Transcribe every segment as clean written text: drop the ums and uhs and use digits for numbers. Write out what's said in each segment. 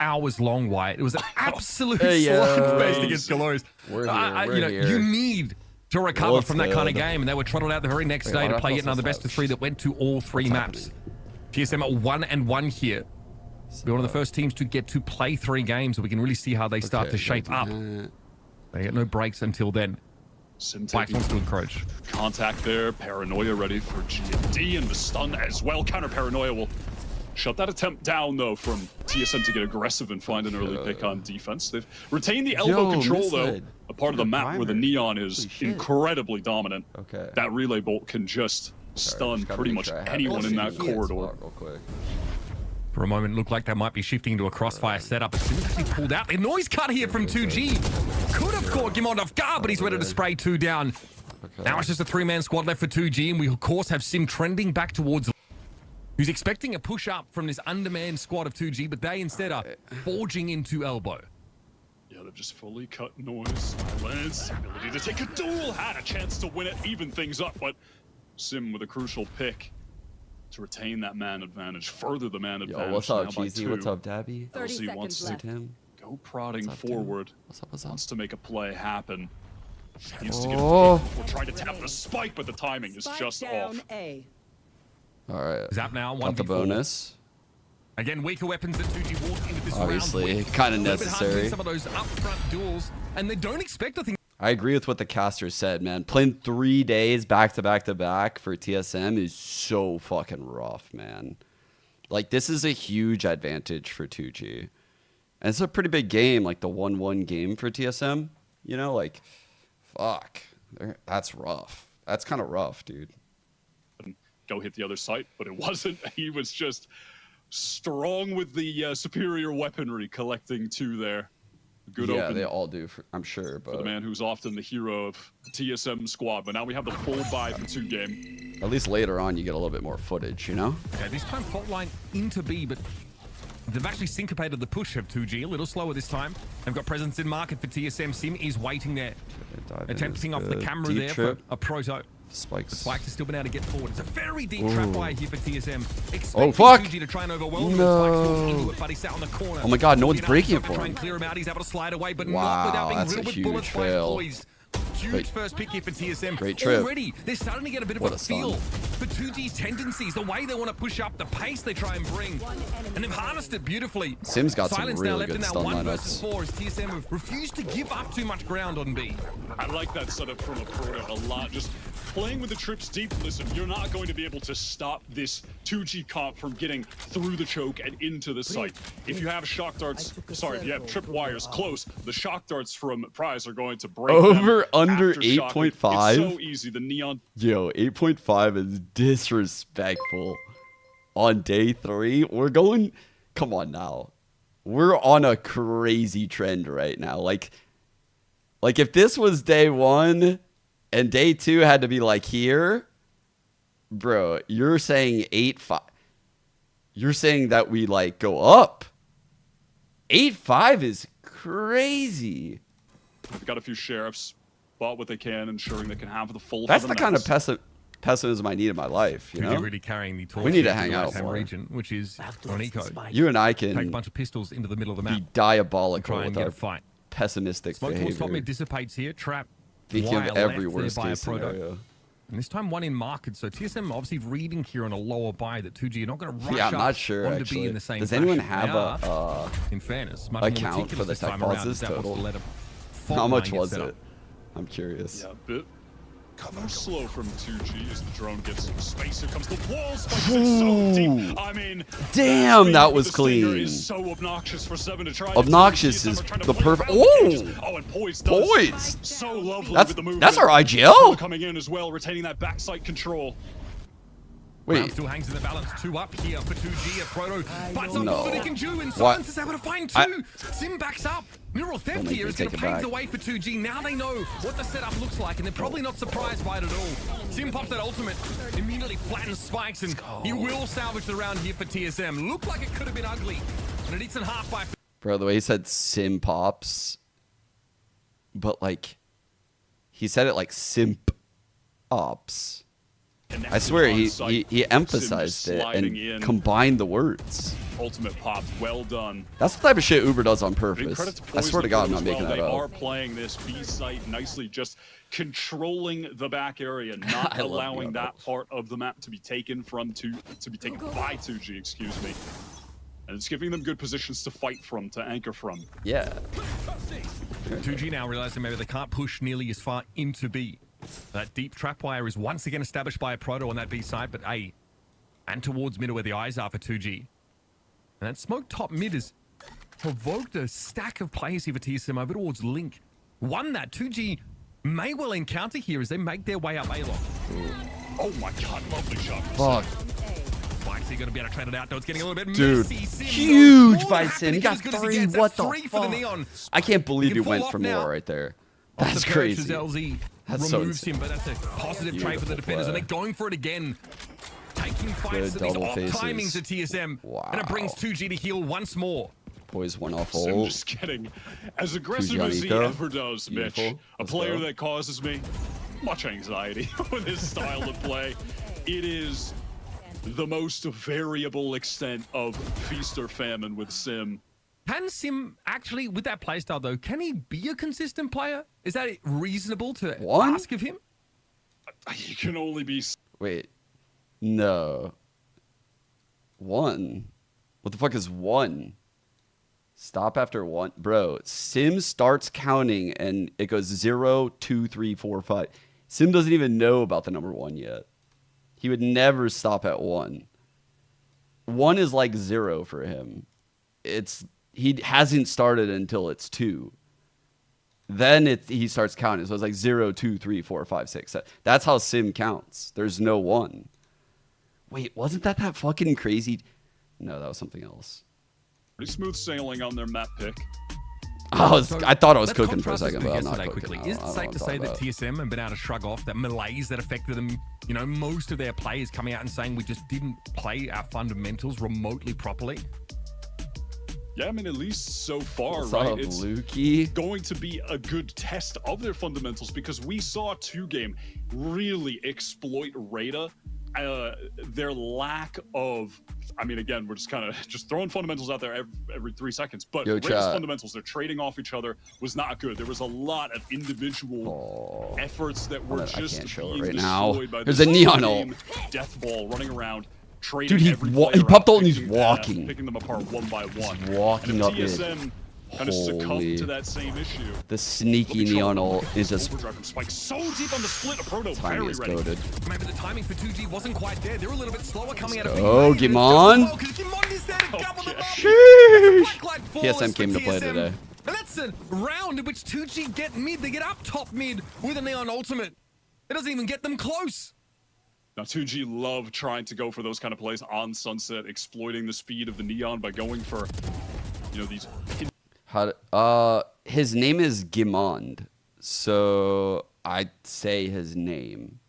hours long, Wyatt. It was an absolute slugfest against Glorious. You need to recover from that kind of game, and they were trotted out the very next day to play yet another best of 3 that went to all 3 maps. TSM at 1-1 here. Be one of the first teams to get to play 3 games, so we can really see how they start to shape up. They get no breaks until then. Spikes wants to encourage. Contact there, Paranoia ready for G&D, and the stun as well. Counter Paranoia will shut that attempt down, though, from TSM to get aggressive and find an early pick on defense. They've retained the elbow control, though, a part of the map where the Neon is incredibly dominant. That relay bolt can just stun pretty much anyone in that corridor. For a moment, it looked like they might be shifting to a crossfire setup. As soon as he pulled out, the noise cut here from 2G. Could have caught Gimond off guard, but he's ready to spray 2 down. Now it's just a 3-man squad left for 2G, and we, of course, have Sim trending back towards... who's expecting a push-up from this undermanned squad of 2G, but they instead are forging into elbow. Yeah, they've just fully cut noise. Silence, ability to take a duel, had a chance to win it, even things up, but Sim with a crucial pick to retain that man advantage, further the man advantage. Yo, what's up, Cheesy? What's up, Dabby? 30 seconds wants left. to go prodding forward. What's up? Wants to make a play happen. Needs to get we're trying to tap the spike, but the timing is just off. A. All right. Zap now, Got the 1v4. bonus. Again, weaker weapons that 2G walked into this Obviously, round. kind of A little bit hard to necessary. win some of those upfront duels, and they don't expect, I think. I agree with what the caster said, man. Playing 3 days back to back to back for TSM is so fucking rough, man. Like, this is a huge advantage for 2G. And it's a pretty big game, like the 1-1 game for TSM. You know, like, fuck. That's rough. That's kind of rough, dude. Go hit the other site, but it wasn't. He was just strong with the superior weaponry, collecting 2 there. Good open. They all do, I'm sure. But for the man who's often the hero of the TSM squad. But now we have the full buy for 2 game. At least later on, you get a little bit more footage, you know? Okay, this time fault line into B, but they've actually syncopated the push of 2G. A little slower this time. They've got presence in market for TSM. Sim is waiting there. Attempting off the camera there for a proto. Spikes. Spikes has still been able to get forward. It's a very deep trap fire here for TSM. Oh, fuck! 2G to try and overwhelm him. No. Into it, but he sat on the corner. Oh my god, no one's breaking it for Try him. and clear him out. He's able to slide away, but Wow, not without being that's a riddled with huge bullets by fail. boys. Huge first pick here for TSM. Great trip. Already, they're starting to get a bit of What a a feel stun. for 2G's tendencies, the way they want to push up, the pace they try and bring. And they've harnessed it beautifully. Sim's got some Silence now really left in good that stun 1 versus lineups. 4 as TSM have refused to give up too much ground on B. I like that setup from a pro a lot. Just playing with the trips deep. Listen, you're not going to be able to stop this 2G comp from getting through the choke and into the site. If you have shock darts, sorry, if you have trip wires close, the shock darts from Prize are going to break Over them under after shocking. 8.5? It's so easy. The Neon. Yo, 8.5 is disrespectful. On day 3, we're going... Come on now. We're on a crazy trend right now. Like if this was day 1 and day 2 had to be like here, bro, you're saying 8.5. You're saying that we like go up. 8.5 is crazy. We've got a few sheriffs. Bought what they can, ensuring they can have the full. That's the kind of pessimism I need in my life, you know? Really carrying the torch. We need to into hang the out right-hand more. region, which is on eco. You and I Take a can bunch of pistols into the middle of the map. be diabolical Try and with get our a fight. pessimistic Smoke towards top behavior. mid dissipates here. Trap. Thinking of wire every left there worst by a case proto. scenario. And this time 1 in market. So TSM obviously reading here on a lower buy that 2G are not going to rush Yeah, I'm up not sure onto B actually. in the same Does anyone fashion. have They are, a in fairness, much account more for meticulous the this time around. hypothesis That was total? to let a how fault much line was get set it? up. I'm curious. Yeah, bit. Slow from 2G as the drone gets some space. Here comes the wall. Spikes it so deep. I mean, damn, that was the stinger clean. Is so obnoxious for 7 to try. Obnoxious is the perfect. Oh, and Poise does Poise. so lovely That's with the movement. that's our IGL. Coming in as well, retaining that backside control. Round Wait, still hangs in the balance. 2 up here for 2G. A proto finds something No. that he can do, and What? Silence is able to find 2. Sim backs up. Neural theft make here me is going to take it pave back. the way for 2G. Now they know what the setup looks like, and they're probably not surprised by it at all. Sim pops that ultimate, immediately flattens Spikes, and he will salvage the round here for TSM. Looked like it could have been ugly, and it eats in half by... bro, the way he said sim pops, but like he said it like simp ops. I swear he emphasized it and combined the words. Ultimate popped. Well done. That's the type of shit Uber does on purpose. I swear to God, I'm not making that up. They are playing this B site nicely, just controlling the back area, not allowing that part of the map to be taken by 2G, excuse me. And it's giving them good positions to fight from, to anchor from. Yeah. 2G now realizing maybe they can't push nearly as far into B. That deep trapwire is once again established by a Proto on that B side, but A, and towards middle where the eyes are for 2G. And that smoke top mid has provoked a stack of players here for TSM over towards Link. One that 2G may well encounter here as they make their way up A-Long. Oh my God, lovely shot. Fuck. Spikes, going to be able to trade it out, though. It's getting a little bit messy. Sim huge by Sim. He got 3. What the fuck? For the Neon. I can't believe he went for more right there. That's crazy. LZ that's removes so him, but that's a positive trade for the defenders, and they're going for it again. Taking fights at these off timings at TSM, and it brings 2G to heal once more. Boys went off Sim hole. just getting as aggressive as he ever does, Mitch. A player that causes me much anxiety with his style of play. It is the most variable extent of feast or famine with Sim. Can Sim actually, with that playstyle though, can he be a consistent player? Is that reasonable to ask of him? He can only be... Wait. No. 1? What the fuck is 1? Stop after 1? Bro, Sim starts counting and it goes 0, 2, 3, 4, 5. Sim doesn't even know about the number 1 yet. He would never stop at 1. 1 is like 0 for him. He hasn't started until it's 2. Then he starts counting. So it's like 0, 2, 3, 4, 5, 6, 7. That's how Sim counts. There's no 1. Wait, wasn't that fucking crazy? No, that was something else. Pretty smooth sailing on their map pick. I thought I was cooking for a second, but I'm not cooking. Quickly. Is it safe to say that TSM have been able to shrug off that malaise that affected them? You know, most of their players coming out and saying we just didn't play our fundamentals remotely properly. Yeah, I mean, at least so far, What's right? Up, it's Lukey? Going to be a good test of their fundamentals because we saw 2Game really exploit RETA. Their lack of, I mean, again, we're just kind of throwing fundamentals out there every 3 seconds, but RETA's fundamentals, they're trading off each other, was not good. There was a lot of individual efforts that were just being destroyed by There's a Neon ult. Death ball running around. Dude, he popped ult and he's walking. Picking them apart one by one. He's walking up TSM kind of succumbed to that same issue. The sneaky Neon ult is just spike so deep on the split. A Proto very ready. Maybe the timing for 2G wasn't quite there. They were a little bit slower coming out of Oh, Gimon. TSM came to play today. And that's a round in which 2G get mid. They get up top mid with a Neon ultimate. It doesn't even get them close. Now 2G love trying to go for those kind of plays on Sunset, exploiting the speed of the Neon by going for, you know, these. His name is Gimond, so I'd say his name.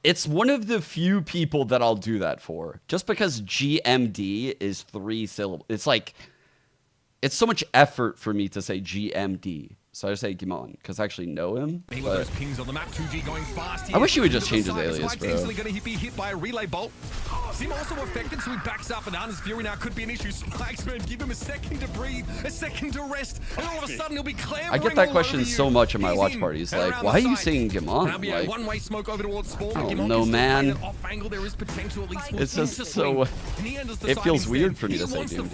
It's one of the few people that I'll do that for, just because GMD is 3 syllables. It's like, it's so much effort for me to say GMD. So I just say Gimon, because I actually know him. Those pings on the map, 2G going fast. I wish he would just change his alias, bro. Instantly going to be hit by a relay bolt. Sim also affected, so he backs up, and Arna's Fury now could be an issue. Spikes, man, give him a second to breathe, a second to rest, and all of a sudden he'll be clambering. I get that question so much in my watch parties. Like, why are you saying Gimon? Like, one-way smoke over towards Spawn. I don't know, man. Off angle, there is potential, at least. It's just so. It feels weird for me to say, dude.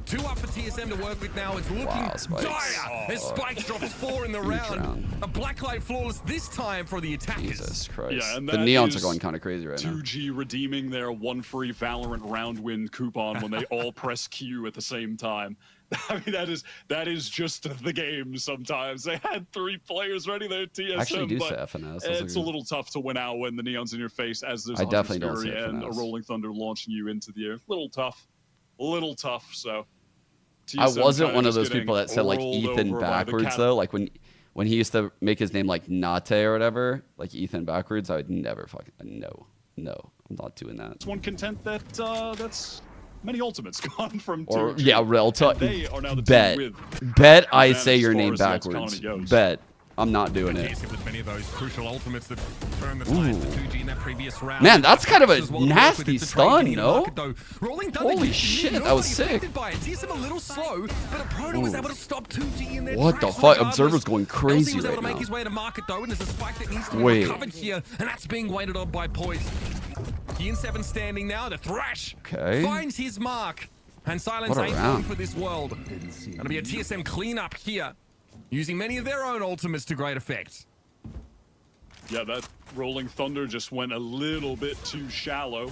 2 up for TSM to work with now. It's looking dire. As Spikes drops 4 in the round. A Blacklight flawless this time for the attackers. Jesus Christ. Yeah, and the Neons are going kind of crazy right now. 2G redeeming their 1 free Valorant round win coupon when they all press Q at the same time. I mean, that is just the game sometimes. They had 3 players ready there, TSM. I actually do but say FNS. It's a little tough to win out when the Neon's in your face as there's I definitely don't say and a Rolling Thunder launching you into the air. Little tough, so. TSM I wasn't one of those people that said like Ethan backwards though. Like when he used to make his name like Nate or whatever, like Ethan backwards, I would never fucking no, I'm not doing that. It's one content that that's many ultimates gone from. Or 2G. yeah, real talk. They are now the bet I say your name backwards. Bet. I'm not doing it. With many of those crucial ultimates that turned the tide for 2G in that previous round. Man, that's kind of a nasty stun, no? Holy shit, that was sick. TSM a little slow, but a Proto was able to stop 2G in their What the tracks fuck? regardless. Observer's going crazy LZ was able right to make now. his way to market though, and there's a spike that needs to be recovered here, and that's being waited on by Poise. Yin 7 standing now. The Thrash finds his mark, and Silence ain't going for this world. Gonna be a TSM cleanup here, using many of their own ultimates to great effect. Yeah, that Rolling Thunder just went a little bit too shallow.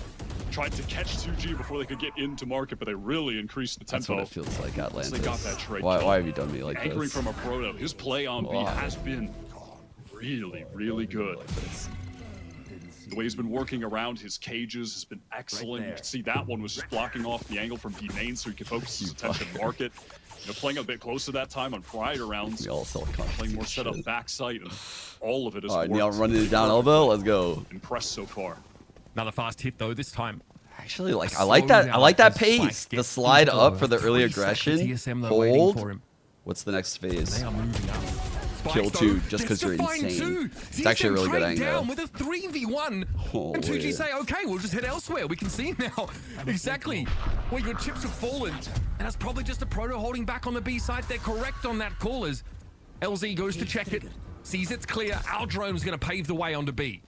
Tried to catch 2G before they could get into market, but they really increased the tempo. That's what it feels like, Atlantis. They got that trade. Why have you done me like this? Anchoring from a Proto. His play on B has been really, really good. The way he's been working around his cages has been excellent. You can see that one was just blocking off the angle from B main so he could focus his attention market. You know, playing a bit closer that time on prior rounds. Playing more setup backside, and all of it is All right, Neil running it down elbow. Let's go. Impressed so far. Another fast hit though this time. Actually, like I like that pace. The slide up for the early aggression. Hold. What's the next phase? They are moving up. Kill 2 just because you're insane. It's actually a really good angle. Down with a 3v1. And 2G say, okay, we'll just head elsewhere. We can see now exactly where your chips have fallen. And that's probably just a Proto holding back on the B side. They're correct on that call as LZ goes to check it, sees it's clear. Our drone is going to pave the way onto B.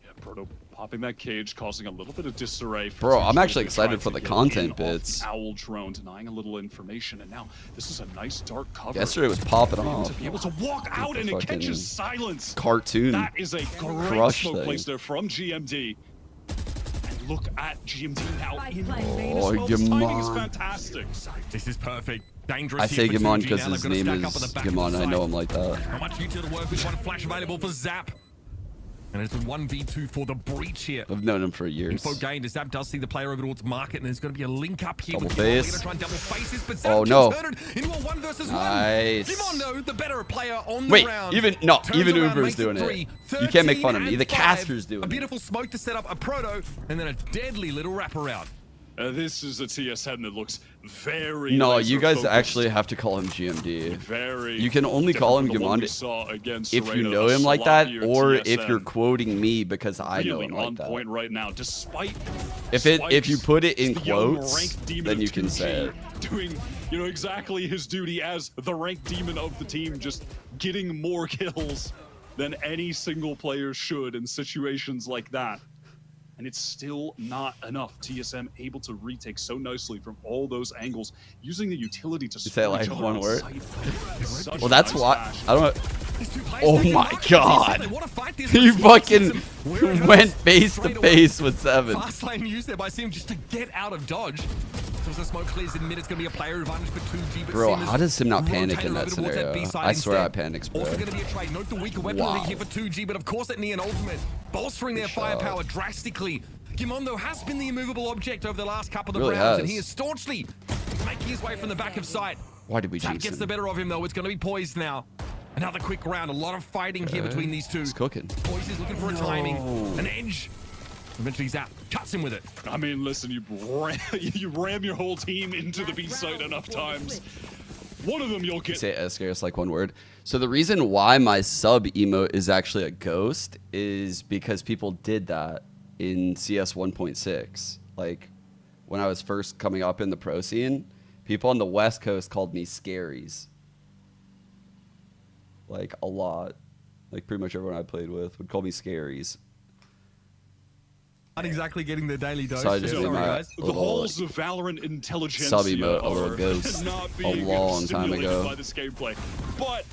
Yeah, Proto popping that cage, causing a little bit of disarray. Bro, I'm actually excited for the content bits. Owl drone denying a little information, and now this is a nice dark cover. Yesterday was popping off. To be able to walk out and it catches Silence. Cartoon. That is a great smoke place there from GMD. And look at GMD now in lane as well. This timing is fantastic. This is perfect. Dangerous. I say Gimon because his name is Gimon. I know him like that. Not much future to work with. One flash available for Zap. And it's a 1v2 for the breach here. I've known him for years. Info gained as Zap does see the player over towards market, and there's going to be a link up here. Double with face. Gimon. They're going to try and double faces, but Zap turn it into a 1 versus 1. Nice. Gimon, though, the better player on the round. Even Uber's doing it. You can't make fun of me. The caster's doing it. A beautiful smoke to set up a Proto, and then a deadly little wraparound. This is a TSM that looks very. No, you guys actually have to call him GMD. You can only call him Gimon if you know him like that, or if you're quoting me because I know him like on that. point right now, despite if you put it in quotes, then you can say it. Doing, you know, exactly his duty as the ranked demon of the team, just getting more kills than any single player should in situations like that. And it's still not enough. TSM able to retake so nicely from all those angles, using the utility to say like one word. Well, that's why I don't. Oh my god! He fucking went face to face with 7. Fast lane used there by Sim just to get out of dodge. So the smoke clears in mid, it's going to be a player advantage for 2G. But bro, how does Sim not panic in that scenario? I swear I panics, bro. Also going to be a trade. Note the weaker weapon here for 2G, but of course at Neon Ultimate, bolstering their firepower drastically. Gimondo has been the immovable object over the last couple of rounds, and he is staunchly making his way from the back of sight. Why did we Zap gets the better of him, though. It's going to be Poised now. Another quick round. A lot of fighting here between these two. He's cooking. Poised is looking for a timing, an edge. Eventually Zap cuts him with it. I mean, listen, you ram your whole team into the B site enough times. One of them you'll get. Say scarce like one word. So the reason why my sub emote is actually a ghost is because people did that in CS 1.6. Like when I was first coming up in the pro scene, people on the West Coast called me Scaries. Like a lot. Like pretty much everyone I played with would call me Scaries. Not exactly getting the daily dose. So I just the halls of Valorant intelligence sub emote a ghost a long time ago. By this gameplay. But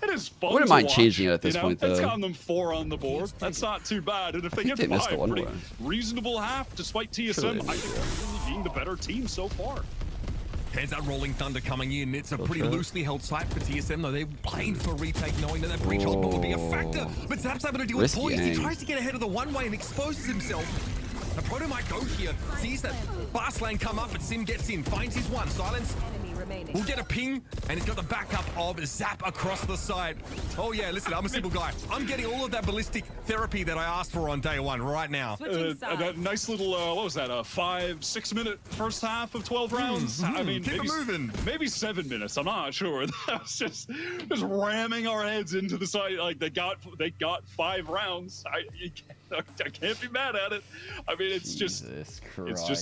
it is fun. I wouldn't mind changing it at this point, though. It's gotten them 4 on the board. That's not too bad. And if they get 5, pretty reasonable half, despite TSM, I think being the better team so far. There's that Rolling Thunder coming in. It's a pretty loosely held site for TSM, though. They're playing for retake, knowing that breach ultimate will be a factor. But Zap's able to deal with Poise. He tries to get ahead of the one-way and exposes himself. A Proto might go here, sees that fast lane come up, but Sim gets in, finds his one. Silence will get a ping, and he's got the backup of Zap across the side. Oh yeah, listen, I'm a simple guy. I'm getting all of that ballistic therapy that I asked for on day one right now. That nice little, what was that, 5-6 minute first half of 12 rounds? I mean, keep it moving. Maybe 7 minutes, I'm not sure. That was just ramming our heads into the side. Like, they got 5 rounds. I can't be mad at it. I mean, it's just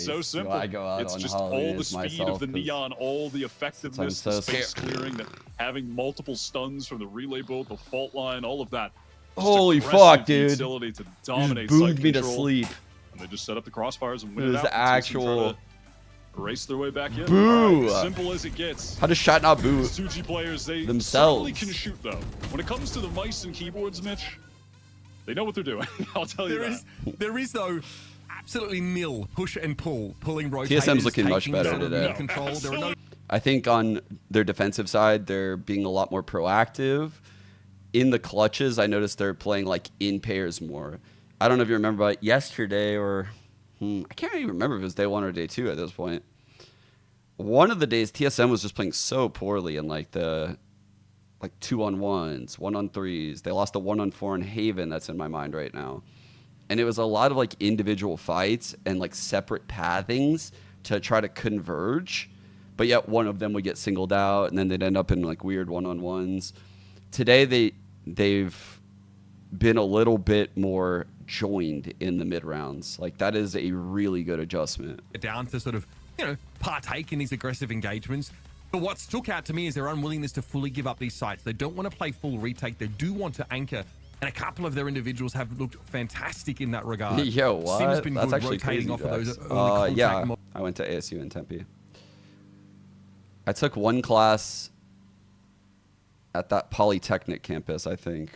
so simple. It's just all the speed of the neon, all the effectiveness, the space clearing, having multiple stuns from the relay boat, the fault line, all of that. Holy fuck, dude! Utility to dominate just boomed me to sleep. And they just set up the crossfires and win it out. Actual race their way back in. Boo! As simple as it gets. How does Shot not boo? 2G players, they themselves certainly can shoot though. When it comes to the mice and keyboards, Mitch, they know what they're doing. I'll tell you that. There is though absolutely nil push and pull, pulling rotators. TSM's looking much better today. Control. There are no I think on their defensive side, they're being a lot more proactive. In the clutches, I noticed they're playing like in pairs more. I don't know if you remember, but yesterday or I can't even remember if it was day 1 or day 2 at this point. One of the days, TSM was just playing so poorly in like the 2-on-1s, 1-on-3s. They lost a 1-on-4 in Haven. That's in my mind right now. And it was a lot of like individual fights and like separate pathings to try to converge. But yet one of them would get singled out, and then they'd end up in like weird 1-on-1s. Today they've been a little bit more joined in the mid rounds. Like that is a really good adjustment. Down to sort of, partake in these aggressive engagements. But what stuck out to me is their unwillingness to fully give up these sites. They don't want to play full retake. They do want to anchor. And a couple of their individuals have looked fantastic in that regard. Yo, what? Sim's been That's good actually rotating crazy, off of those early yeah, I went to ASU in Tempe. I took one class at that Polytechnic campus, I think.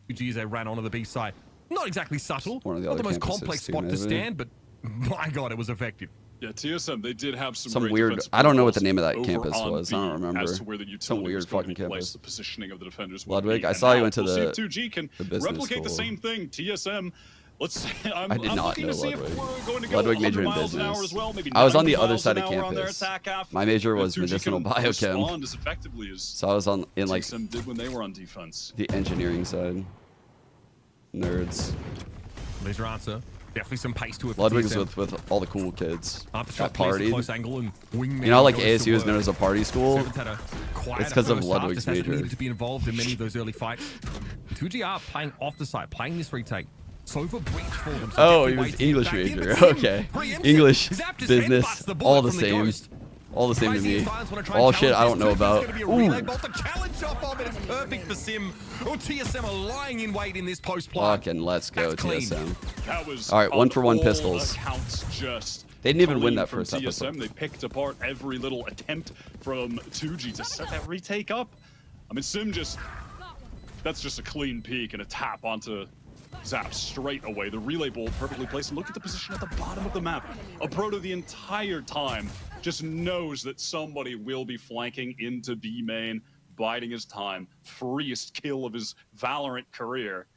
Geez, they ran onto the B side. Not exactly subtle. One of the not other the most complex too, spot maybe. to stand, but my God, it was effective. Yeah, TSM, they did have some great weird. defensive I don't know what the controls name of that over campus on was. B I don't remember. As to where the Some utility weird was going fucking to be placed, campus. the positioning of the defenders. Ludwig, I and saw you now went to we'll see the if 2G can business replicate the school. same thing. TSM. Let's. I'm I did not looking know to see Ludwig. if we're going to go Ludwig 100 majored in miles an hour business. as well. Maybe I was on 90 the other miles side an of hour on their campus. attack half. My major was 2G medicinal can biochem. respond as effectively as So I was in like TSM did when they were on defense. the engineering side. Nerds. There's your answer. Definitely some pace to it. Ludwig is with all the cool kids. That partied. Close angle and wingman You know, like goes to ASU is work. known as a party school. Sevens had a quieter It's 'cause of first half, Ludwig's just hasn't major. needed to be involved in many of those early fights. 2G are playing off the site, playing this retake. Sova breach for them. So Oh, definitely he was waiting English back in, major. but Sim Okay. preempts it. English, Zap just business, headbutts the bullet all the from same. Ghost. All the same to me. All All shit I don't know about. The challenge off of it is perfect for Sim. Oh, TSM are lying in wait in this post play. Fucking let's go, That's clean. TSM. That was All right, one for one all pistols. accounts just They didn't even win clean that from first TSM. episode. They picked apart every little attempt from 2G to set that retake up. I mean, Sim that's just a clean peek and a tap onto Zap straight away. The relay bolt perfectly placed. And look at the position at the bottom of the map. A Proto the entire time just knows that somebody will be flanking into B main, biding his time. Freest kill of his Valorant career.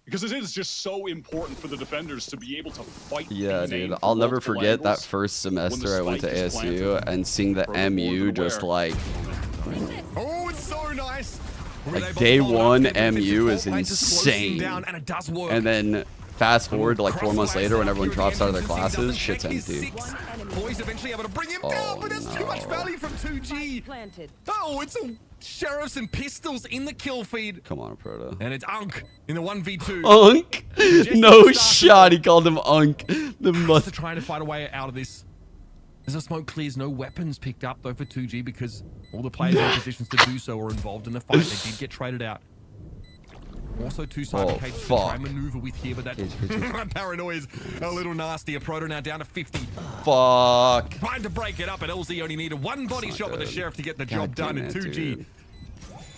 Because it is just so important for the defenders to be able to fight. Yeah, B main dude. from I'll never multiple forget that angles. first semester I went to spike is ASU planted, and seeing the Proto more MU than just aware. like Oh, it's so nice. Like day one MU is insane. Down, and it does work. And then fast forward to like 4 months later when everyone drops out of their classes, shit's empty. Boys eventually able to bring him down, but that's too much value from 2G. Oh, it's a sheriffs and pistols in the kill feed. Come on, Proto. And it's Unk in the 1v2. Unk? No shot. He called him Unk. The They're trying to fight a way out of this. As the smoke clears, no weapons picked up though for 2G because all the players in positions to do so are involved in the fight. They did get traded out. Also, two-sided cages to try and maneuver with here, but that paranoia is a little nasty. A Proto now down to 50. Fuck. Trying to break it up, and LZ only needed one body shot with the Sheriff to get the job done. And 2G, dude.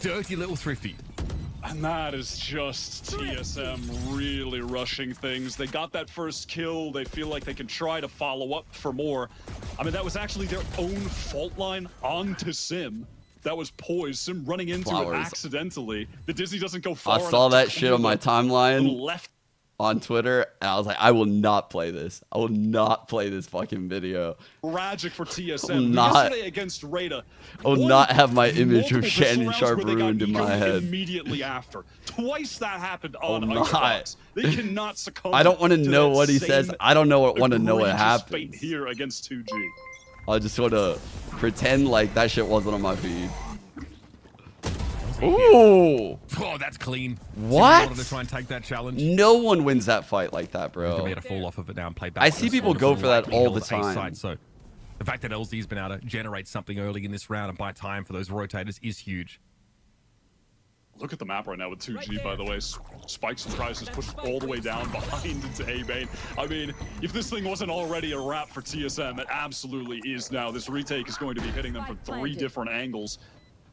dirty little thrifty. And that is just TSM really rushing things. They got that first kill. They feel like they can try to follow up for more. I mean, that was actually their own fault line onto Sim. That was poised. Sim running into it accidentally. The Disney doesn't go far I saw enough that to shit on my clear the timeline left on Twitter, and I was like, I will not play this. I will not play this fucking video. Tragic for TSM. Yesterday against RETA. I will not have my image of Shannon Sharp ruined in my head. Immediately after. Twice that happened on Icebox. They cannot succumb. I don't want to know what he says. I don't want to know what happens. Here against 2G. I just want to pretend like that shit wasn't on my feed. Ooh! Oh, that's clean. What? Wanted to try and take that challenge. No one wins that fight like that, bro. They made a fall off of it now and play back. I see people go for that all the time. Side, so the fact that LZ's been able to generate something early in this round and buy time for those rotators is huge. Look at the map right now with 2G, by the way. Spikes and Prices pushed all the way down behind into A-Bane. I mean, if this thing wasn't already a wrap for TSM, it absolutely is now. This retake is going to be hitting them from 3 different angles.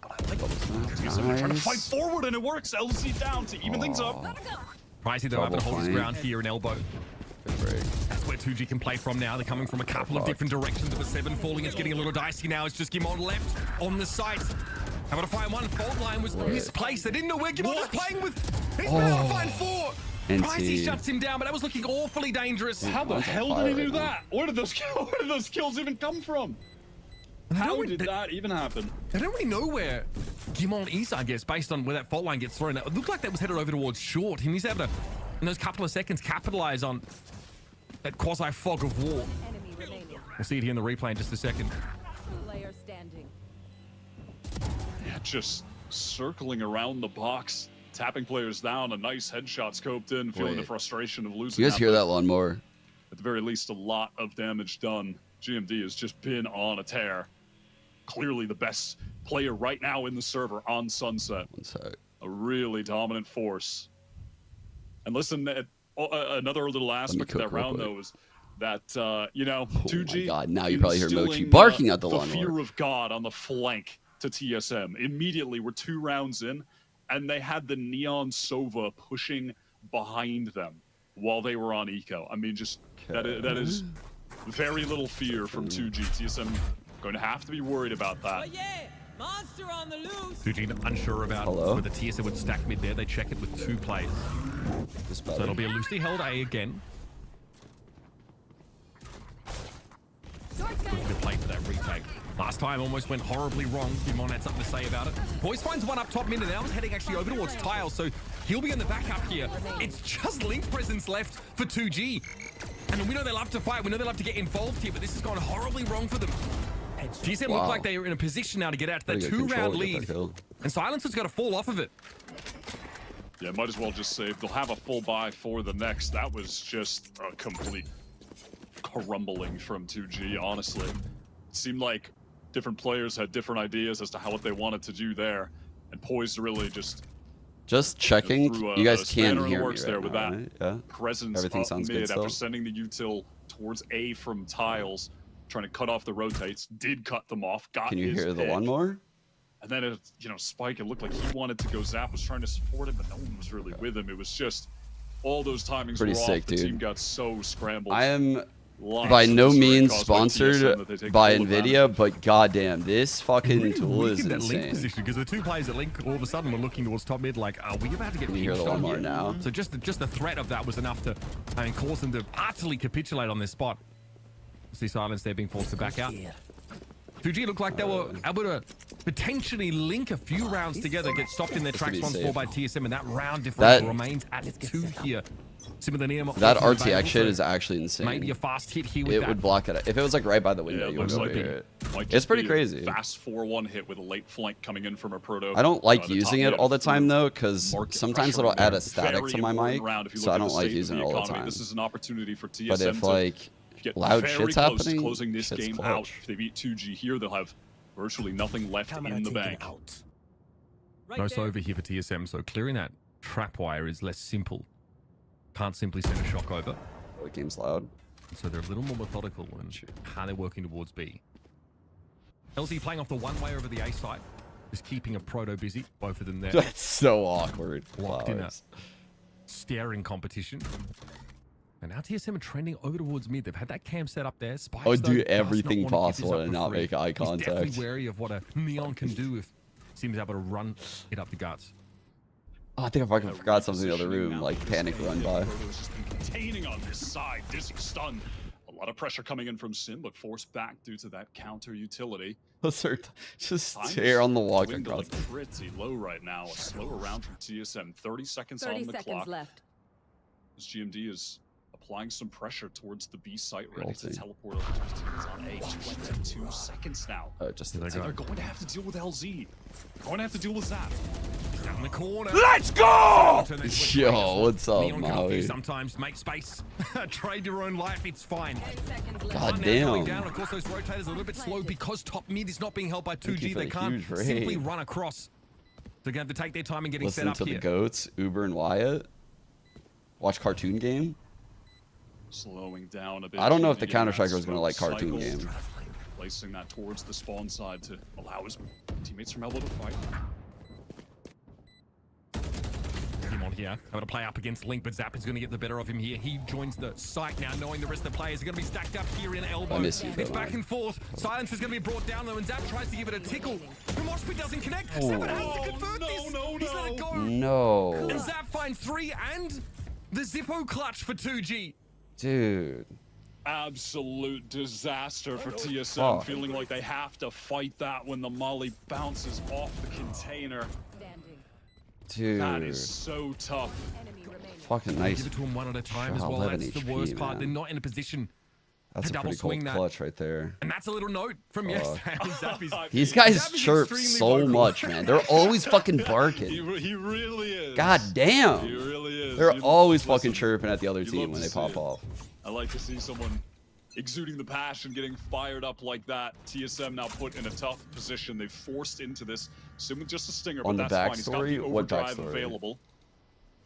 But I like TSM. They're trying to fight forward, and it works. LZ down to even things up. Pricey, though, having to hold his ground here in elbow. That's where 2G can play from now. They're coming from a couple of different directions. With 7 falling, it's getting a little dicey now. It's just Gimon left on the site. Having to find one. Fault line was misplaced. They didn't know where Gimon was playing with. He's been able to find 4. Pricey shuts him down, but that was looking awfully dangerous. How the hell did he do that? Where did those kills even come from? How did that even happen? I don't really know where Gimon is, I guess, based on where that fault line gets thrown. It looked like that was headed over towards short. And he's able to, in those couple of seconds, capitalize on that quasi-fog of war. We'll see it here in the replay in just a second. Yeah, just circling around the box, tapping players down, a nice headshot scoped in, feeling the frustration of losing. You guys hear that lawnmower? At the very least, a lot of damage done. GMD has just been on a tear. Clearly the best player right now in the server on Sunset. A really dominant force. And listen, another little aspect of that round, though, is that, you know, 2G... Oh my God, now you probably hear Mochi barking at the lawnmower. The fear of God on the flank to TSM. Immediately, we're 2 rounds in, and they had the Neon Sova pushing behind them while they were on eco. I mean, just that is very little fear from 2G. TSM going to have to be worried about that. Monster on the loose. 2G unsure about whether TSM would stack mid there. They check it with 2 players. So it'll be a loosely held A again. Good play for that retake. Last time almost went horribly wrong. Gimon had something to say about it. Boys finds one up top mid, and now is heading actually over towards Tiles, so he'll be in the backup here. It's just Link presence left for 2G. And we know they love to fight. We know they love to get involved here, but this has gone horribly wrong for them. TSM look like they are in a position now to get out to that 2-round lead. And Silencer's got to fall off of it. Yeah, might as well just save. They'll have a full buy for the next. That was just a complete crumbling from 2G, honestly. It seemed like different players had different ideas as to what they wanted to do there. And Poised really just checking. You guys can hear me there right with now, that right? Yeah. presence Everything up sounds mid good after still. sending the util towards A from Tiles, trying to cut off the rotates, did cut them off, got Can you his hear the pick. lawnmower? And then it, you know, Spike, it looked like he wanted to go Zap, was trying to support him, but no one was really with him. It was just all those timings Pretty were sick, off. The dude. team got so scrambled. I am Lots by of no disarray means caused by TSM sponsored that they take by full Nvidia, advantage. but goddamn, this fucking Really tool is weakened that Link insane. position, because the 2 players at Link all of a sudden were looking towards top mid like, are we about to get Can you hear the pinched on lawnmower here? now? So just the threat of that was enough to, I mean, cause them to utterly capitulate on this spot. See Silence there being forced to back out. 2G looked like they were able to potentially link a few rounds together, get stopped in their tracks once more by TSM, and that round differential remains at 2 here. That RTX shit is actually insane. Maybe a fast hit here with It that. would block it. If it was like right by the window, Yeah, it you would looks be able to hear it. Might It's just pretty be a crazy. Fast 4-1 hit with a late flank coming in from a proto. I don't like the using top it all the mid. time though, because Market sometimes pressure it'll in add there. a static Very to my important mic, round if you so look I at don't the like state of using it all the economy. time. This is an opportunity for TSM But if to like get loud very shit's close to happening, closing this shit's game clutch. out. If they beat 2G here, they'll have virtually nothing left in the bank. No over here for TSM, so clearing that trap wire is less simple. Can't simply send a shock over. The game's loud. So they're a little more methodical in how they're working towards B. LZ playing off the one way over the A side. Just keeping a proto busy. Both of them there. That's so awkward. Locked in a staring competition. And now TSM are trending over towards mid. They've had that cam set up there. Spikes, I would though, do does not everything want to give this possible up to for not free. make eye He's contact. definitely wary of what a Neon can do if Sim's able to run it up the guts. Oh, I think I fucking forgot something in the other room, like panic run by. Just been containing on this side. Disc stun. A lot of pressure coming in from Sim, but forced back due to that counter utility. Just stare on the walk Dwindling across. pretty low right now. A slower round from TSM. 30 seconds on the clock. left. As GMD is applying some pressure towards the B site, ready to Ulti. teleport over to his teammates on A. 22 seconds now. Just And they're going to have to deal with LZ. Going to have to deal with Zap. Down the corner. Let's go! Yo, what's up, Neon can offer you Maui? sometimes make space. Trade your own life, it's fine. God Now going damn. down. Of course, those rotators are a little bit slow because top mid is not being held by 2G. you for They the can't huge raid. simply run across. They're going to have to take their time in getting Listen set up to the here. goats, Uber and Wyatt. Watch cartoon game. Slowing down a bit. I don't know if the GMD Counter getting Striker was that gonna like smoke cartoon cycle, game. Placing that towards the spawn side to allow his teammates from elbow to fight. Him on here. Able to play up against Link, but Zap is going to get the better of him here. He joins the site now, knowing the rest of the players are going to be stacked up here in elbow. I miss you, It's though, back man. and forth. Silence is going to be brought down, though, and Zap tries to give it a tickle. The Moshpit doesn't connect. Seven has to convert this. He's let it go. No. And Zap finds 3 and the Zippo clutch for 2G. Dude. Absolute disaster for TSM, Fuck. feeling like they have to fight that when the molly bounces off the container. Dude. That is so tough. Fucking nice. Give it to him one at a time as Shot well. 11 That's the HP, worst part. man. They're not in a position That's to a double pretty cool swing that. clutch right there. And that's a little note from yesterday. Zap is These guys Zap is chirp extremely so vocal. much, man. They're always fucking He barking. really is. God He damn. really is. They're You- always listen, fucking chirping at the other you team love when to they pop see it. off. I like to see someone exuding the passion, getting fired up like that. TSM now put in a tough position. They've forced into this. Sim with just a stinger, On but the that's fine. He's got the backstory? What overdrive backstory? available.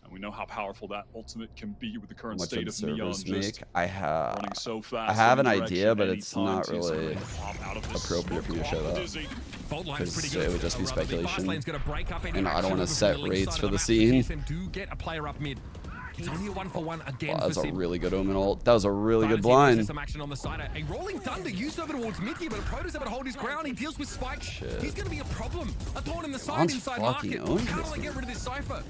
And we know how powerful that ultimate can be with the How current much state of Neon observers just make? I have. running so fast. I have in an the idea, direction but it's anytime not TSM really can pop out of this appropriate for you to smoke show bomb. that. Dizzy. Fault line's Because pretty it good. would just be Rather, the fast speculation. lane's gonna break up any And I don't action wanna over from set the link rates side for of the map. scene. TSM do get a player up mid. It's only a 1-for-1 again Wow, for that's a Sim. really good Omen ult. That was a really good Silence here, blind. some action on the side. A rolling thunder used over towards mid here, but Proto's able to hold his ground. He deals with Spike. He's going to be a problem. A thorn in the side Ron's inside fucking market. owning Can't this, like get man. rid of this Cypher.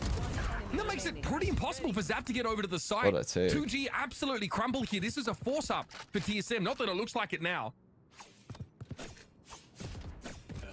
And that makes it pretty impossible for Zap to get over to the side. What'd I say? 2G absolutely crumbled here. This is a force up for TSM. Not that it looks like it now.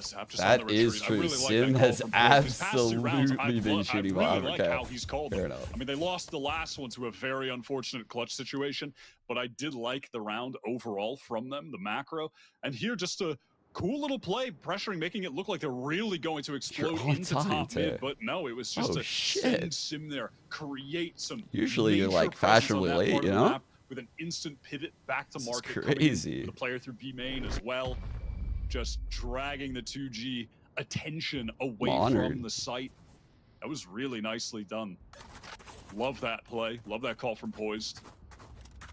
Zap just on That the is retreat. I true. really like Sim that call has from Paul. These past two rounds, absolutely been shooting I really behind like Cap. how he's called Fair it. enough. I mean, they lost the last one to a very unfortunate clutch situation, but I did like the round overall from them, the macro. And here, just a cool little play, pressuring, making it look like they're really going to explode on into time, top too. mid, but no, it was just Oh, to shit. send Sim there, create some Usually you're, major like, presence on fashionably that late, part of you the know? map with an instant pivot back to This is market. coming in crazy. with the player through B main as well, just dragging the 2G attention away Honored. from the site. That was really nicely done. Love that play. Love that call from Poised.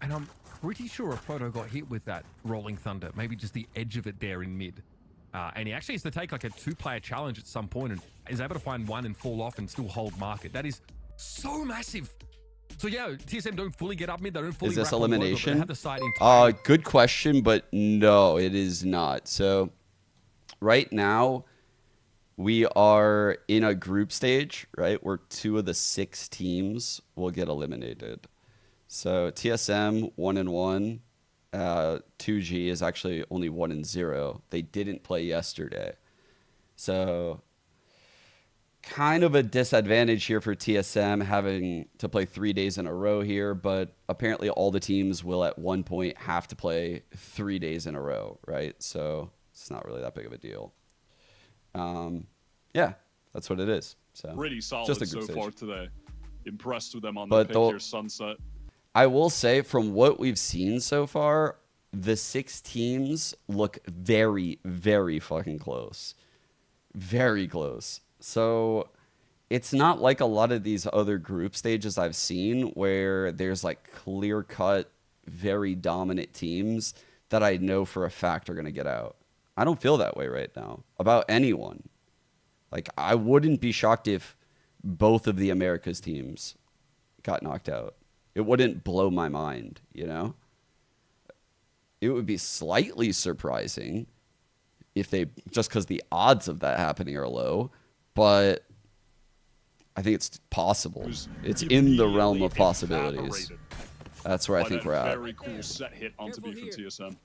And I'm pretty sure a Proto got hit with that rolling thunder. Maybe just the edge of it there in mid. And he actually has to take like a 2-player challenge at some point and is able to find one and fall off and still hold market. That is so massive. So yeah, TSM don't fully get up mid. They don't fully Is this wrap on low, but they elimination? have the side entirely. Good question, but no, it is not. So right now we are in a group stage, right? Where 2 of the 6 teams will get eliminated. So TSM 1-1, 2G is actually only 1-0. They didn't play yesterday. So kind of a disadvantage here for TSM having to play 3 days in a row here, but apparently all the teams will at one point have to play 3 days in a row, right? So it's not really that big of a deal. Yeah, that's what it is. So Pretty solid just a so group far stage. today. Impressed with them on But the pick they'll- here, Sunset. I will say from what we've seen so far, the 6 teams look very, very fucking close. Very close. So it's not like a lot of these other group stages I've seen where there's like clear-cut, very dominant teams that I know for a fact are going to get out. I don't feel that way right now about anyone. Like, I wouldn't be shocked if both of the Americas teams got knocked out. It wouldn't blow my mind, you know? It would be slightly surprising if they, just because the odds of that happening are low, but I think it's possible. It's in the realm of possibilities. That's where I think we're at. Very cool set hit onto B from TSM.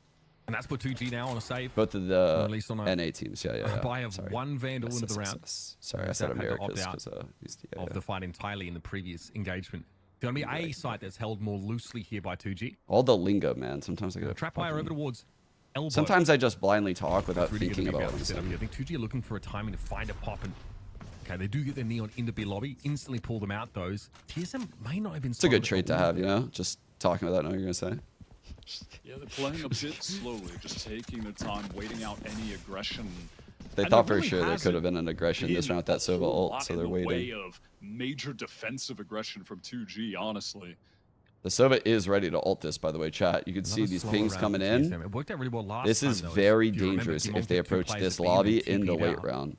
And that's put 2G now on a save. Both of the NA teams, yeah. Buy of one Vandal into the round. Sorry, I said Americas because of the fight entirely in the previous engagement. It's going to be a site that's held more loosely here by 2G. All the lingo, man. Sometimes I go trap wire over towards elbow. Sometimes I just blindly talk without thinking about what I'm saying. I think 2G are looking for a timing to find a pop. And okay, they do get their Neon into B lobby. Instantly pull them out. Those TSM may not have been. It's a good trait to have, you know. Just talking without knowing what you're gonna say. Yeah, they're playing a bit slowly, just taking their time, waiting out any aggression. They thought for sure there could have been an aggression this round with that Sova ult, so they're waiting. Way of major defensive aggression from 2G, honestly. The Sova is ready to ult this, by the way, chat. You can see these pings coming in. It worked out really well last this is time, very dangerous if they approach this lobby in the late round.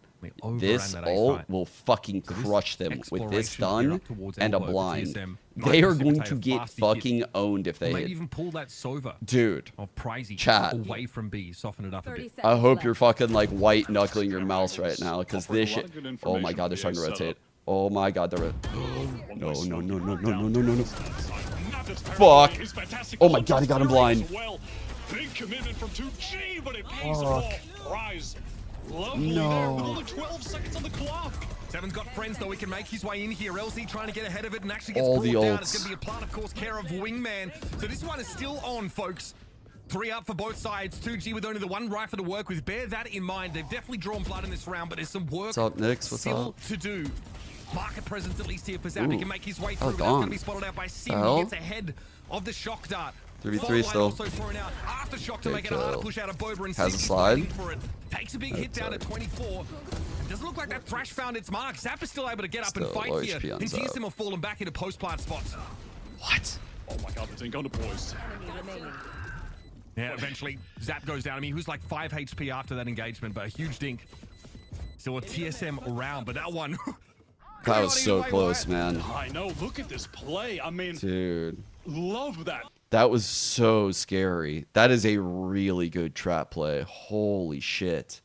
This ult will fucking crush them with this stun and a blind. They are going to get fucking owned if they hit. Maybe even pull that Sova. Dude, chat. Away from B, soften it up a bit. I hope you're fucking like white knuckling your mouse right now, because this shit. Oh my god, they're starting to rotate. Oh my god, they're. No. Fuck. Oh my god, he got him blind. Big commitment from 2G, but it pays off. Rise. Lovely No. there with only 12 seconds on the clock. Seven's got friends, though. He can make his way in here. LZ trying to get ahead of it and actually gets All brought the down. ults. It's going to be a plant, of course, care of Wingman. So this one is still on, folks. 3 up for both sides. 2G with only the one rifle to work with. Bear that in mind. They've definitely drawn blood in this round, but there's some work What's up, Nix? What's still up? to do. Market presence at least here for Zap. He can make his way through. Oh, That's going gone. to be spotted out by Sim. Hell? He gets ahead of the shock dart. 3v3 still. Also thrown out after shock to make it a harder push out of Boba, and Has a Sim slide. waiting for it. Takes a big hit down at 24. It doesn't look like that Thrash found its mark. Zap is still able to get up and Still fight low here. HP on And Zap. TSM have fallen back into post-plant spots. What? Oh my god, the thing going to poised. Yeah, eventually Zap goes down. I mean, he was like 5 HP after that engagement, but a huge dink. Still a TSM round, but that one... That was so close, man. I know, look at this play. I mean, Dude. love that. That was so scary. That is a really good trap play. Holy shit.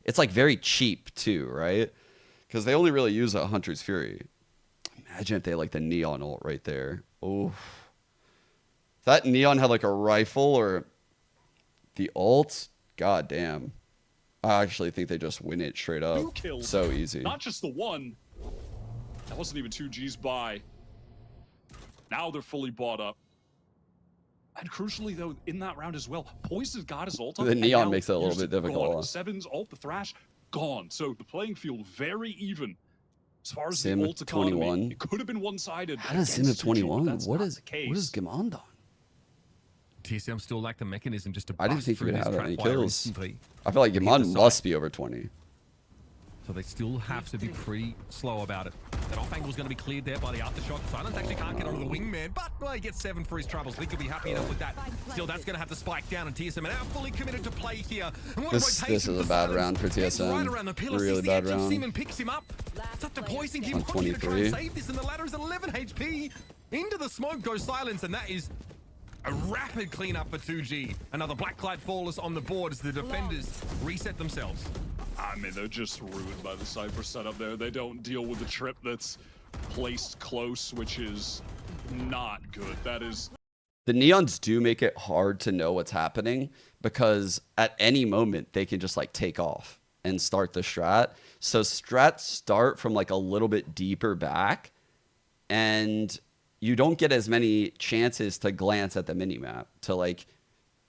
It's like very cheap too, right? Because they only really use a Hunter's Fury. Imagine if they had like the Neon ult right there. Oh. If that Neon had like a rifle or the ult, god damn. I actually think they just win it straight up. 2 kills. So easy. Not just the one. That wasn't even 2G's buy. Now they're fully bought up. And crucially, though, in that round as well, Poised has got his ult up. The Neon and makes it a little bit difficult. Gone. Seven's ult, the Thrash, gone. So the playing field very even. As far as Sim the ult economy, 21. it could have been one-sided. How does Sim have 21? What is Gamond Gamond on? TSM still lack the mechanism just to I didn't bust think he through would this have trap any wire kills. instantly. I feel like Gamond must be over 20. So they still have to be pretty slow about it. That off angle is going to be cleared there by the aftershock. Silence actually can't get onto the Wingman, but well, he gets 7 for his troubles. Think he'll be happy enough with that. Still, that's going to have to spike down, and TSM are now fully committed to play here. And what This is a bad round for TSM. Right around the pillar, Really bad round. Seaman picks him up. Such a poison him. On 23. Save this, and the ladder is 11 HP. Into the smoke goes Silence, and that is a rapid cleanup for 2G. Another Blacklight Flawless on the board as the defenders reset themselves. I mean, they're just ruined by the Cypher setup there. They don't deal with the trip that's placed close, which is not good. That is... The Neons do make it hard to know what's happening because at any moment they can just like take off and start the strat. So strats start from like a little bit deeper back and you don't get as many chances to glance at the minimap to like,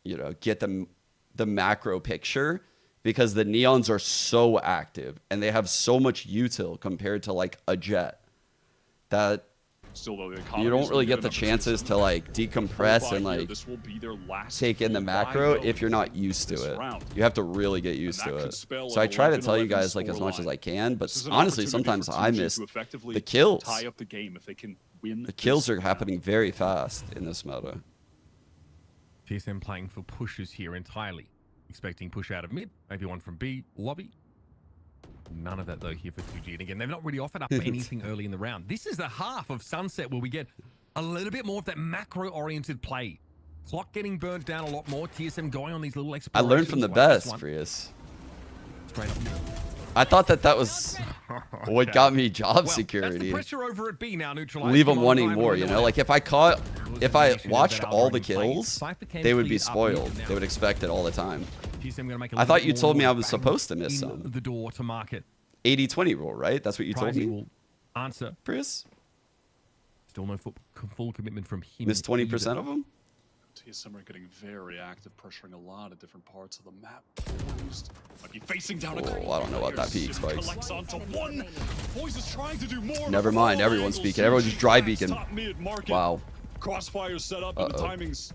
you know, get the macro picture because the Neons are so active and they have so much util compared to like a Jet that Still, though, you don't really get the chances to like decompress and like take in the macro if you're not used to it. You have to really get used to it. So I try to tell you guys like as much as I can, but honestly sometimes I miss the kills. The kills are happening very fast in this meta. TSM playing for pushes here entirely. Expecting push out of mid, maybe one from B, lobby. None of that though here for 2G. And again, they've not really offered up anything early in the round. This is the half of Sunset where we get a little bit more of that macro-oriented play. Clock getting burnt down a lot more. TSM going on these little explorations. I learned from the best, Prius. Straight up. I thought that was what got me job security. That's the pressure over at B now, Leave them wanting more, you know? Like if I watched all the kills, they would be spoiled. They would expect it all the time. I thought you told me I was supposed to miss some. The door to market. 80-20 rule, right? That's what you told me. Answer. Prius? Still no full commitment from him. Missed 20% of them? TSM are getting very active, pressuring a lot of different parts of the map. Might be facing down a I don't know about that peak, Spikes. Is trying to do more. Never mind, everyone's speaking. Everyone's just dry beacon. Wow. Crossfire set up, and the timing's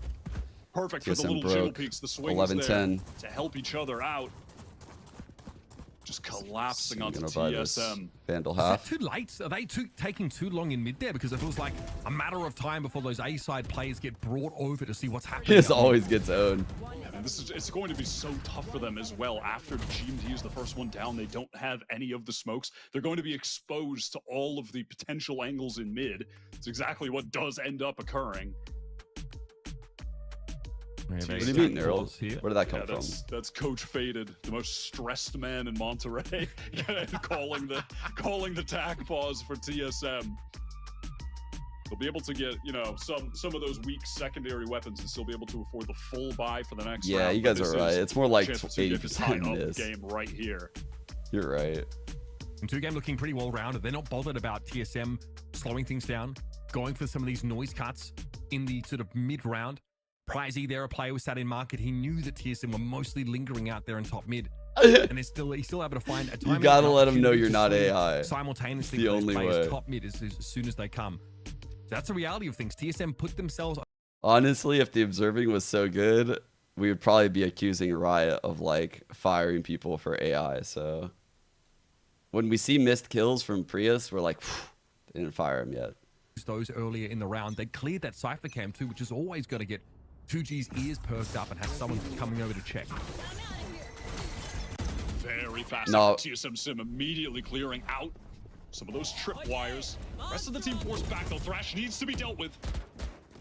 perfect for the TSM little jewel peaks, the swings 11-10 to help each other out. Just collapsing onto TSM. Vandal Is half. that too late? Are they taking too long in mid there? Because it feels like a matter of time before those A-side players get brought over to see what's happening. This always gets owned. And it's going to be so tough for them as well. After GMT is the first one down, they don't have any of the smokes. They're going to be exposed to all of the potential angles in mid. It's exactly what does end up occurring. What do you mean, Neural? Where did that come from? That's Coach Faded, the most stressed man in Monterrey, calling the tack pause for TSM. They'll be able to get, you know, some of those weak secondary weapons and still be able to afford the full buy for the next round. Yeah, you guys are right. It's more like 80% in this game right here. You're right. And 2Game looking pretty well rounded. They're not bothered about TSM slowing things down, going for some of these noise cuts in the sort of mid round. Pricey there, a player who sat in market. He knew that TSM were mostly lingering out there in top mid. And he's still able to find a time. You gotta let him know you're not AI. Simultaneously, the only way. Top mid as soon as they come. So that's the reality of things. TSM put themselves. Honestly, if the observing was so good, we would probably be accusing Riot of like firing people for AI. So when we see missed kills from Prius, we're like, they didn't fire him yet. Those earlier in the round, they cleared that Cypher cam too, which is always going to get 2G's ears perked up and have someone coming over to check. Very fast. TSM Sim immediately clearing out some of those trip wires. Rest of the team forced back though. Thrash needs to be dealt with.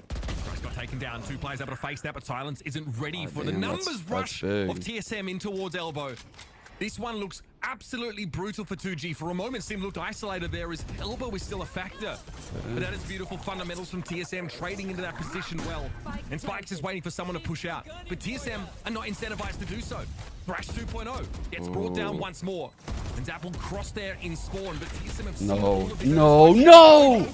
Thrash got taken down. 2 players able to face that, but Silence isn't ready for the numbers rush of TSM in towards Elbow. This one looks absolutely brutal for 2G. For a moment, Sim looked isolated there as Elbow is still a factor. But that is beautiful fundamentals from TSM, trading into that position well. And Spikes is waiting for someone to push out. But TSM are not incentivized to do so. Thrash 2.0 gets brought down once more. And Zap will cross there in spawn, but TSM have seen all of No!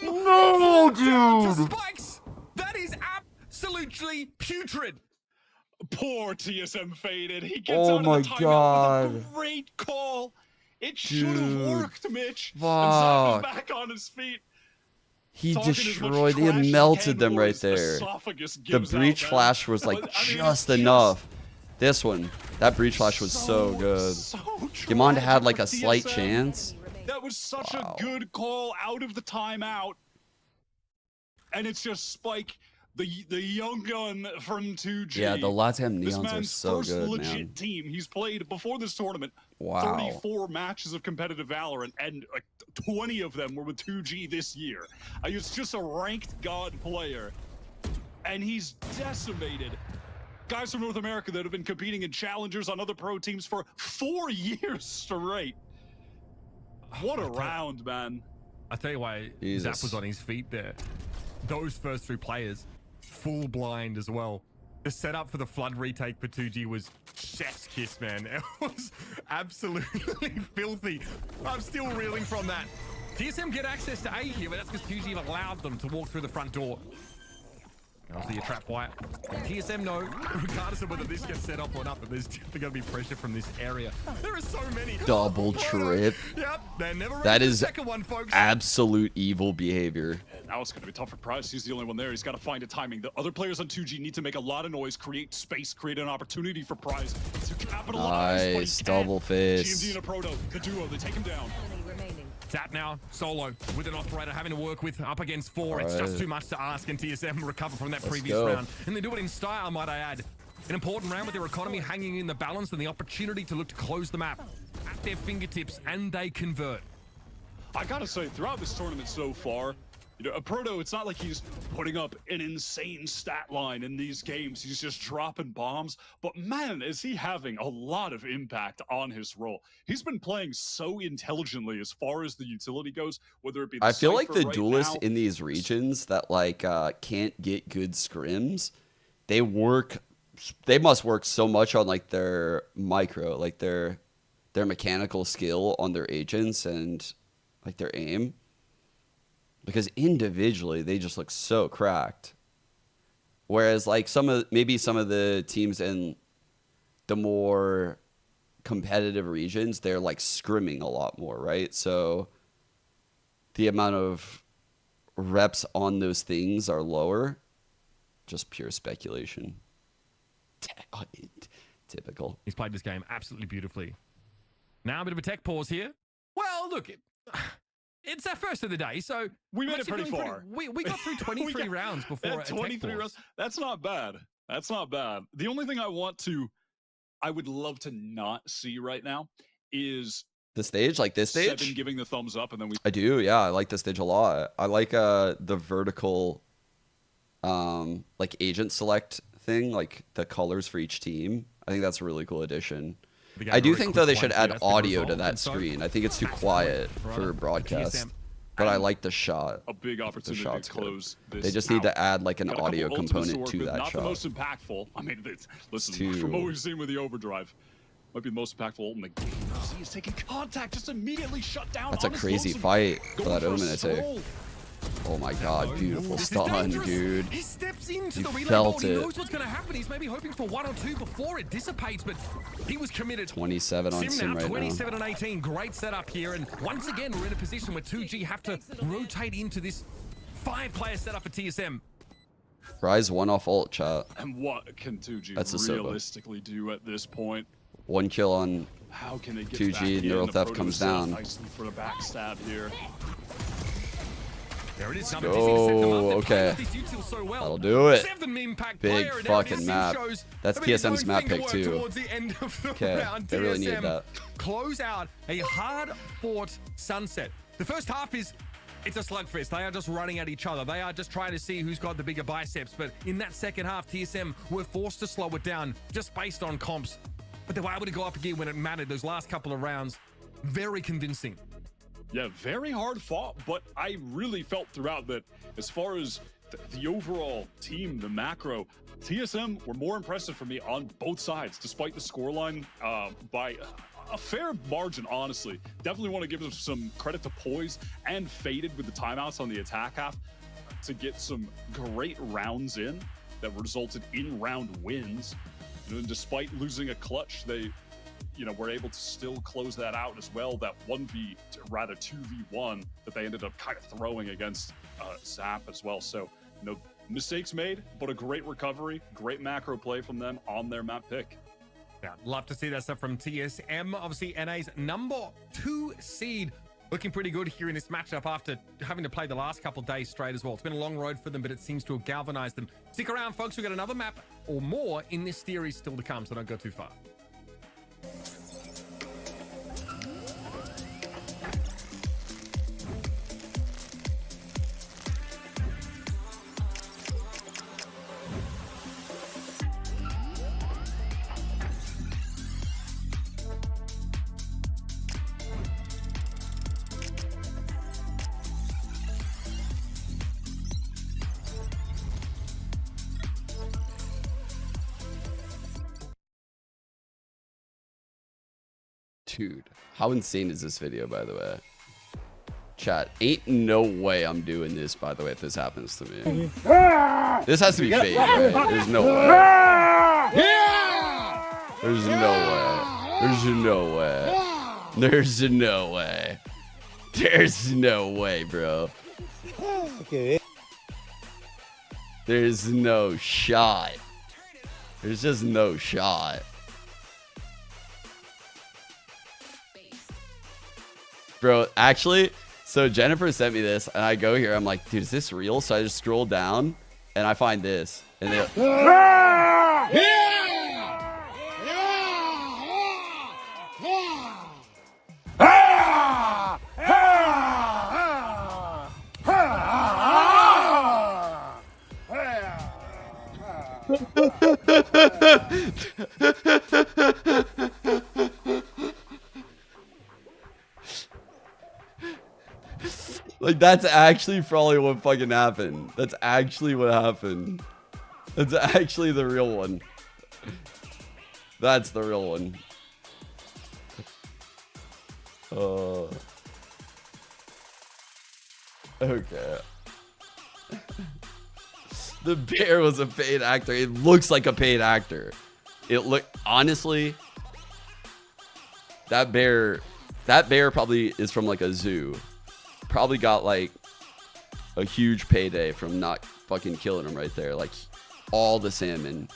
No, dude! Spikes! That is absolutely putrid. Poor TSM Faded. He gets out of the timeout with a great call. It should have worked, Mitch. Fuck. And Zap is back on his feet. He destroyed. He melted them right there. The breach flash was like just enough. This one, that breach flash was so good. Gamond had like a slight chance. That was such a good call out of the timeout. And it's just Spike, the young gun from 2G. Yeah, the Latam Neons are so first good, legit man. team. He's played before this tournament. Wow. 34 matches of competitive Valorant, and like 20 of them were with 2G this year. It's just a ranked god player, and he's decimated guys from North America that have been competing in challengers on other pro teams for 4 years straight. What a round, man. I tell you why Zap was on his feet there. Those first 3 players, full blind as well. The setup for the flood retake for 2G was chef's kiss, man. It was absolutely filthy. I'm still reeling from that. TSM get access to A here, but that's because 2G have allowed them to walk through the front door. Obviously, a trap wire. TSM know, regardless of whether this gets set up or not, that there's definitely going to be pressure from this area. There are so many. Double trip. Yep, they're never ready that for is the second one, folks. Absolute evil behavior. Now it's going to be tough for Price. He's the only one there. He's got to find a timing. The other players on 2G need to make a lot of noise, create space, create an opportunity for Price to capitalize. Nice, double fist. GMD and a Proto, the duo, they take him down. Zap now, solo, with an operator having to work with, up against 4. It's just too much to ask, and TSM recover from that previous round. And they do it in style, might I add. An important round with their economy hanging in the balance and the opportunity to look to close the map at their fingertips, and they convert. I gotta say, throughout this tournament so far, You know, Proto, it's not like he's putting up an insane stat line in these games. He's just dropping bombs. But man, is he having a lot of impact on his role. He's been playing so intelligently as far as the utility goes, whether it be the I feel like Cypher the right duelists now, in these regions that like can't get good scrims, they must work so much on like their micro, like their mechanical skill on their agents and like their aim. Because individually, they just look so cracked. Whereas, like, maybe some of the teams in the more competitive regions, they're, like, scrimming a lot more, right? So the amount of reps on those things are lower. Just pure speculation. Typical. He's played this game absolutely beautifully. Now a bit of a tech pause here. Well, look... It's our first of the day, so we made it pretty far. We got through 23 rounds before a 23 rounds. That's not bad. That's not bad. The only thing I would love to not see right now is the stage, like this stage. 7 giving the thumbs up, and then I do, yeah. I like this stage a lot. I like the vertical, like agent select thing, like the colors for each team. I think that's a really cool addition. I do think, though, they should add audio to that screen. I think it's too quiet for broadcast. But I like the shot. A big opportunity to close this. They just need to add, like, an audio component to that shot. Not the most impactful. I mean, listen, from what we've seen with the overdrive, might be the most impactful ult in the game. He's taking contact, just immediately shut down. That's a crazy fight for that Omen to take. Oh my god, beautiful stun, dude. He steps into the relay felt board. He knows what's going to happen. He's maybe hoping for 1 or 2 before it dissipates, but he was committed. 27 on Sim right 27 and 18. Great setup here. And once again, we're in a position where 2G have to rotate into this 5-player setup for TSM. Rise 1 off ult, chat. And what can 2G realistically do at this point? 1 kill on How can they get 2G. Neural Theft comes down. Nicely for the backstab here. There it is. Oh, okay. That'll do it. Big fucking map. That's TSM's map pick too. Okay, they really needed that. Close out a hard-fought sunset. The first half it's a slugfest. They are just running at each other. They are just trying to see who's got the bigger biceps. But in that second half, TSM were forced to slow it down just based on comps. But they were able to go up again when it mattered. Those last couple of rounds, very convincing. Yeah, very hard fought, but I really felt throughout that as far as the overall team, the macro, TSM were more impressive for me on both sides, despite the scoreline by a fair margin, honestly. Definitely want to give them some credit to Poise and Faded with the timeouts on the attack half to get some great rounds in that resulted in round wins. And despite losing a clutch, they were able to still close that out as well. That 2v1 that they ended up kind of throwing against Zap as well. So, mistakes made, but a great recovery, great macro play from them on their map pick. Yeah, love to see that stuff from TSM. Obviously, NA's number 2 seed. Looking pretty good here in this matchup after having to play the last couple days straight as well. It's been a long road for them, but it seems to have galvanized them. Stick around, folks. We've got another map or more in this series still to come, so don't go too far. Dude, how insane is this video, by the way? Chat, ain't no way I'm doing this, by the way, if this happens to me. This has to be fake, right? There's no way. There's no way. There's no way. There's no way. There's no way, bro. There's no shot. There's just no shot. Bro, actually, so Jennifer sent me this, and I go here. I'm like, dude, is this real? So I just scroll down, and I find this. And they Like, that's actually probably what fucking happened. That's actually what happened. That's actually the real one. That's the real one. Okay. The bear was a paid actor. It looks like a paid actor. Honestly, that bear probably is from like a zoo. Probably got like a huge payday from not fucking killing him right there. Like all the salmon.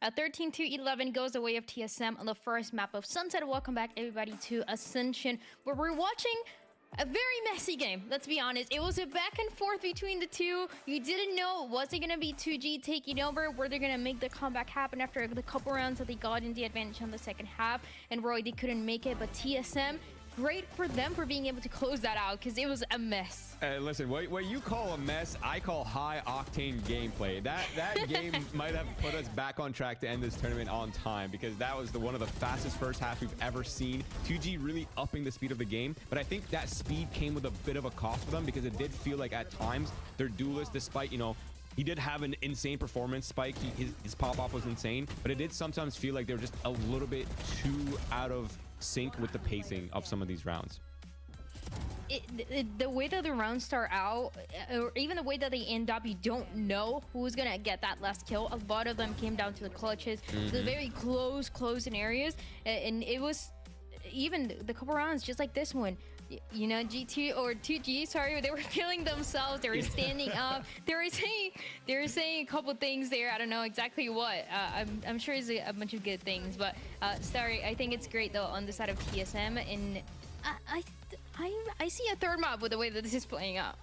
A 13-11 goes the way of TSM on the first map of Sunset. Welcome back, everybody, to Ascension, where we're watching a very messy game. Let's be honest. It was a back and forth between the two. You didn't know, was it going to be 2G taking over? Were they going to make the comeback happen after the couple rounds that they got in the advantage on the second half? And Roy, they couldn't make it, but TSM, great for them for being able to close that out, because it was a mess. Listen, what you call a mess, I call high-octane gameplay. That game might have put us back on track to end this tournament on time, because that was one of the fastest first halves we've ever seen. 2G really upping the speed of the game, but I think that speed came with a bit of a cost for them, because it did feel like at times their duelist, despite, you know, he did have an insane performance spike. His pop-off was insane, but it did sometimes feel like they were just a little bit too out of sync with the pacing of some of these rounds. The way that the rounds start out, or even the way that they end up, you don't know who's gonna get that last kill. A lot of them came down to the clutches, the very close in areas, and it was even the couple rounds just like this one. You know, G2 or 2G, sorry, they were feeling themselves. They were standing up. They were saying a couple things there. I don't know exactly what. I'm sure it's a bunch of good things, but sorry, I think it's great though on the side of TSM, and I see a third map with the way that this is playing out.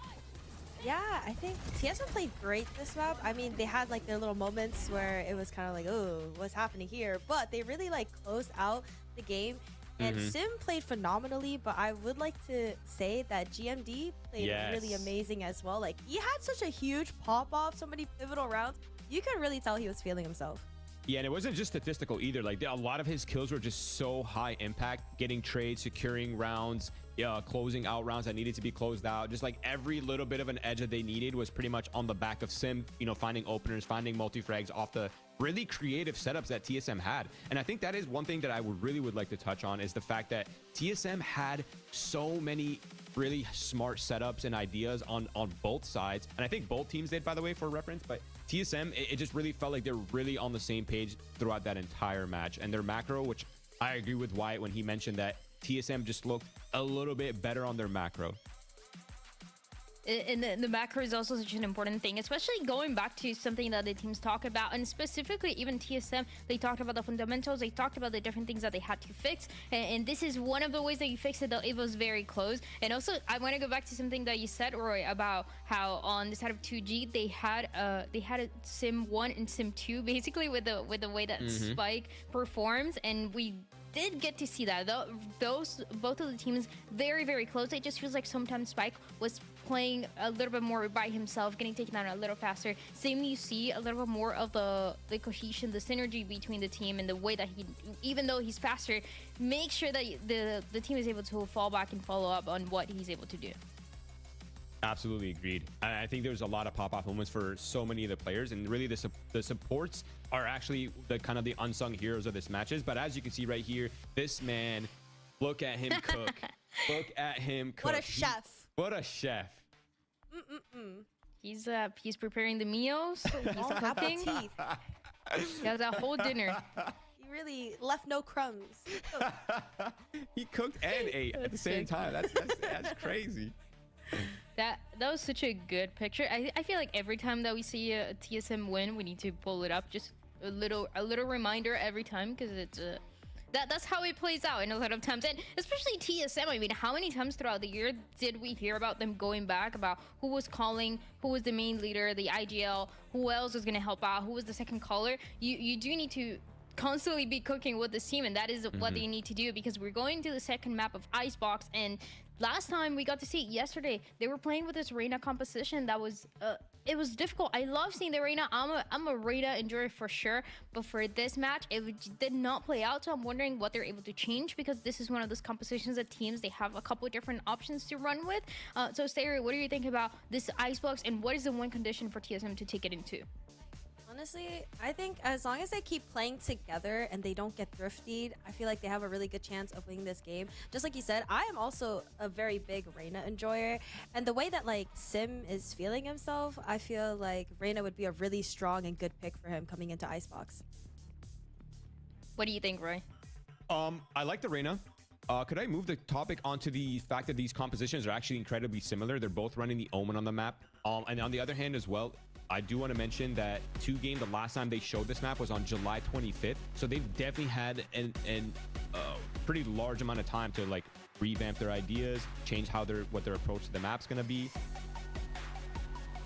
Yeah, I think TSM played great this map. I mean, they had like their little moments where it was kind of like, oh, what's happening here? But they really like closed out the game. And Sim played phenomenally, but I would like to say that GMD played really amazing as well. Like, he had such a huge pop-off, so many pivotal rounds. You could really tell he was feeling himself. Yeah, and it wasn't just statistical either. Like, a lot of his kills were just so high impact, getting trades, securing rounds, closing out rounds that needed to be closed out. Just like every little bit of an edge that they needed was pretty much on the back of Sim, you know, finding openers, finding multi-frags off the really creative setups that TSM had. And I think that is one thing that I would like to touch on, is the fact that TSM had so many really smart setups and ideas on both sides. And I think both teams did, by the way, for reference, but TSM, it just really felt like they're really on the same page throughout that entire match. And their macro, which I agree with Wyatt when he mentioned that TSM just looked a little bit better on their macro. And the macro is also such an important thing, especially going back to something that the teams talk about, and specifically even TSM, they talked about the fundamentals, they talked about the different things that they had to fix, and this is one of the ways that you fix it, though it was very close. And also, I want to go back to something that you said, Roy, about how on the side of 2G, they had a Sim 1 and Sim 2, basically, with the way that Spike performs, and we did get to see that. Both of the teams very, very close. It just feels like sometimes Spike was playing a little bit more by himself, getting taken down a little faster. Same, you see a little bit more of the cohesion, the synergy between the team, and the way that he, even though he's faster, make sure that the team is able to fall back and follow up on what he's able to do. Absolutely agreed. I think there's a lot of pop-off moments for so many of the players, and really the supports are actually the kind of the unsung heroes of this matches. But as you can see right here, this man, look at him cook. Look at him cook. What a chef. What a chef. He's preparing the meals. He's cooking. He has a whole dinner. He really left no crumbs. He cooked and ate at the same time. That's crazy. That was such a good picture. I feel like every time that we see a TSM win, we need to pull it up. Just a little reminder every time, because it's that's how it plays out in a lot of times, and especially TSM. I mean, how many times throughout the year did we hear about them going back, about who was calling, who was the main leader, the IGL, who else was going to help out, who was the second caller? You do need to constantly be cooking with this team, and that is what they need to do, because we're going to the second map of Icebox, and last time we got to see it yesterday, they were playing with this Reina composition that was it was difficult. I love seeing the Reina. I'm a Reina enjoyer for sure, but for this match it did not play out, so I'm wondering what they're able to change, because this is one of those compositions that teams, they have a couple of different options to run with. So Stereo, what do you think about this Icebox, and what is the win condition for TSM to take it into? Honestly, I think as long as they keep playing together and they don't get thriftied, I feel like they have a really good chance of winning this game. Just like you said, I am also a very big Reina enjoyer, and the way that like Sim is feeling himself, I feel like Reina would be a really strong and good pick for him coming into Icebox. What do you think, Roy? I like the Reina. Could I move the topic onto the fact that these compositions are actually incredibly similar? They're both running the Omen on the map. And on the other hand as well, I do want to mention that 2Game, the last time they showed this map was on July 25th. So they've definitely had a pretty large amount of time to like revamp their ideas, change what their approach to the map's going to be.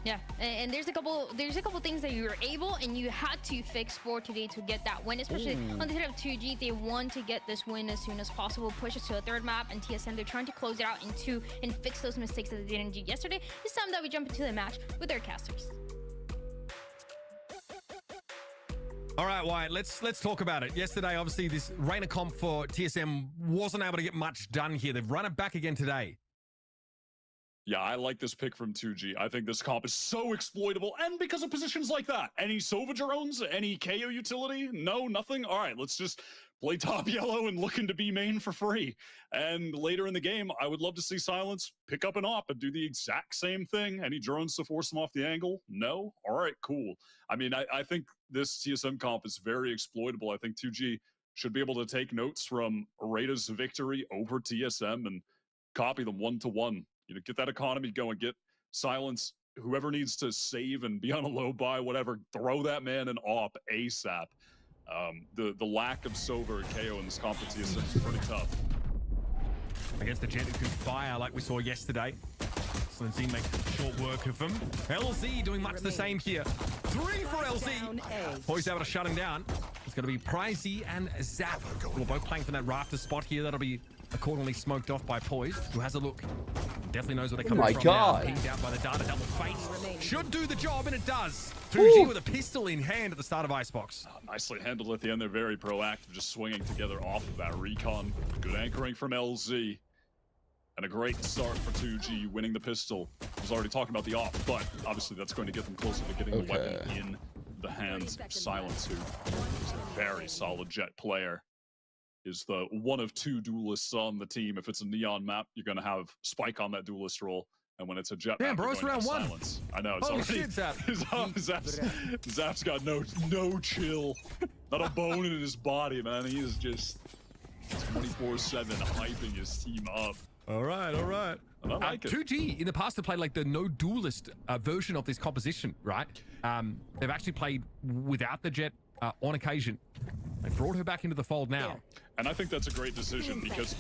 Yeah, and there's a couple things that you were able and you had to fix for today to get that win, especially on the hit of 2G. They want to get this win as soon as possible, push us to a third map, and TSM, they're trying to close it out in 2 and fix those mistakes that they didn't do yesterday. It's time that we jump into the match with our casters. All right, Wyatt, let's talk about it. Yesterday, obviously, this Reina comp for TSM wasn't able to get much done here. They've run it back again today. Yeah, I like this pick from 2G. I think this comp is so exploitable, and because of positions like that. Any Sova drones? Any KO utility? No, nothing? All right, let's just play top yellow and looking to be main for free. And later in the game, I would love to see Silence pick up an op and do the exact same thing. Any drones to force them off the angle? No? All right, cool. I mean, I think this TSM comp is very exploitable. I think 2G should be able to take notes from RETA's victory over TSM and copy them one-to-one. You know, get that economy going, get Silence, whoever needs to save and be on a low buy, whatever, throw that man an op ASAP. The lack of Sova or KO in this competition is pretty tough. Against the Jet who can fire like we saw yesterday. Slinzy makes short work of him. LZ doing much the same here. 3 for LZ. Poised able to shut him down. It's going to be Pricey and Zap, who are both playing from that rafter spot here. That'll be accordingly smoked off by Poised, who has a look. Definitely knows where they're coming from now. Pinged out by the data. Double face. Should do the job, and it does. 2G with a pistol in hand at the start of Icebox. Nicely handled at the end. They're very proactive, just swinging together off of that recon. Good anchoring from LZ. And a great start for 2G, winning the pistol. I was already talking about the op, but obviously that's going to get them closer to getting the weapon in the hands of Silence, who is a very solid Jet player. Is the one of 2 duelists on the team. If it's a Neon map, you're going to have Spike on that duelist role. And when it's a Jet map, bro, it's round 1. Silence. I know, it's Holy already... shit, Zap. Zap's got no chill. Not a bone in his body, man. He is just 24/7 hyping his team up. All right, all right. And I like it. 2G in the past have played like the no duelist version of this composition, right? They've actually played without the Jet on occasion. They brought her back into the fold now. And I think that's a great decision because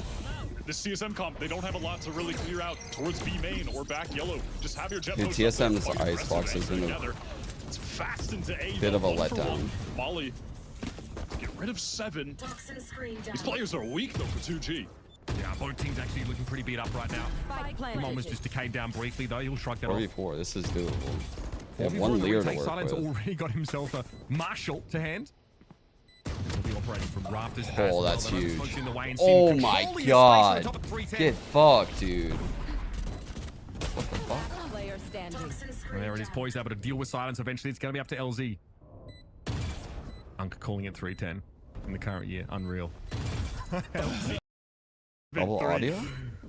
this TSM comp, they don't have a lot to really clear out towards B main or back yellow. Just have your Jet post TSM's up there, Icebox has been a it's fast into A, bit of a 1 for letdown. 1. Molly, get rid of 7. These players are weak though for 2G. Yeah, both teams actually looking pretty beat up right now. Kimon was just decayed down briefly though. He'll shrug that off. 4v4, this is doable. They have 4v4, one the Lear to retake work Silence with. already got himself a Marshall to hand. He'll be operating from rafters. Oh, that's huge. Oh Oh my god. Get fucked, dude. What the fuck? Player standing. And there it is, poised able to deal with Silence. Eventually, it's going to be up to LZ. Unk calling it 310 in the current year. Unreal. LZ. Double audio?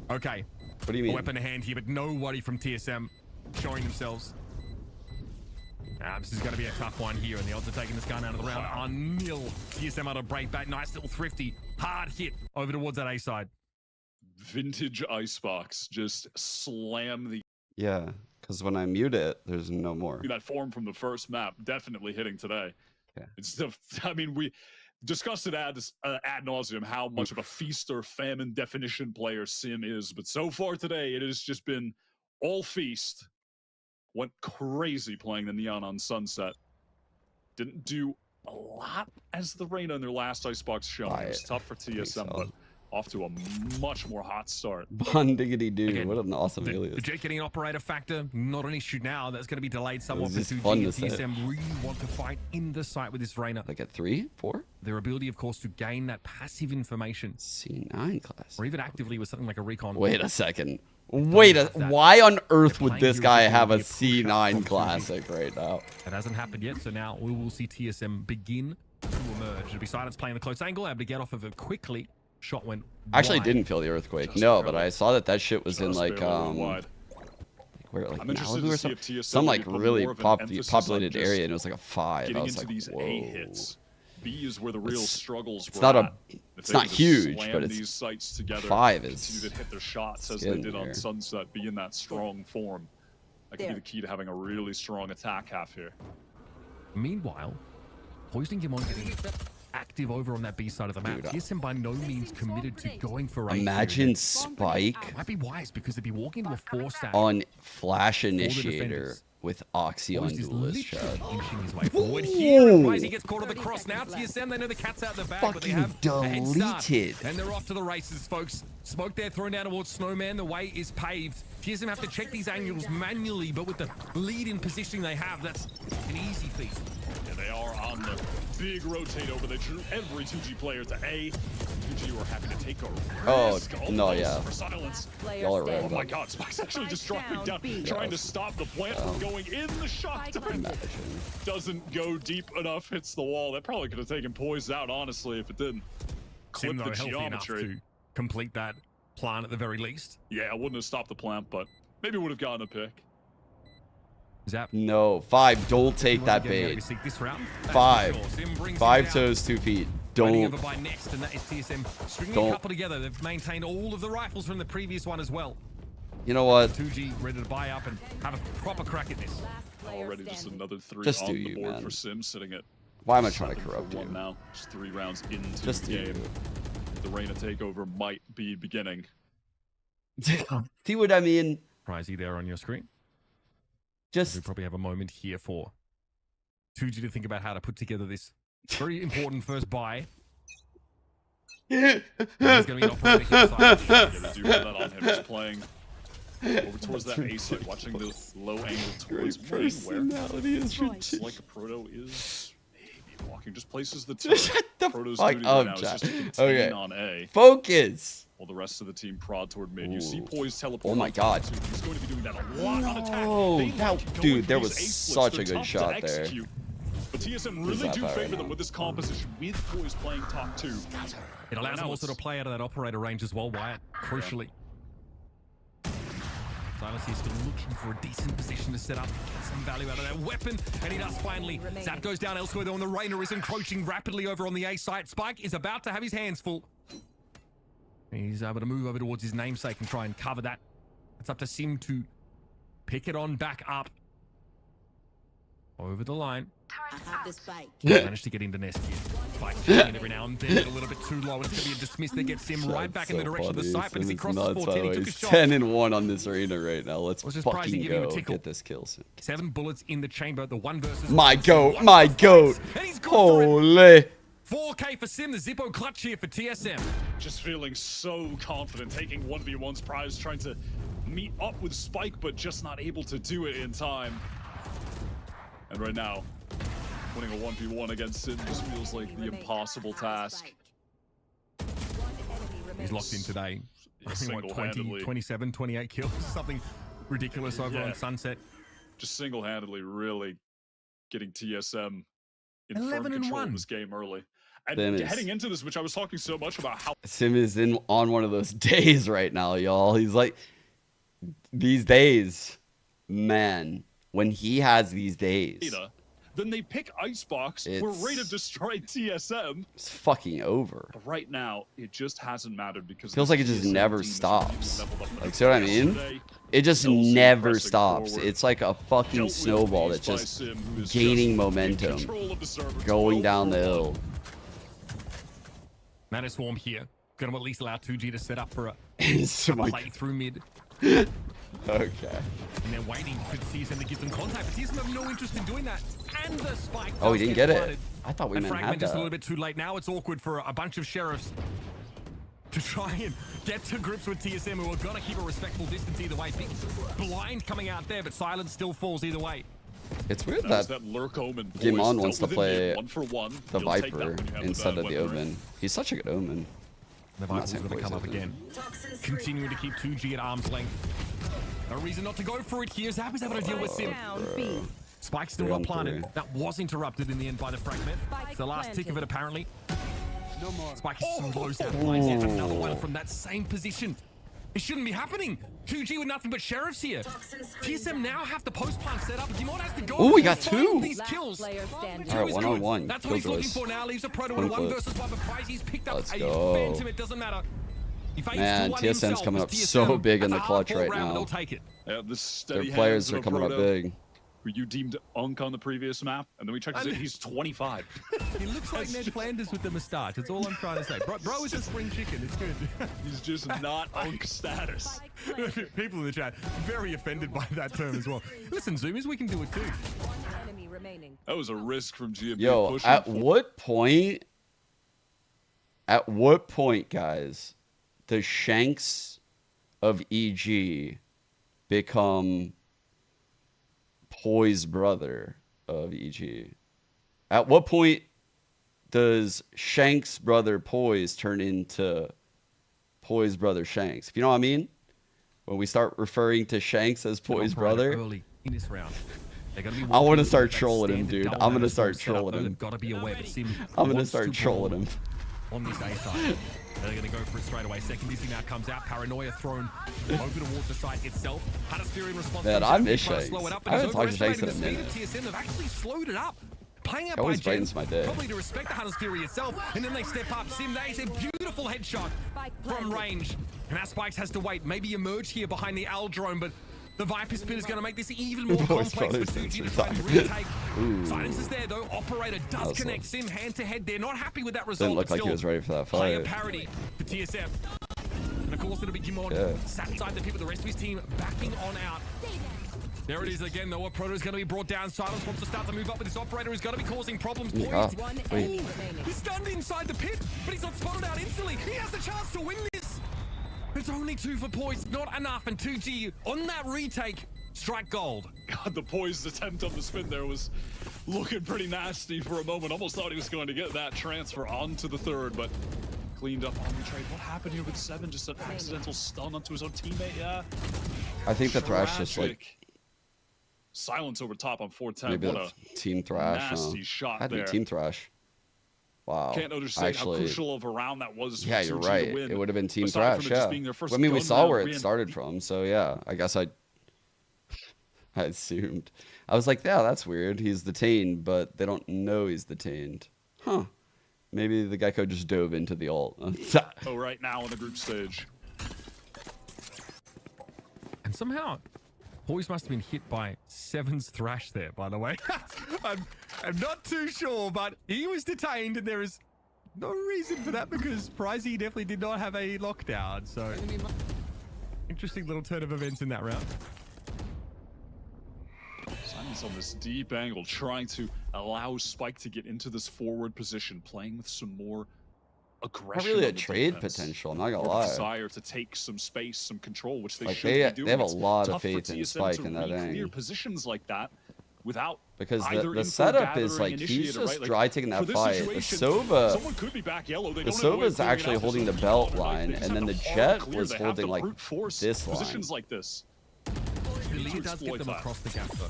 Okay. What do you A mean? weapon to hand here, but nobody from TSM showing themselves. This is going to be a tough one here, and the odds of taking this gun out of the round are nil. TSM out of break back. Nice little thrifty. Hard hit over towards that A side. Vintage Icebox, just slam the Yeah, because when I mute it, there's no more. that form from the first map. Definitely hitting today. Yeah. It's the, I mean, we discussed it ad nauseum how much of a feast or famine definition player Sim is, but so far today it has just been all feast. Went crazy playing the Neon on Sunset. Didn't do a lot as the Reyna in their last Icebox showing. It was tough for TSM, but off to a much more hot start. Bun diggity dude, Again, what an awesome alias. The Jet getting an operator factor, not an issue now. That's going to be delayed somewhat for just 2G. fun And to say. TSM really want to fight in the site with this Reyna. Like at 3, 4? Their ability, of course, to gain that passive information, C9 class. or even actively with something like a recon. Wait a second. Why on earth would playing this here guy is have a gonna be a push-up from C9 classic right now? That hasn't happened yet, so now we will see TSM begin to emerge. It'll be Silence playing the close angle, able to get off of it quickly. Shot went I actually wide. didn't feel the earthquake. Just No, barely. but I saw that shit was in Just like barely wide. where like I'm interested Malibu to or see something. if TSM Some like maybe put really more of an emphasis on populated just area, and it was like a 5. I getting was into like, these whoa. A hits. B is where the real struggles It's were not at. a. If It's they not could huge, slam but it's these sites together, 5 continue is to hit their shots as they getting did on there. Sunset, be in that strong form. That could be the key to having a really strong attack half here. Meanwhile, Poisoning him on getting active over on that B side of the map. Dude, TSM by no means committed to going for a Imagine Spike might be wise because they'd be walking into a 4-stack on Flash the Initiator defenders. with Oxy on Poised is Duelist literally Chat. inching his way forward here. And Risey gets caught on the cross now. TSM, they know the cat's out of the bag, but they have a head start. Deleted. And they're off to the races, folks. Smoke there thrown down towards Snowman. The way is paved. TSM have to check these angles manually, but with the lead in positioning they have, that's an easy feat. Yeah, they are on the big rotate over. They drew every 2G player to A. 2G were happy to take a risk. no, Almost yeah. For silence. Y'all are right Oh my about God, Spike's actually just dropping down, trying to stop the plant from going in the shot. Doesn't go deep enough, hits the wall. That probably could have taken Poise out, honestly, if it didn't. Clip Sim, the though, healthy enough geometry. to complete that plan at the very least. Yeah, I wouldn't have stopped the plant, but maybe would have gotten a pick. Zap. No, 5. Don't take that bait. This round. 5. 5 toes, 2 feet. Running Don't. over by Next, and that is TSM stringing Don't. a couple together. They've maintained all of the rifles from the previous one as well. You know what? 2G ready to buy up and have a proper crack at this. Already just another 3 Just on do the you, board man. for Sim, sitting at Why am I trying to 7 for corrupt 1 you? now. Just 3 rounds into Just the do game. The Reyna takeover might be beginning. See what I mean? Risey there on your screen. We Just probably have a moment here for 2G to think about how to put together this very important first buy. There's going to be an operator here side. Yeah, they do have that on him. He's playing over towards that A side, watching the low angle towards main, where personality is it's like a Proto is maybe walking, just places the turret. Shut the Proto's fuck duty up, right now is Jack. just to contain Okay. on A, Focus. while the rest of the team prod toward mid. You see Ooh. Poise teleport. Oh my on God. top, too. He's going to be doing that a lot on attack. No, They that- like going dude, for there these was A-splits. such a They're good tough to shot there. execute. But TSM Who's really that do by right favor them now? with this composition with Poise playing top 2. It allows Now them also to it's- play out of that operator range as well, Wyatt, crucially. Silas here still looking for a decent position to set up, get some value out of that weapon, and he does finally. Zap goes down elsewhere though, and the Reyna is encroaching rapidly over on the A site. Spike is about to have his hands full. He's able to move over towards his namesake and try and cover that It's up to Sim to pick it on back up. Over the line. Managed to get into nest here. Spike checking every now and then, a little bit too low. It's going to be a dismiss that gets him right back in the direction of the site. But as he crosses 14, he took a shot. 10-1 on this arena right now. Let's fucking go get this kill soon. 7 bullets in the chamber. The one versus my goat, my goat. Holy. 4K for Sim, the Zippo clutch here for TSM. Just feeling so confident, taking 1v1's prize, trying to meet up with Spike, but just not able to do it in time. And right now, winning a 1v1 against Sim just feels like the impossible task. He's locked in today. Yeah, I think what, 20, 27, 28 kills, something ridiculous over on Sunset. Just single-handedly really getting TSM in firm control of this game early. And heading into this, which I was talking so much about how Sim is on one of those days right now, y'all. He's like, these days, man, when he has these days, then they pick Icebox. We're ready to destroy TSM. It's fucking over. But right now, it just hasn't mattered because feels like it just never stops. Like, see what I mean? It just never stops. It's like a fucking snowball that's just gaining momentum, going down the hill. Mana Swarm here. Gonna at least allow 2G to set up for a play through mid. Okay. And they're waiting for TSM to give them contact. But TSM have no interest in doing that. And the spike. Oh, he didn't get it. I thought we meant had that. Just a little bit too late. Now it's awkward for a bunch of sheriffs to try and get to grips with TSM, who are gonna keep a respectful distance either way. Big blind coming out there, but silence still falls either way. It's weird that Gimon wants to play the Viper instead of the Omen. He's such a good Omen. The Viper's going to come up again. Continuing to keep 2G at arm's length. No reason not to go for it here. Zap is able to deal with Sim. Spike still not planted. That was interrupted in the end by the fragment. It's the last tick of it, apparently. Spike slows down, plays out another one from that same position. It shouldn't be happening. 2G with nothing but sheriffs here. TSM now have the post plant set up. Dimon has to go. Oh, we got 2. These kills. All right, 1-on-1. That's what he's looking for now. Leaves a Proto with a 1 versus 1, but Prize, he's picked up a Phantom. It doesn't matter. Man, TSM's coming up so big in the clutch right now. Yeah, their players are coming up big. Who you deemed Unk on the previous map, and then we checked his he's 25. He looks like Ned Flanders with the moustache. That's all I'm trying to say. Bro is a spring chicken. It's good. He's just not Unk status. People in the chat very offended by that term as well. Listen, Zoomers, we can do it too. That was a risk from GMP. Yo, at what point, guys, the Shanks of EG become Poise brother of EG? At what point does Shanks brother Poise turn into Poise brother Shanks? If you know what I mean? When we start referring to Shanks as Poise brother. Early in this round. I want to start trolling him, dude. I'm going to start trolling him. Gotta be aware, but Sim I'm going to start trolling him. On this A side. They're going to go for it straight away. Second dizzy now comes out. Paranoia thrown over towards the site itself. Huddersfield in response. Man, I miss Shanks. I haven't talked to Shanks in a minute. TSM have actually slowed it up. Playing out always by brightens my day. Probably to respect the Huddersfield itself. And then they step up. Sim, that is a beautiful headshot from range. And that Spikes has to wait. Maybe emerge here behind the Al drone, but the Viper spin is going to make this even more complex for 2G to try and retake. Silence is there, though. Operator does connect Sim hand-to-head. They're not happy with that result. Didn't look like he was ready for that fight. Player parity for TSM. And of course, it'll be Gimon sat inside the pit with the rest of his team backing on out. There it is again, though. Proto is going to be brought down. Silence wants to start to move up with this operator. He's going to be causing problems. He's stunned inside the pit, but he's not spotted out instantly. He has the chance to win this. It's only 2 for Poise, not enough, and 2G on that retake, strike gold. God, the Poise attempt on the spin there was looking pretty nasty for a moment. Almost thought he was going to get that transfer onto the third, but cleaned up on the trade. What happened here with 7? Just an accidental stun onto his own teammate, yeah? I think the Thrash just like... Silence over top on 410. Maybe what a Team Thrash. nasty shot Had to there. be Team Thrash. Wow. Can't understand how crucial of a round that was. Yeah, you're right. It would have been Team Thrash, yeah. I mean, we saw where it started from, so yeah. I guess I assumed. I was like, yeah, that's weird. He's the Tained, but they don't know he's the Tained. Huh. Maybe the Gecko just dove into the ult. Oh, right now on the group stage. And somehow Poise must have been hit by Seven's Thrash there, by the way. I'm not too sure, but he was detained, and there is no reason for that because Pricey definitely did not have a lockdown. So interesting little turn of events in that round. Simon's on this deep angle, trying to allow Spike to get into this forward position, playing with some more aggression. Not really a on the trade defense. potential, I'm not gonna More lie. Desire to take some space, some control, which they Like should be doing. they have a It's lot of tough for faith in TSM Spike to in that really clear angle. positions like that without Because either the info setup is gathering like he's initiator, just right? Like, dry taking for that this fight. The situation, Sova, someone could be back yellow. They the don't have a way of Sova's clearing actually out holding the this belt zone, right? line, They just and then the have to Jet hard clear. was They have holding to like brute force this line. positions like this. The lead does exploit get them that. across the gap, though.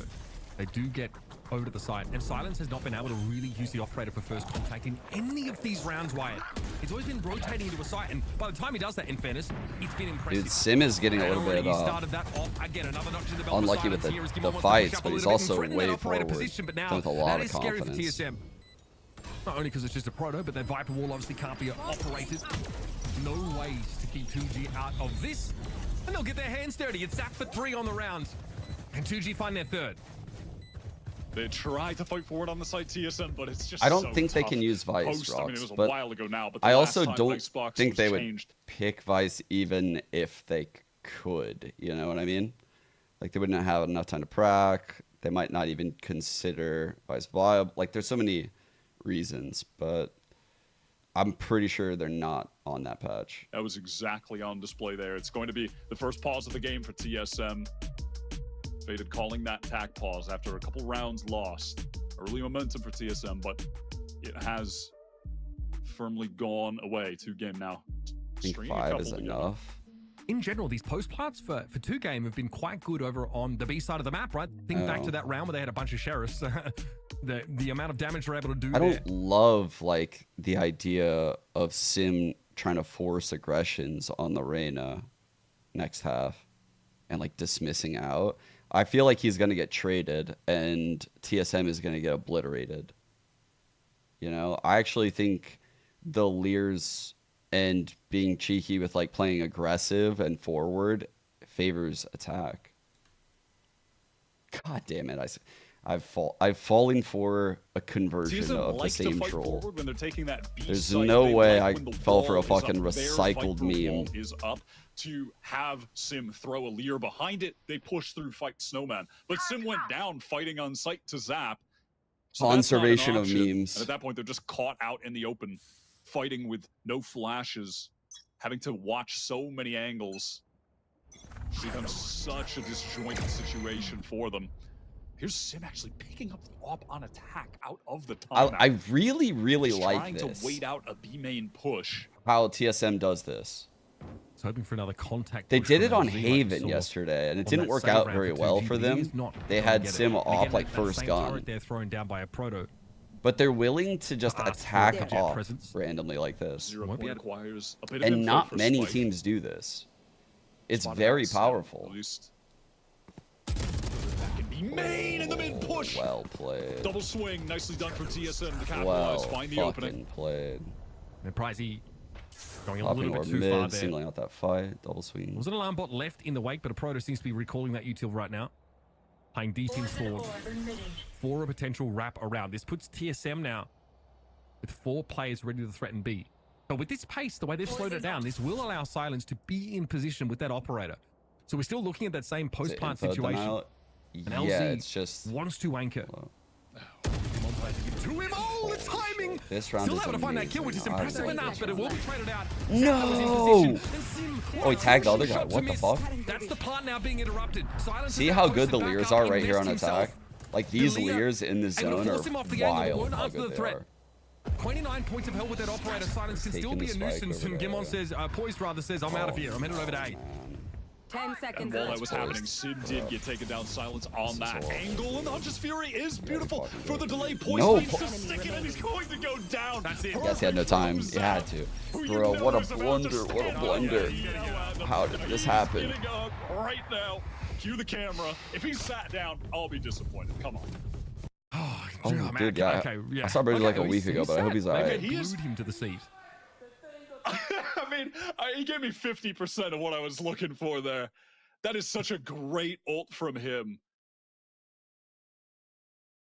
They do get over to the side, and Silence has not been able to really use the operator for first contact in any of these rounds, Wyatt. It's always been rotating into a site, and by the time he does that, in fairness, it's been impressive. Dude, Sim is getting a little bit He started that off. Again, another notch to the belt. unlucky with Silence here as the Gimon wants to fights, push up but a he's little bit and also threaten that way operator forward. position, but now Done with a lot that of is scary for confidence. TSM. Not only because it's just a proto, but that Viper wall obviously can't be operated. No ways to keep 2G out of this. And they'll get their hands dirty. It's Zap for 3 on the round. And 2G find their third. They try to fight forward on the side TSM, but it's just I don't so think they tough. can use Vice, Post, I mean, it was a but while ago now, but the I last also time don't Icebox think was they would changed. pick Vice even if they could. You know what I mean? Like they wouldn't have enough time to prac. They might not even consider Vice viable. Like there's so many reasons, but I'm pretty sure they're not on that patch. That was exactly on display there. It's going to be the first pause of the game for TSM. Faded calling that tack pause after a couple rounds lost. Early momentum for TSM, but it has firmly gone away. 2-game now. I think Stringing a 5 couple is together. enough. In general, these post plants for 2-game have been quite good over on the B side of the map, right? Think back to that round where they had a bunch of sheriffs. the amount of damage they're able to do I there. don't love like the idea of Sim trying to force aggressions on the Reyna next half and like dismissing out. I feel like he's going to get traded and TSM is going to get obliterated. You know, I actually think the Leers and being cheeky with like playing aggressive and forward favors attack. God damn it. I've fallen for a conversion TSM of the likes to same fight troll. forward when they're taking that B There's site. no They way like I when the fell for a wall is fucking up, their recycled fight for wall meme. is up to have Sim throw a Leer behind it. They push through, fight Snowman, but Sim went down fighting on site to Zap. So that's not an Conservation of option. memes. And at that point, they're just caught out in the open, fighting with no flashes, having to watch so many angles. It becomes such a disjointed situation for them. Here's Sim actually picking up the op on attack out of the timeout. I really, really He's like trying this. to wait out a B main push. How TSM does this. It's hoping for another contact. They push did from it on LZ like we Haven saw yesterday, and it on didn't that work save out round very for well 2G, for but he them. is not They gonna had get it. Sim And off again, like that first same gun. turret they're thrown down by a proto. But they're willing to just attack Jet off presence. randomly like this. Zero Won't be point able- requires a bit of And info not for many Spike. teams do this. It's Spotted very out Sim, powerful. At least. Back in B main in the mid push. Well played. Double swing, nicely done for TSM to capitalize, Well find the fucking opening. played. And Pricey going a Popping little or bit too far mid, there. singling out that fight, double swing. Was an alarm bot left in the wake, but a proto seems to be recalling that util right now. Playing defense forward for a potential wrap around. This puts TSM now with 4 players ready to threaten B. But with this pace, the way they've slowed it down, this will allow Silence to be in position with that operator. So we're still looking at that same Is it post-plant info situation. timeout? And Yeah, LZ it's just wants to anchor. To him, oh, the timing! this round Still is able to find that kill, which is amazing. impressive enough, but it will be traded out. No! Oh, he tagged the other guy. What the fuck? That's the plant now being interrupted. Silence See is how now good the posted back Leers up, are right here on invest attack? himself. Like these The Leer Leers in the able to zone force him are off the angle, wild won't how answer good the they threat. are. 29 points of hell with that operator. Silence can still Taking be the a spike nuisance. over And there. Gimon says, Poised rather says, I'm out of here. I'm headed over to A. 10 And seconds while that left. was happening, Sim did get taken down. Silence on that horrible. angle, and the Hunter's Fury is beautiful fucking for the good. delay. Poise No, needs to stick it, and he's going to go down. That's it. Guess he had no time. He had to. Bro, what a blunder. What a blunder. How did this happen? Getting up right now. Cue the camera. If he's sat down, I'll be disappointed. Come on. Oh, man, dude, yeah. okay, yeah. I saw Bridge like a Okay, week ago, but I hope he's sad. alright. They He is- glued him to the seat. I mean, he gave me 50% of what I was looking for there. That is such a great ult from him.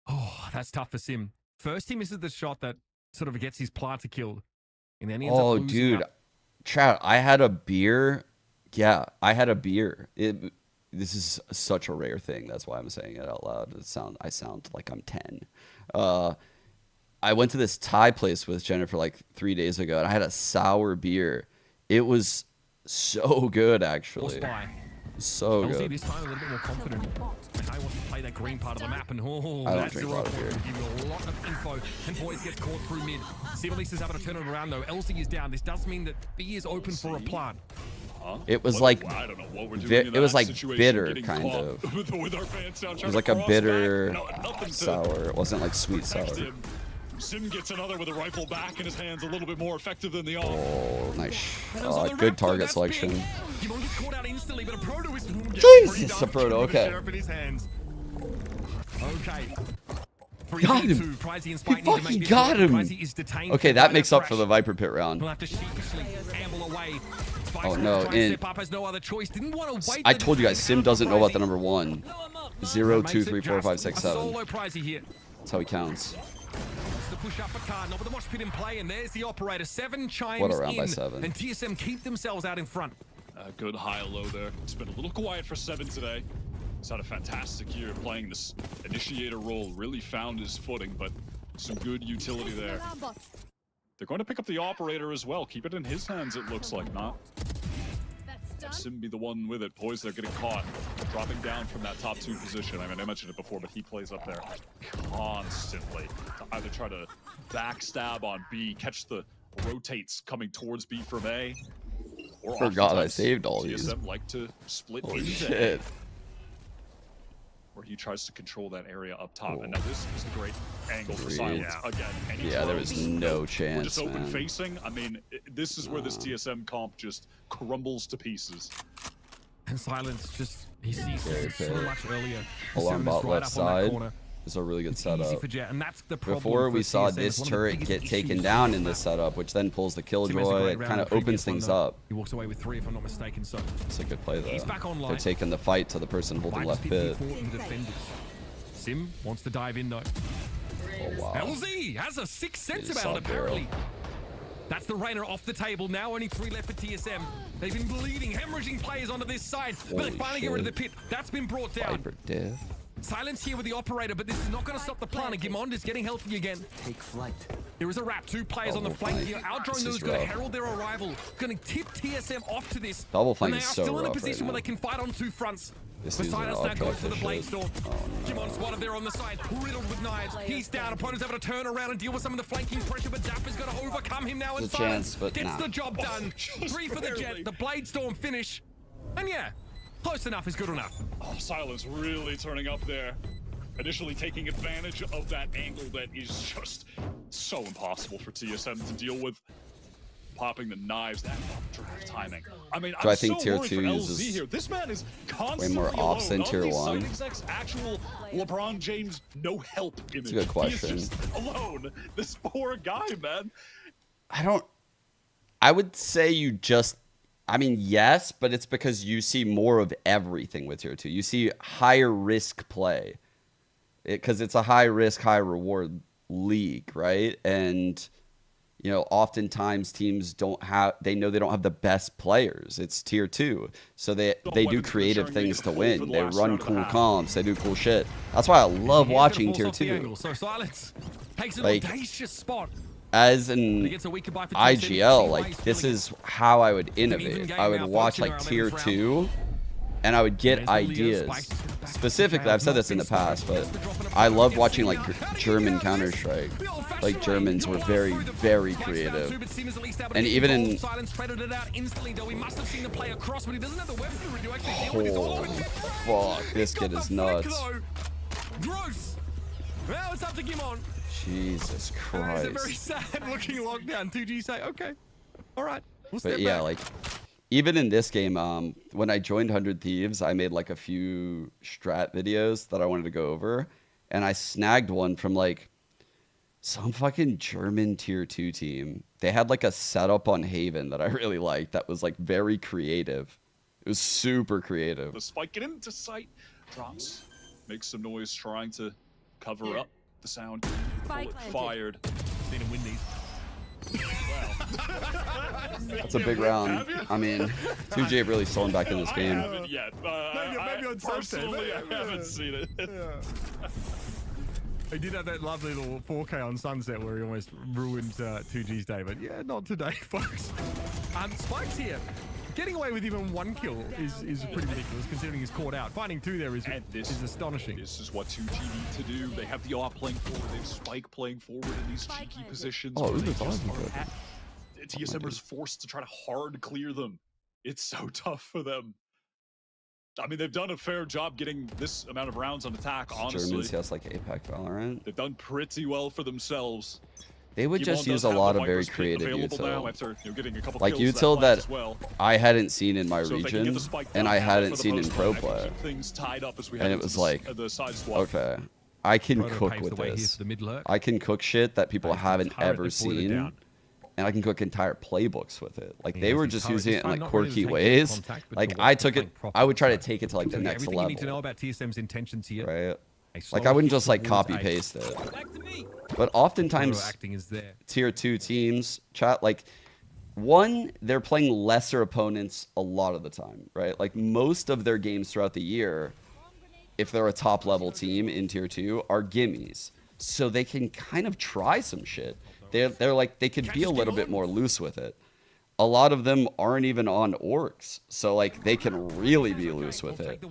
Oh, that's tough for Sim. First, he misses the shot that sort of gets his planter killed. And then he ends up losing dude. out. Chat, I had a beer. Yeah, I had a beer. This is such a rare thing. That's why I'm saying it out loud. I sound like I'm 10. I went to this Thai place with Jennifer like 3 days ago, and I had a sour beer. It was so good, actually. So LZ good. this time a little bit more confident. And I want to play that green part of the map, and I don't that drink 0 a lot of point beer. will give you a lot of info. And boys gets caught through mid. Similis is able to turn it around though. LZ is down. This does mean that B is open for a plant. It was like I don't know what we're doing in it was that like situation, bitter, getting kind caught of. with our fans down, It was like a cross bitter back. No, nothing to sour. It wasn't like sweet protect sour. him. Sim gets another with a rifle back in his hands, a little bit more effective than the off. Oh, nice. And it was on the Good rep, though, target that's selection. big. Gimon gets caught out instantly, but a proto is Jesus, a proto, okay. Sheriff in his hands. Okay. Got him. 3v2. Pricey and Spike He need to make fucking this got work. him. Pricey is detained Okay, by that makes up for crash. the Viper Pit round. He'll have to sheepishly amble away. Spike's Oh, gonna no, try and and- step up, has no other choice. Didn't want to wait. I told you guys, Sim doesn't know about the number 1. 0, 2, 3, 4, 5, 6, 7. Solo Pricey here. That's how he counts. The push up a card, not with the mosh pit in play, and there's the operator. 7 chimes What a round in, by 7. and TSM keep themselves out in front. Good high-low there. It's been a little quiet for 7 today. He's had a fantastic year playing this initiator role. Really found his footing, but some good utility there. They're going to pick up the operator as well. Keep it in his hands, it looks like. Not. Sim be the one with it. Poised, they're getting caught. Dropping down from that top 2 position. I mean, I mentioned it before, but he plays up there constantly to either try to backstab on B, catch the rotates coming towards B from A, or Forgot I oftentimes saved all these. TSM like to split Holy into shit. where he tries to control that area up top. And now this is a great angle for Reads. Silence. Again, any Yeah, there was throws, no we're chance, just open man. facing. I mean, this is where this TSM comp just crumbles to pieces. And Silence just, he sees Very so fair. much earlier. Alarm Seven is bot right left up on that side. corner. It's a really good It's easy setup. for Jet, and that's the problem Before for we saw TSM. this It's one of the turret biggest get taken issues down with in that. this setup, which then pulls the Sim has a killjoy. great It round kind in of the opens previous things one, though. up. He walks away with 3, if I'm not mistaken. So It's a good play though. He's back online. They're taking the fight to the person holding left pit. the defenders. Sim wants to dive in though. Oh wow. LZ has a 6th sense Good about it, sub barrel. apparently. That's the Rainer off the table. Now only 3 left for TSM. They've been bleeding, hemmorraging players onto this side, but they Holy finally get rid of the shit. pit. That's been brought down. Viper death. Silence here with the operator, but this is not going to stop the plan. And Gimond is getting healthy again. Take flight. There is a wrap. 2 players on the Double flank flank. here. Aldrone This though is is going to rough. herald their arrival. Going to tip TSM off to this. Double flank and they is are so still in a rough right position where now. they can fight on 2 fronts. This The is an Silence now goes for the object blade shit. storm. Oh, no. Gimond spotted there on the side, riddled with knives. He's down. Opponent's able to turn around and deal with some of the flanking pressure, but Zappa's going to overcome him now. And There's a Silence chance, but gets nah. the job done. just 3 for the barely. Jet. The blade storm finish. And yeah, close enough is good enough. Oh, Silence really turning up there. Initially taking advantage of that angle that is just so impossible for TSM to deal with. Popping the knives, that draft timing. I mean, So I'm I think so tier worried 2 for LZ uses here. This man is constantly more alone. ops than Not tier only 1. Side exec's actual LeBron James no help image. a good question. He is just alone. This poor guy, man. I would say you just, I mean, yes, but it's because you see more of everything with tier 2. You see higher risk play. Because it's a high risk, high reward league, right? And, you know, oftentimes teams they know they don't have the best players. It's tier 2. So they do creative things to win. They run cool comps. They do cool shit. That's why I love He's watching gonna tier force off the 2. angle. So Silence takes an Like, audacious spot. As But an he gets a weaker buy for TSM. IGL, See why like, he's this feeling is how I would even innovate. game I would now, watch folks, in like our tier 11th 2, and I would get There's the Leo ideas. spikes to the back. Specifically, I've said this in the past, but I loved watching like German Counter-Strike. Like, Germans were very, very creative. And even in... Holy fuck, this kid is nuts. Gross. Well, it's up to Gimon. Jesus That is a very Christ. sad looking lockdown. 2G say, okay, all right. We'll step But yeah, back. like, even in this game, when I joined 100 Thieves, I made like a few strat videos that I wanted to go over. And I snagged one from like some fucking German tier 2 team. They had like a setup on Haven that I really liked that was like very creative. It was super creative. The spike get into sight, drops, makes some noise trying to cover up the sound. Bullet fired. Seen him win these. That's a big round. I mean, 2J really stormed back in this game. I haven't yet. Maybe on Personally, I haven't seen it. He did have that lovely little 4K on Sunset where he almost ruined 2G's day, but yeah, not today, folks. Spike's here. Getting away with even 1 kill is pretty ridiculous considering he's caught out. Finding 2 there is astonishing. This is what 2G need to do. They have the AWP playing forward. They have Spike playing forward in these cheeky positions. Oh, where they Uber's just awesome. TSMers forced to try to hard clear them. It's so tough for them. I mean, they've done a fair job getting this amount of rounds on attack, honestly. German CS like APAC Valorant. They've done pretty well for themselves. They would just use a lot of very creative util. After, getting a couple like kills util that well. I hadn't seen in my So region, and I hadn't seen in pro play. play. Things tied up as we And it was like, okay, I can cook with this. I can cook shit that people haven't ever seen. And I can cook entire playbooks with it. Like they were just using it in like quirky ways. Like I took it, I would try to take it to like the next level. You need to know about TSM's intentions here. Right. Like I wouldn't just like copy paste it. But oftentimes tier 2 teams chat like one, they're playing lesser opponents a lot of the time, right? Like most of their games throughout the year, if they're a top level team in tier 2, are gimmies. So they can kind of try some shit. They're like, they could be a little bit more loose with it. A lot of them aren't even on orcs. So like they can really be loose with it.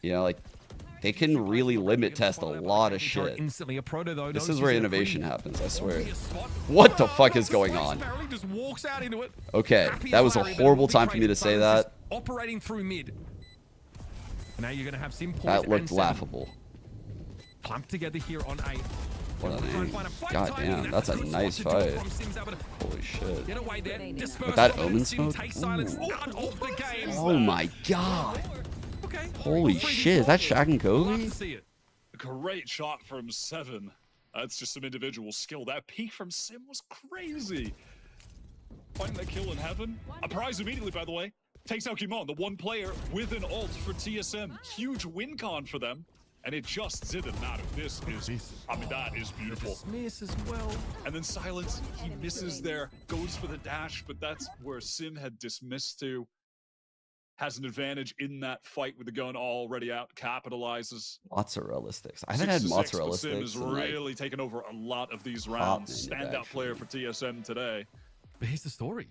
You know, like they can really limit test a lot of shit. This is where innovation happens, I swear. What the fuck is going on? Okay, that was a horrible time for me to say that. Operating through mid. Now you're going to have Sim that looked laughable. Clumped together here on 8. What an aim. God damn, that's a nice fight. Holy shit. With that omen smoke? Oh my god. Holy shit, is that Shaq and Kobe? Great shot from 7. That's just some individual skill. That peak from Sim was crazy. Finding that kill in heaven. A prize immediately, by the way. Takes out Kimon, the one player with an ult for TSM. Huge win con for them. And it just didn't matter. This is, I mean, that is beautiful. Miss as well. And then Silence, he misses there, goes for the dash, but that's where Sim had dismissed to. Has an advantage in that fight with the gun already out, capitalizes. Mozzarella sticks. I haven't had mozzarella sticks. Sim is really taken over a lot of these rounds. Standout player for TSM today. But here's the story.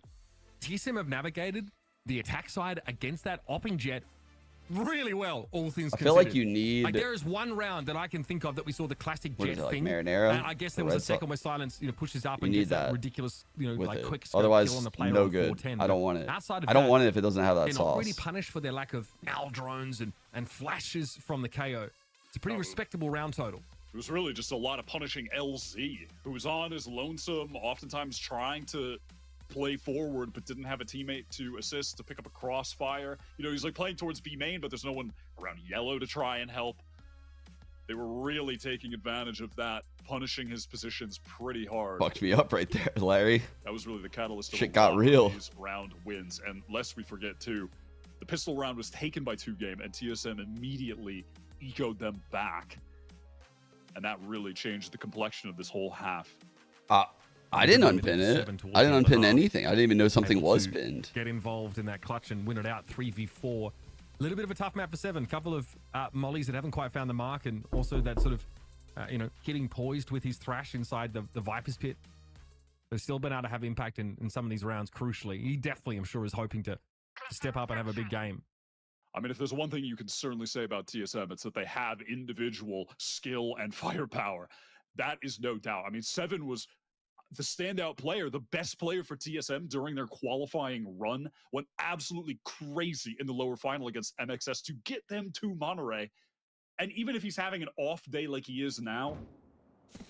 TSM have navigated the attack side against that opping jet really well, all things considered. I feel like you need... Like there is one round that I can think of that we saw the classic jet thing. Marinara? And I guess there was a second where Silence, pushes up and gets that ridiculous, like quick otherwise, on the player no good. I don't want it. I don't want it if it doesn't have that sauce. They're not really punished for their lack of owl drones and flashes from the KO. It's a pretty respectable round total. It was really just a lot of punishing LZ, who was on his lonesome, oftentimes trying to play forward, but didn't have a teammate to assist, to pick up a crossfire. He's like playing towards B main, but there's no one around yellow to try and help. They were really taking advantage of that, punishing his positions pretty hard. Fucked me up right there, Larry. That was really the catalyst. Shit got real. These round wins, and lest we forget too, the pistol round was taken by 2Game, and TSM immediately ecoed them back, and that really changed the complexion of this whole half. I didn't unpin it. I didn't unpin anything. I didn't even know something was pinned. Get involved in that clutch and win it out 3v4. A little bit of a tough map for 7. Couple of mollies that haven't quite found the mark, and also that sort of, hitting poised with his thrash inside the Viper's pit. They've still been able to have impact in some of these rounds, crucially. He definitely, I'm sure, is hoping to step up and have a big game. I mean, if there's one thing you can certainly say about TSM, it's that they have individual skill and firepower. That is no doubt. I mean, 7 was the standout player, the best player for TSM during their qualifying run, went absolutely crazy in the lower final against MXS to get them to Monterey. And even if he's having an off day like he is now,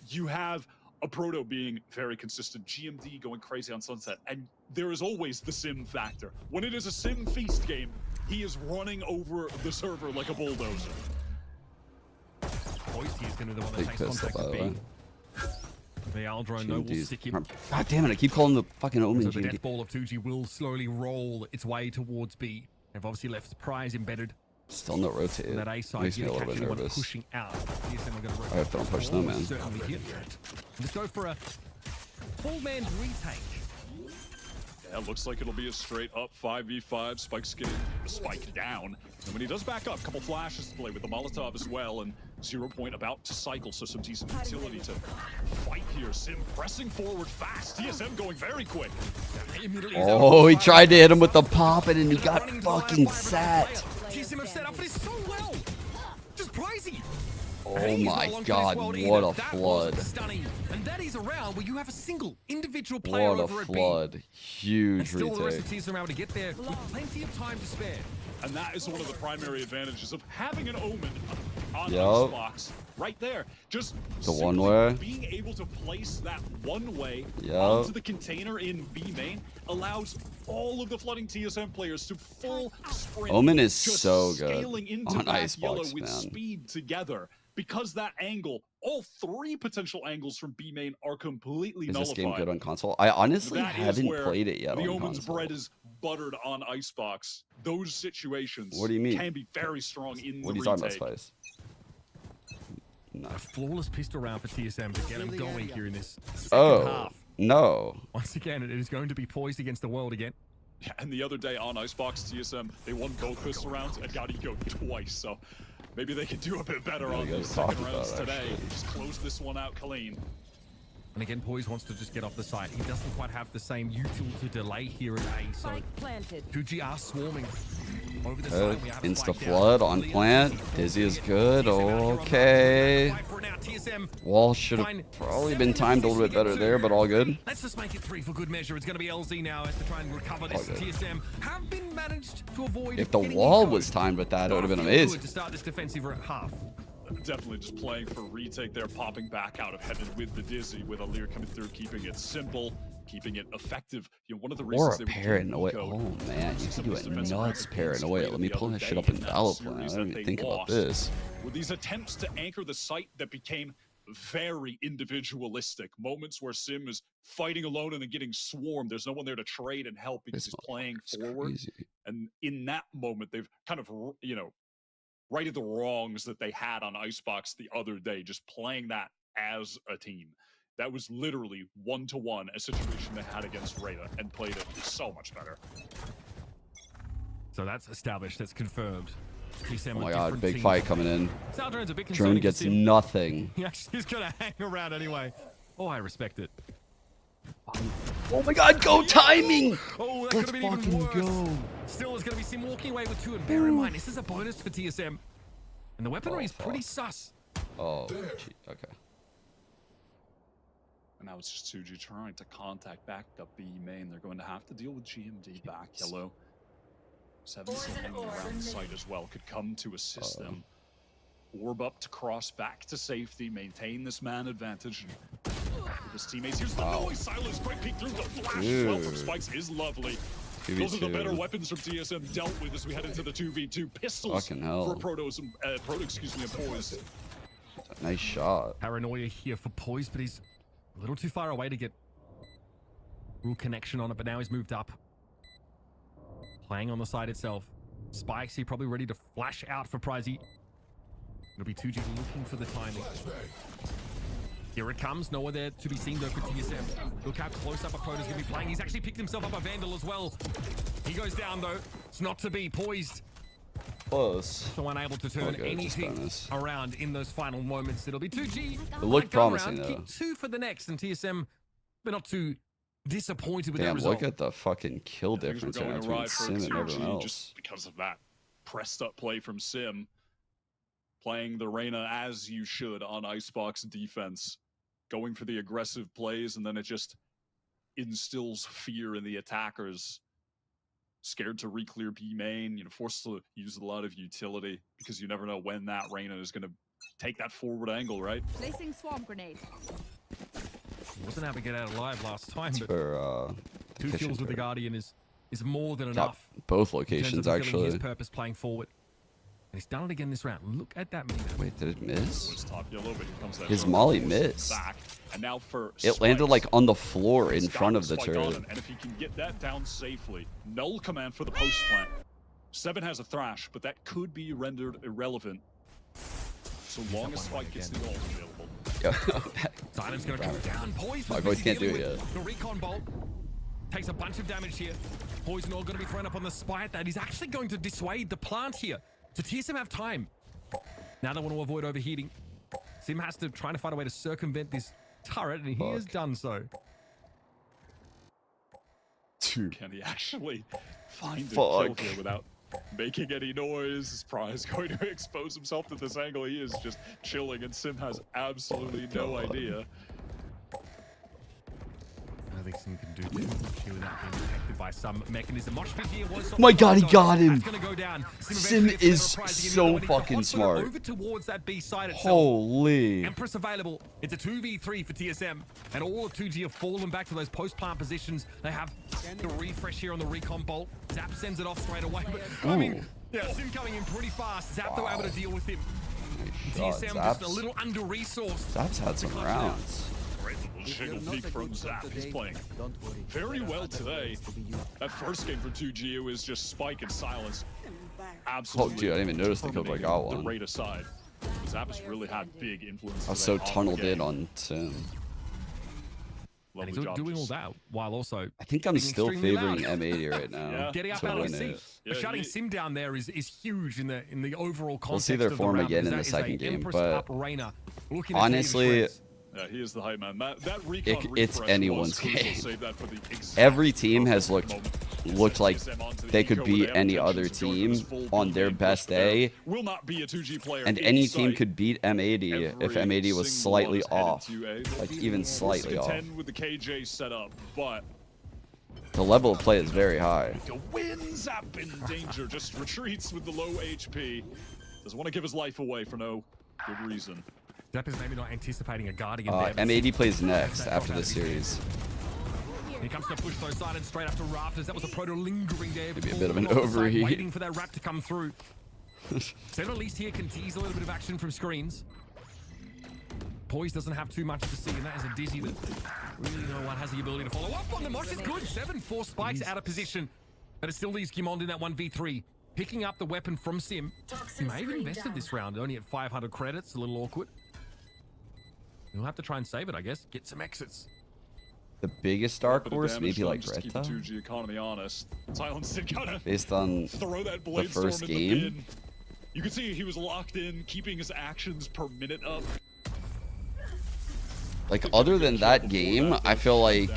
you have a Proto being very consistent, GMD going crazy on Sunset, and there is always the sim factor. When it is a sim feast game, he is running over the server like a bulldozer. Boise is going to be the one that takes contact with B. The Aldro will stick him. God damn it, I keep calling the fucking Omen so the death ball of 2G will slowly roll its way towards B. They've obviously left Prize embedded. Still no rotate. On that A side, Makes me a little bit nervous. Pushing out. TSM are going to Alright, don't push them, man. Certainly here. Let's go for a full man's retake. Yeah, looks like it'll be a straight up 5v5. Spike's getting a spike down. And when he does back up, a couple flashes to play with the Molotov as well. And 0 point about to cycle, so some decent utility to fight here. Sim pressing forward fast. TSM going very quick. Oh, he tried to hit him with the pop and he got fucking sat. TSM have set up for this so well. Just crazy. Oh my god, what a flood. Stunning. And that is a round where you have a single individual player What a over at B. flood. Huge Still the rest of retake. TSM are able to get there with plenty of time to spare. And that is one of the primary advantages of having an Omen on Yup. Icebox right there. Just The one simply way. being able to place that one way Yup. onto the container in B main allows all of the flooding TSM players to full sprint. Omen is just so good scaling into on back Icebox, yellow with man. speed together. Because that angle, all 3 potential angles from B main are completely Is this nullified. game good on console? I honestly That is haven't where played it yet the on Omen's console. bread is buttered on Icebox. Those situations What do you mean? can be very strong in What are the you talking about, retake. Spice? No. A flawless pistol round for TSM to get him going here in this second Oh, half. no. Once again, it is going to be poised against the world again. Yeah, and the other day on Icebox, TSM, they won both pistol rounds and got eco twice, so maybe they could do a bit better on gotta these talk second rounds about it, today. actually. Just close this one out clean. And again, Poise wants to just get off the site. He doesn't quite have the same util to delay here at A, so Spike planted. 2G are swarming over the side. We have a Insta spike down. flood on plant. Dizzy is good. Okay. Wall should have probably been timed a little bit better there, but all good. Let's just make it 3 for good measure. It's going to be LZ now as to try and recover this. All good. TSM have been managed to avoid. If the getting wall eco. was timed with that, it would have been Not feel amazing. good to start this defensive half. Definitely just playing for retake there, popping back out of heaven with the Dizzy, with Alir coming through, keeping it simple, keeping it effective. You know, one of the reasons Or a they were doing paranoia. eco Oh man, you some can of do these a defensive nuts records paranoia. played Let me the pull other that shit day up in in that Valor Plan. I series didn't that even they think about lost. this. With these attempts to anchor the site that became very individualistic, moments where Sim is fighting alone and then getting swarmed. There's no one there to trade and help because he's playing forward. Crazy. And in that moment, they've kind of, you know, righted the wrongs that they had on Icebox the other day, just playing that as a team. That was literally 1-to-1 a situation they had against RETA and played it so much better. So that's established. That's confirmed. TSM Oh a my god, different big team. fight coming in. Saldron's a bit Drone concerning. gets nothing. He actually is going to hang around anyway. Oh, I respect it. Oh my god, go timing! Oh, that could Let's have been even fucking worse. go. Still, there's going to be Sim walking away with 2. And bear in mind, this is a bonus for TSM. And the weaponry is pretty sus. Oh, gee, okay. And now it's just 2G trying to contact back up B main. They're going to have to deal with GMD back yellow. 7 hanging around the site as well could come to assist them. Orb up to cross back to safety, maintain this man advantage. His teammates, here's the noise, silence, great peek through the flash as well from Spikes is lovely. Those are the better weapons from TSM dealt with as we head into the 2v2. Pistols Fucking hell. for Protos and and Poise. Nice shot. Paranoia here for Poise, but he's a little too far away to get real connection on it. But now he's moved up. Playing on the side itself. Spikes, he probably ready to flash out for Pricey. It'll be 2G looking for the timing. Here it comes. Nowhere there to be seen though for TSM. Look how close up a Proto's going to be playing. He's actually picked himself up a Vandal as well. He goes down though. It's not to be. Poised. Close. So unable to turn Okay, just anything bonus. around in those final moments. It'll be 2G. It looked Gun promising, round, though. Keep 2 for the next, and TSM, but not too disappointed with that Damn, result. look at the fucking kill Things were difference here going between awry for Sim and 2G everyone else. just because of that pressed up play from Sim. Playing the Reyna as you should on Icebox defense. Going for the aggressive plays, and then it just instills fear in the attackers. Scared to re-clear B main, you know, forced to use a lot of utility because you never know when that Reyna is going to take that forward angle, right? Placing swarm grenade. He wasn't able to get out alive last time, but For, the 2 kitchen kills with the turret. Guardian is more than Got enough. both in terms of locations, fulfilling actually. his purpose playing forward. And he's done it again this round. Look at that mini. Wait, did it miss? Was top yellow, but here comes that His shot. molly Forces missed. Back. And now for It landed Spikes. like on the floor in He's got front of the Spike on turret. him, and if he can get that down safely, null command for the post plant. Seven has a thrash, but that could be rendered irrelevant so long as Spike gets the ult available. Silence gonna come down. Poison. My voice can't do it yet. The recon bolt takes a bunch of damage here. Poison all gonna be thrown up on the spite. That is actually going to dissuade the plant here. So TSM have time. Now they want to avoid overheating. Sim has to try to find a way to circumvent this turret, and he has done so. Can he actually find a kill here without making any noise? Is Prize going to expose himself to this angle? He is just chilling, and Sim has absolutely no idea. I think Sim can do too much here without being detected by some mechanism. My God, he got him. Go down. Sim is so fucking smart. Over towards that B side itself. Holy. Empress available. It's a 2v3 for TSM, and all of 2G have fallen back to those post-plant positions. They have the refresh here on the recon bolt. Zap sends it off straight away, but I mean, yeah, Sim coming in pretty fast. Zap though able to deal with him. TSM just a little under-resourced. Zap's had some rounds. Jiggle peek from Zap. He's playing very well today. That first game for 2G, it was just Spike and Silence. Absolutely. Oh, dude, I didn't even notice the kill, but I got one. The RETA side. Zap has really had big influence. I was so tunneled in on Sim. And he's doing all that while also. I think I'm still favoring M80 right now. Getting up out of the seat. But shutting Sim down there is huge in the overall context. We'll see their form again in the second game, but honestly. Yeah, he is the hype man. That recon it's anyone's game. That Every team has looked like they could beat any other team on their best day, will not be a 2G player and any team could beat M80 if M80 was slightly off, like even slightly off. With the KJ set up, but the level of play is very high. Wins up in danger, just retreats with the low HP. Doesn't want to give his life away for no good reason. Zap is maybe not anticipating a guardian there. M80 plays next after this series. He comes to push those silence straight up to rafters. That was a proto lingering there. Maybe a bit of an overheat. Waiting for that wrap to come through. Seven at least here can tease a little bit of action from screens. Poise doesn't have too much to see, and that is a Dizzy that really no one has the ability to follow up on. The Mosh is good. 7-4 spikes out of position. But it still leaves Gimond in that 1v3. Picking up the weapon from Sim. He may have invested this round, only at 500 credits. A little awkward. You'll have to try and save it, I guess. Get some exits. The biggest dark horse, maybe like RETA. Keep the 2G economy honest. Silence did kind of based on throw that the first game. You can see he was locked in, keeping his actions per minute up. Like other than that game, I feel like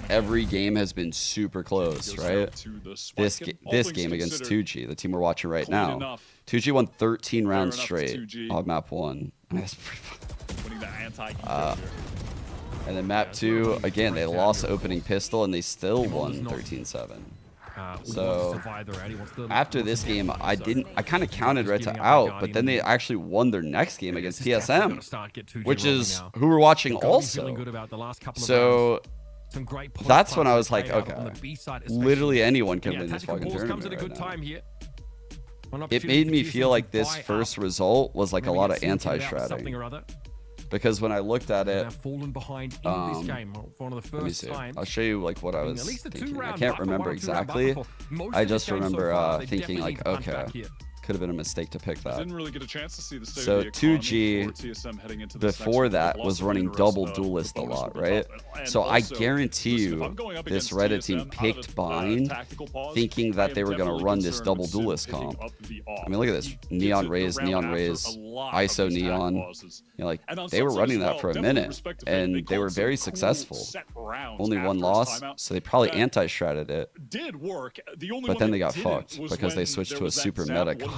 every game has been super close, right? This game against 2G, the team we're watching right now. 2G won 13 rounds straight on map 1. That's pretty fun. And then map 2, again, they lost the opening pistol and they still won 13-7. So after this game, I kind of counted RETA out, but then they actually won their next game against TSM, which is who we're watching also. So that's when I was like, okay, literally anyone can win this fucking tournament right now. It made me feel like this first result was like a lot of anti-shrouding. Because when I looked at it, let me see. I'll show you like what I was thinking. I can't remember exactly. I just remember thinking like, okay, could have been a mistake to pick that. Didn't really get a chance to see the state so of the 2G before that was running double duelist a lot, right? So I guarantee you this RETA team picked Bind thinking that they were going to run this double duelist comp. I mean, look at this. Neon Raze, ISO Neon. You know, like, they were running that for a minute, and they were very successful. Only one loss, so they probably anti-shredded it. But then they got fucked because they switched to a super meta comp.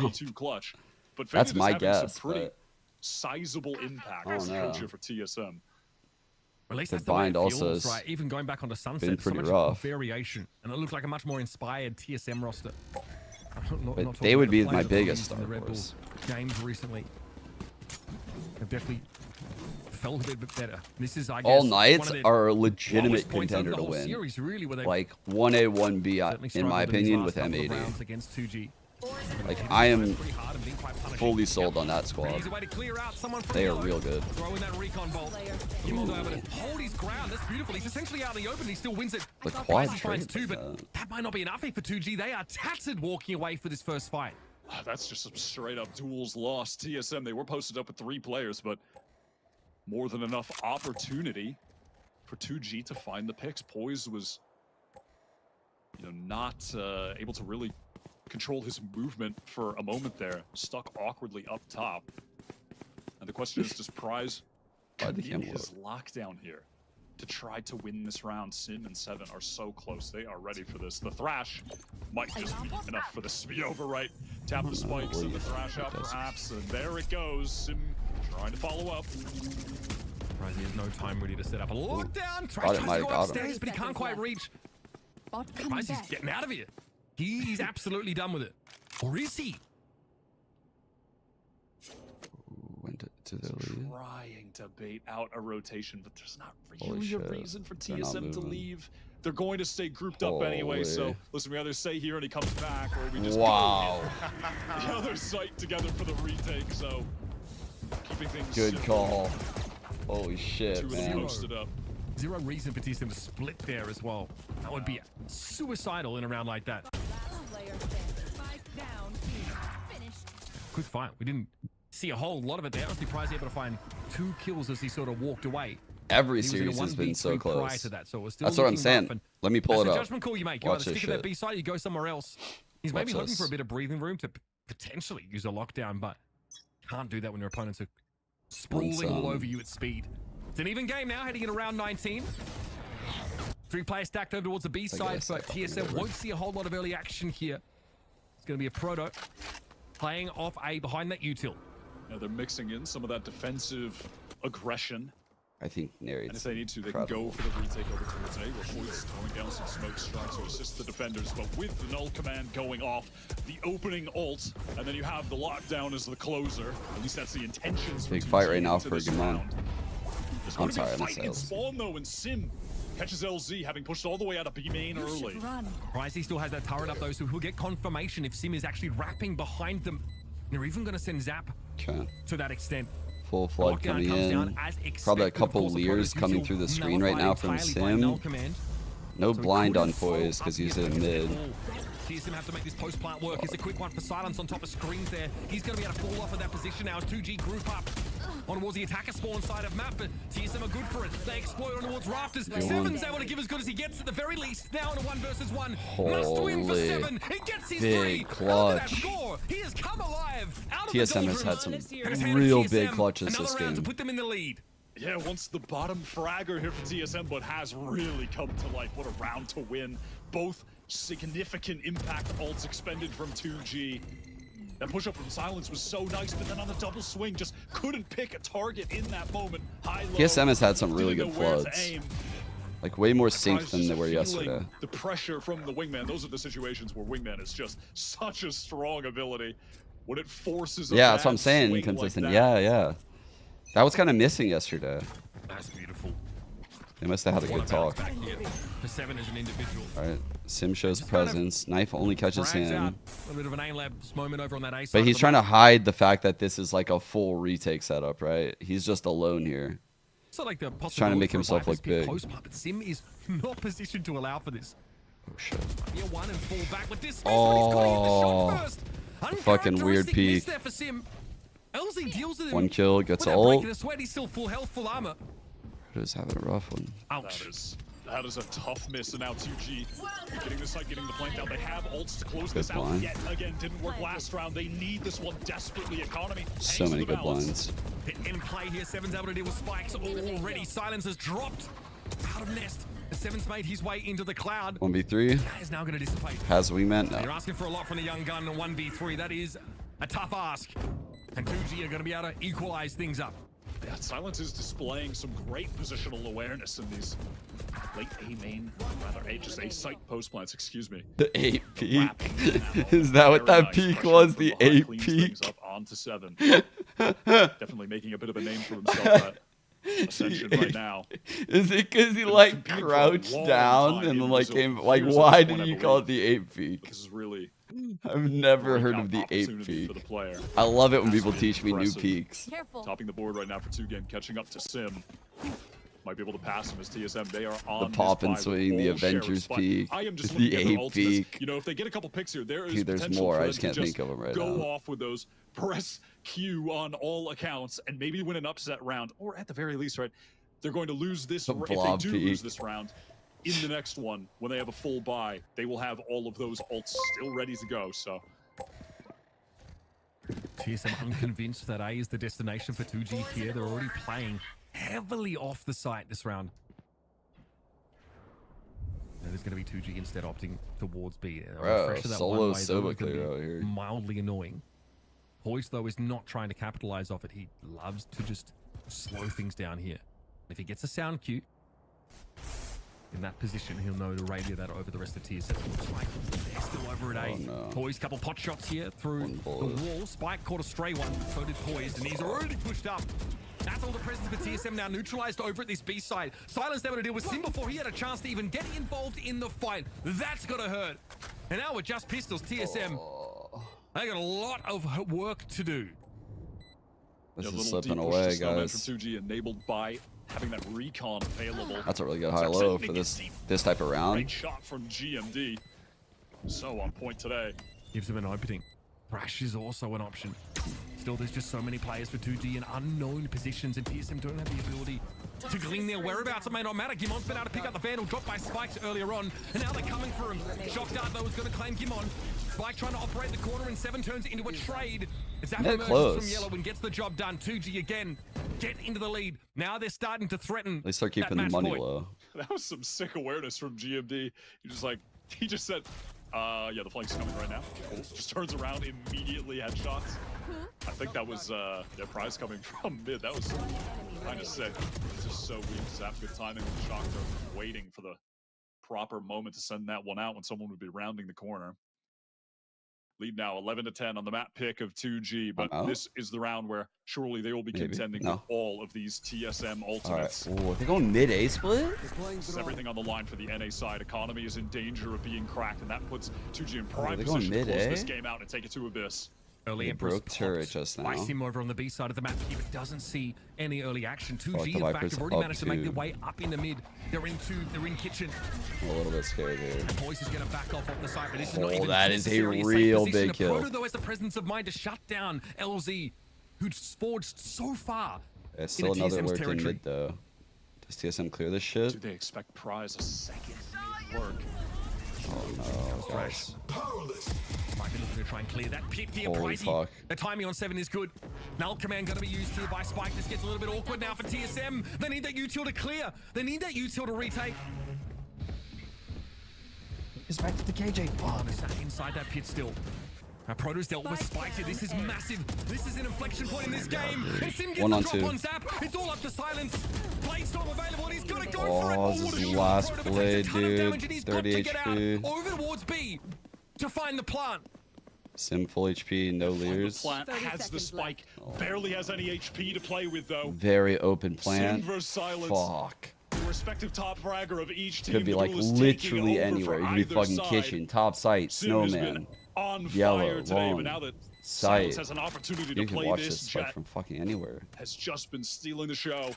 That's my guess. But sizable impact as future for TSM. At least the that's the way Bind it feels, also has right? Even going back onto Sunset, been pretty so much rough. Variation, and it looks like a much more inspired TSM roster. But they would be my biggest star force. Games recently have definitely felt a bit better. This is, I guess, All Knights are a legitimate contender to win. Series, really, like 1A, 1B, in my opinion, with M80. Against 2G. Like, I am fully sold on that squad. Easy way to clear out someone from They are yellow. real good. Throw in that recon bolt. Kimmel's able to hold his ground. That's beautiful. He's essentially out in the open. He still wins it. The quad He trade finds two, but that might not be enough here for 2G. They are tattered walking away for this first fight. That's just some straight up duels lost. TSM, they were posted up with 3 players, but more than enough opportunity for 2G to find the picks. Poise was, not able to really control his movement for a moment there. Stuck awkwardly up top. And the question is, does Prize commit his lockdown here to try to win this round? Sim and Seven are so close. They are ready for this. The Thrash might just be enough for this to be over, right? Tap the spikes and the Thrash out, perhaps. And there it goes. Sim trying to follow up. Prize has no time really to set up a lockdown. Thrash tries to go upstairs, but he can't quite reach. Prize is getting out of here. He's absolutely done with it. Or is he? Went to the lead. Trying to bait out a rotation, but there's not really a reason for TSM to leave. They're going to stay grouped up anyway, so listen, we either stay here and he comes back, or we just go the other site together for the retake, so keeping things good simple. call. Holy shit, man. Posted up. Zero reason for TSM to split there as well. That would be suicidal in a round like that. Quick fight. We didn't see a whole lot of it there. Honestly, Prize able to find 2 kills as he sort of walked away. Every series has been so close. Prior to that, so it was still that's what I'm saying. Let me pull it up. Judgment call you make. You either stick at that B side, you go somewhere else. He's maybe looking for a bit of breathing room to potentially use a lockdown, but can't do that when your opponents are sprawling all over you at speed. It's an even game now, heading into round 19. 3 players stacked over towards the B side, but TSM won't see a whole lot of early action here. It's going to be a Proto playing off A behind that util. Now they're mixing in some of that defensive aggression. I think Neri. And if they need to, they can go for the retake over towards A. Reports throwing down some smoke strikes to assist the defenders, but with the null command going off, the opening ult, and then you have the lockdown as the closer. At least that's the intentions. Big fight right now for Gamon. I'm sorry, I missed in spawn though, and Sim catches LZ, having pushed all the way out of B main early. Pricey still has that turret up though, so he'll get confirmation if Sim is actually wrapping behind them. They're even going to send Zap to that extent. Full flood coming in. Probably a couple Leers coming through the screen right now from Sim. No blind on Poise because he's in mid. TSM have to make this post plant work. It's a quick one for Silence on top of screens there. He's going to be able to fall off of that position now as 2G group up on towards the attacker spawn side of map, but TSM are good for it. They exploit on towards rafters. Seven's able to give as good as he gets at the very least. Now in a 1 versus 1. Must win for Seven. He gets his big 3. clutch. Score. He has come alive. Out of TSM has had some real big clutches this game. To put them in the lead. Yeah, once the bottom fragger here for TSM, but has really come to life. What a round to win. Both significant impact ults expended from 2G. That push up from Silence was so nice, but then on the double swing, just couldn't pick a target in that moment. High, low, TSM has had some really good floods. Like way more synced than they were yesterday. The pressure from the wingman. Those are the situations where wingman is just such a strong ability. When it forces a that's what I'm saying, consistent. Like yeah. That was kind of missing yesterday. That's beautiful. They must have had a good talk. For Seven as an individual. All right, Sim shows presence. Knife only catches him. A bit of an A-Labs moment over on that A side. But he's trying to hide the fact that this is like a full retake setup, right? He's just alone here. So like the trying to make himself look big. But Sim is not positioned to allow for this. Oh shit. Year 1 and fall back with this. Fucking weird peek. There for Sim. LZ deals with him. 1 kill, gets ult. He's still full health, full armor. Just having a rough one. Ouch. That is a tough miss, and now 2G getting the site, getting the flank down. They have ults to close this out yet again. Didn't work last round. They need this one desperately. Economy. So many good blinds. In play here, Seven's able to deal with spikes already. Silence has dropped out of nest. The Seven's made his way into the cloud. 1v3. That is now going to dissipate. Has wingman? No. You're asking for a lot from the young gun in 1v3. That is a tough ask. And 2G are going to be able to equalize things up. Yeah, Silence is displaying some great positional awareness in these late A main, rather just A site post plants, excuse me. The 8 peak. Is that what that peak was? The 8 peak? Up onto 7. Definitely making a bit of a name for himself at Ascension right now. Is it because he like crouched down and then like came like why did you call it the 8 peak? This is really I've never heard of the 8 peak. I love it when people teach me new peaks. Careful. Topping the board right now for 2Game, catching up to Sim. Might be able to pass him as TSM. They are on The pop and this swing, the Avengers peak, I am just the looking at 8 peak. You know, if they get a couple picks here, there is Dude, there's potential more. for I them just can't to think of them right go now. off with those press Q on all accounts and maybe win an upset round, or at the very least, right, they're going to lose this. The If they blob do peak. lose this round, in the next one, when they have a full buy, they will have all of those ults still ready to go. So TSM unconvinced that A is the destination for 2G here. They're already playing heavily off the site this round. Now there's going to be 2G instead opting towards B. Bro, solo so clear out here. Mildly annoying. Poise, though, is not trying to capitalize off it. He loves to just slow things down here. If he gets a sound cue, in that position, he'll know to radio that over the rest of TSM. Looks like they're still over at A. no. Poise, couple pot shots here through the wall. Spike caught a stray one, so did Poise, and he's already pushed up. That's all the presence for TSM now neutralized over at this B side. Silence able to deal with Sim before he had a chance to even get involved in the fight. That's gotta hurt. And now with just pistols, TSM, they got a lot of work to do. This is slipping away, guys. From 2G enabled by having that recon available. That's a really good high-low for this type of round. Great shot from GMD. So on point today. Gives him an opening. Thrash is also an option. Still, there's just so many players for 2G in unknown positions, and TSM don't have the ability to glean their whereabouts. It may not matter. Gimon's been able to pick up the Vandal, dropped by Spikes earlier on, and now they're coming for him. Shock Dart, though, is going to claim Gimon. Spike trying to operate the corner, and 7 turns into a trade. Zap emerges from yellow and gets the job done. 2G again, get into the lead. Now they're starting to threaten. They start keeping the money low. That was some sick awareness from GMD. He just said, yeah, the flank's coming right now. Just turns around, immediately headshots. I think that was their prize coming from mid. That was kind of sick. It's just so weak. Zap's good timing with Shock Dart, waiting for the proper moment to send that one out when someone would be rounding the corner. Lead now 11-10 on the map pick of 2G, but this is the round where surely they will be contending with all of these TSM ultimates. All right. Ooh, they're going mid-A split? Everything on the line for the NA side. Economy is in danger of being cracked, and that puts 2G in prime position to close this game out and take it to Abyss. Early Empress broke turret just now. Ice him over on the B side of the map here, but doesn't see any early action. 2G, in fact, have already managed to make their way up in the mid. They're in kitchen. I'm a little bit scared here. Poise is going to back off the side, but this is not even that is a real big kill. Proto, though, has the presence of mind to shut down LZ, who's forged so far. It's still another lurk in mid, though. Does TSM clear this shit? Do they expect prize a second lurk? Oh no, guys. Might be looking to try and clear that pit here. Holy fuck. The timing on 7 is good. Null command going to be used here by Spike. This gets a little bit awkward now for TSM. They need that util to clear. They need that util to retake. He's back to the KJ. Oh, they're inside that pit still. Now Proto's dealt with Spike here. This is massive. This is an inflection point in this game. And Sim gets the drop on Zap. It's all up to Silence. Bladestorm available, and he's got to go for it. Oh, this is last play, dude. 30 HP. Over towards B to find the plant. Sim full HP, no leers. The plant has the spike. Barely has any HP to play with, though. Very open plant. Sim versus Silence. Fuck. The respective top fragger of each team. Could be like literally anywhere. You could be fucking kitchen, top site, snowman, on yellow, fire today, long, but now that site. has an opportunity You to can play watch this, this fight from fucking anywhere. Has just been stealing the show.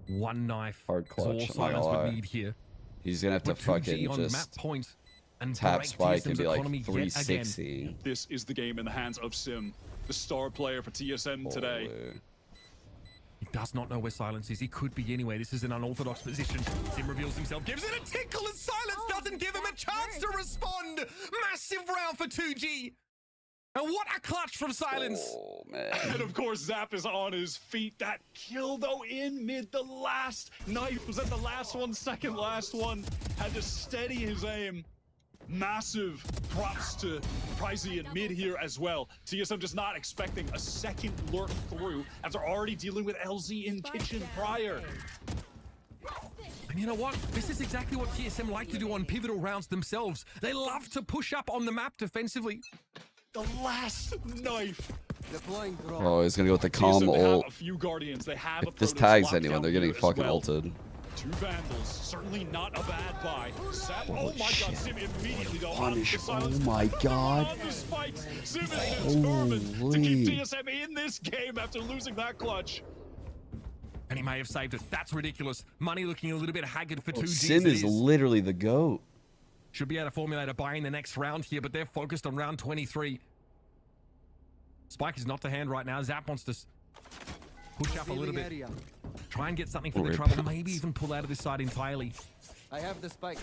One knife. Hard clutch. All Silence would need here. He's gonna have to fucking on map just point and tap Spike and TSM's be like economy 360. This is the game in the hands of Sim, the star player for TSM today. He does not know where Silence is. He could be anywhere. This is an unorthodox position. Sim reveals himself, gives it a tickle, and Silence doesn't give him a chance to respond. Massive round for 2G. And what a clutch from Silence. Oh, man. And of course, Zap is on his feet. That kill, though, in mid. The last knife was at the last one, second last one. Had to steady his aim. Massive props to Pricey in mid here as well. TSM just not expecting a second lurk through after already dealing with LZ in kitchen prior. And you know what? This is exactly what TSM like to do on pivotal rounds themselves. They love to push up on the map defensively. The last knife. Oh, he's gonna go with the calm ult. A few Guardians. They have If this tags anyone, they're getting fucking ulted. Two Vandals, certainly not a bad buy. Oh my god, Sim immediately though. Punish. Oh my god. On the spikes. Sim is determined to keep TSM in this game after losing that clutch. And he may have saved it. That's ridiculous. Money looking a little bit haggard for 2G. Sim is literally the GOAT. Should be able to formulate a buy in the next round here, but they're focused on round 23. Spike is not to hand right now. Zap wants to push up a little bit. Try and get something for the trouble. Maybe even pull out of this side entirely. I have the spike.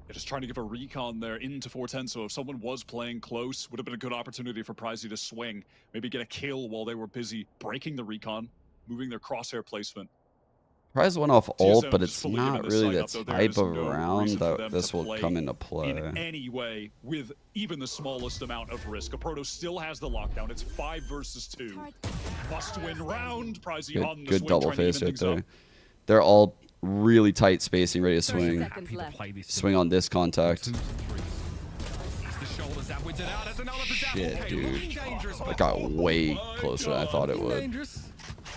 They're just trying to give a recon there into 410, so if someone was playing close, would have been a good opportunity for Pricey to swing. Maybe get a kill while they were busy breaking the recon, moving their crosshair placement. Prize went off ult, but it's fully not given really a the site up, though. type There of is no round reason for that them this to will play come into play. in any way with even the smallest amount of risk. A Proto still has the lockdown. It's 5 versus 2. Must win round. Pricey on the Good swing, double trying to face even right things there. up. They're all really tight spacing, ready to 30 swing. seconds left. Swing on this contact. Shit, dude. It got way closer than I thought it would.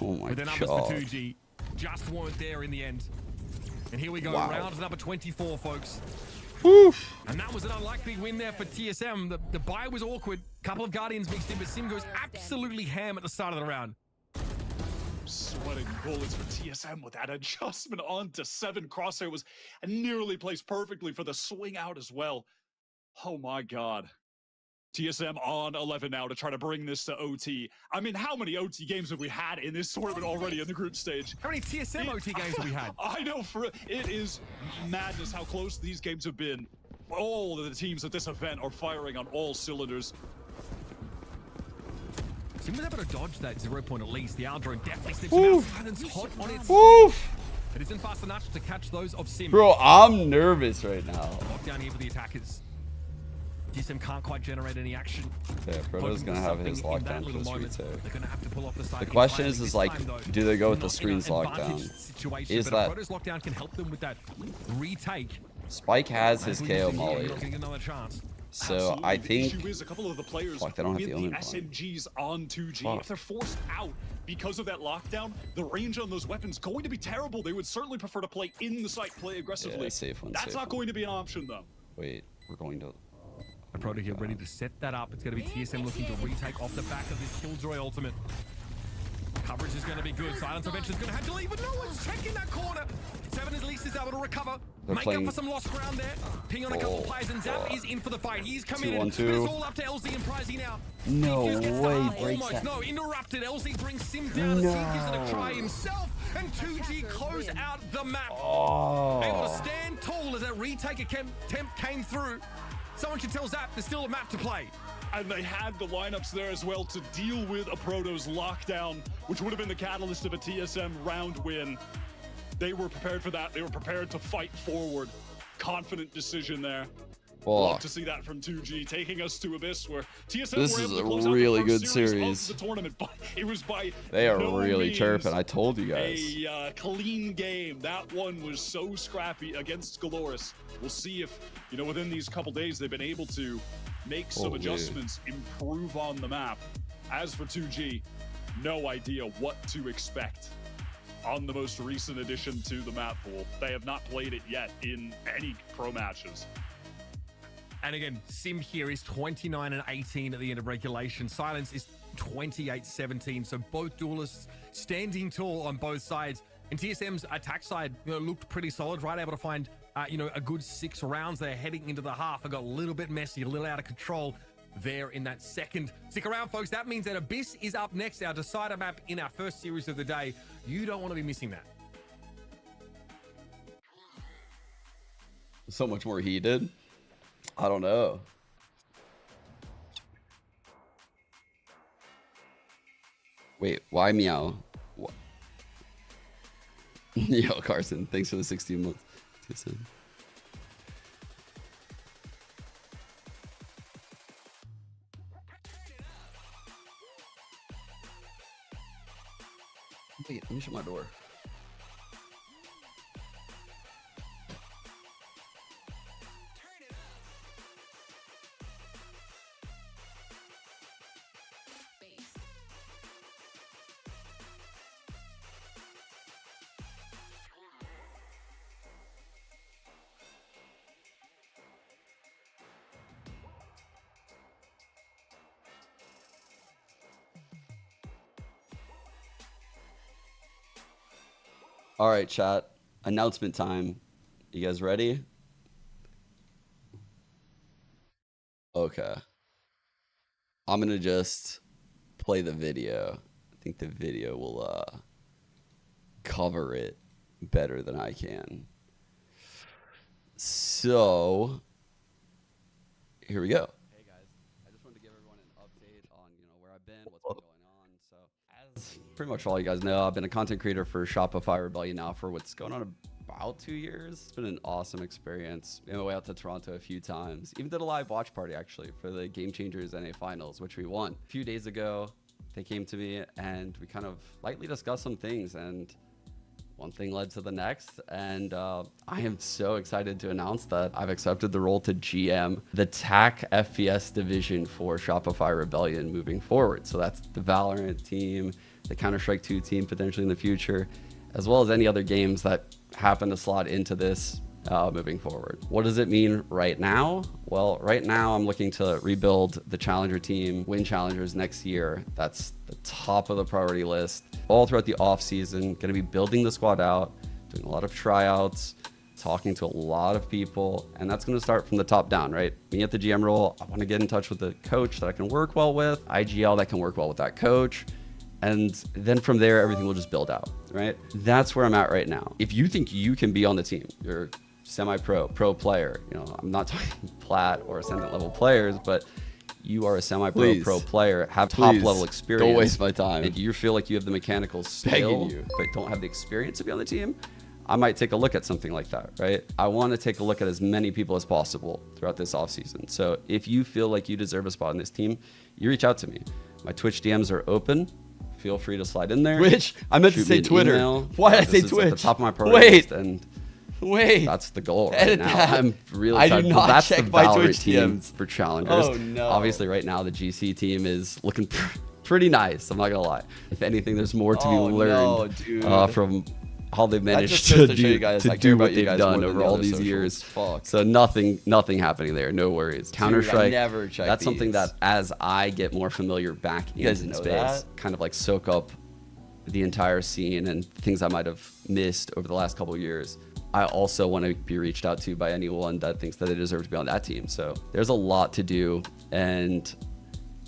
Oh my But the numbers for god. 2G just weren't there in the end. And here we go, Wow. round number 24, folks. Woo. And that was an unlikely win there for TSM. The buy was awkward. Couple of Guardians mixed in, but Sim goes absolutely ham at the start of the round. Sweating bullets for TSM with that adjustment onto 7. Crosshair was nearly placed perfectly for the swing out as well. Oh my god. TSM on 11 now to try to bring this to OT. I mean, how many OT games have we had in this tournament already in the group stage? How many TSM OT games have we had? I know, it is madness how close these games have been. All of the teams at this event are firing on all cylinders. Sim was able to dodge that 0 point at least. The R drone definitely slips him out. Silence hot on its Woof. It isn't fast enough to catch those of Sim. Bro, I'm nervous right now. Lockdown here for the attackers. TSM can't quite generate any action. Yeah, Proto's gonna have his lockdown for this retake. They're gonna have to pull off the side. The question is like, do they go with the screens lockdown? Is but that Proto's lockdown can help them with that retake? Spike has his KO You're molly, not getting another chance. so Absolutely. I The think issue is a couple of the players Fuck, they don't have with the the element SMGs on 2G. Fuck. If they're forced out because of that lockdown, the range on those weapons going to be terrible. They would certainly prefer to play in the site, play aggressively. Yeah, safe one, That's safe not one. going to be an option though. wait, we're going to. The Proto here ready to set that up. It's going to be TSM looking to retake off the back of this Killjoy ultimate. Coverage is going to be good. Silence eventually is going to have to leave, but no one's checking that corner. 7 at least is able to recover. They're Make playing- up for some lost ground there. Ping on a couple Oh, players, and Zap God. is in for the fight. He's coming 2-1-2. in. But it's all up to LZ and Pricey now. No Defuse gets the way, half, breaks almost. that. No, interrupted. LZ brings Sim down. No. Sim gives it a try himself, and 2G close out the map. Able to Oh, stand tall as that retake attempt came through. Someone should tell Zap there's still a map to play. And they had the lineups there as well to deal with a Proto's lockdown, which would have been the catalyst of a TSM round win. They were prepared for that. They were prepared to fight forward. Confident decision there. Love fuck. to see that from 2G, taking us to Abyss, where TSM This were is able to a close out really the good first series. of the tournament, but it was by They are no really means chirping. I told you guys. a clean game. That one was so scrappy against Galoris. We'll see if, within these couple days they've been able to make some Holy. adjustments, improve on the map. As for 2G, no idea what to expect on the most recent addition to the map pool. They have not played it yet in any pro matches. And again, Sim here is 29 and 18 at the end of regulation. Silence is 28-17. So both duelists standing tall on both sides. And TSM's attack side looked pretty solid, right? Able to find a good 6 rounds there heading into the half. It got a little bit messy, a little out of control there in that second. Stick around, folks. That means that Abyss is up next, our decider map in our first series of the day. You don't want to be missing that. So much more heated. I don't know. Wait, why meow? What? Yo, Carson, thanks for the 16 months. TSM. Wait, let me shut my door. All right, chat. Announcement time. You guys ready? Okay. I'm gonna just play the video. I think the video will cover it better than I can. So here we go. Hey guys, I just wanted to give everyone an update on where I've been, what's been going on. So as pretty much all you guys know, I've been a content creator for Shopify Rebellion now for what's going on about 2 years. It's been an awesome experience. Been away out to Toronto a few times. Even did a live watch party actually for the Game Changers NA Finals, which we won. A few days ago, they came to me and we kind of lightly discussed some things, and one thing led to the next, and I am so excited to announce that I've accepted the role to GM the TAC FPS division for Shopify Rebellion moving forward. So that's the Valorant team, the Counter-Strike 2 team potentially in the future, as well as any other games that happen to slot into this moving forward. What does it mean right now? Well, right now I'm looking to rebuild the Challenger team, win Challengers next year. That's the top of the priority list. All throughout the off season, gonna be building the squad out, doing a lot of tryouts, talking to a lot of people, and that's gonna start from the top down, right? Me at the GM role, I wanna get in touch with a coach that I can work well with, IGL that can work well with that coach, and then from there, everything will just build out, right? That's where I'm at right now. If you think you can be on the team, you're semi-pro, pro player, I'm not talking plat or ascendant level players, but you are a semi-pro, pro player, have top level experience. Don't waste my time. And you feel like you have the mechanical skill, but don't have the experience to be on the team, I might take a look at something like that, right? I want to take a look at as many people as possible throughout this offseason. So if you feel like you deserve a spot in this team, you reach out to me. My Twitch DMs are open. Feel free to slide in there. Twitch? I meant to say Twitter. Why did I say Twitch? At the top of my priority list, and Wait, that's the goal right edit now. that. I'm really I excited. do not That's check the my Valorant Twitch team DMs. for Challengers. Oh no. Obviously right now the GC team is looking pretty nice. I'm not gonna lie. If anything, there's more to be learned from how they've managed to do what they've done over all these years. So nothing happening there. No worries. Counter-Strike, that's something that as I get more familiar back in space, kind of like soak up the entire scene and things I might have missed over the last couple of years. I also want to be reached out to by anyone that thinks that they deserve to be on that team. So there's a lot to do, and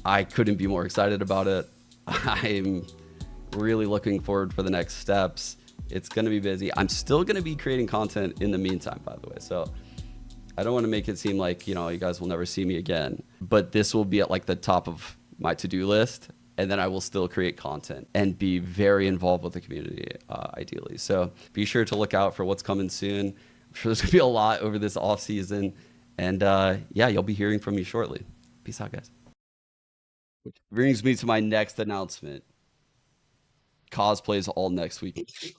I couldn't be more excited about it. I'm really looking forward for the next steps. It's going to be busy. I'm still going to be creating content in the meantime, by the way. So I don't want to make it seem like, you guys will never see me again, but this will be at like the top of my to-do list. And then I will still create content and be very involved with the community, ideally. So be sure to look out for what's coming soon. I'm sure there's gonna be a lot over this off season, and yeah, you'll be hearing from me shortly. Peace out, guys. Which brings me to my next announcement. Cosplays all next week.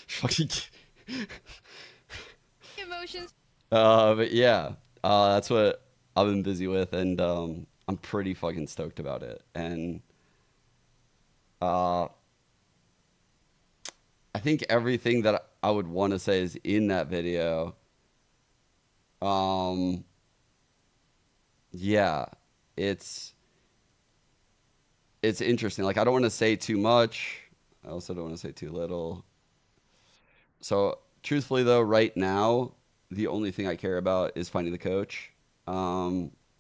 Fucking Emotions. But yeah, that's what I've been busy with, and I'm pretty fucking stoked about it. And I think everything that I would want to say is in that video. Yeah, it's interesting. Like, I don't want to say too much. I also don't want to say too little. So truthfully though, right now, the only thing I care about is finding the coach.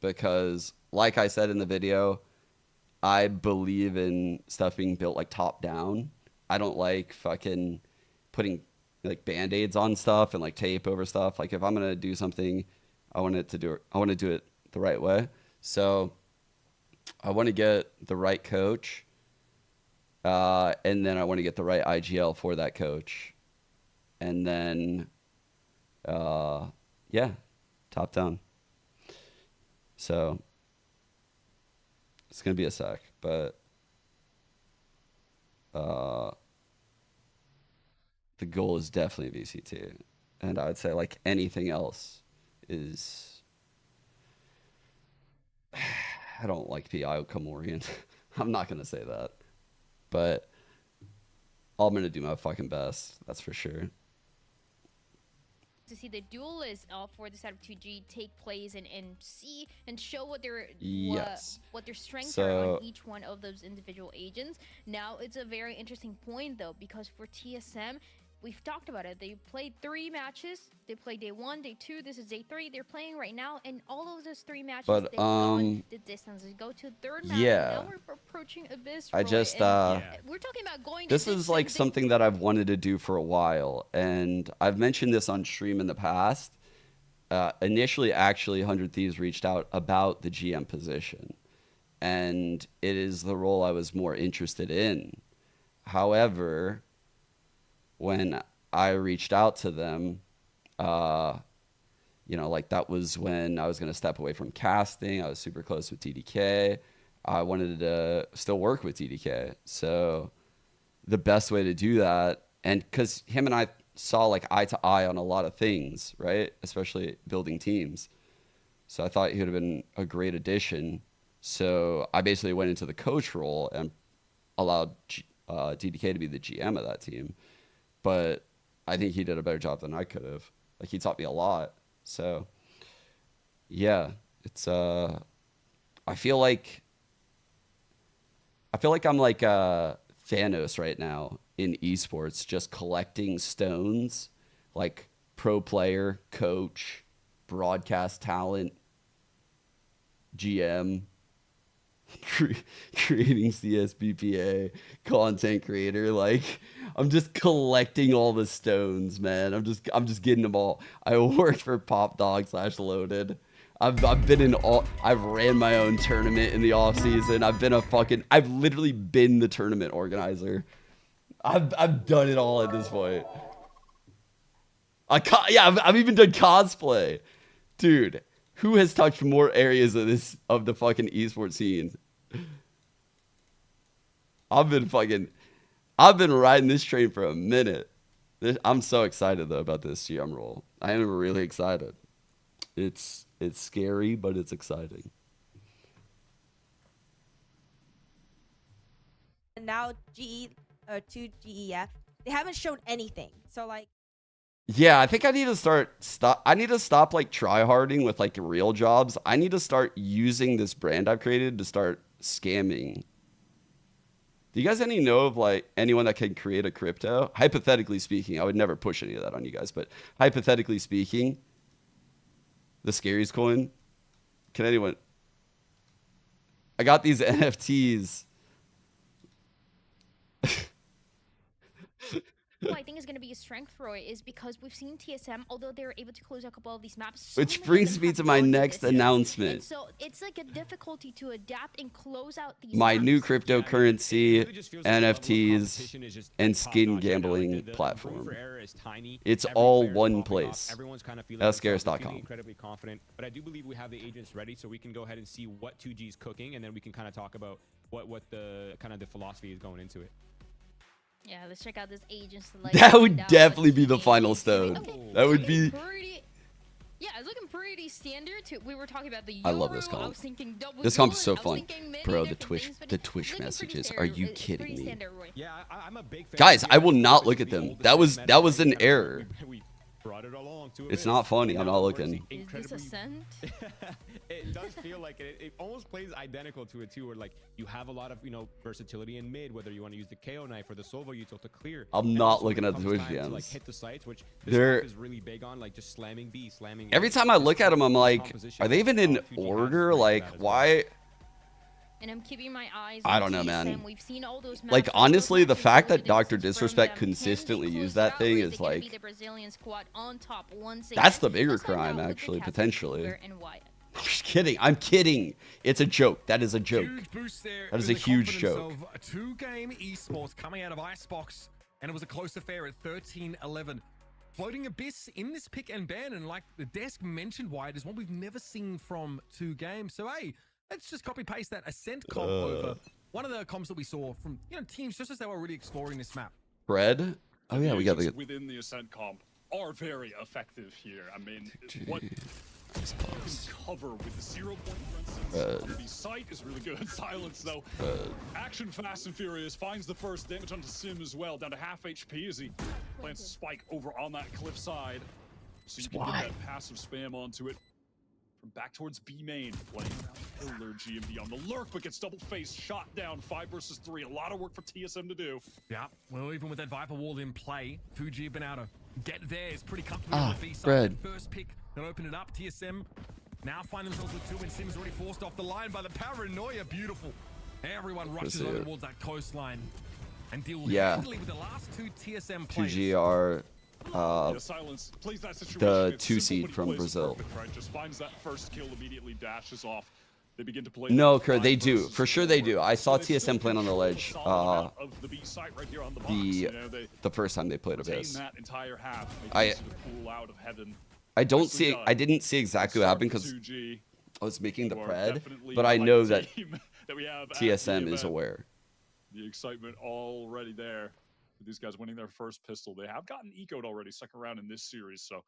Because like I said in the video, I believe in stuff being built like top down. I don't like fucking putting like band-aids on stuff and like tape over stuff. Like if I'm going to do something, I want to do it the right way. So I want to get the right coach. And then I want to get the right IGL for that coach. And then, yeah, top down. So it's going to be a sec, but the goal is definitely VCT. And I would say like anything else is, I don't like to be outcome oriented. I'm not going to say that, but I'm going to do my fucking best. That's for sure. To see the duelists for the set of 2G take place and see and show what their what their strengths are on each one of those individual agents. Now it's a very interesting point though, because for TSM, we've talked about it. They played 3 matches. They played day 1, day 2. This is day 3. They're playing right now, and all of those 3 matches, But, they've gone the distance. They go to the 3rd match. yeah. And now we're approaching Abyss. I Roy, just, and we're talking about going. this to is like distance. something that I've wanted to do for a while, and I've mentioned this on stream in the past. Initially, actually, 100 Thieves reached out about the GM position, and it is the role I was more interested in. However, when I reached out to them, you know, like that was when I was going to step away from casting. I was super close with TDK. I wanted to still work with TDK. So the best way to do that, and because him and I saw like eye to eye on a lot of things, right? Especially building teams. So I thought he would have been a great addition. So I basically went into the coach role and allowed TDK to be the GM of that team. But I think he did a better job than I could have. Like, he taught me a lot. So yeah, it's I feel like I'm like Thanos right now in esports, just collecting stones, like pro player, coach, broadcast talent, GM, creating CSBPA, content creator. Like, I'm just collecting all the stones, man. I'm just getting them all. I worked for Pop Dog / Loaded. I've been in all. I've ran my own tournament in the off season. I've literally been the tournament organizer. I've done it all at this point. I've even done cosplay, dude. Who has touched more areas of the fucking esports scene? I've been riding this train for a minute. I'm so excited though about this GM role. I am really excited. It's scary, but it's exciting. And now GE or 2 GE, yeah, they haven't shown anything. So like, yeah, I think I need to stop like tryharding with like real jobs. I need to start using this brand I've created to start scamming. Do you guys know of like anyone that can create a crypto? Hypothetically speaking, I would never push any of that on you guys, but hypothetically speaking, the Scaries coin. Can anyone? I got these NFTs. Who I think is going to be a strength for it is because we've seen TSM, although they're able to close out a couple of these maps. Which brings me to my next announcement. And so it's like a difficulty to adapt and close out these my maps. new cryptocurrency, NFTs, and skin gambling platform. It's all one place. ASCENSION.com. Incredibly confident, but I do believe we have the agents ready, so we can go ahead and see what 2G is cooking, and then we can kind of talk about what the kind of the philosophy is going into it. Yeah, let's check out this agent select. That would definitely be the final stone. Okay, That would be. Yeah, it's looking pretty standard. We were talking about the Euro. I love this comp. This comp's so fun, bro. The Twitch messages. Are you kidding me? Yeah, I'm a big fan. Guys, I will not look at them. That was an error. Brought it along to it's not funny. I'm not looking. Is this Ascent? It does feel like it. It almost plays identical to it too, where like you have a lot of versatility in mid, whether you want to use the KO knife or the Solvo util to clear. I'm not looking at the Twitch DMs. Like hit the sites, which they're is really big on, like just slamming B, slamming. Every time I look at them, I'm like, are they even in order? Like, why? And I'm keeping my eyes. I don't know, man. We've seen all those like, honestly, the fact that Dr. Disrespect consistently used that thing is like, that's the bigger crime, actually, potentially. I'm just kidding. I'm kidding. It's a joke. That is a joke. That is a huge joke. A 2-game esports coming out of Icebox, and it was a close affair at 13-11. Floating Abyss in this pick and ban, and like the desk mentioned, Wyatt, is one we've never seen from 2 games. So hey, let's just copy paste that Ascent comp over one of the comps that we saw from teams just as they were really exploring this map. Fred? Oh yeah, we got the within the Ascent comp are very effective here. I mean, what you can cover with the 0 point, for instance. The sight is really good. Silence though. Action fast and furious finds the first damage onto Sim as well, down to half HP as he plants a spike over on that cliff side. So you can get that passive spam onto it. from back towards B main, playing around pillar. GMD on the lurk, but gets double face, shot down. 5 versus 3. A lot of work for TSM to do. Yeah, well, even with that Viper wall in play, Fuji have been able to get theirs pretty comfortably on the B side. Red. First pick that opened it up. TSM now find themselves with 2, and Sim's already forced off the line by the paranoia. Beautiful. Everyone rushes over towards that coastline and deal handily with the last 2 TSM players. 2G are Silence plays that situation. the It's 2 simple, seed but from he plays Brazil. perfect, right? Just finds that first kill, immediately dashes off. They begin to play. No, Kurt, they do. For sure they do. I saw TSM playing on the ledge the first time they played Abyss. I don't see. I didn't see exactly what happened because I was making the pred, but I know that TSM is aware. The excitement already there. These guys winning their first pistol. They have gotten eco'd already, second round in this series, so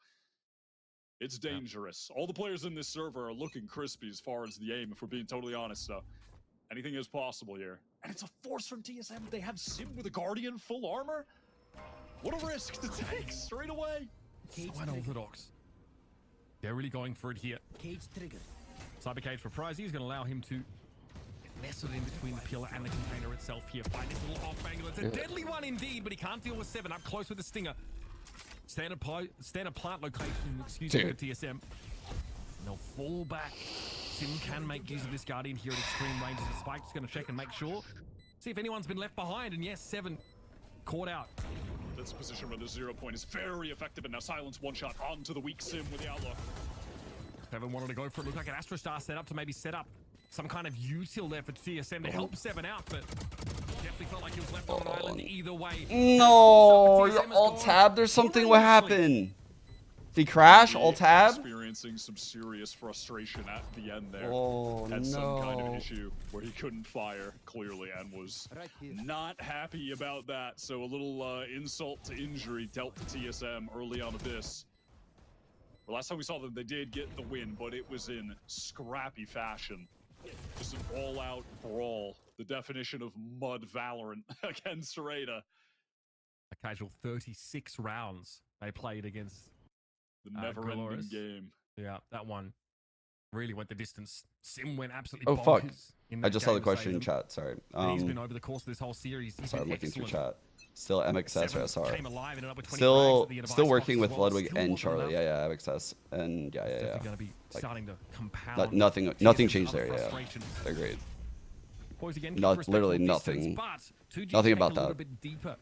it's dangerous. All the players in this server are looking crispy as far as the aim, if we're being totally honest, so anything is possible here. And it's a force from TSM. They have Sim with a Guardian full armor. What a risk to take straight away. So unorthodox. They're really going for it here. Cage trigger. Cyber cage for prize. He's going to allow him to nestle in between the pillar and the container itself here. Find this little off angle. It's a deadly one indeed, but he can't deal with 7 up close with the stinger. Standard plant location, excuse me, for TSM. And they'll fall back. Sim can make use of this Guardian here at extreme range. The Spike's going to check and make sure. See if anyone's been left behind. And yes, 7 caught out. That's a position where the 0 point is very effective. And now Silence one shot onto the weak Sim with the outlook. 7 wanted to go for it. Looked like an Astrostar set up to maybe set up some kind of util there for TSM to help 7 out, but definitely felt like he was left on an island either way. No, you alt tab. There's something. What happened? Did he crash? Alt tab? Experiencing some serious frustration at the end there. Oh, had some kind of no. issue where he couldn't fire clearly and was not happy about that. So a little insult to injury dealt to TSM early on Abyss. The last time we saw them, they did get the win, but it was in scrappy fashion. Just an all-out brawl. The definition of mud Valorant against RETA. A casual 36 rounds they played against The never-ending game. Yeah, that one really went the distance. Sim went absolutely Oh, fuck. bonkers in that I just saw the game, question in Salem. chat. Sorry. He's been over the course of this whole series. He's Sorry, been looking through excellent. chat. Still MXS or 7 SR. came alive, ended up with 20 frags Still at the end of still Icebox working as with well. Ludwig Still and wasn't Charlie. enough. Yeah, MXS. And yeah. Definitely going to be Like, starting to compound. Nothing TSM's changed other there. Yeah, frustrations. agreed. Boys, again, Not- keep respectful literally distance, nothing. but 2G Nothing take about a little that. bit deeper.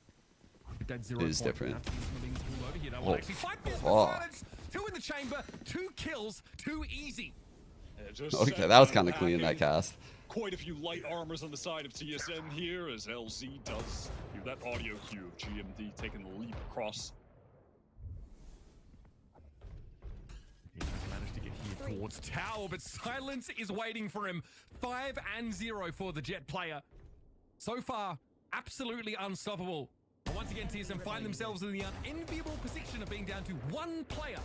With that 0 It is point. different. Now TSM being pulled over here. They will Oh, actually fight this with fuck. Silence. 2 in the chamber, 2 kills, 2 easy. Okay, that was kind of clean in that cast. Quite a few light armors on the side of TSM here as LZ does hear that audio cue of GMD taking the leap across. He's managed to get here towards Tower, but Silence is waiting for him. 5 and 0 for the Jet player. So far, absolutely unstoppable. And once again, TSM find themselves in the unenviable position of being down to 1 player.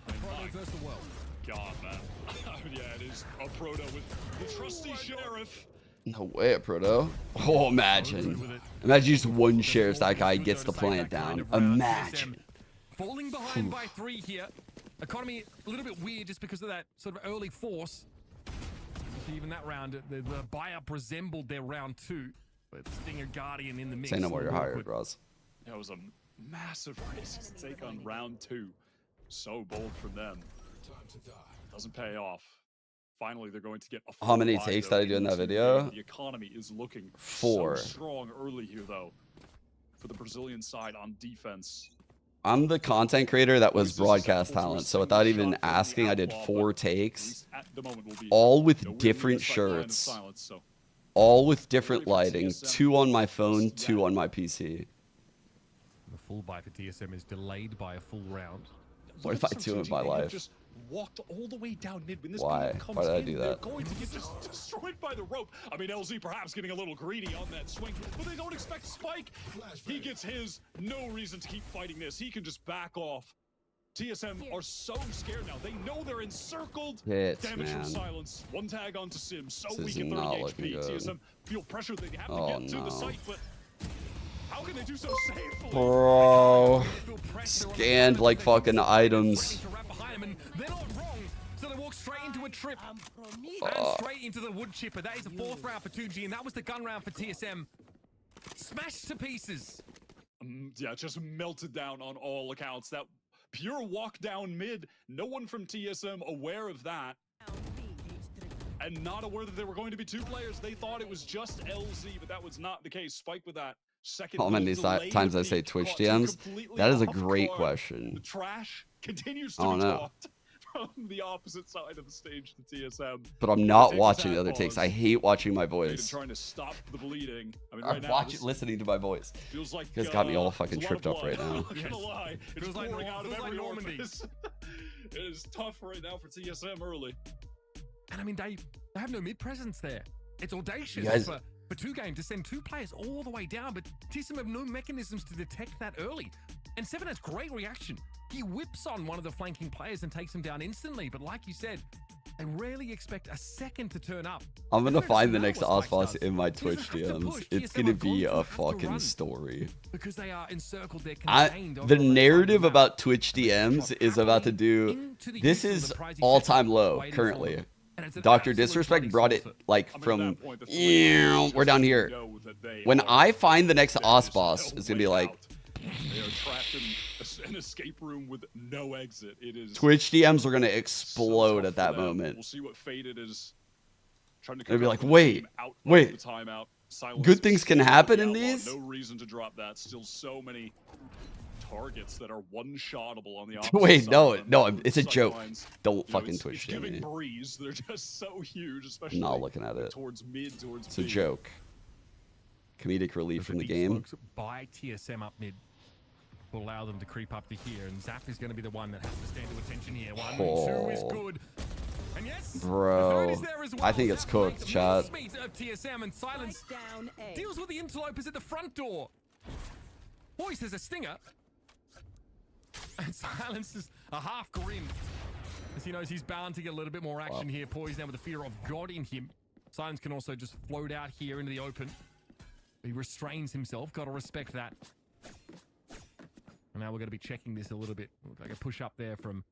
Proto versus the world. God, man. Yeah, it is a Proto with the trusty sheriff. No way, Proto. Oh, imagine. Imagine just one sheriff that guy gets the plant down. Imagine. Falling behind by 3 here. Economy a little bit weird just because of that sort of early force. Even that round, the buy-up resembled their round 2. But Stinger Guardian in the mix. Say no more, you're hired, Roz. That was a massive risk to take on round 2. So bold from them. Doesn't pay off. Finally, they're going to get a How many full takes buy, did I do in though. that video? The economy is looking 4. so strong early here, though. For the Brazilian side on defense. I'm the content creator that was broadcast talent, so without even asking, I did 4 takes, all with different shirts, all with different lighting, 2 on my phone, 2 on my PC. The full buy for TSM is delayed by a full round. What if I do in my life? Just walked all the way down mid. When this Why? comes Why did I in, do they're that? going to get just destroyed by the rope. I mean, LZ perhaps getting a little greedy on that swing, but they don't expect Spike. He gets his. No reason to keep fighting this. He can just back off. TSM are so scared now. They know they're encircled. Hits, Damage from man. Silence. 1 tag onto Sim. So This weak is at not 30 looking HP. good. TSM feel pressure. They have to Oh, get to no. the site, but how can they do so safely? Bro, scanned like fucking items. They're not wrong. straight into a trip. And straight into the wood chipper. That is the 4th round for 2G, and that was the gun round for TSM. Smashed to pieces. Yeah, just melted down on all accounts. That pure walk down mid. No one from TSM aware of that. And not aware that there were going to be 2 players. They thought it was just LZ, but that was not the case. Spike with that second. How many times I say Twitch DMs? That is a great question. The trash continues to be talked from the opposite side of the stage to TSM. But I'm not watching the other takes. I hate watching my voice. Trying to stop the bleeding. I mean, I'm listening to my voice. Feels like you guys got me all fucking tripped up right now. I'm not gonna lie. It's pouring out of every orifice. It is tough right now for TSM early. And I mean, they have no mid presence there. It's audacious for 2Game to send 2 players all the way down, but TSM have no mechanisms to detect that early. And Seven has great reaction. He whips on one of the flanking players and takes him down instantly. But like you said, I rarely expect a second to turn up. I'm gonna find the next Icebox in my Twitch DMs. It's gonna be a fucking story. Because they are encircled, they're contained. The narrative about Twitch DMs is about to do. This is all-time low currently. Dr. Disrespect brought it like from we're down here. When I find the next Icebox, it's gonna be like they are trapped in an escape room with no exit. It is Twitch DMs are gonna explode at that moment. We'll see what Faded is trying to. They'll be like, wait. Good things can happen in these. No reason to drop that. Still so many targets that are one-shottable on the opposite Wait, side. no, it's a joke. Lines. Don't fucking Twitch DM me. Breeze. They're just so huge, especially not looking at it. Towards mid, towards it's a joke. Comedic relief from the game. By TSM up mid will allow them to creep up to here, and Zap is going to be the one that has to stand to attention here. 1 and 2 is good. And yes, bro, I think it's cooked, chat. TSM and Silence deals with the interlopers at the front door. Boys, there's a stinger. And Silence is a half grin as he knows he's bound to get a little bit more action here. Poised now with the fear of God in him. Silence can also just float out here into the open. He restrains himself. Got to respect that. And now we're going to be checking this a little bit. Look like a push up there from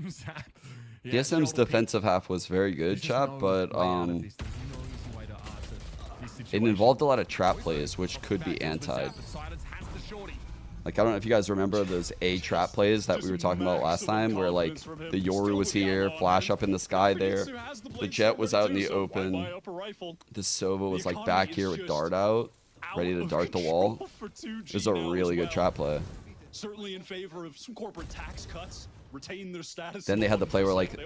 Zap. Yeah, TSM's defensive half was very good, chat, but it involved a lot of trap plays, which could be antied. Like, I don't know if you guys remember those A trap plays that we were talking about last time, where like the Yoru was here, flash up in the sky there, the Jet was out in the open, the Sova was like back here with dart out, ready to dart the wall. It was a really good trap play. Certainly in favor of some corporate tax cuts, retain their status. Then they had the play where like,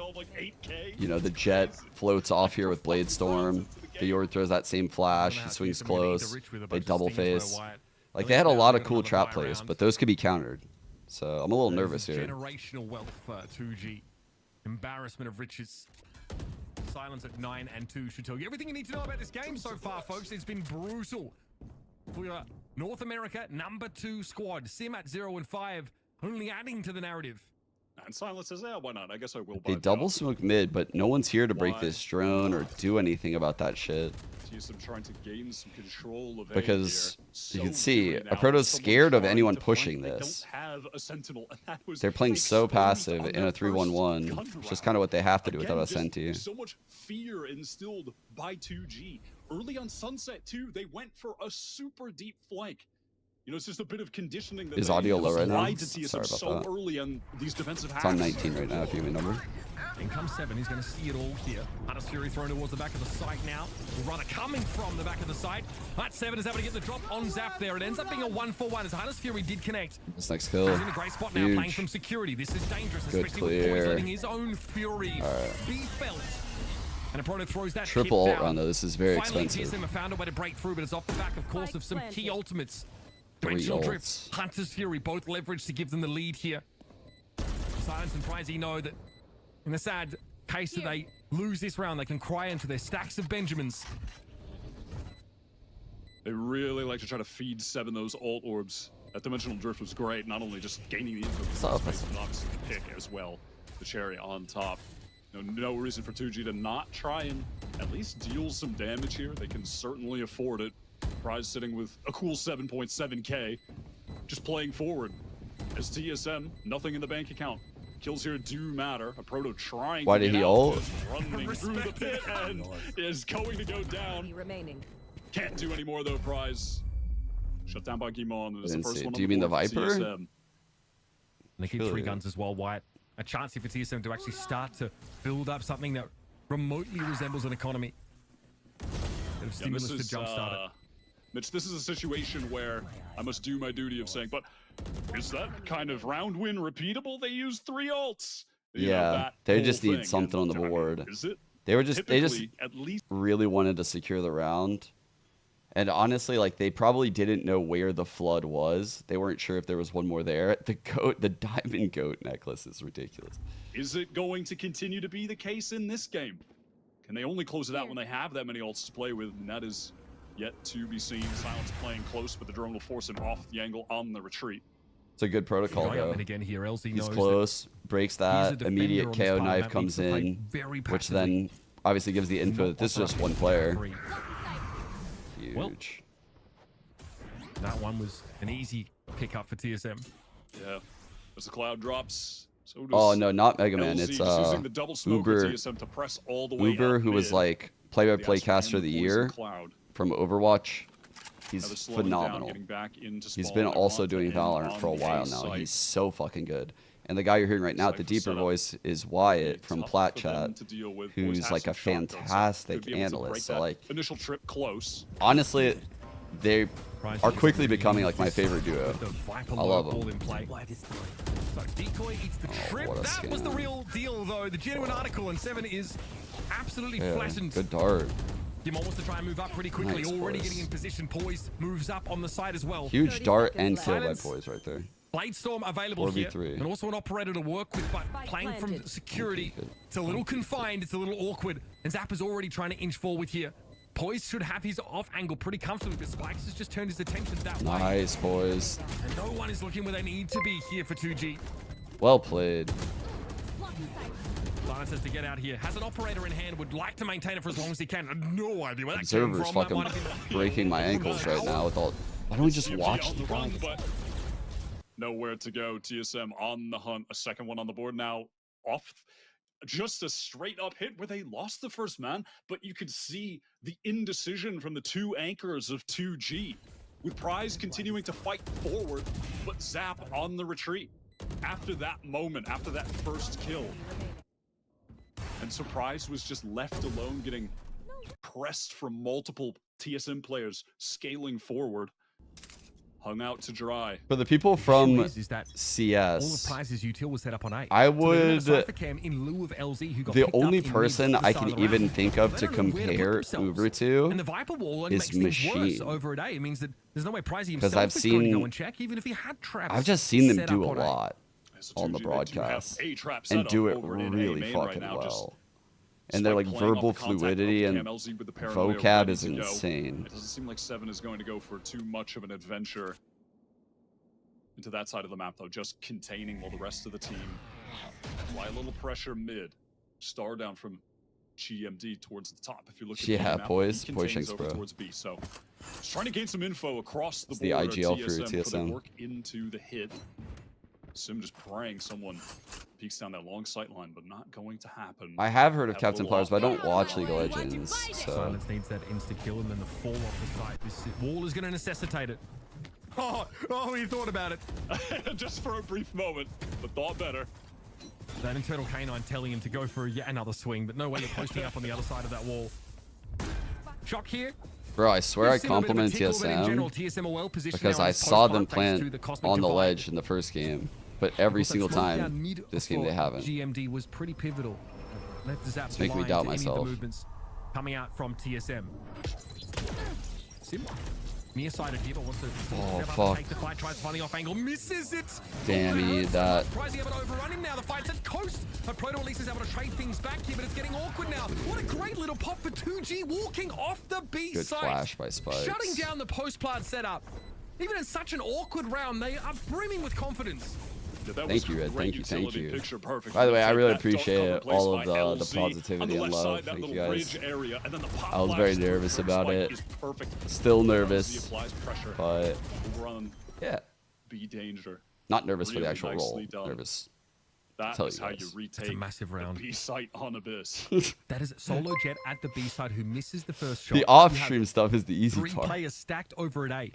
you know, the Jet floats off here with Blade Storm, the Yoru throws that same flash, he swings close, they double face. Like, they had a lot of cool trap plays, but those could be countered. So I'm a little nervous here. Generational wealth for 2G. Embarrassment of riches. Silence at 9 and 2 should tell you everything you need to know about this game so far, folks. It's been brutal. For North America, #2 squad. Sim at 0 and 5, only adding to the narrative. And Silence says, yeah, why not? I guess I will. They double smoke mid, but no one's here to break this drone or do anything about that shit. TSM trying to gain some control of because you can see Aproto's scared of anyone pushing this. They're playing so passive in a 3-1-1. It's just kind of what they have to do without a Senti. So much fear instilled by 2G. Early on Sunset too, they went for a super deep flank. You know, it's just a bit of conditioning that is audio low right now? Sorry about that. Early on these defensive it's on 19 right now, if you have a number. In comes 7, he's going to see it all here. Hunter's Fury thrown towards the back of the site now. Runner coming from the back of the site. That 7 is able to get the drop on Zap there. It ends up being a 1-for-1 as Hunter's Fury did connect. This next kill. He's in a great spot now, playing from security. This is dangerous, especially with Boys letting his own Fury be felt. And Aproto throws that triple ult run though. This is very expensive. TSM have found a way to break through, but it's off the back, of course, of some key ultimates. Dimensional Drift, Hunter's Fury, both leveraged to give them the lead here. Silence and Pricey know that in the sad case that they lose this round, they can cry into their stacks of Benjamins. They really like to try to feed 7 those ult orbs. That Dimensional Drift was great, not only just gaining the info, but obviously the pick as well. The cherry on top. No reason for 2G to not try and at least deal some damage here. They can certainly afford it. Prize sitting with a cool 7.7k, just playing forward. As TSM, nothing in the bank account. Kills here do matter. A proto trying Why to did get he out, ult? is running through the pit and is going to go down. Can't do any more though, Prize. Shut down by Gimon. Is the first one Do you mean the Viper? TSM. And they keep 3 guns as well, White. A chance here for TSM to actually start to build up something that remotely resembles an economy. Of stimulus to jumpstart it. Mitch, this is a situation where I must do my duty of saying, but is that kind of round win repeatable? They used 3 ults. You know, they just whole need thing. something on the I mean, board. is it? They just at least really wanted to secure the round. And honestly, like, they probably didn't know where the flood was. They weren't sure if there was one more there. The diamond goat necklace is ridiculous. Is it going to continue to be the case in this game? Can they only close it out when they have that many ults to play with? And that is yet to be seen. Silence playing close, but the drone will force him off the angle on the retreat. It's a good protocol, though. And again here, LZ He's knows close, breaks that, immediate KO knife that comes in, very which then obviously gives the info that this is just one player. Huge. Well, that one was an easy pickup for TSM. Yeah, as the cloud drops, so does Oh no, not Mega Man. LZ, It's using the double smoke for Uber. TSM to press all the way Uber, up who was mid. like play-by-play The caster of the year cloud. from Overwatch. Now they're He's slowing down, phenomenal. getting back into He's spawn. been They're also on to doing him Valorant on for a the while A now. site. He's so fucking good. And the guy you're hearing right now at the Cypher deeper setup. voice is Wyatt from Tough Plat for them Chat, to deal with. Boys who's have like a some shotguns, so fantastic could be able to break analyst. So that like, initial trip close. honestly, they are quickly becoming like my favorite duo. I love them. So Decoy eats the trip. what a That was the scam. real deal, though. The genuine article, and 7 is absolutely Yeah, flattened. good dart. Gimon wants to try and move up pretty quickly. Nice, Already boys. getting in position. Poised, moves up on the side as well. Huge dart and kill by Silence. Poise right there. Bladestorm available 4v3. here, and also an operator to work with, but playing from security, it's a little confined, it's a little awkward, and Zap is already trying to inch forward here. Poise should have his off angle pretty comfortably, but Spikes has just turned his attention that way. Nice, boys. And no one is looking where they need to be here for 2G. Well played. Silence has to get out here. Has an operator in hand, would like to maintain it for as long as he can. No idea where that Observer's came from. fucking That might have been- breaking my ankles right now with all. Why don't we just TFT watch on the the run, round? but nowhere to go. TSM on the hunt. A second one on the board now. Off just a straight up hit where they lost the first man, but you could see the indecision from the 2 anchors of 2G. With Prize continuing to fight forward, but Zap on the retreat. After that moment, after that first kill. And Surprise was just left alone, getting pressed from multiple TSM players, scaling forward. Hung out to dry. For the people from is that all the CS, prizes util was set up on A. I So they're gonna would. Cypher cam in lieu of LZ, who got The picked up only in mid person to the I start can of the even round. think of They to don't know where put compare themselves. Uber to And the Viper wall only is makes things worse Machine. over at A. It means that there's no way Pricey 'Cause himself I've is going to go seen- and check, even if he had traps. I've just seen them set do up a on lot So on the 2G, they do have broadcast a trap and setup do it over in A really main right fucking now, just well. And their like Spike playing off verbal the contact fluidity of and KMLZ with the paranoia vocab ready is to go. insane. It doesn't seem like 7 is going to go for too much of an adventure into that side of the map, though. Just containing while the rest of the team apply a little pressure mid. Star down from GMD towards the top. If you look at Yeah, the map, boys. he Boy contains shanks, over bro. towards B. So just trying to gain some info across the It's board. the at IGL for TSM their TSM. work into the hit. Sim just praying someone peeks down that long sight line, but not going to happen. I have heard of That Captain will Players, but I off. don't watch League of Legends. So Silence needs that insta-kill and then the fall off the site. This wall is going to necessitate it. Oh, he thought about it. Just for a brief moment, but thought better. That internal canine telling him to go for yet another swing, but no way you're posting up on the other side of that wall. Shock here. bro, I swear I We've seen a bit of a complimented tickle, but in general, TSM TSM are well positioned because now I in this saw them post-plant thanks plant to the Cosmic on the Divide. ledge in the first game, but every Also, single smoke down time mid this game for they haven't. GMD was pretty pivotal. Left the Zap making me blind doubt to any of the myself. movements coming out from TSM. Sim. Nearsighted here, but wants to Oh, step up and fuck. take the fight, tries finding off angle, misses it. Damn, he needed that. Pricey able to overrun him now. The fight's at coast. But Proto at least is able to trade things back here, but it's getting awkward now. What a great little pop for 2G walking off the B Good site. flash by Spikes. Shutting down the post-plant setup. Even in such an awkward round, they are brimming with confidence. Yeah, that Thank was you, Red. great Thank utility, you. picture perfect. By the way, I really That dart appreciate cover placed all by of the LZ. On positivity the and left love. side, that Thank you little guys. bridge area, and then the pop I was flash very through nervous from about Spike it. is perfect. Still LZ nervous, applies pressure but over on yeah, B danger. not nervous for the Really actual nicely role. done. Nervous That is how you retake a massive round. the B site on Abyss. That is Solo Jet at the B side who misses the first shot. The off-stream stuff is the easy Three part. players stacked over at A.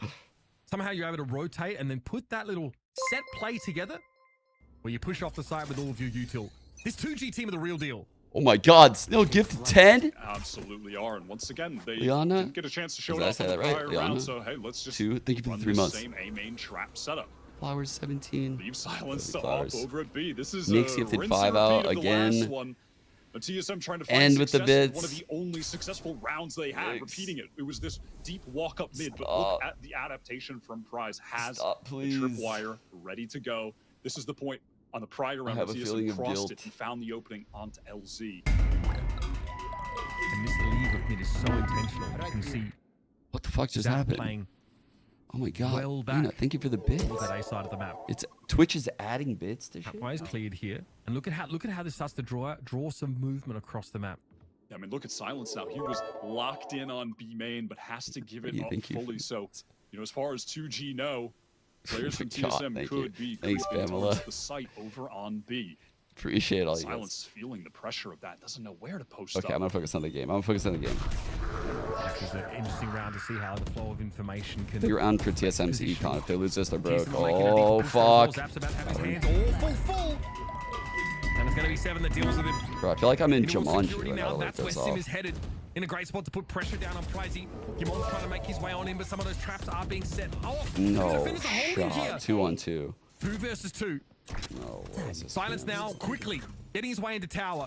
Somehow you're able to rotate and then put that little set play together where you push off the side with all of your util. This 2G team are the real deal. Oh my God, Snill gifted 10? Absolutely are. And once again, they Liana? didn't get a chance to show it Did I off say in the that right? prior Liana? round. So, hey, let's just 2. Thank you for the run 3 this months. same A main trap setup. Flowers 17. Leave silence to Flowers. op over at B. This is Nick's a gifted rinse 5 and repeat out of the again. last one. The TSM trying to find And with the success in bits. one of the only successful rounds they had. Thanks. Repeating it. It was this deep walk up mid, but Stop. look at the adaptation from Prize. Has Stop, the please. tripwire ready to go. This is the point on the prior round. have a The feeling TSM of crossed guilt. it and found the opening onto LZ. And this leave of mid is so intentional. You can see What the fuck just Zap happened? playing Oh my God. well Luna, back. thank you for the bits. all that A side of the map. It's Twitch is adding bits to shit. Trapwire is cleared here, and look at how this starts to draw some movement across the map. I mean, look at Silence now. He was locked in on B main, but has to give it Yeah, up thank you. fully. So, you know, as far as 2G know, players from God, TSM thank could you. be Thanks, creeping Pamela. towards the site over on B. Appreciate all you Silence guys. is feeling the pressure of that. Doesn't know where to post Okay, up. I'm gonna focus on the game. I'm gonna focus on the game. This is an interesting round to see how the flow of information can. Big round for TSM's econ. If they lose this, they're broke. TSM making a Oh deep push for the fuck. Zap's about to have his hands all full. And it's going to be 7 that deals with it. Bro, I feel like I'm in In all Jumanji security when I now, let that's where this Sim off. is headed. In a great spot to put pressure down on Pricey. Gimon's trying to make his way on him, but some of those traps are being set off. No The defenders are holding here. shot. 2-on-2. 2 versus 2. No. Silence now, quickly getting his way into tower.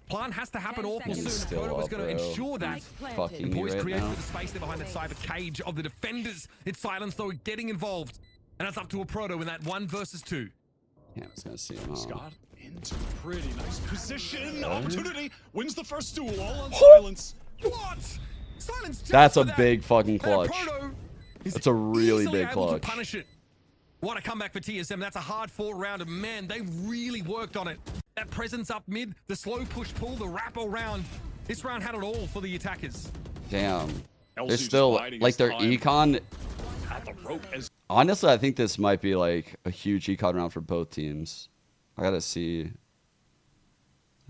Plant has to happen awful soon. Still Proto was up, going to bro. ensure that. Fucking me Boys right created now. the space there behind that cyber cage of the defenders. It's Silence though getting involved. And that's up to a Proto in that 1 versus 2. Yeah, I was gonna see him. Scott into a pretty nice position. Opportunity. Wins the first duel all on Silence. What? Silence just That's for a that. big fucking That clutch. Proto is That's a really easily big able clutch. To punish it. What a comeback for TSM. That's a hard 4 round, and man, they really worked on it. That presence up mid, the slow push pull, the wrap around. This round had it all for the attackers. Damn. LZ They're just still biding like his their time. econ. At the rope as Honestly, I think this might be like a huge econ round for both teams. I gotta see. They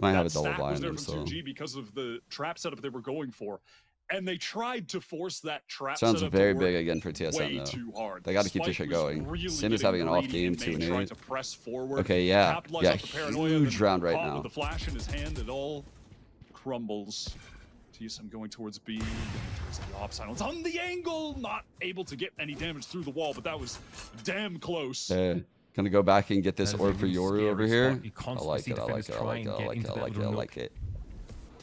might have a that double stack buy was in there them, from so 2G because of the trap setup they were going for. And they tried to force that trap sounds setup very to big work again for TSM way though. too hard. They got to keep this Spike shit was going. really Sim is getting having an off greedy game, and Main 2-8. tried to press forward, Okay, yeah. capitalize Yeah, off the paranoia, huge then round right caught now. With the flash in his hand, it all crumbles. TSM going towards B, going towards the op Silence on the angle, not able to get any damage through the wall, but that was damn close. Gonna go back and get this That is a orb for really Yoru scary over here. spot. You I constantly like see it. I like defenders it. I try like it. and I get like it. into I that like it. I little like it.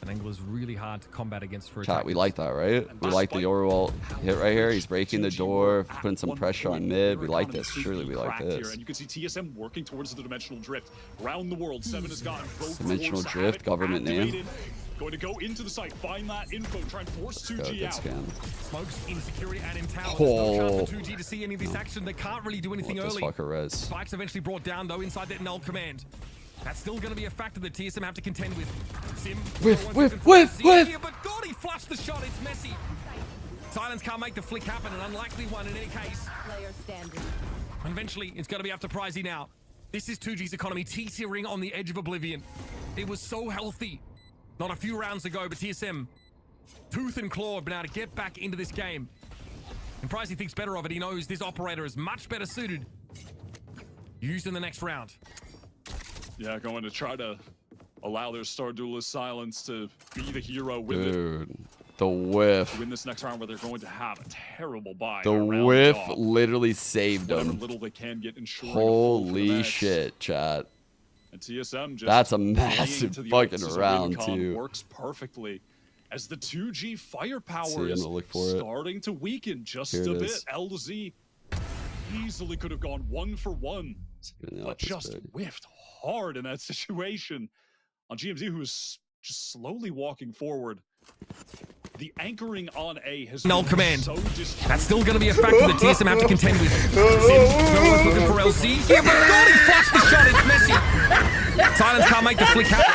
An angle is really hard to combat against for Chat, we like that, right? And We like the despite Yoru ult hit right here. He's breaking the 2G door, were putting at some one pressure point on mid. their We like economy this. completely Surely we like cracked here, this. and you can see TSM working towards the dimensional drift. Around the world, 7 has gotten both Dimensional cores, have drift, it government name. activated. Going to go into the site, find that info, try and force 2G Good out. scan. Smokes in security and in tower. There's no Oh. chance for 2G to see any of this action. They can't really do anything Let this early. fucker res. Spikes eventually brought down though inside that null command. That's still going to be a factor that TSM have to contend with. Sim. Whiff. Here, but God, he flushed the shot. It's messy. Silence can't make the flick happen. An unlikely one in any case. And eventually, it's going to be up to Pricey now. This is 2G's economy teetering on the edge of oblivion. It was so healthy not a few rounds ago, but TSM, tooth and claw, have been able to get back into this game. And Pricey thinks better of it. He knows this operator is much better suited. Used in the next round. Yeah, going to try to allow their star duelist Silence to be the hero with it. Dude, the whiff. Win this next round where they're going to have a terrible buy. The around whiff top. literally saved Whatever them. little they can get ensuring a full for the Holy match. shit, chat. And TSM just That's a playing massive to the fucking emphasis of round, Win too. Works perfectly as the 2G firepower See, I'm is gonna look for it. starting to weaken just Here a it bit. is. LZ easily could have gone 1 for 1, but just whiffed hard in that situation on GMZ, who is just slowly walking forward. The anchoring on A has Null been command. so That's still going to be a factor that TSM have to contend with. Sims, no one's looking for LC. Here, but God, he flushed the shot. It's messy. Silence can't make the flick happen.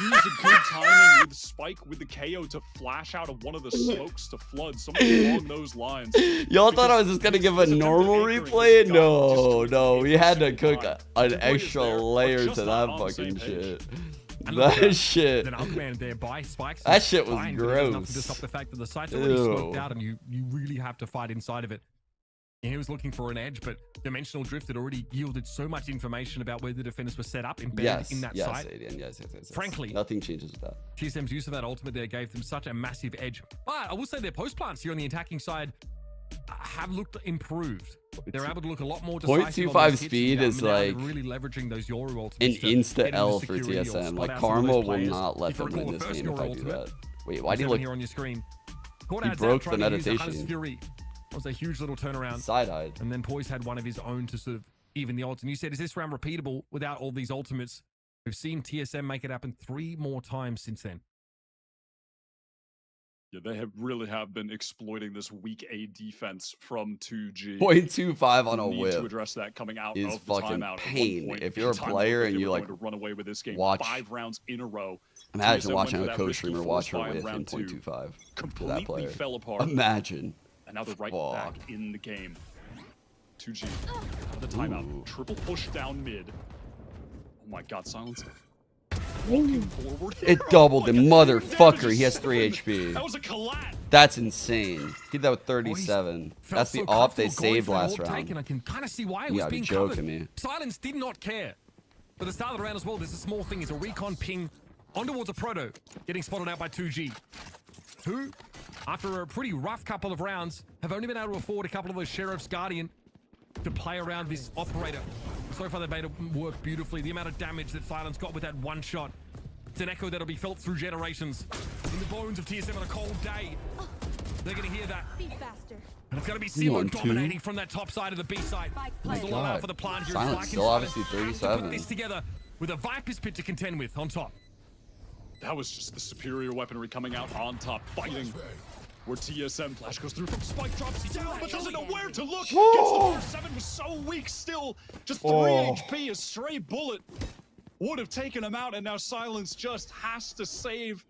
use a good timing with Spike with the KO to flash out of one of the smokes to flood, something along those lines. Y'all thought I was just gonna give a normal replay? No, we had to cook an extra layer to that fucking shit. That shit. That shit was gross. To stop the fact that the site's already smoked out, and you really have to fight inside of it. And he was looking for an edge, but Dimensional Drift had already yielded so much information about where the defenders were set up, embedded in that site. Yes. Frankly, nothing changes with that. TSM's use of that ultimate there gave them such a massive edge. But I will say their post plants here on the attacking side have looked improved. They're able to look a lot more decisive. 0.25 speed is like really leveraging those Yoru ultimates an insta L for TSM. Like Karma will not let them win this game if I do that. Wait, why do you look here on your screen? He broke the meditation. It was a huge little turnaround. Side-eyed. And then Poise had one of his own to sort of even the odds. And you said, is this round repeatable without all these ultimates? We've seen TSM make it happen 3 more times since then. Yeah, they really have been exploiting this weak A defense from 2G. 0.25 on a whip to address that coming out is of the fucking timeout. pain. If you're a player and you like to run away with this game watch 5 rounds in a row. Imagine watching a co-streamer watch her whip in 0.25 to that player. Fell apart. Imagine. And now they're right back in the game. 2G out of the timeout. Triple push down mid. Oh my god, silence. Walking forward. It doubled him, motherfucker. He has 3 HP. That was a collapse. That's insane. He did that with 37. That's the off they saved last round. I can kind of see why it You was gotta be being joking covered. me. Silence did not care. But the start of the round as well, there's a small thing. It's a recon ping on towards a proto, getting spotted out by 2G. Who, after a pretty rough couple of rounds, have only been able to afford a couple of those Sheriff's Guardian to play around this operator. So far, they've made it work beautifully. The amount of damage that Silence got with that one shot. It's an echo that'll be felt through generations. In the bones of TSM on a cold day. They're going to hear that. Be faster. And it's going to be CeeLo dominating from that top side of the B side. There's a lot out for the plant here. Silence still obviously Put 37. this together with a Viper's Pit to contend with on top. That was just the superior weaponry coming out on top, fighting. Where TSM flash goes through from Spike, drops down, but doesn't know where to look. Gets the first 7, was so weak still. Just 3 HP, a stray bullet would have taken him out, and now Silence just has to save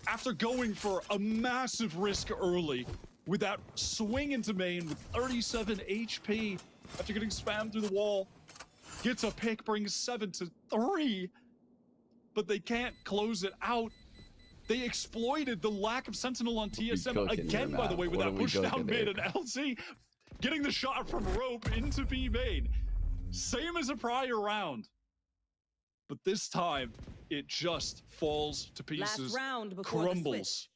after going for a massive risk early with that swing into main with 37 HP after getting spammed through the wall. Gets a pick, brings 7 to 3, but they can't close it out. They exploited the lack of Sentinel on TSM again, by the way, with that push down mid, and LZ getting the shot from rope into B main. Same as a prior round. But this time, it just falls to pieces, crumbles,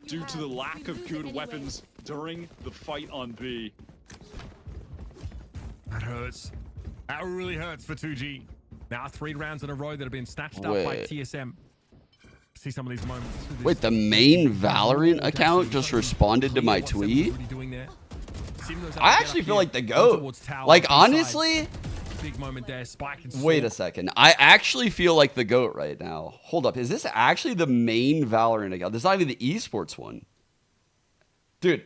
due to the lack of good weapons during the fight on B. That hurts. That really hurts for 2G. Now 3 rounds in a row that have been snatched up by TSM. See some of these moments. Wait, the main Valorant account just responded to my tweet? I actually feel like the GOAT. Like, honestly... Big moment there. Spike and wait a second. I actually feel like the GOAT right now. Hold up. Is this actually the main Valorant account? This is not even the esports one. Dude,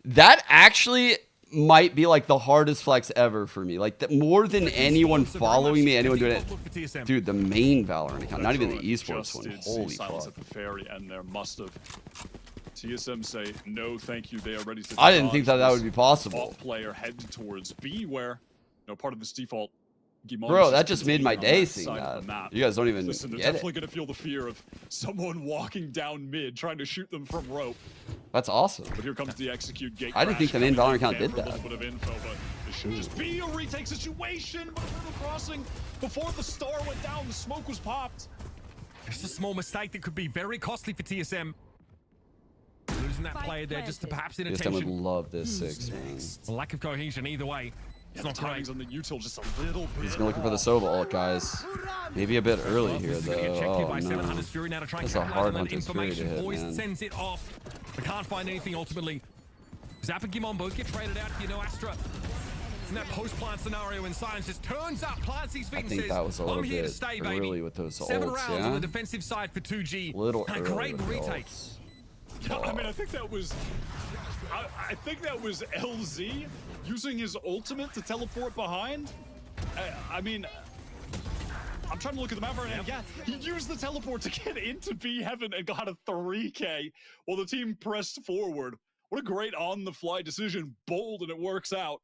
that actually might be like the hardest flex ever for me. Like, more than anyone following me, anyone doing it. Dude, the main Valorant account, not even the esports one. Holy fuck. At the ferry, and there must have. TSM say no, thank you. They are ready to. I didn't think that would be possible. Player headed towards B, where part of this default. Bro, that just made my day seeing that. You guys don't even Listen, they're get definitely it. Gonna feel the fear of someone walking down mid, trying to shoot them from rope. That's awesome. But here comes the execute gate. I didn't think the main Valorant account did that. A little bit of info, but this should just be a retake situation. But a little crossing before the star went down, the smoke was popped. Just a small mistake that could be very costly for TSM. Losing that player there just to perhaps inattention. TSM would love this 6, man. A lack of cohesion either way. It's not great. On the util just a little bit. He's looking for the Sova ult, guys. Maybe a bit early here, though. Oh, no. That's a hard one to hit, man. Sends it off. They can't find anything ultimately. Zap and Gimon both get traded out if you know Astra. In that post-plant scenario, when Silence just turns up, plants his feet and says, that was a little I'm here to bit stay, early baby. with those 7 ults, rounds on the defensive side for 2G. Little and a early great with retake. Yeah, I mean, I think that was LZ using his ultimate to teleport behind. I mean, I'm trying to look at the map right now. Yeah, he used the teleport to get into B heaven and got a 3K while the team pressed forward. What a great on-the-fly decision. Bold, and it works out.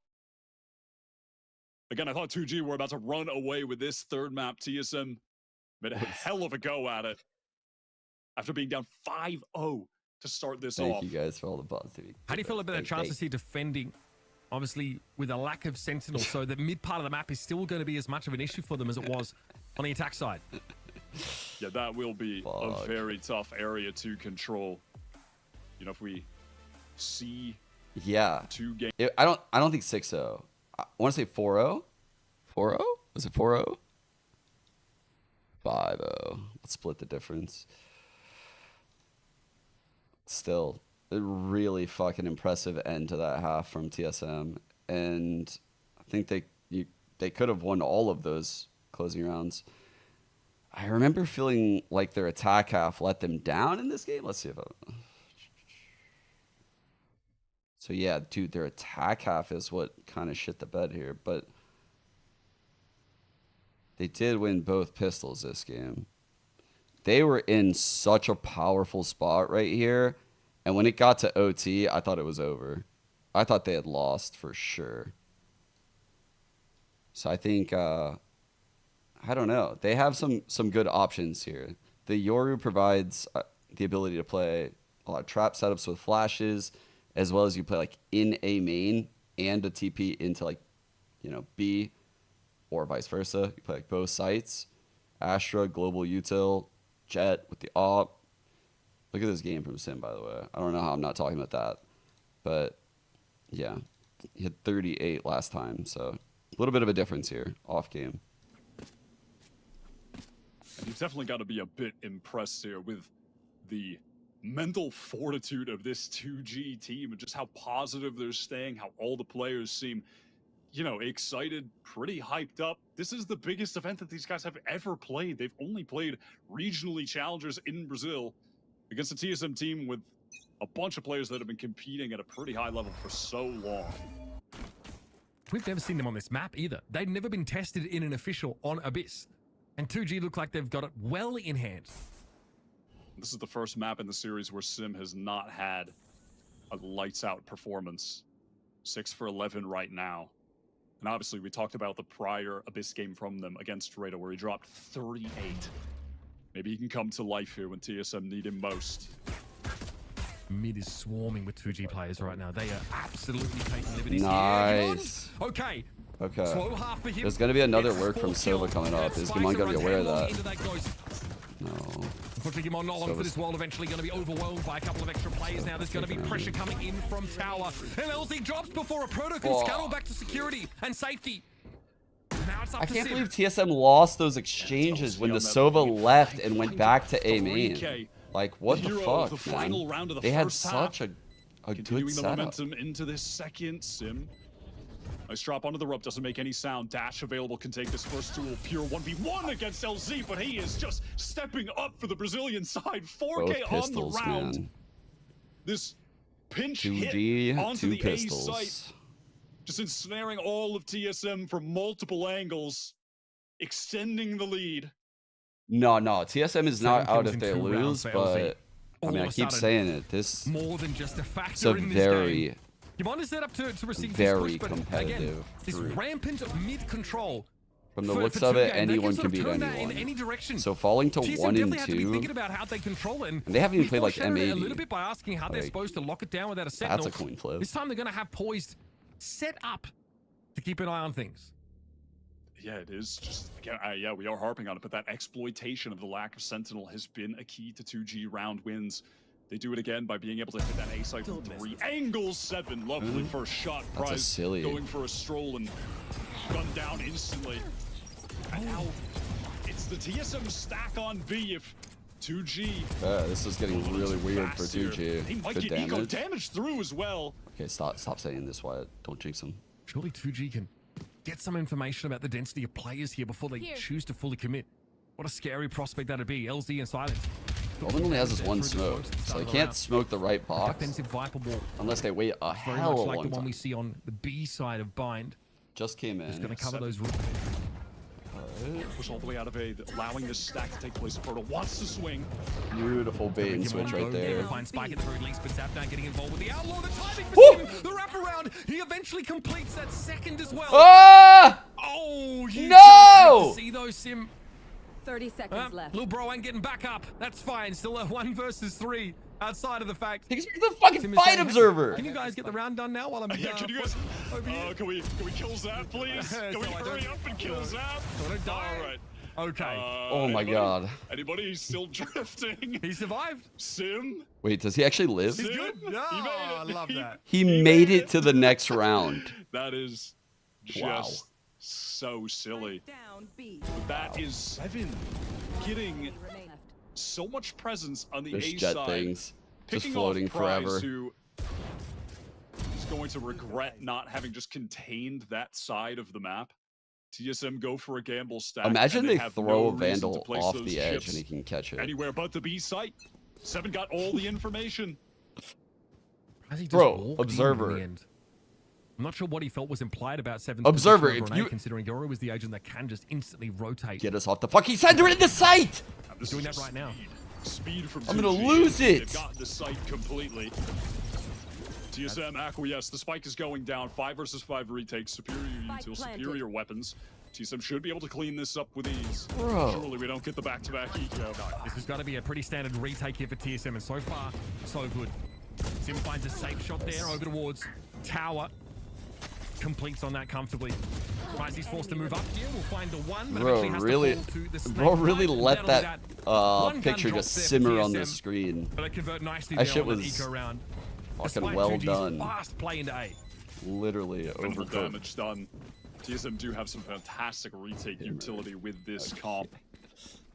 Again, I thought 2G were about to run away with this third map. TSM made a hell of a go at it after being down 5-0 to start this off. Thank you guys for all the positivity. How do you feel about the chances here defending, obviously, with a lack of sentinel? So the mid part of the map is still going to be as much of an issue for them as it was on the attack side. Yeah, that will be a very tough area to control. You know, if we see 2 games. I don't think 6-0. I want to say 4-0. 4-0? Was it 4-0? 5-0. Let's split the difference. Still, a really fucking impressive end to that half from TSM, and I think they could have won all of those closing rounds. I remember feeling like their attack half let them down in this game. Let's see if so yeah, dude, their attack half is what kind of shit the bed here, but they did win both pistols this game. They were in such a powerful spot right here, and when it got to OT, I thought it was over. I thought they had lost for sure. So I think, I don't know. They have some good options here. The Yoru provides the ability to play a lot of trap setups with flashes, as well as you play like in A main and a TP into like, you know, B, or vice versa. You play like both sites. Astra, Global Util, Jet with the AWP. Look at this game from Sim, by the way. I don't know how I'm not talking about that. But, yeah. He had 38 last time, so a little bit of a difference here, off game. And you've definitely got to be a bit impressed here with the mental fortitude of this 2G team and just how positive they're staying, how all the players seem, you know, excited, pretty hyped up. This is the biggest event that these guys have ever played. They've only played regionally challengers in Brazil against a TSM team with a bunch of players that have been competing at a pretty high level for so long. We've never seen them on this map either. They've never been tested in an official on Abyss. And 2G look like they've got it well in hand. This is the first map in the series where Sim has not had a lights-out performance. 6 for 11 right now. And obviously, we talked about the prior Abyss game from them against RETA, where he dropped 38. Maybe he can come to life here when TSM need him most. Mid is swarming with 2G players right now. They are absolutely taking liberties Nice. here. Okay. Okay. Slow half for him. There's going to be another It's work from Silva coming up. Is Gimon going to be aware of that? No. Unfortunately, Gimon not long for this world. Eventually going to be overwhelmed by a couple of extra players now. There's going to be pressure coming in from tower. And LZ drops before a proto can scuttle back to security and safety. Now it's up I to can't Sim. believe TSM lost those exchanges when the Sova left and went back to A main. Like, what the fuck, man? They had such a good the setup. momentum into this second. Sim. Nice drop onto the rope, doesn't make any sound. Dash available, can take this first duel. Pure 1v1 against LZ, but he is just stepping up for the Brazilian side. 4K Both on the round. Man. This pinch 2G, hit onto the pistols. A site. Just ensnaring all of TSM from multiple angles. Extending the lead. No, TSM is not out if they lose, but I mean, I keep sudden, saying it. This more than just a factor it's a in this very game. Gimon is set up to receive very this push, but competitive again, this group. rampant mid control. From the looks of it, anyone can beat anyone. anyone. In any direction. So falling to TSM 1 and definitely have to be 2, thinking about how they control it. and they haven't even played like M80. A little bit by asking how they're supposed to lock it down without a sentinel. That's a coin flip. This time they're going to have poised, set up to keep an eye on things. Yeah, it is. Just again, yeah, we are harping on it, but that exploitation of the lack of sentinel has been a key to 2G round wins. They do it again by being able to hit that A site from 3 angles. 7, lovely first shot. That's Prize silly. going for a stroll and gunned down instantly. And now it's the TSM stack on B. If 2G, this is getting really weird for 2G. He might Good get eco damage. damage through as well. Okay, stop saying this, Wyatt. Don't jinx him. Surely 2G can get some information about the density of players here before they choose to fully commit. What a scary prospect that'd be. LZ and Silence. Omen only has this one smoke, so they can't smoke the right box Defensive Viper wall. unless they wait a Very hell much of a like long the one time. we see on the B side of Bind. Just came in. It's going to cover those. Push all the way out of A, allowing this stack to take place. Fertile wants to swing. Beautiful bait and switch right there. Find Spike at the very least, but Zap now getting involved with the outlaw. The timing for him, the wraparound. He eventually completes that second as well. Ah! Oh, you No! see those Sim. 30 seconds left. Little bro ain't getting back up. That's fine. Still a 1 versus 3. Outside of the fact. He's the fucking Sim is fight saying, observer. Can you guys get the round done now while I'm Yeah, can you guys? Can we kill Zap, please? Can we hurry up and kill Zap? Don't die. All right. Okay. Oh my god. Anybody still drifting? He survived. Sim? Wait, does he actually live? He's good. He No, made it. I love that. He made it to the next round. That is just Wow. so silly. Down B. That is 7 getting Remain left. so much presence on the There's A jet side. things. Just Picking floating off Prize, forever. who is going to regret not having just contained that side of the map. TSM go for a gamble stack. Imagine and they have throw no a reason Vandal to place off those the edge chips and he can catch it. anywhere but the B site. 7 got all the information. Has he just Bro, walked in observer. the end? I'm not sure what he felt was implied about 7. Observer, if you- considering Yoru is the agent that can just instantly rotate. Get us off the fucking center in the sight! And this Doing is that right now. Speed from I'm gonna 2G. lose it. They've got the site completely. TSM acquiesce. The spike is going down. 5 versus 5 retake. Superior util, planted. superior weapons. TSM should be able to clean this up with ease. Bro. Surely we don't get the back-to-back eco. This has got to be a pretty standard retake here for TSM, and so far, so good. Sim finds a safe shot there over towards Tower. Completes on that comfortably. Prize, he's forced to move up here. We'll find the one, but Bro, eventually has really, to fall to the snake bro, really line. let That'll that be one gun picture drop just there for simmer on the TSM, screen. But it convert nicely That there shit on that was eco round. Fucking Despite well 2G's done. fast play into A. Literally Minimal overcooked. damage done. TSM do have some fantastic retake utility with this comp.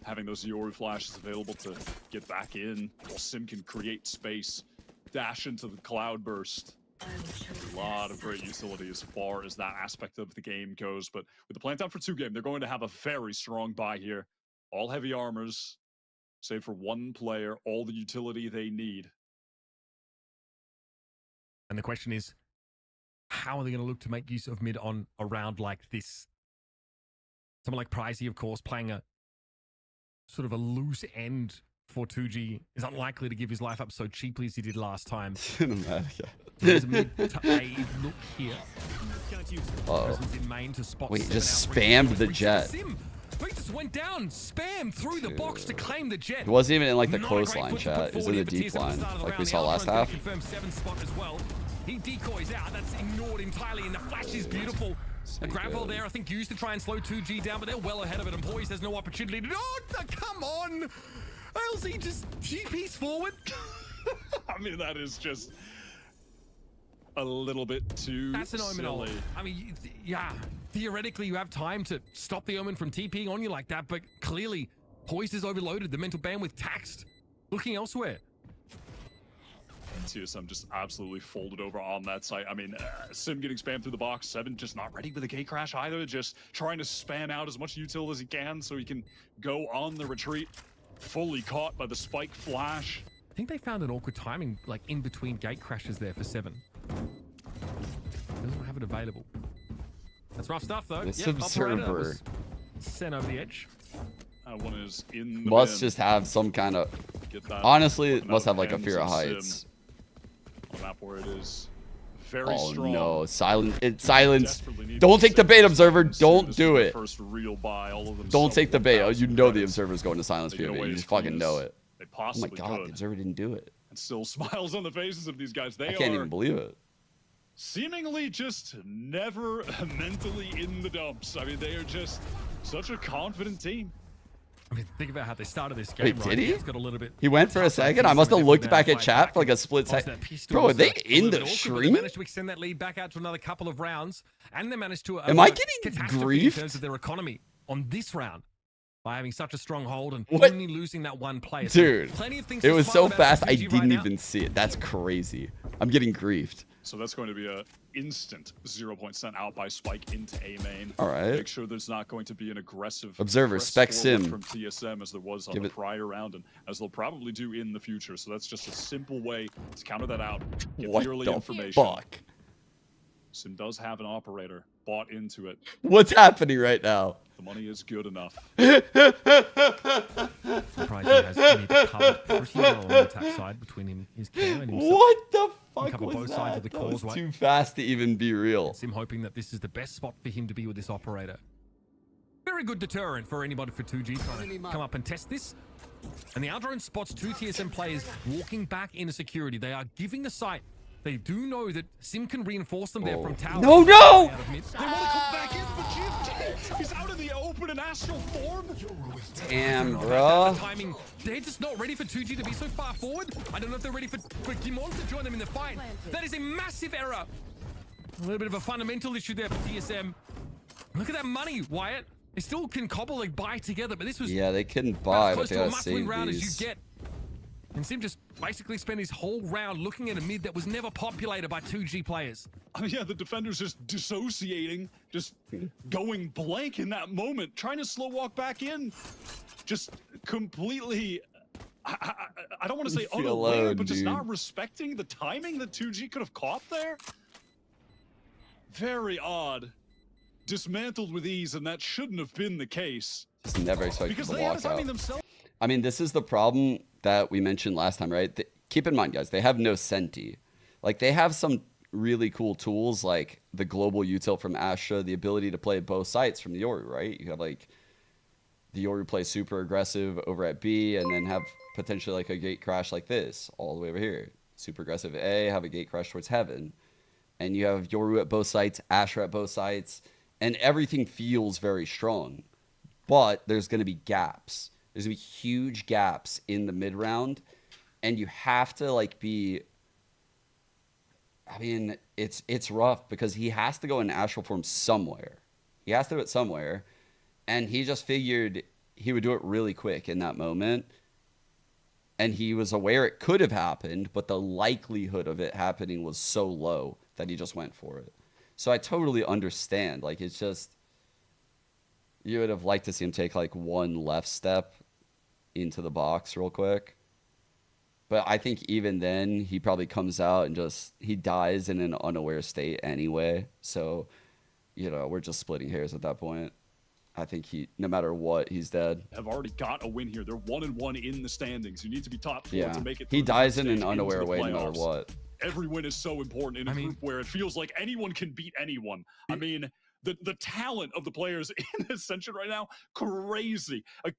Having those Yoru flashes available to get back in, while Sim can create space, dash into the cloud burst. A lot of great utility as far as that aspect of the game goes, but with the plant down for 2 game, they're going to have a very strong buy here. All heavy armors, save for 1 player, all the utility they need. And the question is, how are they going to look to make use of mid on a round like this? Someone like Pricey, of course, playing a sort of a loose end for 2G is unlikely to give his life up so cheaply as he did last time. Cinematic. There's a mid to A look here. Uh-oh. Presence in main to spot Wait, 7 just out. spammed the Reset jet. Sim. He just went down, spam through the box to claim the jet. It wasn't even in like the Not a close great line foot to chat. put It was forward in the here for deep TSM at line, the start of the like we round. saw The last Outron's half. confirmed 7 spot as well. He decoys out. That's ignored entirely, and the flash is beautiful. The gravel there, I think, used to try and slow 2G down, but they're well ahead of it, and Poise has no opportunity to... Oh, come on! LZ just GP's forward. I mean, that is just a little bit too That's an Omen silly. ult. I mean, yeah, theoretically you have time to stop the Omen from TPing on you like that, but clearly Poise is overloaded, the mental bandwidth taxed, looking elsewhere. TSM just absolutely folded over on that site. I mean, Sim getting spammed through the box, 7 just not ready with a gate crash either, just trying to spam out as much util as he can so he can go on the retreat. Fully caught by the spike flash. I think they found an awkward timing, like in between gate crashes there for 7. Doesn't have it available. That's rough stuff though. This Yep, operator, that observer was sent over the edge. One is in the Must bin. just have some kind of... Get that Honestly, it out must of have like a hands fear of of Sim. heights. On a map where it is very Oh strong. no, silence. Silence. Desperately need Don't to take the save bait, this observer. game. Don't This do is their it. First real buy. All of them Don't sub take the bait. Oh, you 1,000 know the credits. observer's going to silence They get POV. away You as just fucking clean know as it. They Oh my possibly god, the could. observer didn't do it. And still smiles on the faces of these guys. They I can't are even believe it. seemingly just never mentally in the dumps. I mean, they are just such a confident team. I mean, think about how they started this game. Wait, right? did he? It's got a little bit. He went for a tougher second. to I must have definitely looked back at fight chat for like a back. split Obviously, second. that pistol Bro, are was they a in little the bit awkward, but stream? They managed to extend that lead back out to another couple of rounds, and they managed to Am I avert getting catastrophe in griefed? terms of their economy on this round by having such a strong hold and What? only losing that one player. Dude, So plenty of things it to was smile so about fast for I 2G right didn't now. even see it. That's crazy. I'm getting griefed. So that's going to be a instant 0 point sent out by Spike into A main. All right. Make sure there's not going to be an aggressive Observer, press spec forward sim. from TSM as there was on Give the it- prior round, and as they'll probably do in the future. So that's just a simple way to counter that out. Get What the early the information. fuck? Sim does have an operator bought into it. What's happening right now? The money is good enough. Surprised he has mid covered pretty well on the attack side between him, his kill and himself. What the fuck cover was both that? sides of the That was causeway. too fast to even be real. Sim hoping that this is the best spot for him to be with this operator. Very good deterrent for anybody for 2G trying to come up and test this. And the Aldrone spots 2 TSM players walking back into security. They are giving the site. They do know that Sim can reinforce them there from tower. No! They want to come back in for GFT. He's out in the open in astral form. Damn, bro. Timing. They're just not ready for 2G to be so far forward. I don't know if they're ready for Kimon to join them in the fight. That is a massive error. A little bit of a fundamental issue there for TSM. Look at that money, Wyatt. They still can cobble like buy together, but this was They couldn't buy, as but close they to a gotta must-win save round as you these. get. And Sim just basically spent his whole round looking at a mid that was never populated by 2G players. I mean, yeah, the defender's just dissociating, just going blank in that moment, trying to slow walk back in. Just completely, I don't want to say Feel unaware, alone, but just dude. not respecting the timing that 2G could have caught there. Very odd. Dismantled with ease, and that shouldn't have been the case. Just never expected Because to they have walk timing out. themselves. I mean, this is the problem that we mentioned last time, right? Keep in mind, guys, they have no Senti. Like, they have some really cool tools, like the global util from Astra, the ability to play both sites from the Yoru, right? You have, like, the Yoru play super aggressive over at B, and then have potentially, like, a gate crash like this, all the way over here. Super aggressive A, have a gate crash towards heaven. And you have Yoru at both sites, Astra at both sites, and everything feels very strong. But there's going to be gaps. There's going to be huge gaps in the mid round, and you have to like be. I mean, it's rough because he has to go in astral form somewhere. He has to do it somewhere, and he just figured he would do it really quick in that moment. And he was aware it could have happened, but the likelihood of it happening was so low that he just went for it. So I totally understand. Like, it's just, you would have liked to see him take like one left step into the box real quick. But I think even then he probably comes out and just, he dies in an unaware state anyway. So, you know, we're just splitting hairs at that point. I think no matter what, he's dead. Have already got a win here. They're 1-1 in the standings. You need to be top 4 to make it. He through dies the in an stage unaware into the way no matter playoffs. what. Every win is so important in a group where it feels like anyone can beat anyone. I mean, the talent of the players in Ascension right now, crazy. Like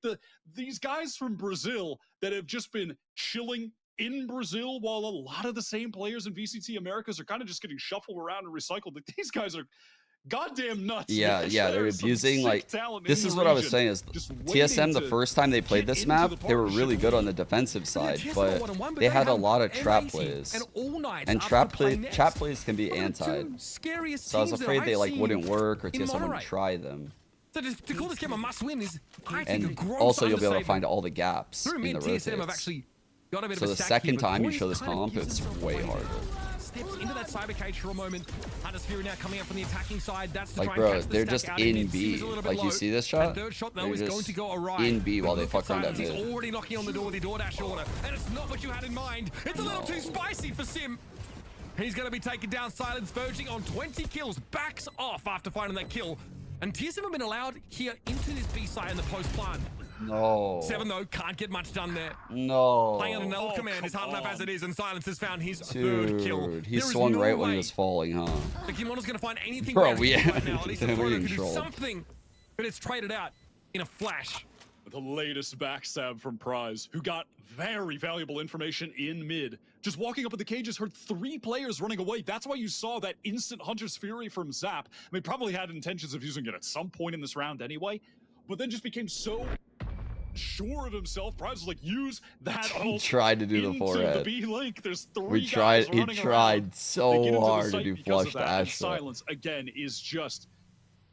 these guys from Brazil that have just been chilling in Brazil while a lot of the same players in VCT Americas are kind of just getting shuffled around and recycled. Like, these guys are goddamn nuts. Yeah, they're abusing, like, this is what I was saying is TSM, the first time they played this map, they were really good on the defensive side, but they had a lot of trap plays, and trap plays can be anti, so I was afraid they like wouldn't work or TSM wouldn't try them. So to call this game a must-win is, I think, a And gross also you'll be able to understatement. find all the gaps Through in mid the TSM have rotates. actually got a bit So of a the stack second here, but time you Boys show this kind of comp, gives it's them way away. harder. Steps into that cyber cage for a moment. Huddersfield now coming out from the attacking side. That's to Like, try bro, and catch the they're stack just out in mid. B. Seems a little bit Like, you low. see this That shot? third shot, though, They're is just going to go awry. in B while they Look fuck at around that Silence. He's mid. already knocking on the door with the DoorDash order. And it's not what you had in mind. It's a little too spicy for Sim. He's going to be taken down. Silence verging on 20 kills. Backs off after finding that kill. And TSM have been allowed here into this B side in the post plant. No. 7 though, can't get much done there. No. Playing on an L command is hard enough as it is, and Silence has found his Dude, third kill. he There is swung no right when way he was falling, huh? the Kimono's going to find anything Bro, around we- him right now. At least the we're Kimono getting can do trolled. something, but it's traded out in a flash. The latest backstab from Prize, who got very valuable information in mid. Just walking up at the cages, heard 3 players running away. That's why you saw that instant Hunter's Fury from Zap. I mean, probably had intentions of using it at some point in this round anyway, but then just became so sure of himself. Prize was like, use that He ult tried to do the into forehead. the B link. There's 3 He guys tried running so around. They get hard into the to site do because flush of to that, and Astra. Silence again is just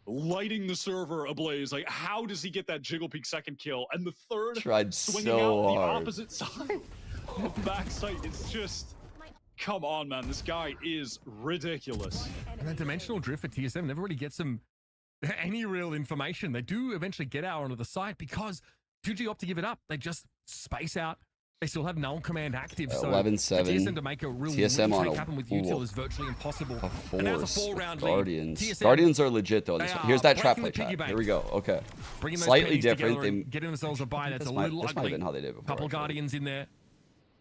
lighting the server ablaze. Like, how does he get that jiggle peek second kill? And the third Tried swinging so out the hard. opposite side of backside. It's just, come on, man. This guy is ridiculous. And that dimensional drift for TSM never really gets them any real information. They do eventually get out onto the site because 2G opt to give it up. They just space out, They still have null command active, so 11-7. TSM to make a real TSM on retake happen with util is virtually impossible. A And that's a force. 4-round Guardians. lead. TSM, Guardians are legit though. Here's that trap play breaking the chat. piggy Here we go. Okay. bringing those Slightly pennies different. together and getting themselves a buy. That's a little This might have ugly. been how they did before. Couple actually. Guardians in there.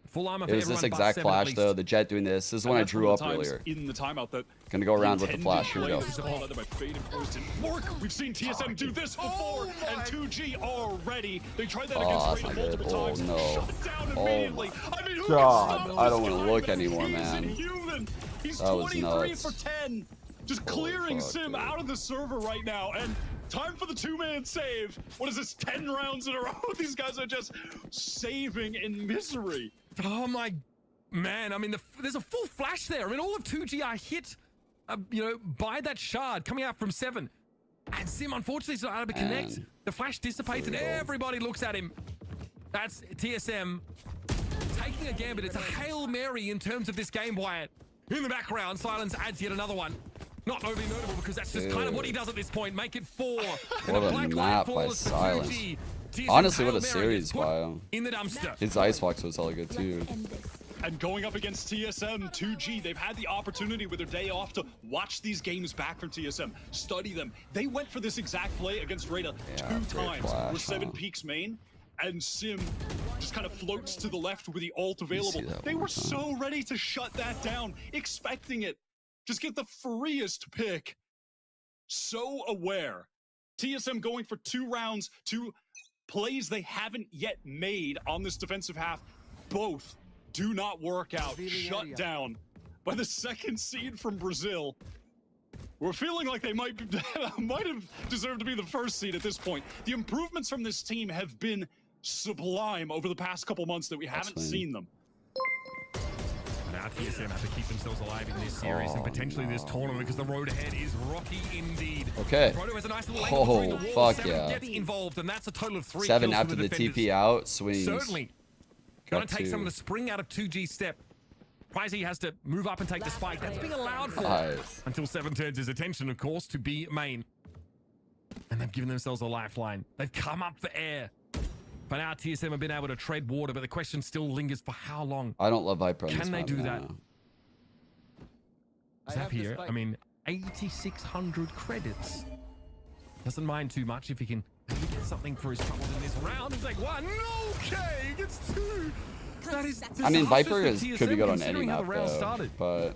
Full armor for It was everyone this but exact 7 at flash least. though. The Jet doing this. This is when I That's drew one up of the times earlier. in the timeout that Gonna go around with the intended flash. Here we go. plays led by Fade and Force didn't work. We've seen TSM do this before, and 2G already. They tried that against that's Reta not good. multiple times. No. Shut down Oh immediately. my I mean, who God. can stop I don't this wanna guy, look man? anymore, He's man. inhuman. He's That was 23 nuts. for 10. Just Holy clearing fuck, Sim dude. out of the server right now, and time for the 2-man save. What is this, 10 rounds in a row? These guys are just saving in misery. Oh my man! I mean, there's a full flash there. I mean, all of 2G are hit, by that shard coming out from 7, and Sim unfortunately is not able to connect. Man. The flash dissipates, and everybody looks at him. That's TSM taking a gambit. It's a Hail Mary in terms of this game, Wyatt. In the background, Silence adds yet another one. Not overly notable because that's just kind of what he does at this point. Make it 4. What a map by Silence. Honestly, what a series by him. In the dumpster. His Icebox was hella good too. And going up against TSM, 2G, they've had the opportunity with their day off to watch these games back from TSM, study them. They went for this exact play against RETA Yeah, 2 great times. flash, We're 7 huh? peaks main, and Sim just kind of floats to the left with the ult available. that They one were time. so ready to shut that down, expecting it. Just get the freest pick. So aware. TSM going for 2 rounds, 2 plays they haven't yet made on this defensive half. Both do not work out. Shut down by the second seed from Brazil. We're feeling like they might have deserved to be the first seed at this point. The improvements from this team have been sublime over the past couple months that we haven't seen them. Now TSM have to keep themselves alive in this series and potentially this tournament because the road ahead is rocky indeed. Okay. Proto has a nice little angle between the walls. Fuck 7 yeah. gets involved, and that's a total of 3 7 kills after for the defenders. TP out swings. Certainly. Going Got to take 2. some of the spring out of 2G's step. Pricey has to move up and take the spike. That's being allowed for Nice. until 7 turns his attention, of course, to B main. And they've given themselves a lifeline. They've come up for air. But now TSM have been able to tread water, but the question still lingers for how long? I don't love Viper on this Can they map do now. that? Zap here, I mean, 8,600 credits. Doesn't mind too much if he can maybe get something for his troubles in this round. It's like 1, okay, he gets 2. That is I mean, Viper disastrous for could be good on TSM any considering how map the round though, started. but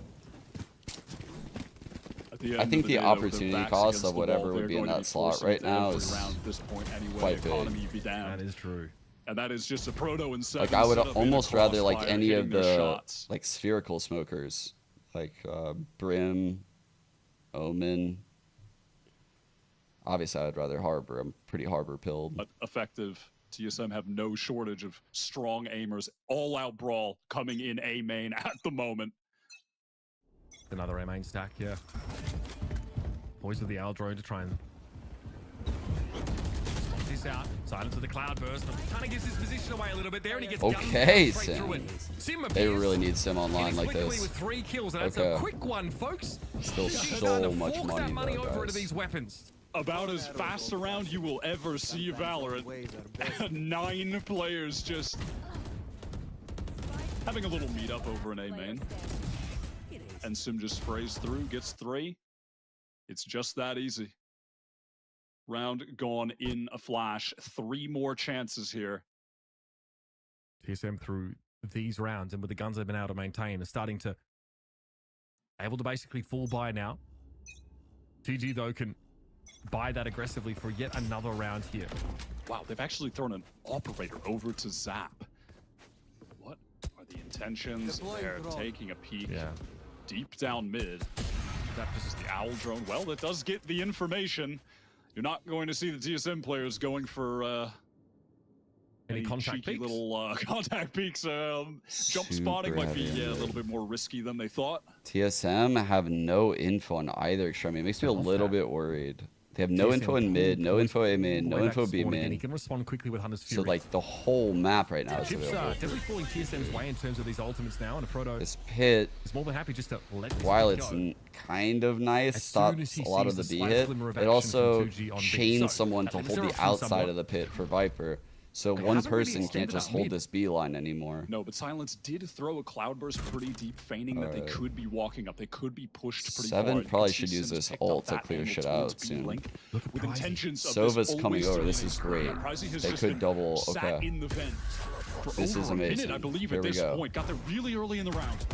At the end I of think the day, though, with their opportunity backs cost against of the whatever wall, would they're be in going to that slot forcing right it to now every is round at this point anyway. quite big. Economy be down. That is true. And that is just a Proto and 7. like I would set up in a almost rather like crossfire, any hitting of their the shots. like spherical smokers, like Brim, Omen. Obviously, I'd rather Harbor. I'm pretty Harbor pilled. But effective. TSM have no shortage of strong aimers. All-out brawl coming in A main at the moment. Another A main stack, yeah. Boys with the Owl drone to try and spot this out. Silence with the cloud burst. Kind of gives his position away a little bit there, and he gets Okay, gunned straight Sim. through it. Sim They appears really need Sim online like inexplicably this. with 3 kills, and that's Okay. a quick one, folks. Still She's so done to much fork money, that money though, over into guys. these weapons. About as fast a round you will ever see Valorant. 9 players just having a little meetup over an A main. And Sim just sprays through, gets 3. It's just that easy. Round gone in a flash. 3 more chances here. TSM through these rounds and with the guns they've been able to maintain are starting to able to basically full buy now. TG though can buy that aggressively for yet another round here. Wow, they've actually thrown an operator over to Zap. What are the intentions? They're taking a peek deep down mid. That is the Owl drone. Well, that does get the information. You're not going to see the TSM players going for any contact cheeky peeks? little contact peeks. Jump Super spotting might be heavy a on little bit more risky than they thought. TSM have no info on either extreme. It makes me a little bit worried. They have no TSM info in mid, no info A main, no Way back info this B morning, and he main. can respond quickly with Hunter's So Fury. like the whole map right now is Chips available. definitely falling TSM's way in terms of these ultimates now, and a Proto This pit, is more than happy just to let this while pit it's go. kind of nice, As soon as stops he a lot sees of the the B slight hit, glimmer of it action also from 2G on B. chains So, someone that to limits hold their the options outside somewhat. of the pit for Viper. So one person can't just hold this B line anymore. No, but Silence did throw a cloudburst pretty deep, feigning that they could be walking up. They could be pushed pretty far. Seven probably should use this ult to clear shit out soon. With intentions Sova's coming over. This is great. They could double. Okay. This is amazing. I believe Here at we this go. point. Got there really early in the round.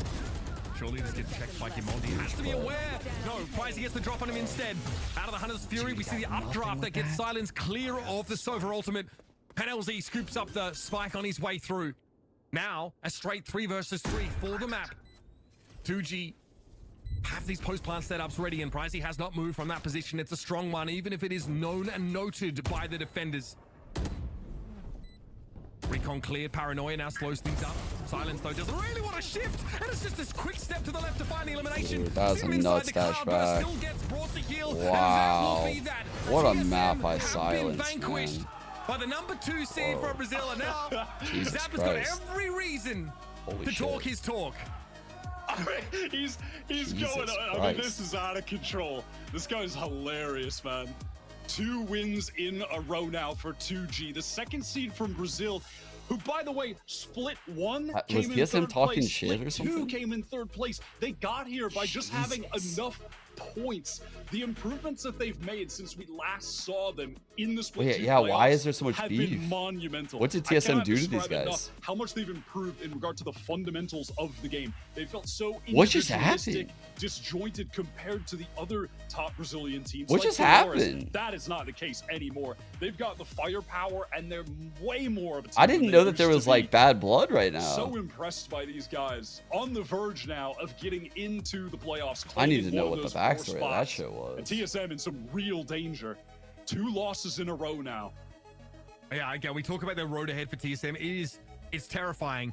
Surely this gets checked by M80. He has to be aware. No, Pricey gets the drop on him instead. Out of the Hunter's Fury, we see the updraft that gets Silence clear of the Sova ultimate. And LZ scoops up the spike on his way through. Now, a straight 3 versus 3 for the map. 2G have these post-plant setups ready, and Pricey has not moved from that position. It's a strong one, even if it is known and noted by the defenders. Recon cleared. Paranoia now slows things up. Silence, though, doesn't really want to shift. And it's just this quick step to the left to find the elimination. Dude, that was a nuts dash back. Wow. What a map by Silence, man. By the number 2 seed for Brazil, and now Zappa's got every reason to talk his talk. I mean, he's going. I mean, this is out of control. This guy's hilarious, man. 2 wins in a row now for 2G, the second seed from Brazil, who, by the way, split 1 came in third talking place, shit or something? 2 came in third place. They got here by just having enough points. The improvements that they've made since we last saw them in the split why is there so much beef? Been monumental. What did TSM do to these guys? How much they've improved in regard to the fundamentals of the game. They felt so what just happened? Disjointed compared to the other top Brazilian teams. What just happened? That is not the case anymore. They've got the firepower, and they're way more of a team. I didn't know that there was like bad blood right now. So impressed by these guys, on the verge now of getting into the playoffs. I need to know what the backstory of that shit was. And TSM in some real danger. 2 losses in a row now. Yeah, again, we talk about the road ahead for TSM. It's terrifying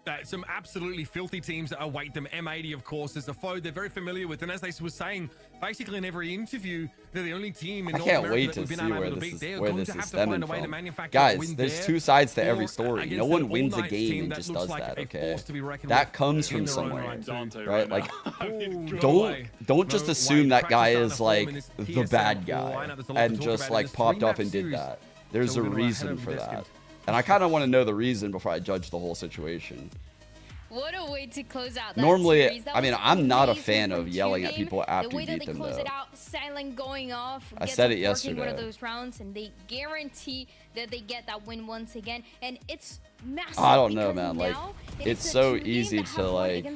that some absolutely filthy teams that await them. M80, of course, is a foe they're very familiar with. And as they were saying, basically in every interview, they're the only team in North America that we've been able to beat. They're going to have to find a way to manufacture a win. Guys, there's 2 sides to every story. No one wins a game and just does that, okay? That comes from somewhere, right? Like, don't just assume that guy is like the bad guy and just like popped off and did that. There's a reason for that. And I kind of want to know the reason before I judge the whole situation. What a way to close out that Normally, series. I mean, I'm not a fan of yelling at people after you beat them, though. Silent going off. I said it yesterday. One of those rounds, and they guarantee that they get that win once again. And it's massive. I don't know, man. Like, it's so easy to like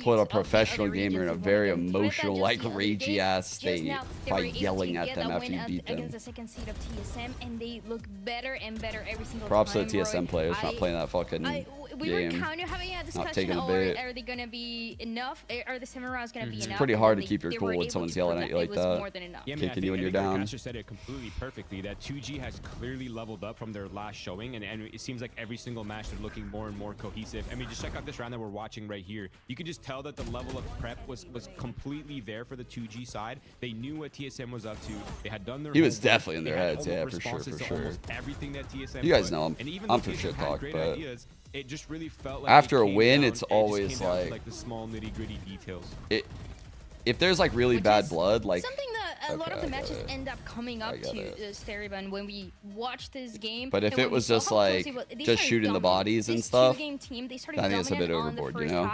put a professional gamer in a very emotional, like ragey ass state by yelling at them after you beat them. Against the second seed of TSM, and they look better and better every single Props time. to the TSM players not playing that fucking we game. were kind of having a discussion, are they going to be enough? Are the 7 rounds going to be enough? It's pretty hard to keep your cool when someone's yelling at you like that. Yeah, kicking you when you're down. Asher said it completely perfectly, that 2G has clearly leveled up from their last showing, and it seems like every single match they're looking more and more cohesive. I mean, just check out this round that we're watching right here. You can just tell that the level of prep was completely there for the 2G side. They knew what TSM was up to. They had done their He was definitely in their heads, yeah, for sure. Everything that TSM you guys know I'm for shit talk, but it just really felt like after a win, it's always like the small nitty-gritty details. If there's like really bad blood, like something that a lot of the matches end up coming up to Steriban when we watch this game. But if it was just like just shooting the bodies and stuff, I think it's a bit overboard, you know?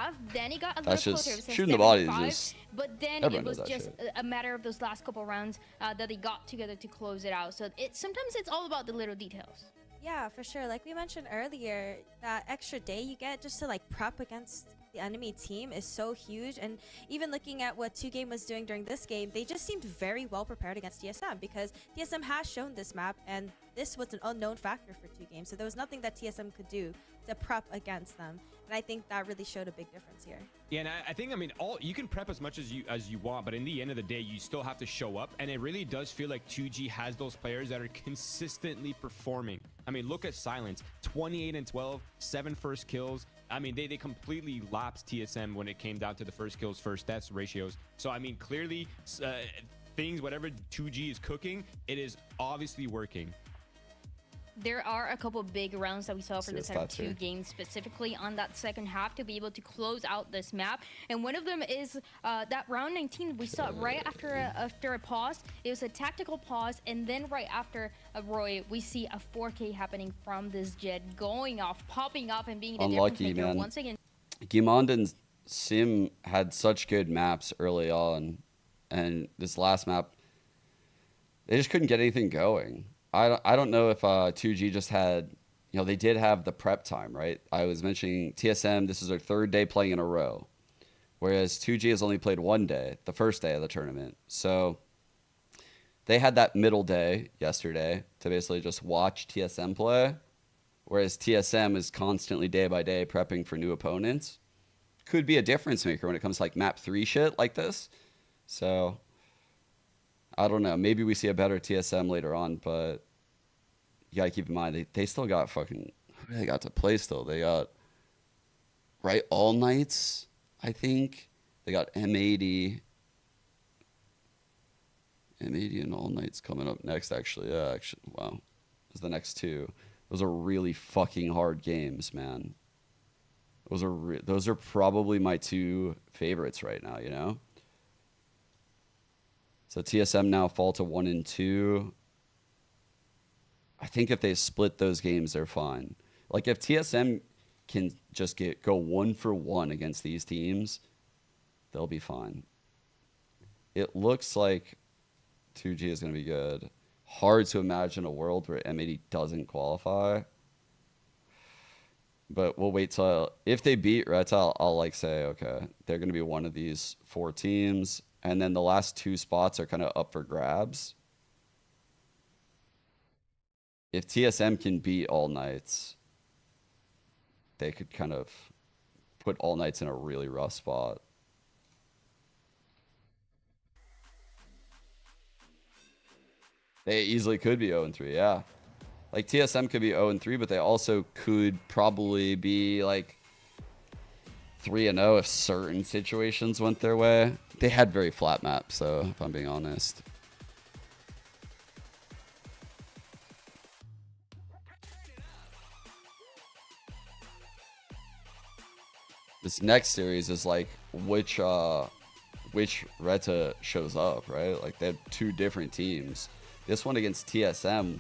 That's just shooting the bodies. Just but then it was just a matter of those last couple rounds that they got together to close it out. So sometimes it's all about the little details. Yeah, for sure. Like we mentioned earlier, that extra day you get just to like prep against the enemy team is so huge. And even looking at what 2Game was doing during this game, they just seemed very well prepared against TSM, because TSM has shown this map and this was an unknown factor for 2Game. So there was nothing that TSM could do to prep against them. And I think that really showed a big difference here. Yeah, and I think, I mean, you can prep as much as you want, but in the end of the day, you still have to show up. And it really does feel like 2G has those players that are consistently performing. I mean, look at Silence, 28 and 12, 7 first kills. I mean, they completely lapsed TSM when it came down to the first kills, first deaths ratios. So, I mean, clearly, whatever 2G is cooking, it is obviously working. there are a couple big rounds that we saw for the set of stats here. 2 games, specifically on that second half, to be able to close out this map. And one of them is that round 19 we saw right after a pause. It was a tactical pause, and then right after Roy, we see a 4K happening from this Jet going off, popping off, and being the Unlucky, difference maker man. once again. Guimond and Sim had such good maps early on, and this last map, they just couldn't get anything going. I don't know if 2G just had, you know, they did have the prep time, right? I was mentioning TSM, this is their 3rd day playing in a row, whereas 2G has only played 1 day, the first day of the tournament. So they had that middle day yesterday to basically just watch TSM play, whereas TSM is constantly day by day prepping for new opponents. Could be a difference maker when it comes to like map 3 shit like this. So I don't know. Maybe we see a better TSM later on, but you got to keep in mind, they still got fucking, they got to play still. They got, right, All Nights, I think. They got M80. M80 and All Nights coming up next, actually. Yeah, actually, wow. Those are the next 2. Those are really fucking hard games, man. Those are probably my 2 favorites right now, you know? So TSM now fall to 1 and 2. I think if they split those games, they're fine. Like if TSM can just go 1 for 1 against these teams, they'll be fine. It looks like 2G is going to be good. Hard to imagine a world where M80 doesn't qualify. But we'll wait till, if they beat RETA, I'll like say, okay, they're going to be one of these 4 teams. And then the last 2 spots are kind of up for grabs. If TSM can beat All Nights, they could kind of put All Nights in a really rough spot. They easily could be 0-3, yeah. Like TSM could be 0-3, but they also could probably be like 3-0 if certain situations went their way. They had very flat maps, though, if I'm being honest. This next series is like which RETA shows up, right? Like they have 2 different teams. This one against TSM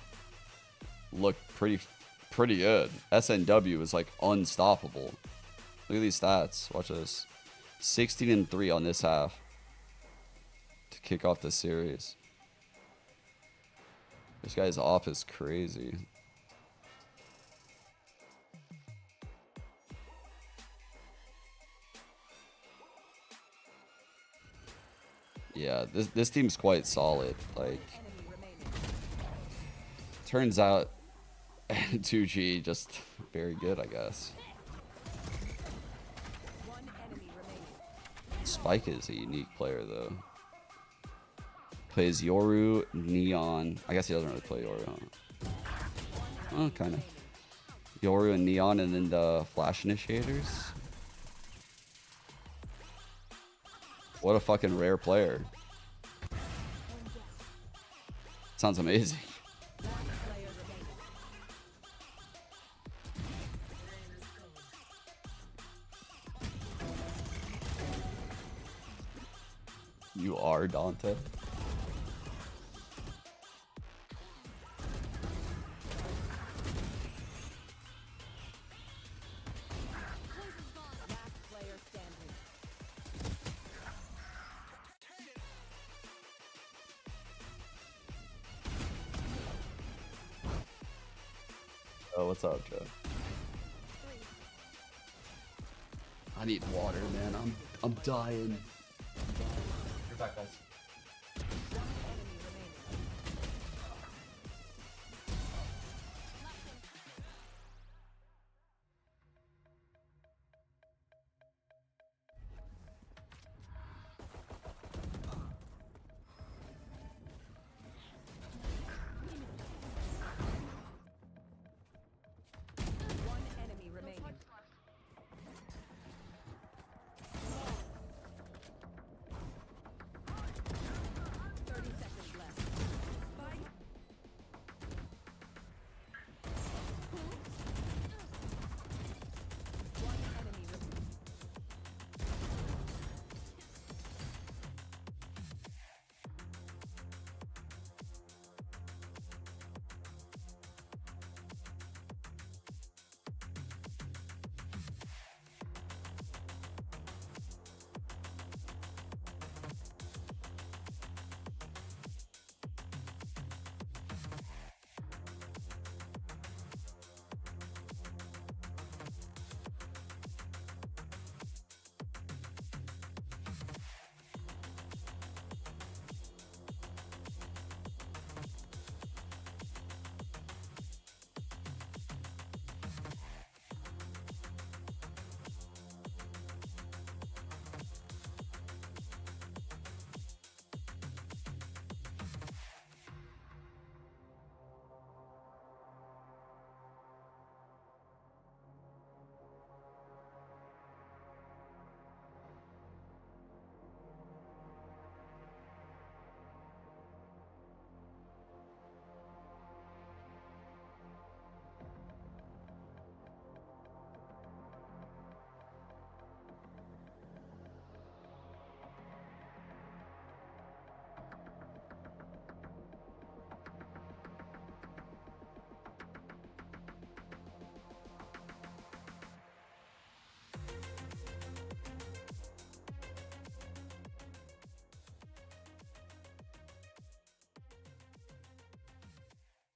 looked pretty good. SNW was like unstoppable. Look at these stats. Watch this. 16-3 on this half to kick off the series. This guy's off is crazy. Yeah, this team's quite solid. Like, turns out 2G just very good, I guess. Spike is a unique player, though. Plays Yoru, Neon. I guess he doesn't really play Yoru, huh? Oh, kind of. Yoru and Neon, and then the Flash Initiators. What a fucking rare player. Sounds amazing. You are Dante. Oh, what's up, Joe? I need water, man. I'm dying. You're back, guys.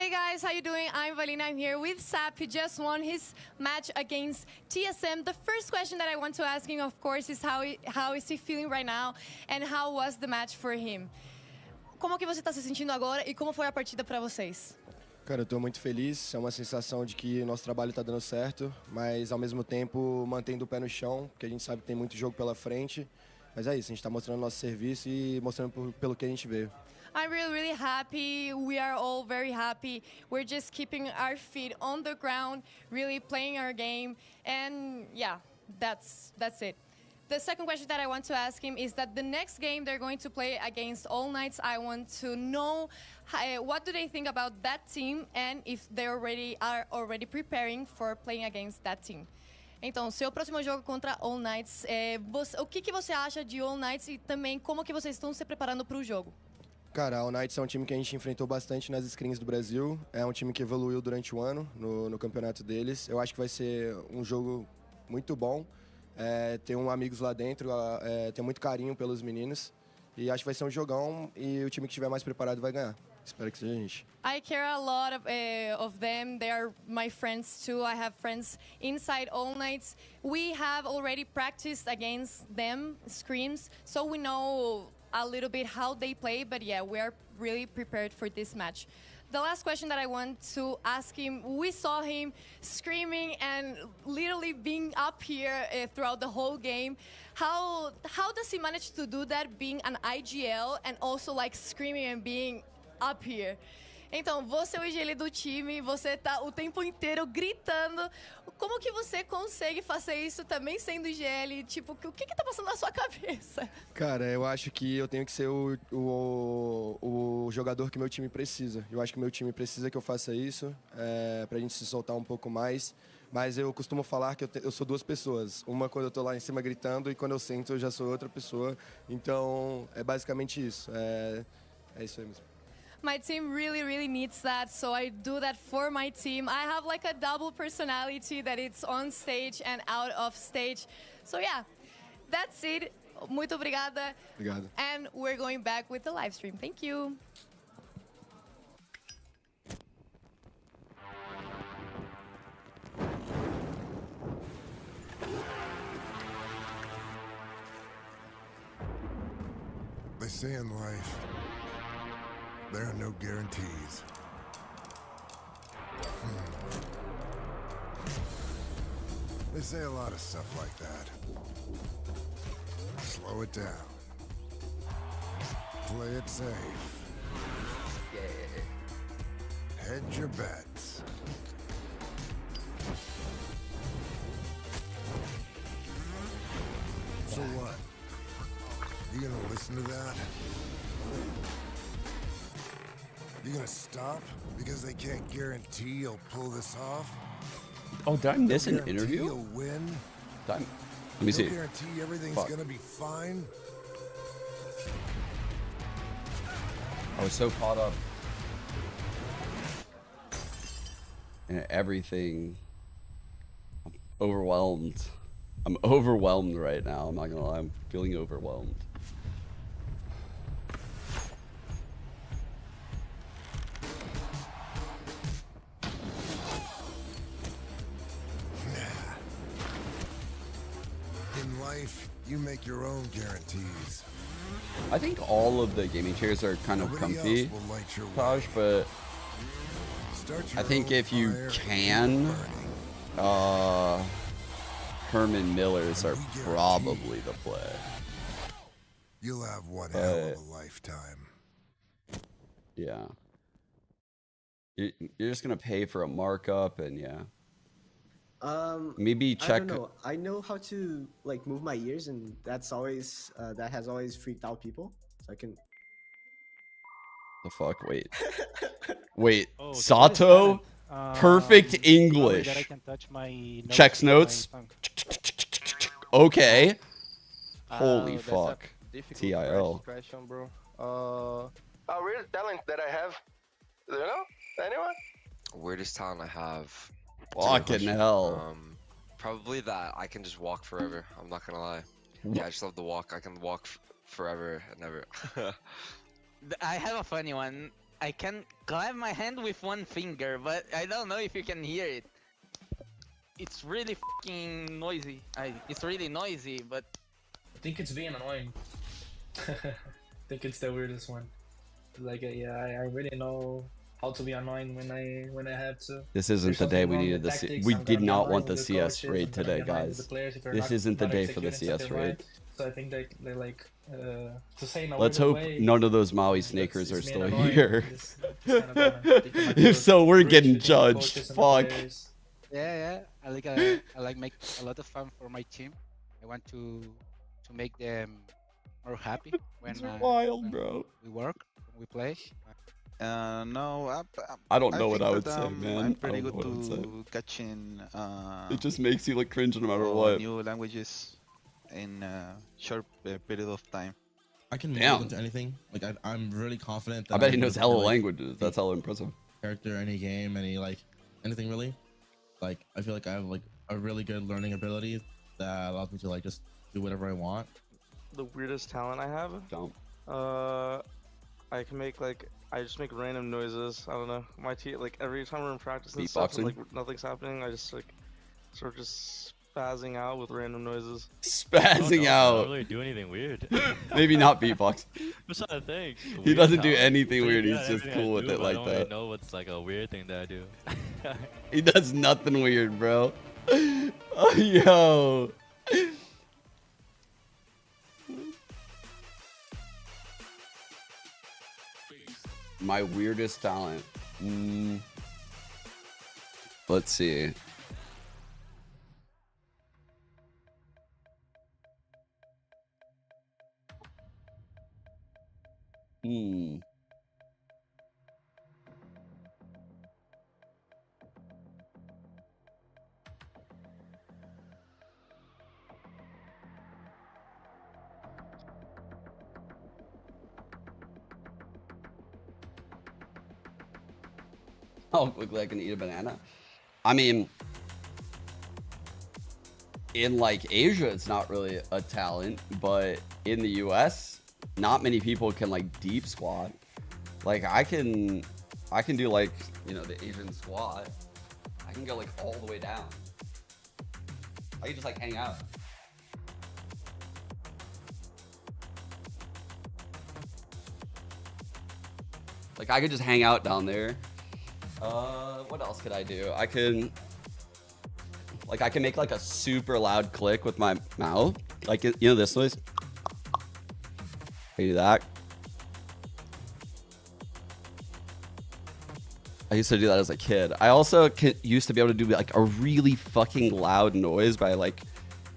Hey guys, how you doing? I'm Valina. I'm here with Sap. He just won his match against TSM. The first question that I want to ask him, of course, is how is he feeling right now and how was the match for him? Como que você está se sentindo agora e como foi a partida para vocês? Cara, eu tô muito feliz. É uma sensação de que nosso trabalho tá dando certo, mas ao mesmo tempo mantendo o pé no chão, porque a gente sabe que tem muito jogo pela frente. Mas é isso, a gente tá mostrando nosso serviço e mostrando pelo que a gente veio. I'm really happy. We are all very happy. We're just keeping our feet on the ground, really playing our game. And yeah, that's it. The second question that I want to ask him is that the next game they're going to play against All Knights, I want to know what do they think about that team and if they are already preparing for playing against that team. Então, seu próximo jogo contra All Knights, o que você acha de All Knights e também como que vocês estão se preparando para o jogo? Cara, a All Knights é um time que a gente enfrentou bastante nas screens do Brasil. É um time que evoluiu durante o ano no campeonato deles. Eu acho que vai ser um jogo muito bom. Tenho amigos lá dentro, tenho muito carinho pelos meninos. E acho que vai ser um jogão e o time que estiver mais preparado vai ganhar. Espero que seja a gente. I care a lot of them. They are my friends too. I have friends inside All Knights. We have already practiced against them, screams, so we know a little bit how they play, but yeah, we are really prepared for this match. The last question that I want to ask him, we saw him screaming and literally being up here throughout the whole game. How does he manage to do that being an IGL and also like screaming and being up here? Então, você é o IGL do time, você tá o tempo inteiro gritando. Como que você consegue fazer isso também sendo IGL? Tipo, o que tá passando na sua cabeça? Cara, eu acho que eu tenho que ser o jogador que meu time precisa. Eu acho que meu time precisa que eu faça isso, pra gente se soltar um pouco mais. Mas eu costumo falar que eu sou duas pessoas. Uma quando eu tô lá em cima gritando e quando eu sento eu já sou outra pessoa. Então, é basicamente isso. É isso aí mesmo. My team really needs that, so I do that for my team. I have like a double personality that it's on stage and out of stage. So yeah, that's it. Muito obrigada. Obrigado. And we're going back with the live stream. Thank you. They say in life, there are no guarantees. They say a lot of stuff like that. Slow it down. Play it safe. Hedge your bets. So what? You gonna listen to that? You gonna stop because they can't guarantee you'll pull this off? Oh, did I miss an interview? You'll win. Let me see. Guarantee everything's gonna be fine. I was so caught up in everything. I'm overwhelmed. I'm overwhelmed right now. I'm not gonna lie. I'm feeling overwhelmed. In life, you make your own guarantees. I think all of the gaming chairs are kind of comfy, Taj, but I think if you can, Herman Millers are probably the play. You'll have one hell of a lifetime. Yeah. You're just gonna pay for a markup and yeah. Maybe check. I don't know. I know how to like move my ears, and that's always that has always freaked out people. So I can. The fuck? Wait. Wait. Oh, Sato? Perfect English. That I can touch my checks notes. Okay. Holy fuck. TIL. Question, bro. A real talent that I have. Do you know? Anyone? Weirdest talent I have. Fucking hell. Probably that I can just walk forever. I'm not gonna lie. Yeah, I just love to walk. I can walk forever and never. I have a funny one. I can clap my hand with one finger, but I don't know if you can hear it. It's really fucking noisy. It's really noisy, but I think it's being annoying. I think it's the weirdest one. Like, yeah, I really know how to be annoying when I have to. This isn't the day we needed the CS. We did not want the CS raid today, guys. This isn't the day for the CS raid. So I think they like to say no. Let's hope none of those Maui snakers are still here. If so, we're getting judged. Fuck. Yeah. I like make a lot of fun for my team. I want to make them more happy when, wild, bro. we work, when we play. No, I don't know what I would that, say, man. I'm pretty I don't good know what I would say. to catching. It just makes you look cringe no matter what. New languages in a short period of time. I can mold into anything. Like I'm really confident. That I bet he knows hella languages. That's hella impressive. Character, any game, anything really. Like I feel like I have like a really good learning ability that allows me to like just do whatever I want. The weirdest talent I have? Don't. I can make I just make random noises. I don't know. My team, like every time we're in practice and stuff, and, like nothing's happening, I just like sort of just spazzing out with random noises. Spazzing out. I don't really do anything weird. Maybe not beatbox. I'm trying to think. He doesn't do anything weird. He's just cool with it like I don't that. really know what's like a weird thing that I do. He does nothing weird, bro. Oh, yo. My weirdest talent. Let's see. How quickly I can eat a banana. I mean, in like Asia, it's not really a talent, but in the US, not many people can like deep squat. Like I can do like, you know, the Asian squat. I can go like all the way down. I can just like hang out. Like I could just hang out down there. What else could I do? I can make like a super loud click with my mouth. Like, you know this noise? I can do that. I used to do that as a kid. I also used to be able to do like a really fucking loud noise by like,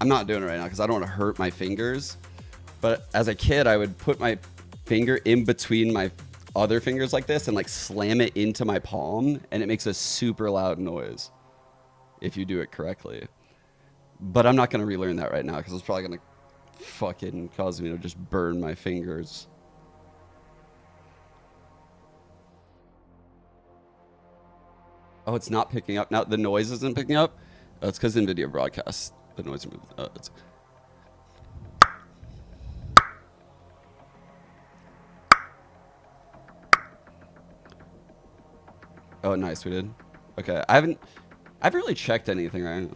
I'm not doing it right now because I don't want to hurt my fingers. But as a kid, I would put my finger in between my other fingers like this and like slam it into my palm, and it makes a super loud noise if you do it correctly. But I'm not going to relearn that right now because it's probably going to fucking cause me to just burn my fingers. Oh, it's not picking up now. The noise isn't picking up. Oh, it's because NVIDIA broadcasts the noise. It's oh, nice, we did. Okay, I haven't really checked anything right now.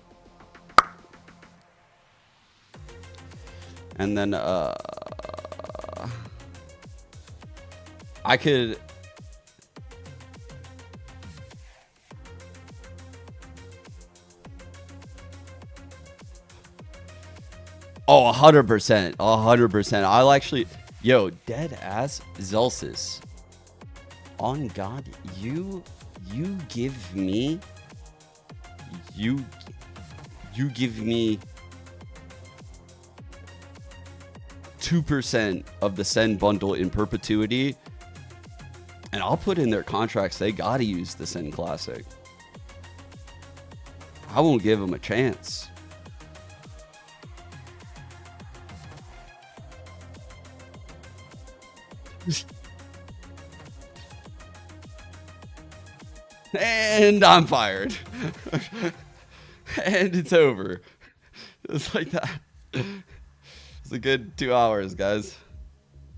And then I could oh, 100%, 100%. I'll actually, yo, dead ass Zelsis. On God, you give me 2% of the Send bundle in perpetuity, and I'll put in their contracts they gotta use the Send Classic. I won't give them a chance. And I'm fired. And it's over. It's like that. It's a good 2 hours, guys.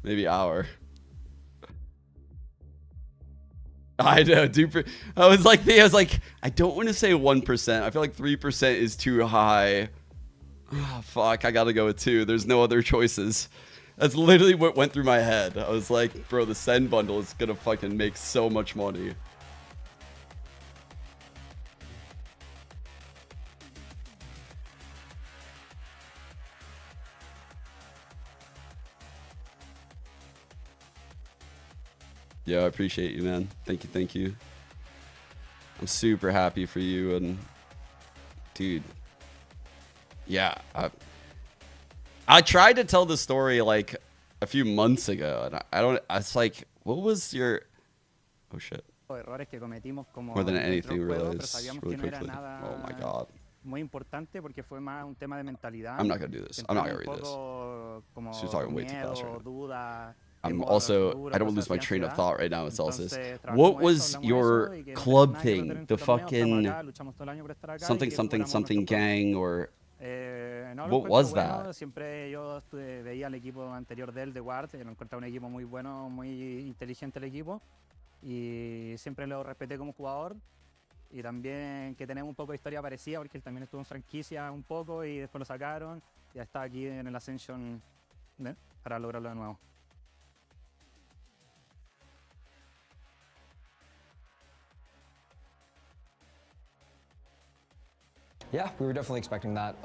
Maybe hour. I know, dude. I was like, I don't want to say 1%. I feel like 3% is too high. Oh, fuck, I gotta go with 2. There's no other choices. That's literally what went through my head. I was like, bro, the send bundle is gonna fucking make so much money. Yeah, I appreciate you, man. Thank you. I'm super happy for you, and dude, yeah, I tried to tell the story like a few months ago, and I don't. It's like, what was your? Oh shit. More than anything, really quickly. Oh my god. I'm not gonna do this. I'm not gonna read this. She's talking way too fast right now. I'm also, I don't lose my train of thought right now with Celsius. What was your club thing? The fucking something gang, or what was that? Siempre yo veía al equipo anterior de él, de Ward, lo encontraba un equipo muy bueno, muy inteligente el equipo, y siempre lo respeté como jugador, y también que tenemos un poco de historia parecida, porque él también estuvo en franquicia un poco y después lo sacaron, y ya está aquí en el Ascension para lograrlo de nuevo. Yeah, we were definitely expecting that.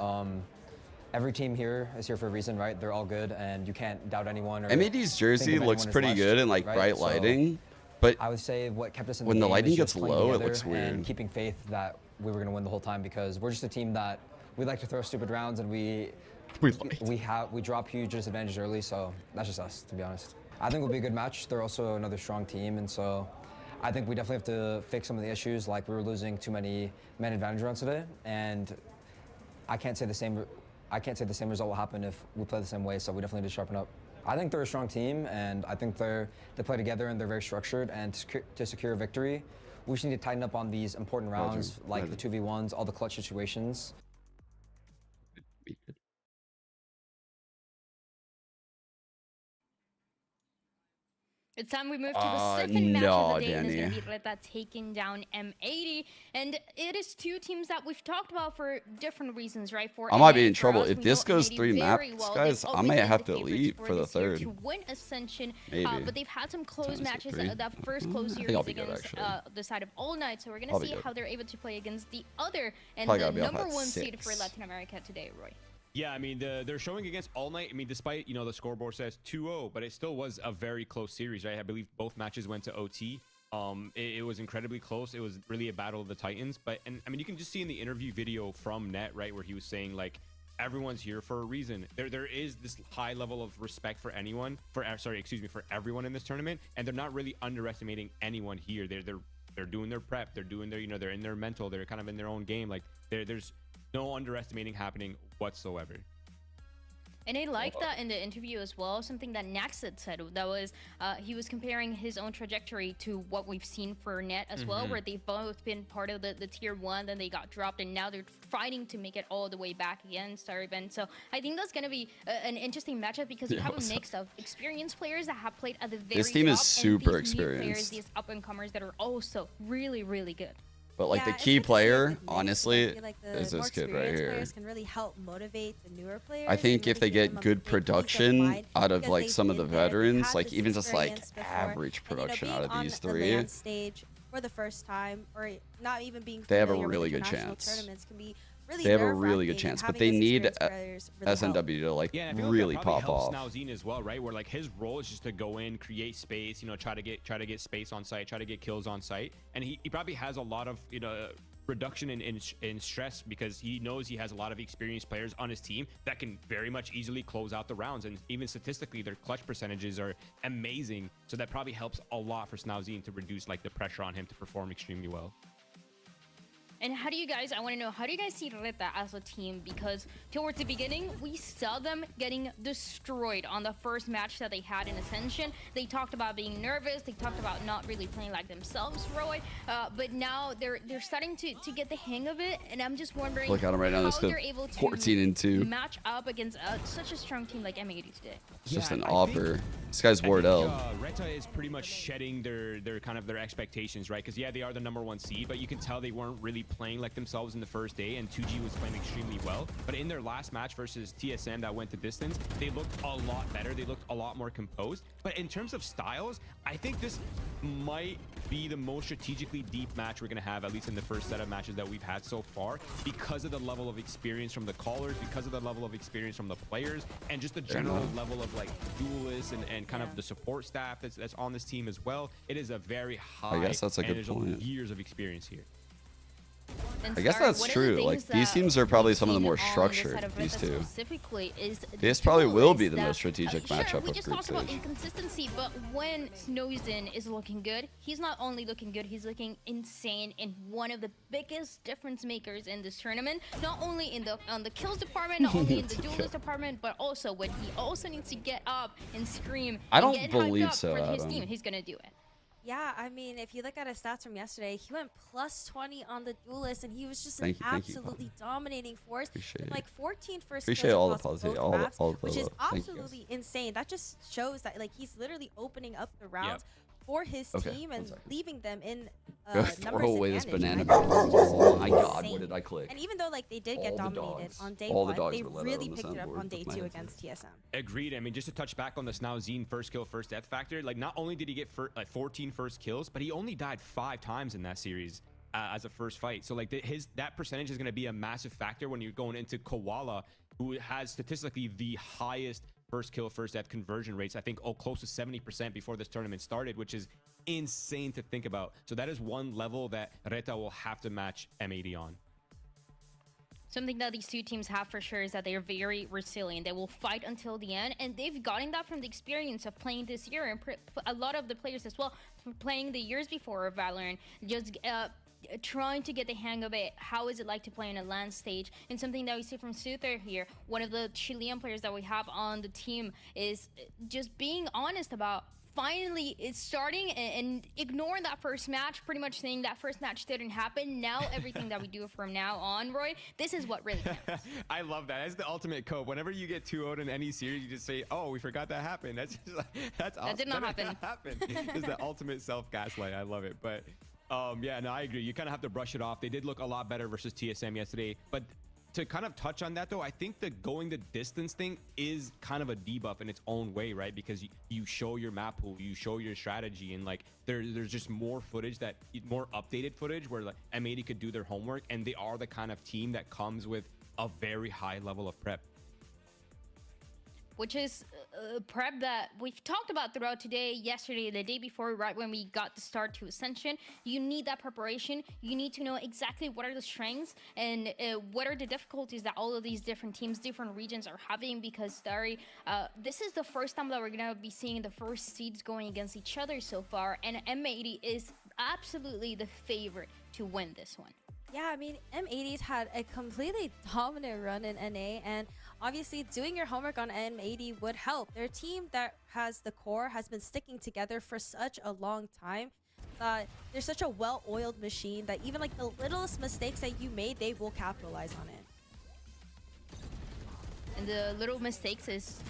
Every team here is here for a reason, right? They're all good, and you can't doubt anyone. M80's jersey looks pretty good in like bright lighting, but I would say what kept us in when the lighting gets low, it looks and weird. Keeping faith that we were going to win the whole time, because we're just a team that we like to throw stupid rounds, and we drop huge disadvantages early. So that's just us, to be honest. I think it'll be a good match. They're also another strong team, and so I think we definitely have to fix some of the issues, like we were losing too many man advantage rounds today, and I can't say the same result will happen if we play the same way, so we definitely need to sharpen up. I think they're a strong team, and I think they play together and they're very structured, and to secure a victory, we just need to tighten up on these important rounds, like the 2v1s, all the clutch situations. It's time we move to the second match of the day, and it's going to be RETA taking down M80. And it is two teams that we've talked about for different reasons, right? For I might be in trouble. If this goes 3 maps, guys, I may have to leave for the third. To win Ascension, Maybe. But they've had some close matches. That first close series against the side of All Night, so we're going to see how they're able to play against the other and the #1 seed for Latin America today, Roy. Yeah, I mean, they're showing against All Night. I mean, despite, you know, the scoreboard says 2-0, but it still was a very close series, right? I believe both matches went to OT. It was incredibly close. It was really a battle of the Titans. And I mean, you can just see in the interview video from Net, right, where he was saying, like, everyone's here for a reason. There is this high level of respect for everyone in this tournament, and they're not really underestimating anyone here. They're doing their prep. They're doing their, you know, they're in their mental. They're kind of in their own game. Like, there's no underestimating happening whatsoever. And I like that in the interview as well, something that Naxid said, that was he was comparing his own trajectory to what we've seen for Net as well, where they've both been part of the tier 1, then they got dropped, and now they're fighting to make it all the way back again, Starben. So I think that's going to be an interesting matchup, because you have a mix of experienced players that have played at the very This team top, is super and these new players, experienced. these up-and-comers that are also really, really good. But like the key player, honestly, Like is this kid right here. Players can really help motivate the newer players. I think if they get good production out of like some of the veterans, like even just like average production out of these 3, stage for the first time, or not even being they have a familiar with really good international chance. tournaments can be really They have a really good nerve-wracking, chance, but having they these need experienced players really SNW to like Yeah, I feel really like that probably pop helps off. Snauzine as well, right? Where like his role is just to go in, create space, you know, try to get space on site, try to get kills on site, and he probably has a lot of, you know, reduction in stress, because he knows he has a lot of experienced players on his team that can very much easily close out the rounds, and even statistically their clutch percentages are amazing, so that probably helps a lot for Snauzine to reduce like the pressure on him to perform extremely well. And how do you guys, I want to know, how do you guys see RETA as a team? Because towards the beginning, we saw them getting destroyed on the first match that they had in Ascension. They talked about being nervous. They talked about not really playing like themselves, Roy. But now they're starting to get the hang of it. And I'm just wondering Look at them right now. how they're able to 14-2. match up against such a strong team like M80 today. It's just an offer. This guy's Wardell. RETA is pretty much shedding their kind of their expectations, right? Because yeah, they are the #1 seed, but you can tell they weren't really playing like themselves in the first day, and 2G was playing extremely well. But in their last match versus TSM that went the distance, they looked a lot better. They looked a lot more composed. But in terms of styles, I think this might be the most strategically deep match we're going to have, at least in the first set of matches that we've had so far, because of the level of experience from the callers, because of the level of experience from the players, and just the general level of like duelists and kind of the support staff that's on this team as well. It is a very high, I guess that's a good point. Years of experience here. And I guess that's true. Like, these teams are probably some of the more structured. These two. Specifically is This probably will be the most strategic matchup we of just group talked about stage. inconsistency, but when Snowzen is looking good, he's not only looking good, he's looking insane and one of the biggest difference makers in this tournament. Not only on the kills department, not only in the duelist department, but also when he also needs to get up and scream. I don't and get believe hyped up so, for his Adam. team. He's gonna do it. Yeah, I mean, if you look at his stats from yesterday, he went +20 on the duelist, and he was just Thank an you, absolutely dominating force. Appreciate it. Like 14 first Appreciate kills all the across positivity, both all the maps, which is love. Thank you, guys. absolutely insane. That just shows that like he's literally opening up the rounds Yep. for his Okay, team one and second. leaving them in Throw away this banana. right? Oh my god, Insane. what did I click? And even though like they did get All the dominated dogs. on day All the one, dogs they were let out really on the picked it up soundboard on day with my 2 answer. against TSM. Agreed. I mean, just to touch back on the Snowzen first kill, first death factor, like not only did he get 14 first kills, but he only died 5 times in that series as a first fight. So like that percentage is going to be a massive factor when you're going into Koala, who has statistically the highest first kill, first death conversion rates. I think close to 70% before this tournament started, which is insane to think about. So that is one level that RETA will have to match M80 on. Something that these two teams have for sure is that they're very resilient. They will fight until the end, and they've gotten that from the experience of playing this year, and a lot of the players as well playing the years before Valorant, just trying to get the hang of it. How is it like to play on a LAN stage? And something that we see from Suther here, one of the Chilean players that we have on the team, is just being honest about finally it's starting and ignoring that first match, pretty much saying that first match didn't happen. Now everything that we do from now on, Roy, this is what really counts. I love that. That's the ultimate cope. Whenever you get 2-0 in any series, you just say, oh, we forgot that happened. That's just like, that's awesome. That did not happen. It's the ultimate self-gaslight. I love it. But yeah, no, I agree. You kind of have to brush it off. They did look a lot better versus TSM yesterday. But to kind of touch on that, though, I think the going the distance thing is kind of a debuff in its own way, right? Because you show your map pool, you show your strategy, and like there's just more footage, more updated footage where like M80 could do their homework, and they are the kind of team that comes with a very high level of prep. Which is prep that we've talked about throughout today, yesterday, the day before, right when we got the start to Ascension. You need that preparation. You need to know exactly what are the strengths and what are the difficulties that all of these different teams, different regions are having, because Starry, this is the first time that we're going to be seeing the first seeds going against each other so far, and M80 is absolutely the favorite to win this one. Yeah, I mean, M80's had a completely dominant run in NA, and obviously doing your homework on M80 would help. Their team that has the core has been sticking together for such a long time that they're such a well-oiled machine that even like the littlest mistakes that you made, they will capitalize on it. And the little mistakes is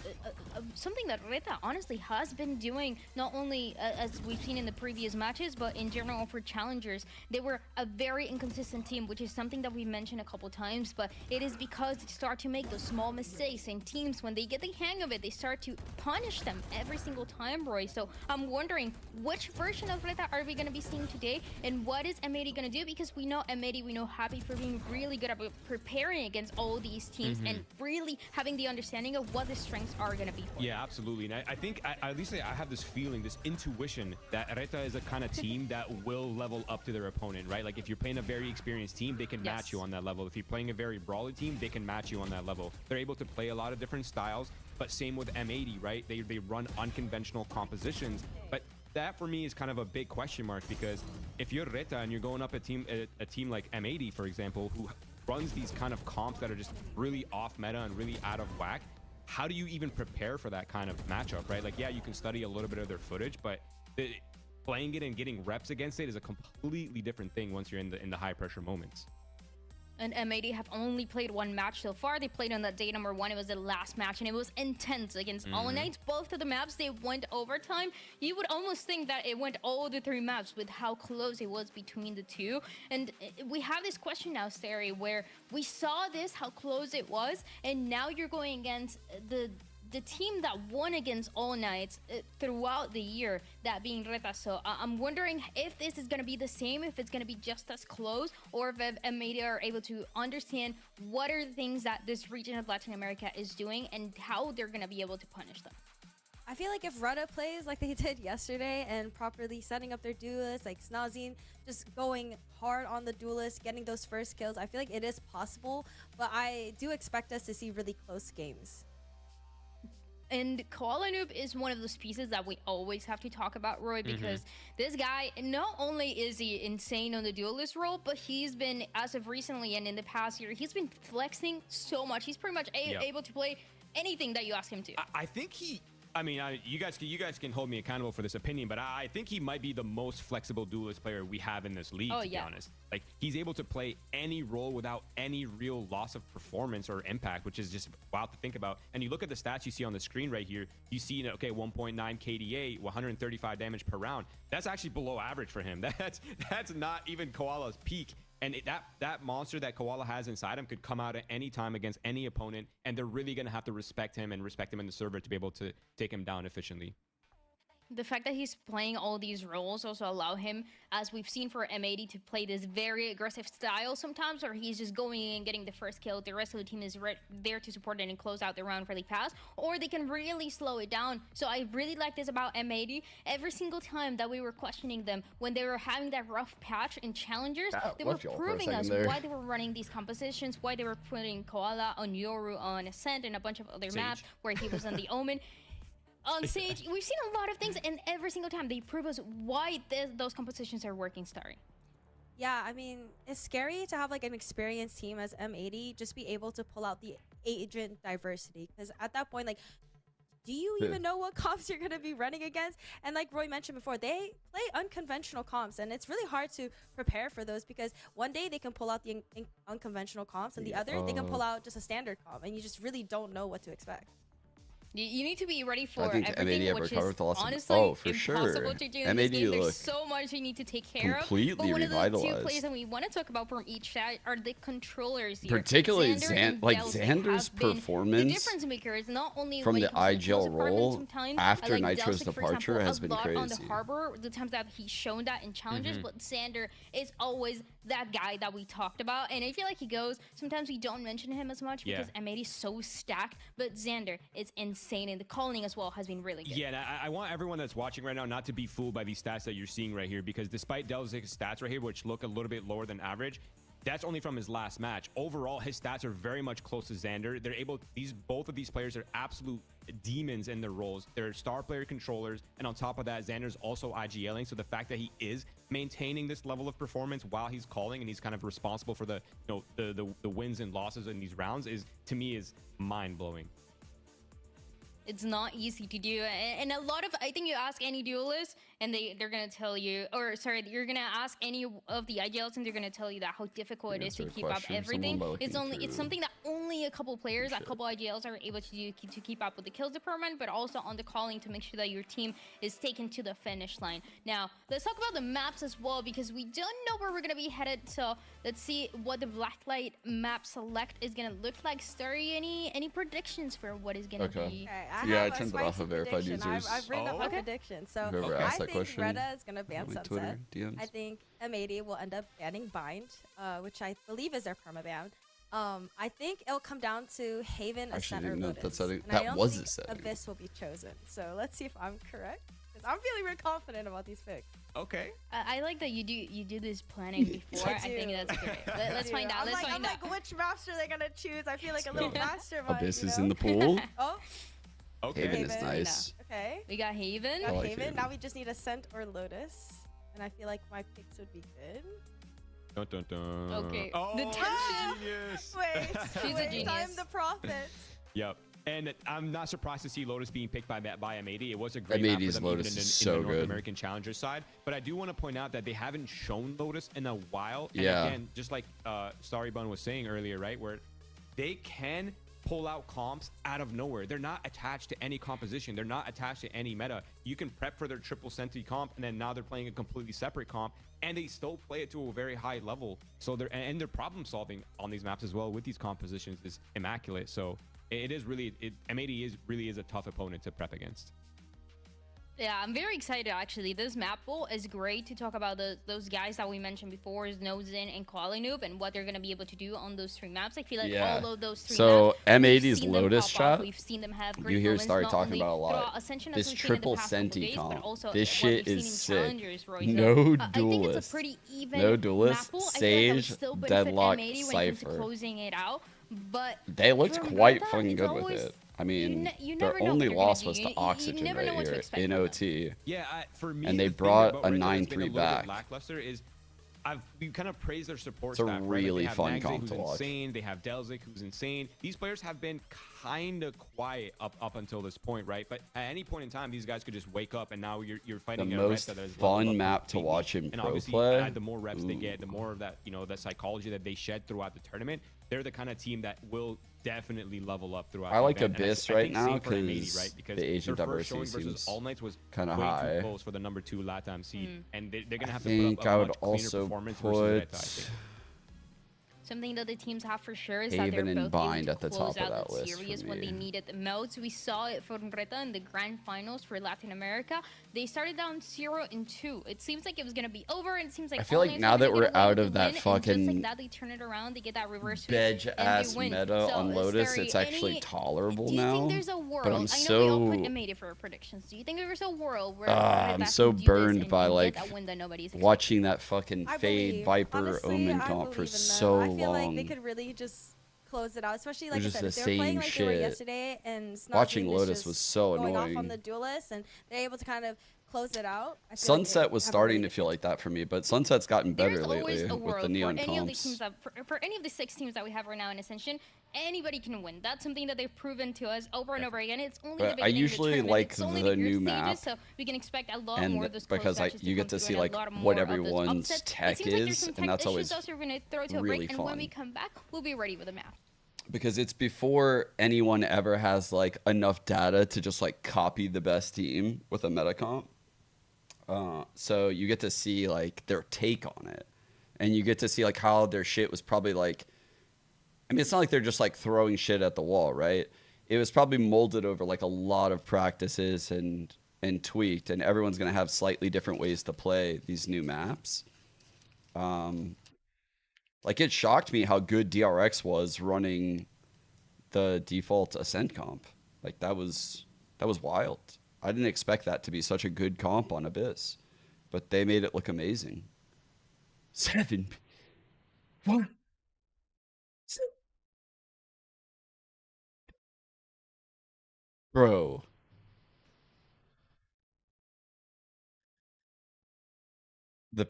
something that RETA honestly has been doing, not only as we've seen in the previous matches, but in general for challengers. They were a very inconsistent team, which is something that we mentioned a couple times, but it is because they start to make those small mistakes, and teams, when they get the hang of it, they start to punish them every single time, Roy. So I'm wondering, which version of RETA are we going to be seeing today, and what is M80 going to do? Because we know M80, we know Happy for being really good at preparing against all these teams and really having the understanding of what the strengths are going to be for. Yeah, absolutely. And I think, at least I have this feeling, this intuition that RETA is a kind of team that will level up to their opponent, right? Like if you're playing a very experienced team, they can match you on that level. If you're playing a very brawly team, they can match you on that level. They're able to play a lot of different styles, but same with M80, right? They run unconventional compositions, but that for me is kind of a big question mark, because if you're RETA and you're going up a team like M80, for example, who runs these kind of comps that are just really off meta and really out of whack, how do you even prepare for that kind of matchup, right? Like, yeah, you can study a little bit of their footage, but playing it and getting reps against it is a completely different thing once you're in the high pressure moments. And M80 have only played one match so far. They played on that day number 1. It was the last match, and it was intense against All Knights. Both of the maps, they went overtime. You would almost think that it went all the 3 maps with how close it was between the two. And we have this question now, Steri, where we saw this, how close it was, and now you're going against the team that won against All Knights throughout the year, that being RETA. So I'm wondering if this is going to be the same, if it's going to be just as close, or if M80 are able to understand what are the things that this region of Latin America is doing and how they're going to be able to punish them. I feel like if RETA plays like they did yesterday and properly setting up their duelists, like Snazine, just going hard on the duelists, getting those first kills, I feel like it is possible, but I do expect us to see really close games. And Koala Noob is one of those pieces that we always have to talk about, Roy, because this guy, not only is he insane on the duelist role, but he's been, as of recently and in the past year, he's been flexing so much. He's pretty much able to play anything that you ask him to. I think he... I mean, you guys can hold me accountable for this opinion, but I think he might be the most flexible duelist player we have in this league, to be honest. Like, he's able to play any role without any real loss of performance or impact, which is just wild to think about. And you look at the stats you see on the screen right here, you see, okay, 1.9 KDA, 135 damage per round. That's actually below average for him. That's not even Koala's peak. And that monster that Koala has inside him could come out at any time against any opponent, and they're really going to have to respect him and respect him in the server to be able to take him down efficiently. The fact that he's playing all these roles also allow him, as we've seen for M80, to play this very aggressive style sometimes, where he's just going in and getting the first kill. The rest of the team is there to support it and close out the round really fast, or they can really slow it down. So I really like this about M80. Every single time that we were questioning them when they were having that rough patch in challengers, they were proving us why they were running these compositions, why they were putting Koala on Yoru, on Ascent, and a bunch of other maps where he was on the Omen. On Sage, we've seen a lot of things, and every single time they prove us why those compositions are working, Starry. Yeah, I mean, it's scary to have like an experienced team as M80 just be able to pull out the agent diversity, because at that point, like, do you even know what comps you're going to be running against? And like Roy mentioned before, they play unconventional comps, and it's really hard to prepare for those, because one day they can pull out the unconventional comps, and the other they can pull out just a standard comp, and you just really don't know what to expect. You need to be ready for M80 everything, which is honestly impossible to do in this game. There's so much you need to take care of. But one of the 2 players that we want to talk about from each side are the controllers here. Particularly Xander's performance, the difference maker is not only from like the IGL role after Nitro's departure has been crazy. On the harbor, the times that he's shown that in challenges, but Xander is always that guy that we talked about, and I feel like he goes. Sometimes we don't mention him as much because M80 is so stacked, but Xander is insane, and the calling as well has been really good. Yeah, and I want everyone that's watching right now not to be fooled by these stats that you're seeing right here, because despite Delzic's stats right here, which look a little bit lower than average, that's only from his last match. Overall, his stats are very much close to Xander. They're able, both of these players are absolute demons in their roles. They're star player controllers, and on top of that, Xander's also IGLing. So the fact that he is maintaining this level of performance while he's calling, and he's kind of responsible for the wins and losses in these rounds, is, to me, is mind-blowing. It's not easy to do, and a lot of, I think you ask any duelist and they're gonna tell you, or sorry, you're gonna ask any of the IGLs and they're gonna tell you that how difficult it is to keep up everything. It's something that only a couple players, a couple IGLs are able to do to keep up with the kills department, but also on the calling to make sure that your team is taken to the finish line. Now let's talk about the maps as well, because we don't know where we're gonna be headed. So let's see what the Blacklight map select is gonna look like. Starry, any predictions for what is gonna be? Yeah, I turned it off of verified users. I've written up my prediction. So I think RETA is going to ban Sunset. I think M80 will end up banning Bind, which I believe is their permaban. I think it'll come down to Haven, Ascent, or Lotus. And I don't think Abyss will be chosen. So let's see if I'm correct, because I'm feeling real confident about these picks. Okay. I like that you do this planning before. I think that's great. Let's find out. I'm like, which master they're going to choose? I feel like a little mastermind. Abyss is in the pool. Oh. Okay. Haven is nice. Okay. We got Haven. We got like Haven. Haven. Now we just need Ascent or Lotus. And I feel like my picks would be good. Dun, dun, dun. Okay. Oh, The tension. genius. Wait, She's a genius. I'm the prophet. Yep. And I'm not surprised to see Lotus being picked by M80. It was a great M80's map for them, Lotus even is in so the North good. American Challenger side. But I do want to point out that they haven't shown Lotus in a while. And Yeah. again, just like Starry Bun was saying earlier, right, where they can pull out comps out of nowhere. They're not attached to any composition. They're not attached to any meta. You can prep for their triple senti comp, and then now they're playing a completely separate comp, and they still play it to a very high level. So their problem solving on these maps as well with these compositions is immaculate. So it is really, M80 really is a tough opponent to prep against. Yeah, I'm very excited actually. This map pool is great to talk about those guys that we mentioned before, is Nozin and Qualinoob, and what they're going to be able to do on those 3 maps. I feel like all of those 3 so maps, we've M80's seen them Lotus pop off. chat, We've seen them have great you hear moments, Starry not talking only about a lot. throughout Ascension, as This we've seen in the triple past couple senti days, but comp. also This what shit we've is seen in sick. Challengers, Roy. No I think it's a duelist. pretty even No map duelist. pool. I feel like that would Sage, still benefit Deadlock, M80 when it comes to Cypher. closing it out. But They looked from quite Reta, fucking it's good with always- it. I mean, you their never know only what they're gonna loss do. was to You Oxygen never right know what to here expect in from them. OT. Yeah, for me, And they the thing brought about a Reta that's been 9-3 little bit back. lackluster is we kind of praise their support It's a staff. Right? really Like they fun have Nagze, comp who's to watch. insane. They have Delzik, who's insane. These players have been kind of quiet up until this point, right? But at any point in time, these guys could just wake up, and now you're fighting The a most Reta that is fun leveled up map to completely. watch in And pro obviously, play. the more reps they get, the Ooh. more of that, the psychology that they shed throughout the tournament. They're the kind of team that will definitely level up throughout. I the like event. And Abyss I right think now same for M80, because right? Because the Asian their first diversity showing versus seems All Knights was kinda way high. too close for the number 2 LATAM seed, and they're gonna have to think put up I a would much cleaner also performance versus Reta, I put think. Something that the teams have for sure is that Haven they're and both Bind able at the to close top of out that list series for when they me. need it the most. We saw it for Reta in the grand finals for Latin America. They started down 0-2. It seems like it was gonna be over, and it seems like I feel all like Knights now were that gonna we're get away out with of the that win, and just like fucking that, they turn it around. They get that reverse sweep, Bedge and ass they win. meta So, on Lotus, Starry, it's actually any- tolerable do you now. think there's a world? But I'm I know we all so put M80 for our predictions. Do you think there's a world where I'm Reta so can do this burned and by get like that win that nobody's expecting? watching that fucking I Fade believe. Viper Honestly, Omen I comp for believe in them. so I feel like they long. could really just close it out, especially like I Which is said, the if they were playing same like they were shit. yesterday, and Snarky Watching was Lotus just was so going off annoying. on the duelist, and they're able to kind of close it out. I feel like Sunset they was have a starting really to good feel like that for me, but Sunset's gotten better There's always lately a with world the neon for any of the comps. teams that, for any of the 6 teams that we have right now in Ascension, anybody can win. That's something that they've proven to us over and over again. It's only the But I beginning usually of the tournament. like It's only the the new group map, stages, so we can expect a lot and more of those close because matches you to get to come see through, and like a lot more what of those everyone's upsets. tech It seems like there's is, some and tech that's issues always also we're gonna throw to a really break, and when we fun. come back, we'll be ready with the map. Because it's before anyone ever has like enough data to just like copy the best team with a meta comp. So you get to see like their take on it, and you get to see like how their shit was probably like. I mean, it's not like they're just like throwing shit at the wall, right? It was probably molded over like a lot of practices and tweaked, and everyone's gonna have slightly different ways to play these new maps. Like it shocked me how good DRX was running the default Ascent comp. Like that was wild. I didn't expect that to be such a good comp on Abyss, but they made it look amazing. 7. What? Bro. My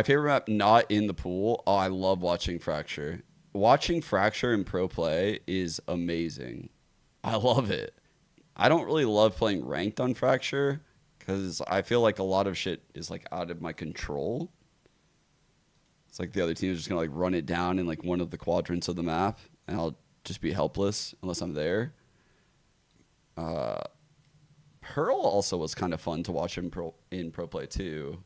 favorite map not in the pool. Oh, I love watching Fracture. Watching Fracture in pro play is amazing. I love it. I don't really love playing ranked on Fracture because I feel like a lot of shit is like out of my control. It's like the other team is just gonna like run it down in like one of the quadrants of the map, and I'll just be helpless unless I'm there. Pearl also was kind of fun to watch in pro play too.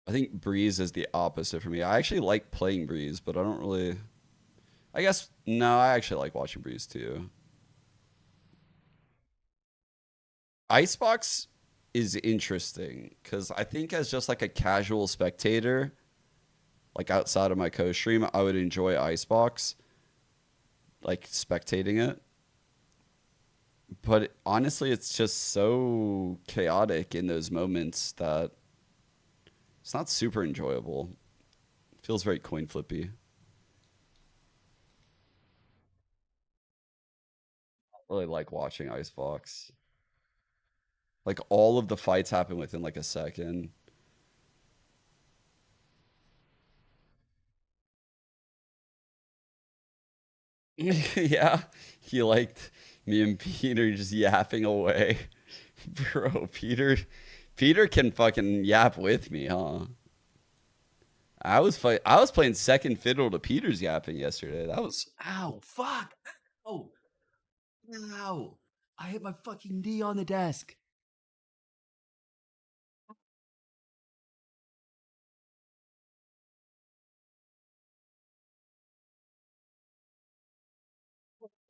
I think Breeze is the opposite for me. I actually like playing Breeze, but I don't really. I guess no, I actually like watching Breeze too. Icebox is interesting because I think as just like a casual spectator, like outside of my co-stream, I would enjoy Icebox, like spectating it. But honestly, it's just so chaotic in those moments that it's not super enjoyable. It feels very coin flippy. really like watching Icebox. Like all of the fights happen within like a second. Yeah, he liked me and Peter just yapping away. Bro, Peter can fucking yap with me, huh? I was playing second fiddle to Peter's yapping yesterday. That was ow, fuck. Oh. Ow. I hit my fucking knee on the desk.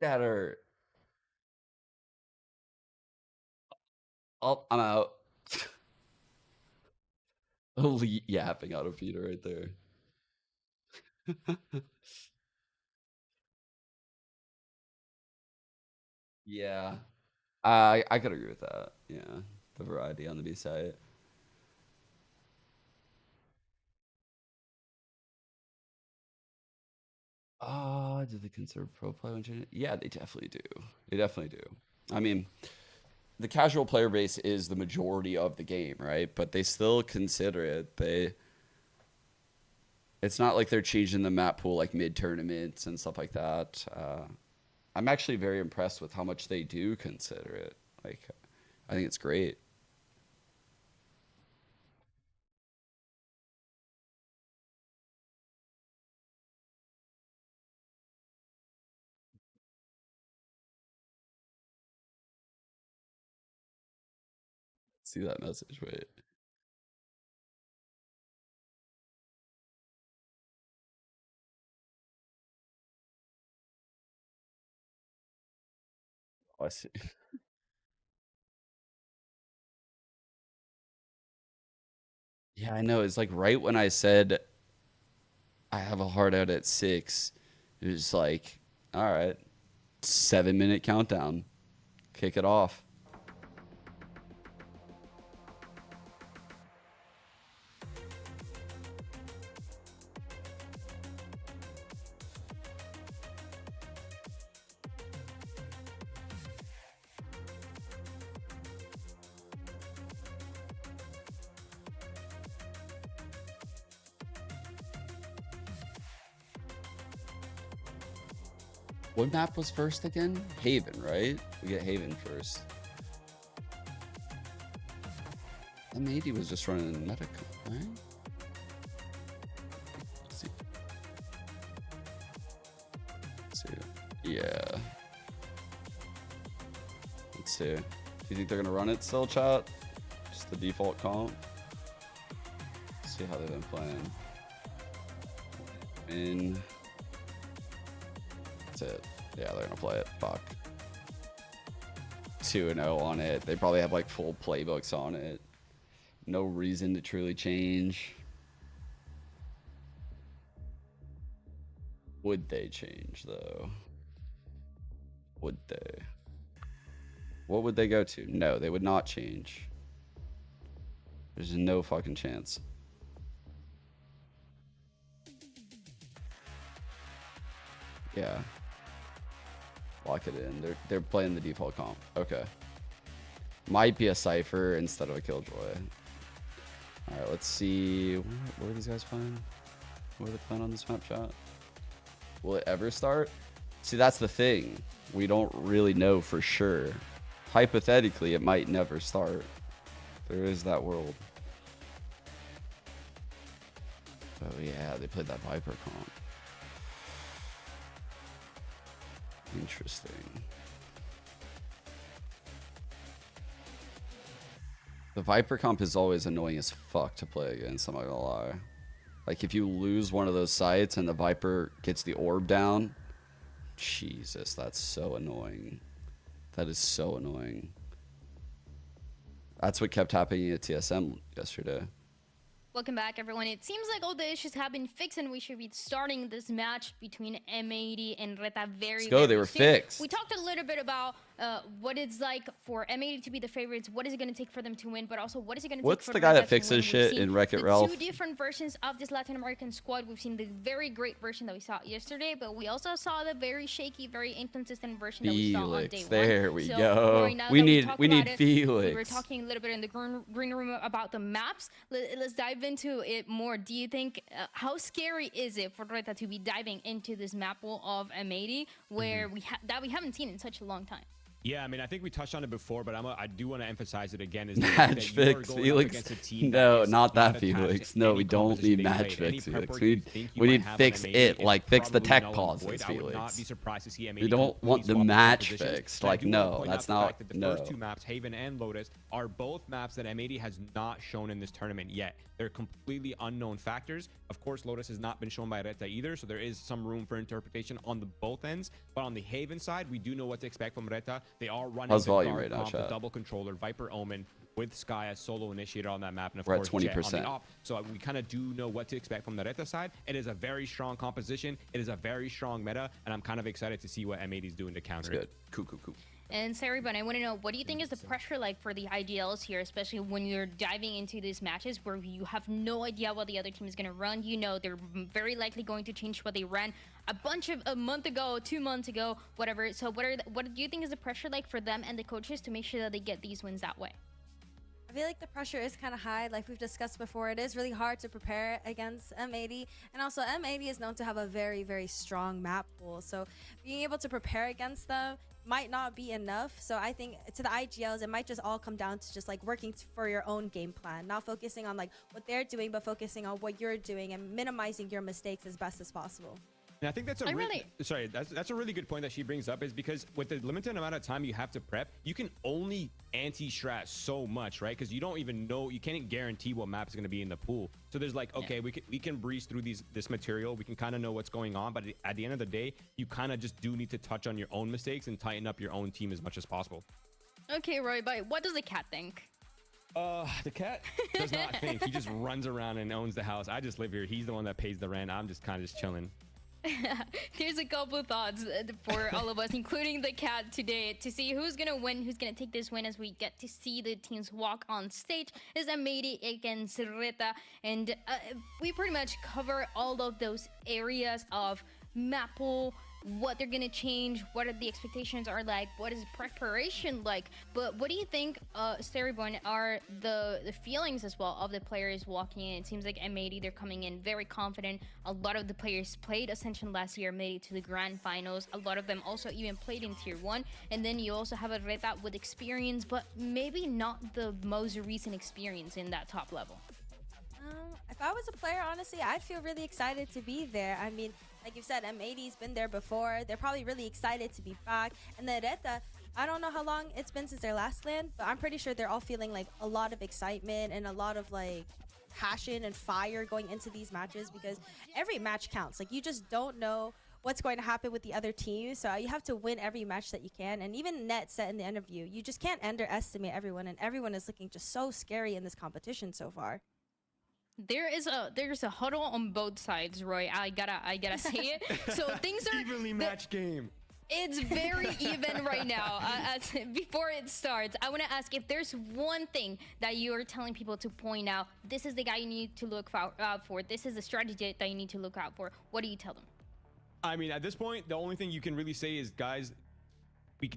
That hurt. Oh, I'm out. Elite yapping out of Peter right there. Yeah. I could agree with that. Yeah. The variety on the B side. Do they consider pro play? Yeah, they definitely do. They definitely do. I mean, the casual player base is the majority of the game, right? But they still consider it. It's not like they're changing the map pool like mid tournaments and stuff like that. I'm actually very impressed with how much they do consider it. Like, I think it's great. See that message, wait. Oh, I see. Yeah, I know. It's like right when I said I have a hard out at 6, it was like, all right, 7-minute countdown. Kick it off. What map was first again? Haven, right? We get Haven first. M80 was just running medical, right? Let's see. Let's see. Yeah. Let's see. Do you think they're gonna run it still, chat? Just the default comp? Let's see how they've been playing. That's it. Yeah, they're gonna play it. Fuck. 2-0 on it. They probably have like full playbooks on it. No reason to truly change. Would they change though? Would they? What would they go to? No, they would not change. There's no fucking chance. Yeah. Lock it in. They're playing the default comp. Okay. Might be a Cypher instead of a Killjoy. Alright, let's see. What are these guys playing? What are they playing on this map, chat? Will it ever start? See, that's the thing. We don't really know for sure. Hypothetically, it might never start. There is that world. Oh yeah, they played that Viper comp. Interesting. The Viper comp is always annoying as fuck to play against, I'm not gonna lie. Like, if you lose one of those sites and the Viper gets the orb down, Jesus, that's so annoying. That is so annoying. That's what kept happening at TSM yesterday. Welcome back, everyone. It seems like all the issues have been fixed, and we should be starting this match between M80 and RETA very, Let's go. They very were soon. fixed. We talked a little bit about what it's like for M80 to be the favorites, what is it going to take for them to win, but also what is it going to take for the guy RETA that fixes to win. shit in Wreck-It Ralph? Two different versions of this Latin American squad. We've seen the very great version that we saw yesterday, but we also saw the very shaky, very inconsistent version that we saw on day one. There we So, go. Rory, now We that need talked Felix. about it, we were talking a little bit in the green room about the maps. Let's dive into it more. Do you think how scary is it for RETA to be diving into this map pool of M80 where we haven't seen in such a long time? Yeah, I mean, I think we touched on it before, but I do want to emphasize it again. Is Match fix, Felix. No, not that, Felix. No, we don't need match fix, Felix. We need fix it, like fix the tech pauses, Felix. We don't want the match fixed. Like, no, that's not, no. The first two maps, Haven and Lotus, are both maps that M80 has not shown in this tournament yet. They're completely unknown factors. Of course, Lotus has not been shown by RETA either, so there is some room for interpretation on the both ends. But on the Haven side, we do know what to expect from RETA. They are running the double controller, Viper Omen, with Sky as solo initiator on that map, and of course Jet on the op. So we kind of do know what to expect from the RETA side. It is a very strong composition. It is a very strong meta, and I'm kind of excited to see what M80 is doing to counter it. Cool. And Saribun, I want to know, what do you think is the pressure like for the IGLs here, especially when you're diving into these matches where you have no idea what the other team is going to run? You know, they're very likely going to change what they ran a month ago, 2 months ago, whatever. So what do you think is the pressure like for them and the coaches to make sure that they get these wins that way? I feel like the pressure is kind of high. Like we've discussed before, it is really hard to prepare against M80. And also M80 is known to have a very, very strong map pool. So being able to prepare against them might not be enough. So I think to the IGLs, it might just all come down to just like working for your own game plan, not focusing on like what they're doing, but focusing on what you're doing and minimizing your mistakes as best as possible. And I think that's that's a really good point that she brings up, is because with the limited amount of time you have to prep, you can only anti-strat so much, right? Because you don't even know, you can't guarantee what map is going to be in the pool. So there's like, okay, we can breeze through this material, we can kind of know what's going on, but at the end of the day, you kind of just do need to touch on your own mistakes and tighten up your own team as much as possible. Okay, Roy, but what does the cat think? The cat does not think. He just runs around and owns the house. I just live here. He's the one that pays the rent. I'm just kind of chilling. There's a couple of thoughts for all of us, including the cat today, to see who's gonna win, who's gonna take this win as we get to see the teams walk on stage. Is M80 against RETA, and we pretty much cover all of those areas of map pool, what they're gonna change, what are the expectations are like, what is preparation like. But what do you think, Starryborn, are the feelings as well of the players walking in? It seems like M80, they're coming in very confident. A lot of the players played Ascension last year, made it to the grand finals. A lot of them also even played in tier 1. And then you also have a RETA with experience, but maybe not the most recent experience in that top level. If I was a player, honestly, I'd feel really excited to be there. I mean, like you said, M80's been there before. They're probably really excited to be back. And then RETA, I don't know how long it's been since their last land, but I'm pretty sure they're all feeling like a lot of excitement and a lot of like passion and fire going into these matches, because every match counts. Like, you just don't know what's going to happen with the other team, so you have to win every match that you can. And even Net said in the interview, you just can't underestimate everyone, and everyone is looking just so scary in this competition so far. There's a huddle on both sides, Roy. I gotta say it. So things are evenly matched game. It's very even right now. Before it starts, I want to ask if there's one thing that you are telling people to point out. This is the guy you need to look out for. This is the strategy that you need to look out for. What do you tell them? I mean, at this point, the only thing you can really say is, guys,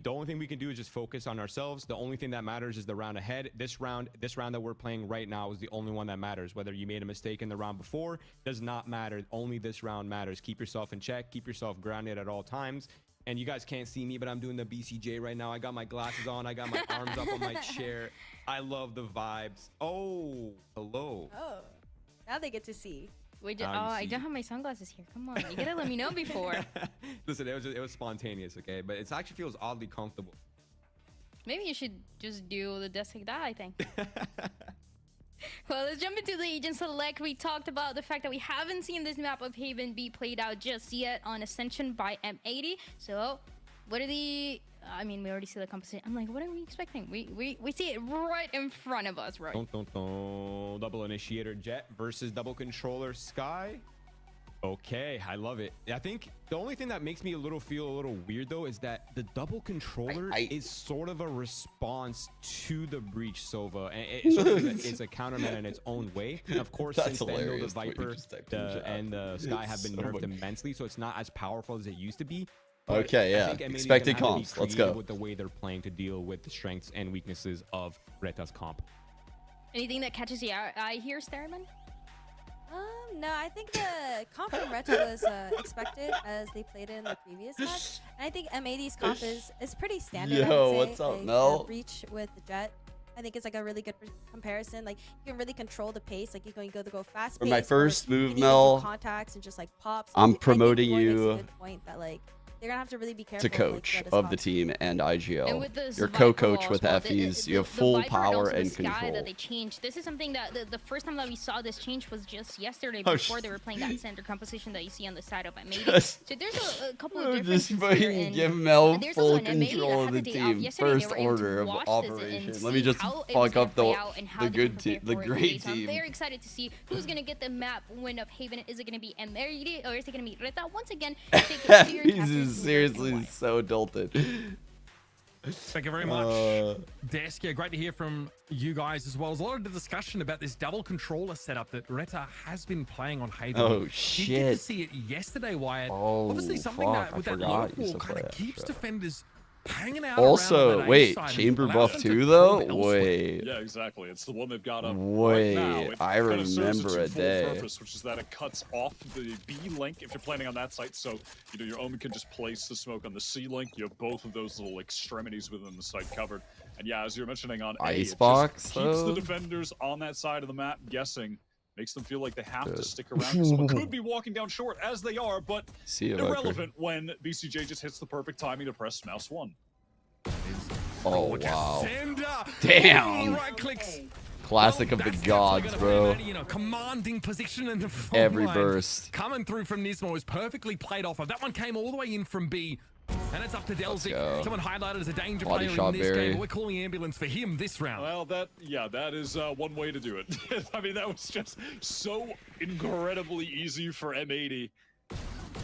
the only thing we can do is just focus on ourselves. The only thing that matters is the round ahead. This round that we're playing right now is the only one that matters. Whether you made a mistake in the round before does not matter. Only this round matters. Keep yourself in check. Keep yourself grounded at all times. And you guys can't see me, but I'm doing the BCJ right now. I got my glasses on. I got my arms up on my chair. I love the vibes. Oh, hello. Oh, now they get to see. Wait, I don't have my sunglasses here. Come on, you gotta let me know before. Listen, it was spontaneous, okay? But it actually feels oddly comfortable. Maybe you should just do the desk like that, I think. Well, let's jump into the Agent Select. We talked about the fact that we haven't seen this map of Haven be played out just yet on Ascension by M80. So What are the? I mean, we already see the composition. I'm like, what are we expecting? We see it right in front of us, right? Double initiator Jet versus double controller Sky. Okay, I love it. I think the only thing that makes me feel a little weird though is that the double controller is sort of a response to the Breach Sova, and it's a countermeasure in its own way. And of course, since then, though, the Viper and the Sky have been nerfed immensely, so it's not as powerful as it used to be. But okay, yeah. Expected comps. Let's go. With the way they're playing to deal with the strengths and weaknesses of RETA's comp. Anything that catches the eye here, Starman? No, I think the comp from RETA was expected as they played in the previous match. And I think M80's comp is pretty standard. Yo, what's up, Mel? Breach with the Jet. I think it's like a really good comparison. Like you can really control the pace. Like you're going to go fast. For my first move, Mel, contacts and just like pops. I'm promoting you. A good point that like they're gonna have to really be careful. To coach of the team and IGL. And You're co-coach with FEs. You have full power and control. That they changed. This is something that the first time that we saw this change was just yesterday before they were playing that center composition that you see on the side of M80. So there's a couple of differences just here. And give Mel full control of the team. First order of operation. Let me just fuck up the good team, the great team. I'm very excited to see who's gonna get the map win of Haven. Is it gonna be M80 or is it gonna be RETA? Once again, this is seriously so dolted. Thank you very much, Desk. Great to hear from you guys as well. There's a lot of discussion about this double controller setup that RETA has been playing on Haven. Oh shit! You get to see it yesterday, Wyatt. Obviously, something that with that low wall kind of keeps defenders hanging out. Also, wait, chamber buff too, though. Wait. Yeah, exactly. It's the one they've got up wait, right now. I remember a day. Purpose, which is that it cuts off the B link if you're planning on that site. So your Omen can just place the smoke on the C link. You have both of those little extremities within the site covered. And yeah, as you're mentioning on Icebox, keeps the defenders on that side of the map guessing. Makes them feel like they have to stick around because someone could be walking down short, as they are, but irrelevant when BCJ just hits the perfect timing to press mouse 1. Oh, wow. Damn. Right clicks. Classic of the gods, bro. Commanding position in the every burst. Coming through from Nismo was perfectly played off of. That one came all the way in from B. And it's up to Delzik. Someone highlighted as a danger player in this game. But we're calling ambulance for him this round. Well, that is one way to do it. I mean, that was just so incredibly easy for M80.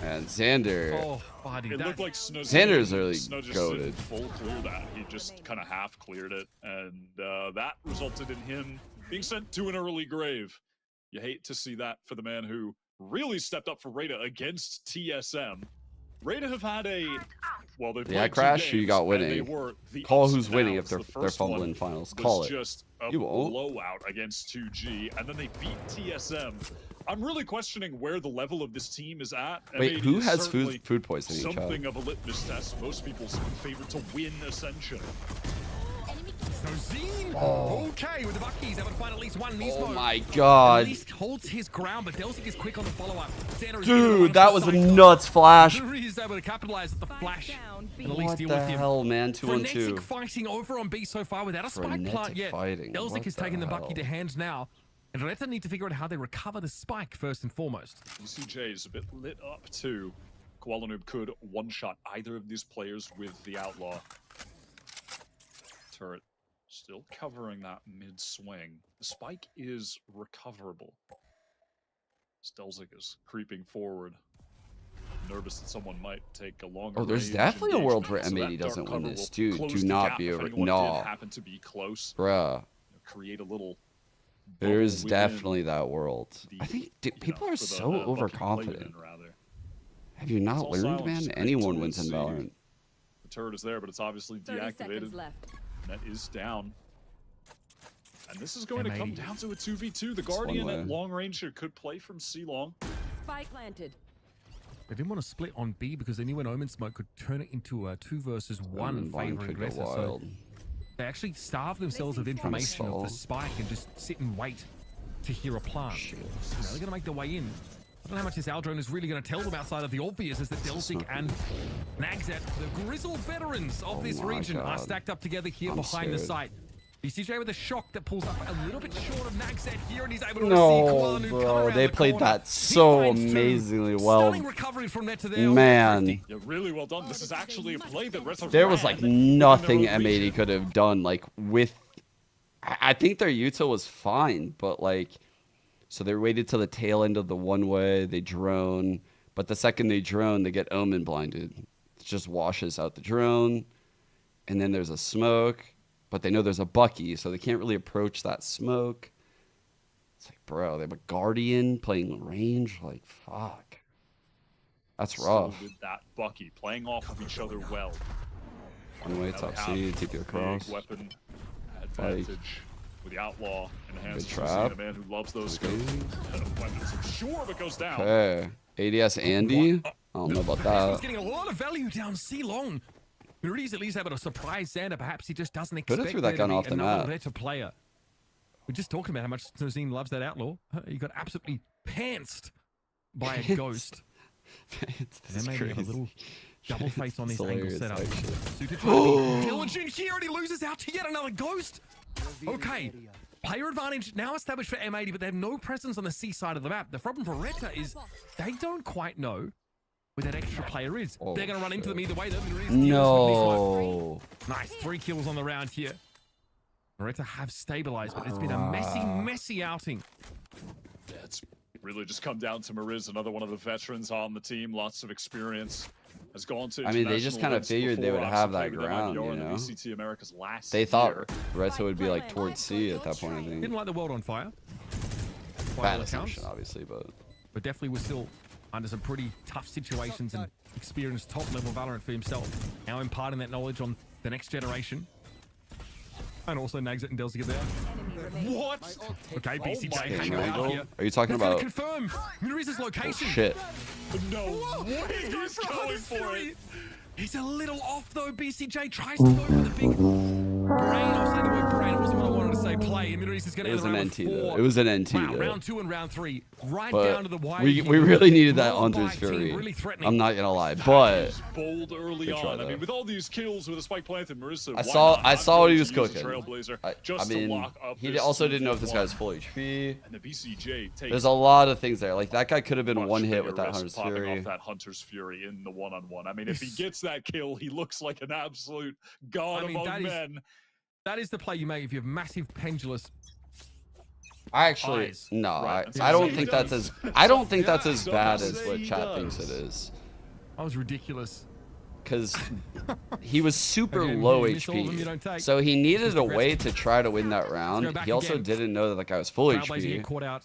And Xander. It looked like Xander's really goated. Full clear that. He just kind of half cleared it. And that resulted in him being sent to an early grave. You hate to see that for the man who really stepped up for RETA against TSM. RETA have had they've Crash, who you got winning? Call who's winning if they're fumbling finals. Call it. Just a you won't. blowout against 2G, and then they beat TSM. I'm really questioning where the level of this team is at. Wait, who has food poisoning? Something of a litmus test. Most people seem favored to win Ascension. Okay, with the Buckies, they would find at least one Nismo. Oh my god. At least holds his ground, but Delzik is quick on the follow-up. Dude, that was a nuts flash. He's able to capitalize at the flash. What the hell, man? 2-on-2. Frenetic fighting over on B so far without a spike plant yet. Delzik is taking the Bucky to hand now. And RETA need to figure out how they recover the spike first and foremost. BCJ is a bit lit up too. Koala Noob could one-shot either of these players with the Outlaw. Turret still covering that mid-swing. The spike is recoverable. Stelzik is creeping forward. Nervous that someone might take a longer there's definitely a world where M80 doesn't win this, dude. Do not be over. No. Happen to be close. Bruh. Create a little. There's definitely that world. I think people are so overconfident. Have you not learned, man? Anyone wins in Valorant. The turret is there, but it's obviously deactivated. Net is down. And this is going to come down to a 2v2. The Guardian at long range here could play from C-long. Spike planted. They didn't want to split on B because they knew an Omen smoke could turn it into a 2 versus 1 favoring RETA. So they actually starved themselves of information of the spike and just sit and wait to hear a plant. Now they're going to make their way in. I don't know how much this Aldrone is really going to tell them outside of the obvious is that Delzik and Nagzat, the grizzled veterans of this region, are stacked up together here behind the site. VCJ with a shock that pulls up a little bit short of Nagset here, and he's able to No, see Kwanu come bro, around they the played corner. that so He finds two. amazingly well. Stunning recovery from Reta there. Man, Yeah, really well done. This is actually a play that Reta there was like ran nothing within their own M80 region. could have done. Like with, I think their util was fine, but like, so they waited till the tail end of the one way. They drone, but the second they drone, they get omen blinded. It just washes out the drone, and then there's a smoke. But they know there's a Bucky, so they can't really approach that smoke. It's like, bro, they have a Guardian playing range. Like, fuck. That's rough. Still with that Bucky playing off of each other well. One way, top C, TP across. Big weapon advantage with the outlaw in the hands of trap. a man who loves those scopes. Weapons, I'm sure, but goes down. Okay. ADS Andy? I don't know about He's that. getting a lot of value down C long. Rudy's at least able to surprise Xander. Perhaps he just doesn't Could've expect threw that there to gun be off the another map. Reta player. We're just talking about how much Nazim loves that outlaw. He got absolutely pantsed by a ghost. This Then is maybe have a crazy. little double face on It's this angle hilarious, setup. actually. Suited trying to be diligent here, and he loses out to yet another ghost. Okay. Player advantage now established for M80, but they have no presence on the C side of the map. The problem for Reta is they don't quite know where that extra player is. Oh, They're going to run into them either way. No. Nice. 3 kills on the round here. Reta have stabilized, but it's been a messy outing. Yeah, it's really just come down to Mariz, another one of the veterans on the team. Lots of experience. Has gone to I mean, they just kind of figured they would have that ground, you know? VCT America's last They thought year. Reta would be like towards C at that point, I think. Didn't light the world on fire. Bad assumption, obviously, but definitely was still under some pretty tough situations and experienced top-level Valorant for himself. Now imparting that knowledge on the next generation. And also Nagset and Dells to get there. What? Okay, BCJ hanging out here. Are you talking That's gonna about? confirm Miriza's location. Oh, shit. No Whoa, way, he's going he's for going 100 for Fury. it. He's a little off though. BCJ tries to go for the big brain. I'll say the word brain. It wasn't what I wanted to say. Play. And Miriza's going to It was end an around NT with 4. though. It was an NT Wow, though. round 2 and round 3, right But down to the wire. we here. really needed that Rolled by Hunter's a team, Fury. really threatening. I'm not gonna lie, but Bold early Good try, on. I though. mean, with all these kills with a spike planted, Marissa. I saw what he was going to cooking. use a Trailblazer I just to mean, lock up he this also didn't know if 2-1. this guy's full HP. And the BCJ takes There's a lot of things there. Like that guy could have been much one hit bigger with that risk Hunter's popping Fury. off that Hunter's Fury in the one-on-one. I mean, if he gets that kill, he looks like an absolute god among men. That is the play you make if you have massive pendulous. I actually eyes. no, Right. I don't think that's as bad Some as say what he chat thinks does. it is. That was ridiculous. Because he was super Again, low you miss all of them, you HP, don't take. so he needed Just a aggressive. way to try to win that round. back He also again. didn't know that the guy was full Trailblazer HP. get caught out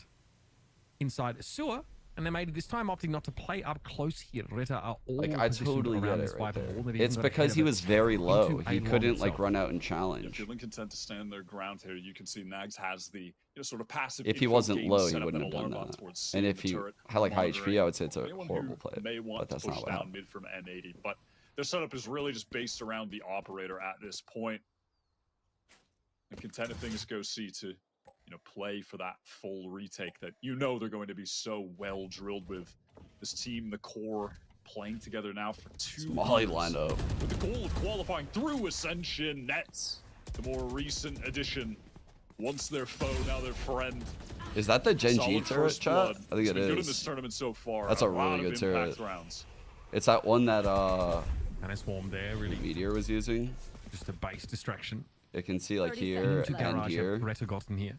inside sewer, and they made it this time opting not to play up close here. Reta are all Like I positioned totally around get this it right Viper there. wall. They've It's even got because ahead he of was it very low. into He a long couldn't like itself. run out and Yeah, challenge. feeling content to stand their ground here. You can see Nags has the sort of passive. If he info wasn't game low, he set up wouldn't and have done alarm bot that. towards And C, if the he turret had like high monitoring HP, I would say it's a anyone who horrible play. may want But that's to push not what down happened. mid from M80, but their setup is really just based around the operator at this point. And content if things go C to play for that full retake that they're going to be so well drilled with. This team, the core, playing together now for 2 Molly years lined up. with the goal of qualifying through Ascension. Nets, the more recent addition. Once their foe, now their friend. Is that the Gen G Solid turret, first chat? blood. I think It's it been good in this is. tournament so far. That's a lot really of good impact turret. rounds. It's that one that And a swarm there, really. Meteor was using. Just a base distraction. It can see like 30 here Into and garage, here. Reta gotten here.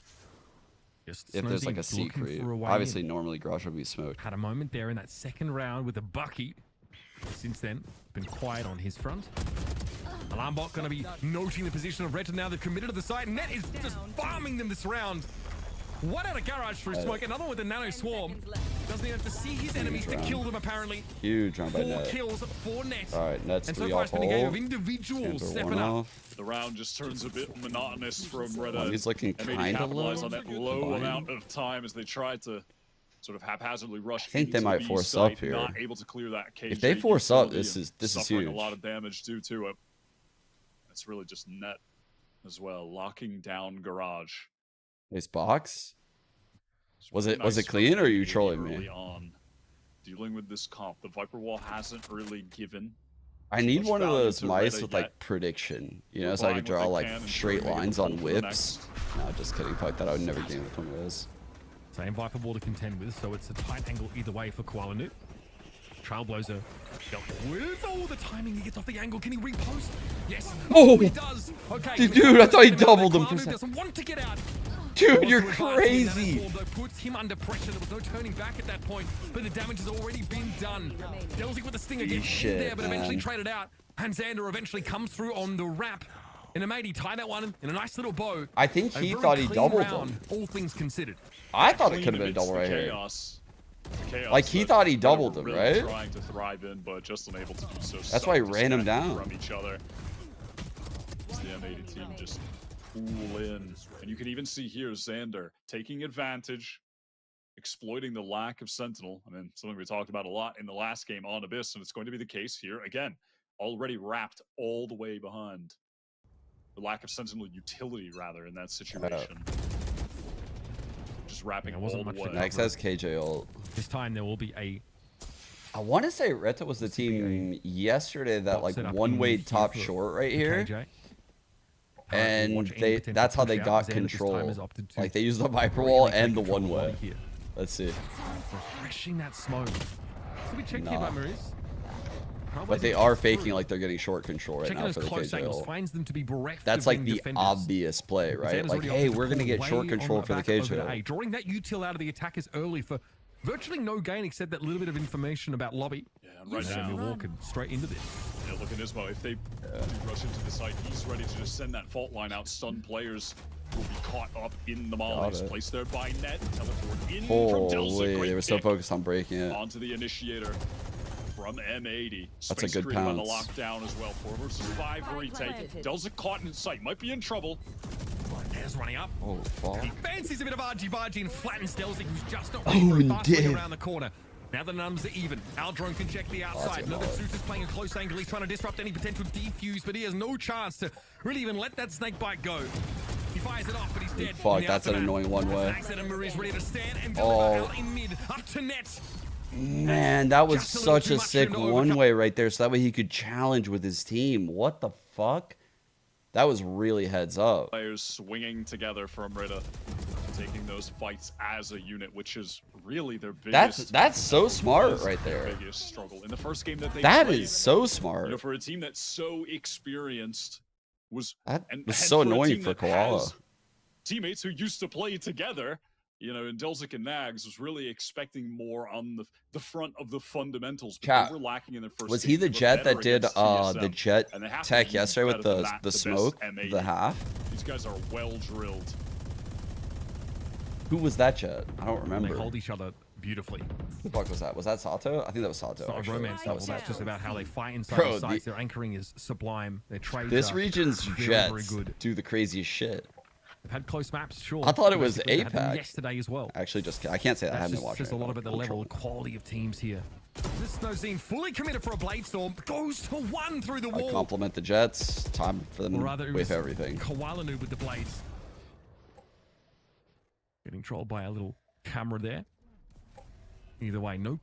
Just If there's like a snoozing, looking secret, for a way obviously in. normally garage would be smoked. Had a moment there in that second round with a Bucky. Since then, been quiet on his front. Alarmbot going to be noting the position of Reta now. They've committed to the site. Net is just farming them this round. One out of garage through smoke. Another with a nano swarm. Doesn't even have to see his enemies to kill them, apparently. Huge round by 4 Net. kills for Net. All right, Net's And so 3 far off it's been a game hole. of individuals Panther stepping one up. off. The round just turns a bit monotonous from Reta. Oh, he's looking M80 kinda capitalize low. on that low Combined. amount of time as they try to sort of haphazardly rush. I think they into might the force site, up here. Not able to clear that KJ If they force up, utility this and is suffering huge. a lot of damage due to it. It's really just Net as well, locking down garage. This box. Was it Nice clean or are you early trolling me? on. Dealing with this comp, the Viper wall hasn't really given I need much one of value those to mice Reta with yet. like prediction, you We're know, so I buying could what draw they like can and straight trying to lines get on the pull for the whips. No, just kidding. Fuck that. I would never game with one of those. Same Viper ball to contend with, so it's a tight angle either way for Koala Trailblazer dealt with all the timing. He gets off the angle. Can he repost? Yes. Oh, he does. Okay. dude, I thought he doubled him for a Koala second. doesn't want to get out. Dude, you're crazy. Puts him under pressure. There was no turning back at that point, but the damage has already been done. Delzik with the stinger gets in there, but eventually traded out. And Xander eventually comes through on the wrap. And M80 tie that one in a nice little bow. I think he thought he doubled him. All things considered. I thought it could have been a double right here. Like he thought he doubled him, really right? Trying to thrive in, but just unable to do so. That's why he ran him down. From each other. It's the M80 team just cool in, and you can even see here Xander taking advantage, exploiting the lack of Sentinel. I mean, something we talked about a lot in the last game on Abyss, and it's going to be the case here again. Already wrapped all the way behind. The lack of Sentinel utility, rather, in that situation. Just wrapping all the way. Next has KJ ult. This time there will be a... I want to say RETA was the team yesterday that like one-way top short right here. And that's how they got control. Like they used the Viper wall and the one-way. Let's see. Refreshing that smoke. So we check here by Maurice. But they are faking like they're getting short control right now for the KJ ult. That's like the obvious play, right? Like, hey, we're going to get short control for the KJ ult. Drawing that util out of the attackers early for virtually no gain except that little bit of information about lobby. Yeah, and right now we're walking straight into this. Yeah, look at Ismo. If they rush into the site, he's ready to just send that fault line out. Stun players will be caught up in the mollies. Placed there by Net. Teleport in from Delza. They were so focused on breaking it. Onto the initiator from M80. That's a good on the pounce. lockdown as well. 4 versus 5 retake. Delza caught in sight. Might be in trouble. There's running up. Oh, fuck. He fancies a bit of argy-bargy and flattens Delzik, who's just not ready for a fast way around the corner. Now the numbers are even. Aldrone can check the outside. Know that Zeus is playing a close angle. He's trying to disrupt any potential defuse, but he has no chance to really even let that snake bite go. He fires it off, but he's dead. Fuck, that's an annoying one-way. Oh. In mid, up to Net. Man, that was such a sick one-way right there, so that way he could challenge with his team. What the fuck? That was really heads up. Players swinging together from RETA, taking those fights as a unit, which is really their biggest. That's so smart right there. Biggest struggle in the first game that they That played, is so smart. You know, for a team that's so experienced, was so annoying for Koala. Teammates who used to play together. You know, and Delzik and Nags was really expecting more on the front of the fundamentals. But they were lacking in their first was game. he the They were Jet that better did against TSM, the Jet and they have to tech be yesterday with better than that, the best smoke, M80. the half? These guys are well drilled. Who was that Jet? I don't remember. They hold each other beautifully. Who the fuck was that? Was that Sato? I think that was Sato. It's not a romance novel. That's just about how they fight inside the sites. Their anchoring is sublime. Their trades This are region's very, Jets very good. do the craziest shit. They've had close maps, sure. I thought it was Basically, they had them APAC. yesterday as well. Actually, I can't say that. I haven't been watching. Says a lot about the level of quality of teams here. This Snowzine fully committed for a blade storm. Goes to one through the wall. I compliment the Jets. Time for them to whip everything. Koala with the blades. Getting trolled by a little camera there. Either way, no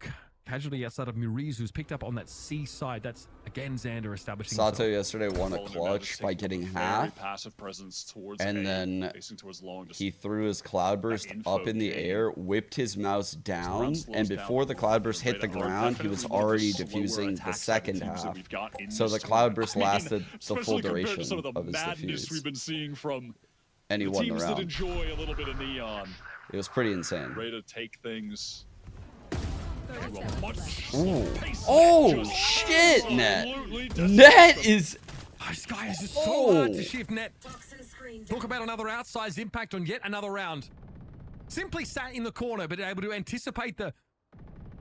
casualty outside of Muriz, who's picked up on that C side. That's again Xander establishing. Sato yesterday won a clutch by getting half, passive presence towards and then he threw his cloudburst up in the air, whipped his mouse down, and before the cloudburst hit the ground, he was already diffusing the second half. So the cloudburst lasted the full duration of his defuse. We've been seeing from and he won the teams that round. enjoy a little bit of neon. It was pretty insane. Ready to take things. Ooh. Oh shit, Net. Net is. This guy is just so hard to shift. Net. Talk about another outsized impact on yet another round. Simply sat in the corner, but able to anticipate the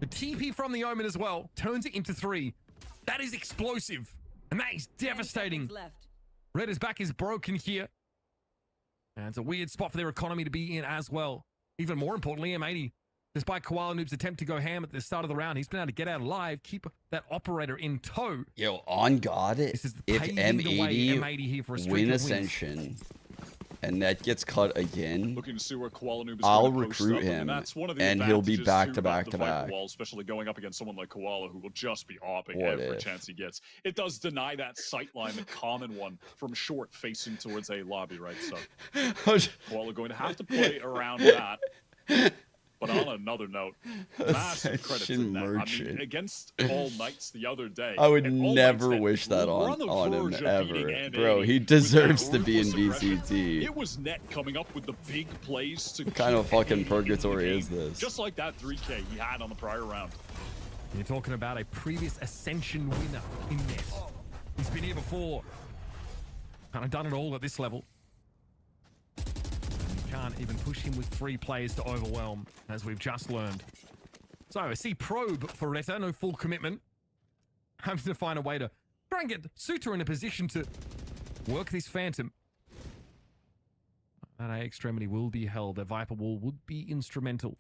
TP from the Omen as well. Turns it into 3. That is explosive, and that is devastating. Reda's back is broken here, and it's a weird spot for their economy to be in as well. Even more importantly, M80. Despite Koala Noob's attempt to go ham at the start of the round, he's been able to get out alive, keep that operator in tow. Yo, on God, if M80 here for a win Ascension and that gets cut again, Looking to see where Koala I'll recruit him, and he'll be back to back to back. Especially going up against someone like Koala, who will just be opping every chance he gets. It does deny that sight line, the common one, from short facing towards A lobby, right? So Koala going to have to play around that. But on another note, massive credit to that. I mean, against All Knights the other day, I would never wish that on him ever. Bro, he deserves to be in VCT. It was Net coming up with the big plays to What kind of fucking purgatory is this? Just like that 3K he had on the prior round. You're talking about a previous Ascension winner in Net. He's been here before. Kind of done it all at this level. Can't even push him with 3 players to overwhelm, as we've just learned. So I see probe for RETA, no full commitment. Having to find a way to try and get Suter in a position to work this Phantom. That A extremity will be held. The Viper wall would be instrumental.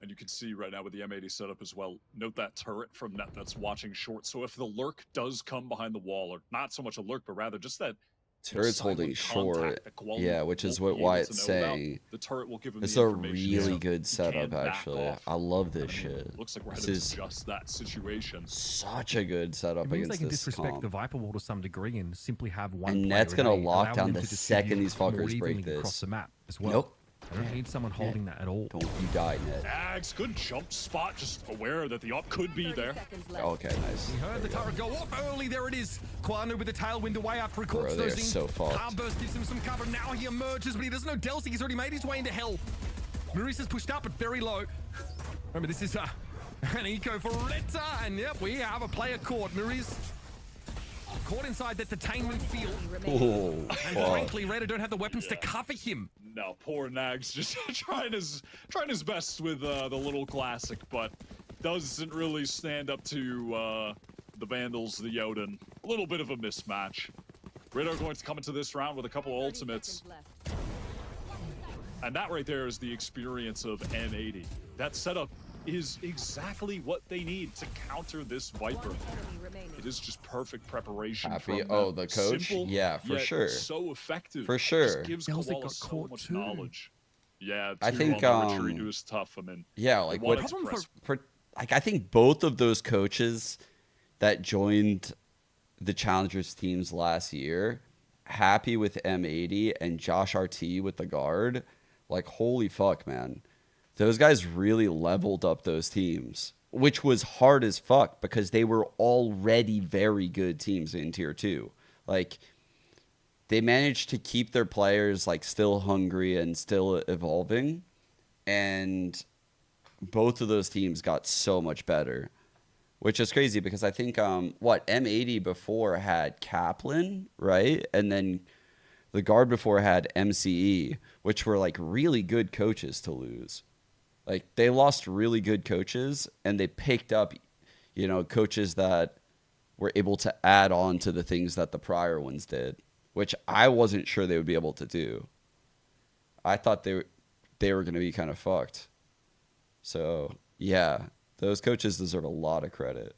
And you can see right now with the M80 setup as well, note that turret from Net that's watching short. So if the lurk does come behind the wall, or not so much a lurk, but rather just that turret's holding short, yeah, which is what Wyatt's saying. The turret will give him it's a really good setup, actually. I love this shit. Looks like we're this headed is to just that situation. Such a good setup it means against they can this disrespect comp. the Viper wall to some degree and simply have one. And Net's gonna lock down the second these fuckers break this. Across the map as well. Nope. I don't need someone holding that at all. Don't you die, Net. Ags, good jump spot, just aware that the op could be there. Okay, nice. We heard the turret go off early. There it is. Kwanu with the tailwind away after he caught Bro, they're those in. so fucked. Cloudburst gives him some cover. Now he emerges, but he doesn't know Delcy. He's already made his way into hell. Maurice has pushed up, but very low. Remember, this is an eco for RETA, and yep, we have a player caught. Maurice caught inside that detainment field. Oh, and frankly, RETA don't have the weapons to cover him. No, poor Nags just trying his best with the little classic, but doesn't really stand up to the Vandals, the Jotun. A little bit of a mismatch. RETA going to come into this round with a couple of ultimates. And that right there is the experience of M80. That setup is exactly what they need to counter this Viper. It is just perfect preparation. Happy. From Oh, the coach? simple, Yeah, for sure. So effective. For sure. Just gives Koala so much knowledge. Yeah, I think retreat is tough. I mean, yeah, like what? Like I think both of those coaches that joined the Challengers teams last year, Happy with M80 and Josh RT with the guard, like holy fuck, man. Those guys really leveled up those teams, which was hard as fuck because they were already very good teams in tier 2. Like they managed to keep their players like still hungry and still evolving, and both of those teams got so much better, which is crazy because I think M80 before had Kaplan, right? And then the guard before had MCE, which were like really good coaches to lose. Like they lost really good coaches and they picked up, you know, coaches that were able to add on to the things that the prior ones did, which I wasn't sure they would be able to do. I thought they were going to be kind of fucked. So yeah, those coaches deserve a lot of credit.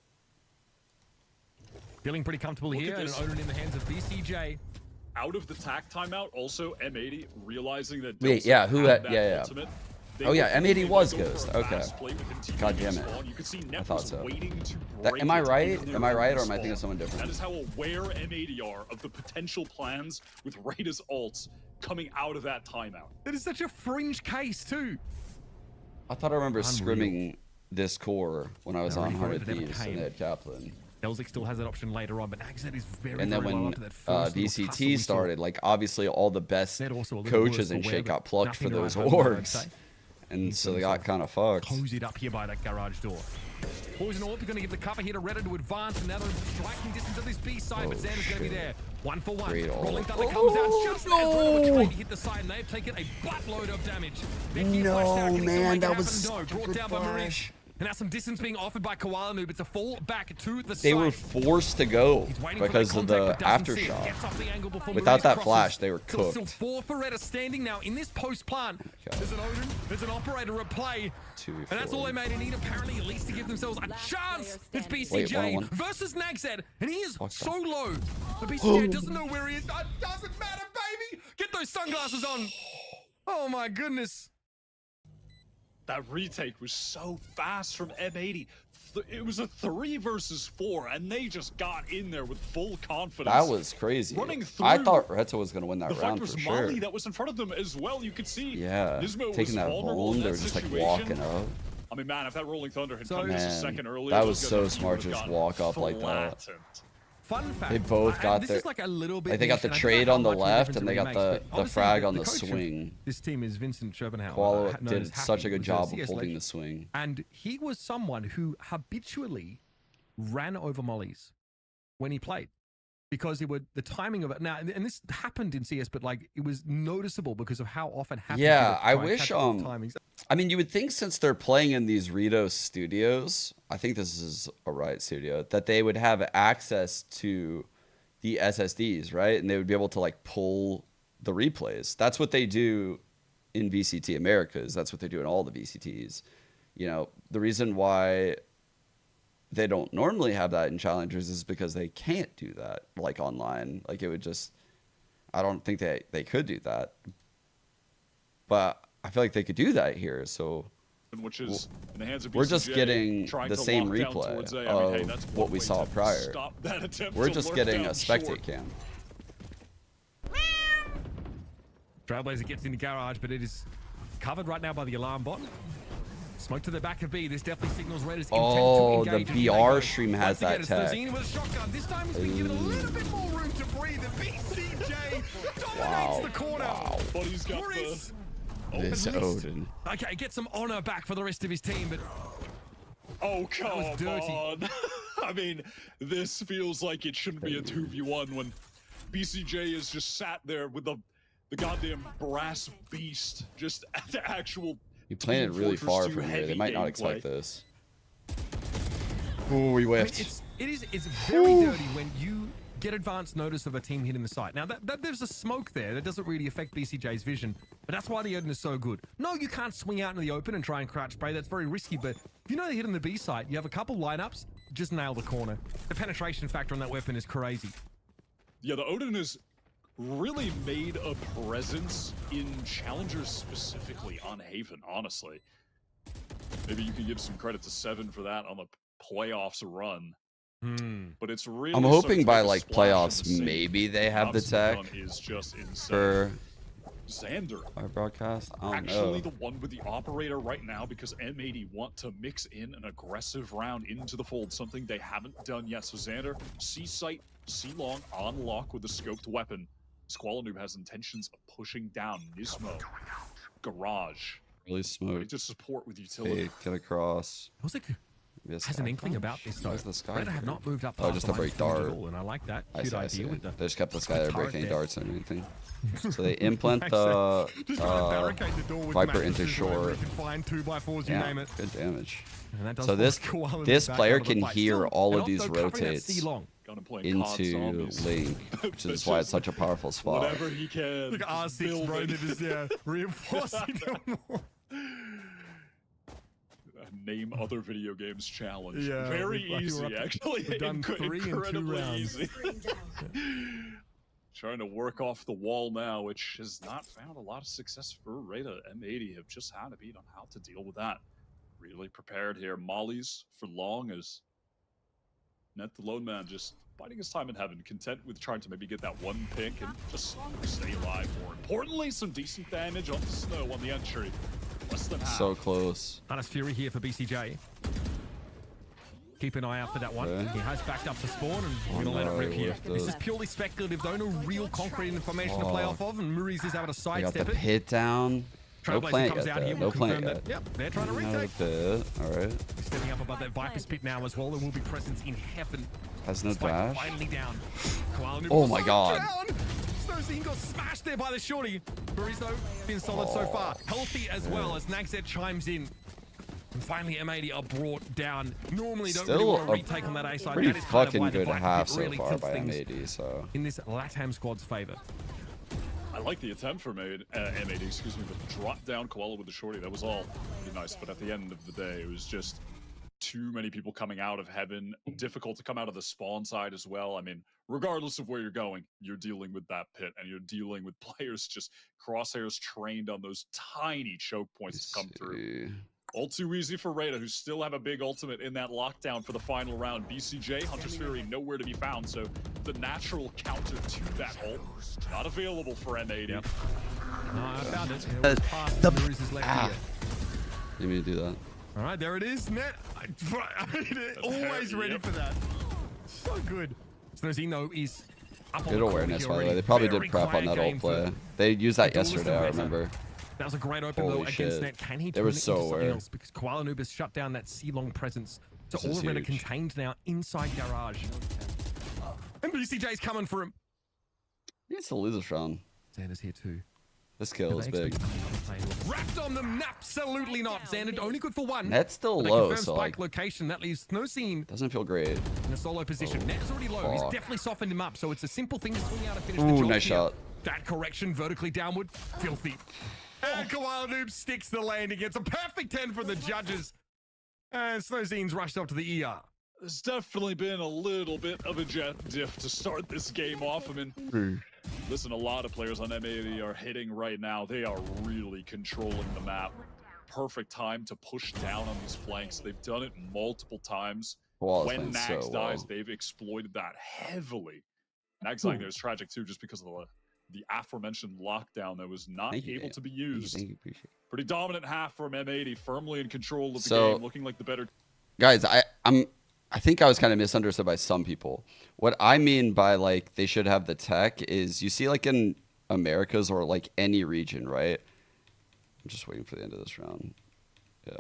Feeling pretty comfortable here, and Odin in the hands of BCJ. Out of the tack timeout, also M80 realizing that. Wait, yeah, who had? Yeah. Ultimate, Oh yeah, M80 was Ghost. Okay. God damn it. I thought so. Am I right? Am I right, or am I thinking of someone different? That is how aware M80 are of the potential plans with RETA's ults coming out of that timeout. That is such a fringe case too. I thought I remember scrimming this core when I was on 100 Thieves and they had Kaplan. Elzik still has that option later on, but Axet is very, and then very when low that first VCT started, like obviously all the best coaches and shit got plucked for those orgs. And so they got kind of fucked. Cozied up here by that garage door. Poison Orb, you're going to give the cover here to RETA to advance, and now they're striking distance of this B side, but Xander's going to be there. 1 for 1. Rolling Thunder comes out just as they're trying to hit the side, and they've taken a buttload of damage. No, man, that was brought down by Maurice. And now some distance being offered by Koala Noob. It's a fall back to the side. They were forced to go because of the aftershock. Without that flash, they were cooked. Still 4 for RETA standing now in this post plant. Okay. There's an Odin, there's an operator at play. And that's all they made. They need apparently at least to give themselves a chance. It's BCJ versus Nagzed, and he is so low. But BCJ doesn't know where he is. That doesn't matter, baby. Get those sunglasses on. Oh my goodness. That retake was so fast from M80. It was a 3 versus 4, and they just got in there with full confidence. That was crazy. I thought RETA was going to win that round for sure. Molly that was in front of them as well. You could see. Yeah, Nismo taking that bone, they were just like walking up. I mean, man, if that Rolling Thunder had come just a second earlier, that was so smart to just walk up like that. Fun fact. They both got this their. is like a little bit They got the trade on the left, and they got the frag on the swing. This team is Vincent Schopenhauer. Qualo did such a good job of holding the swing. And he was someone who habitually ran over mollies when he played, because it would the timing of it. Now, and this happened in CS, but like it was noticeable because of how often happened. Yeah, I wish. I mean, you would think since they're playing in these Rito studios, I think this is a Riot studio, that they would have access to the SSDs, right? And they would be able to like pull the replays. That's what they do in VCT Americas. That's what they do in all the VCTs. You know, the reason why they don't normally have that in Challengers is because they can't do that like online. Like it would just, I don't think they could do that. But I feel like they could do that here. So which is in the hands of BCJ, we're just getting the same replay of what we saw prior. We're just getting a spectate cam. Trailblazer gets in the garage, but it is covered right now by the alarm bot. Smoke to the back of B. This definitely signals Retta's intent to engage. The BR stream has that tech. With a shotgun. This time he's been given a little bit more room to breathe. The BCJ dominates the corner. But he's got this Odin. Okay, get some honor back for the rest of his team, but oh, come on. I mean, this feels like it shouldn't be a 2v1 when BCJ is just sat there with the goddamn brass beast just at the actual. You playing it really far from here. They might not expect this. Oh, we whiffed. I mean, it's very dirty when you get advanced notice of a team hitting the site. Now, there's a smoke there that doesn't really affect BCJ's vision, but that's why the Odin is so good. No, you can't swing out into the open and try and crouch spray. That's very risky, but if you know they're hitting the B site, you have a couple lineups, just nail the corner. The penetration factor on that weapon is crazy. Yeah, the Odin is really made a presence in Challengers, specifically on Haven, honestly. Maybe you can give some credit to Seven for that on the playoffs run. But it's really I'm hoping by like playoffs, maybe they have the tech is just for Xander. Our broadcast. Actually, the one with the operator right now, because M80 want to mix in an aggressive round into the fold, something they haven't done yet. So Xander, C-site, C-long, on lock with the scoped weapon. Squallanoob has intentions of pushing down Nismo. Garage. Really smooth. Ready to support with utility. Get across. I was like, has an inkling about this though. Retta have not moved up. Oh, just a break dart. And I like that. I Cute see, idea with the. They just kept this guy there breaking darts and everything. So they implant the Viper into short. Find 2x4s, you name it. Good damage. And that so this player can hear all of these rotates into Link, which is why it's such a powerful spot. Whatever he can. Look at R6, bro. They're just reinforcing them more. Name other video games challenge. Yeah, very easy, actually. We've done 3 in 2 rounds. Easy. Trying to work off the wall now, which has not found a lot of success for RETA. M80 have just had a beat on how to deal with that. Really prepared here. Mollies for long as Net the Lone Man just biding his time in heaven, content with trying to maybe get that one pick and just stay alive. More importantly, some decent damage on the snow on the entry. Less than half. So close. Honest Fury here for BCJ. Keep an eye out for that one. Okay. He has backed up to spawn and we're gonna let it rip here. This is purely speculative though, no real concrete information to play off of, and Muri's is able to sidestep it. Got the pit down. No plant yet, though. No plant yet. Yep, they're trying to retake. Alright. Stepping up above that Viper's pit now as well. There will be presence in heaven. Has no dash. Finally down. Oh my god. Snowzine got smashed there by the shorty. Muri's though been solid so far. Healthy as well as Nagzet chimes in. And finally, M80 are brought down. Normally, don't really want to retake on that A side. Pretty That is fucking kind of good half so really far by M80. So in this LATAM squad's favor. I like the attempt for M80, excuse me, but drop down Koala with the shorty. That was all pretty nice. But at the end of the day, it was just too many people coming out of heaven. Difficult to come out of the spawn side as well. I mean, regardless of where you're going, you're dealing with that pit, and you're dealing with players just crosshairs trained on those tiny choke points to come through. All too easy for RETA, who still have a big ultimate in that lockdown for the final round. BCJ, Hunter's Fury, nowhere to be found, so the natural counter to that ult, not available for M80. Yep. No, I found it. It was past the bruises left here. Let me do that. All right, there it is, net. Always ready for that. So good. Snozino is up Good on awareness, by the way. They probably did prep on that ult play. They used that yesterday, I remember. That was a great open though against net. Can he turn it into something else? Because Koala Noob has shut down that C-long presence. So all of it are contained now inside Garage. And BCJ's coming for him. He needs to lose this round. Xander's here too. This kill is big. Wrapped on them, absolutely not. Xander only good for one. Net's still low, so spike location. That leaves Snowscene doesn't feel great in a solo position. Net is already low. He's definitely softened him up, so it's a simple thing to swing out and finish the job. Nice shot. That correction vertically downward, filthy. And Koala Noob sticks the landing. It's a perfect 10 from the judges. And Snowzine's rushed up to the ER. There's definitely been a little bit of a jet diff to start this game off. I mean, listen, a lot of players on M80 are hitting right now. They are really controlling the map. Perfect time to push down on these flanks. They've done it multiple times. When Nags dies, they've exploited that heavily. Nags dying there is tragic too, just because of the aforementioned lockdown that was not able to be used. Pretty dominant half from M80, firmly in control of the game, looking like the better. Guys, I think I was kind of misunderstood by some people. What I mean by like they should have the tech is you see like in Americas or like any region, right? I'm just waiting for the end of this round. Yeah.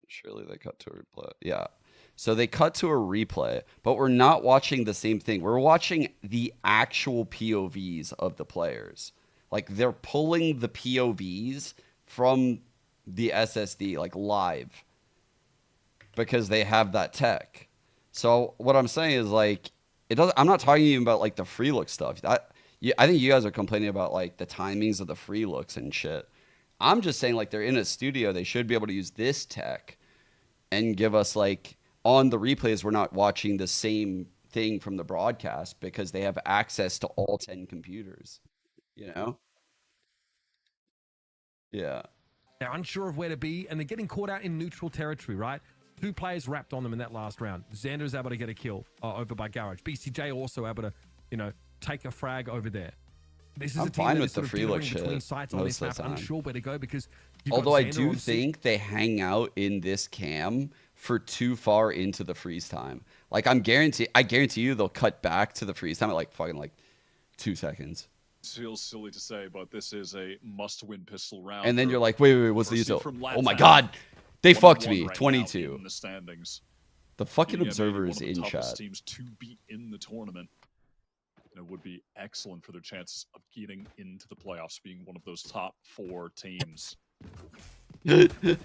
Surely they cut to a replay. Yeah. So they cut to a replay, but we're not watching the same thing. We're watching the actual POVs of the players. Like they're pulling the POVs from the SSD like live because they have that tech. So what I'm saying is like I'm not talking even about like the free look stuff. I think you guys are complaining about like the timings of the free looks and shit. I'm just saying like they're in a studio. They should be able to use this tech and give us like on the replays, we're not watching the same thing from the broadcast because they have access to all 10 computers, you know? Yeah. They're unsure of where to be, and they're getting caught out in neutral territory, right? 2 players wrapped on them in that last round. Xander's able to get a kill over by Garage. BCJ also able to, take a frag over there. This is I'm a team fine that with is the free look shit sites on this map, unsure where to go because although I do think they hang out in this cam for too far into the freeze time. Like I guarantee you they'll cut back to the freeze time at like fucking like 2 seconds. It feels silly to say, but this is a must-win pistol round. And then you're like, wait, what's the util? Oh my god, they fucked me. 22. In the standings. The fucking observers in chat. Teams to be in the tournament. And it would be excellent for their chances of getting into the playoffs, being one of those top 4 teams. The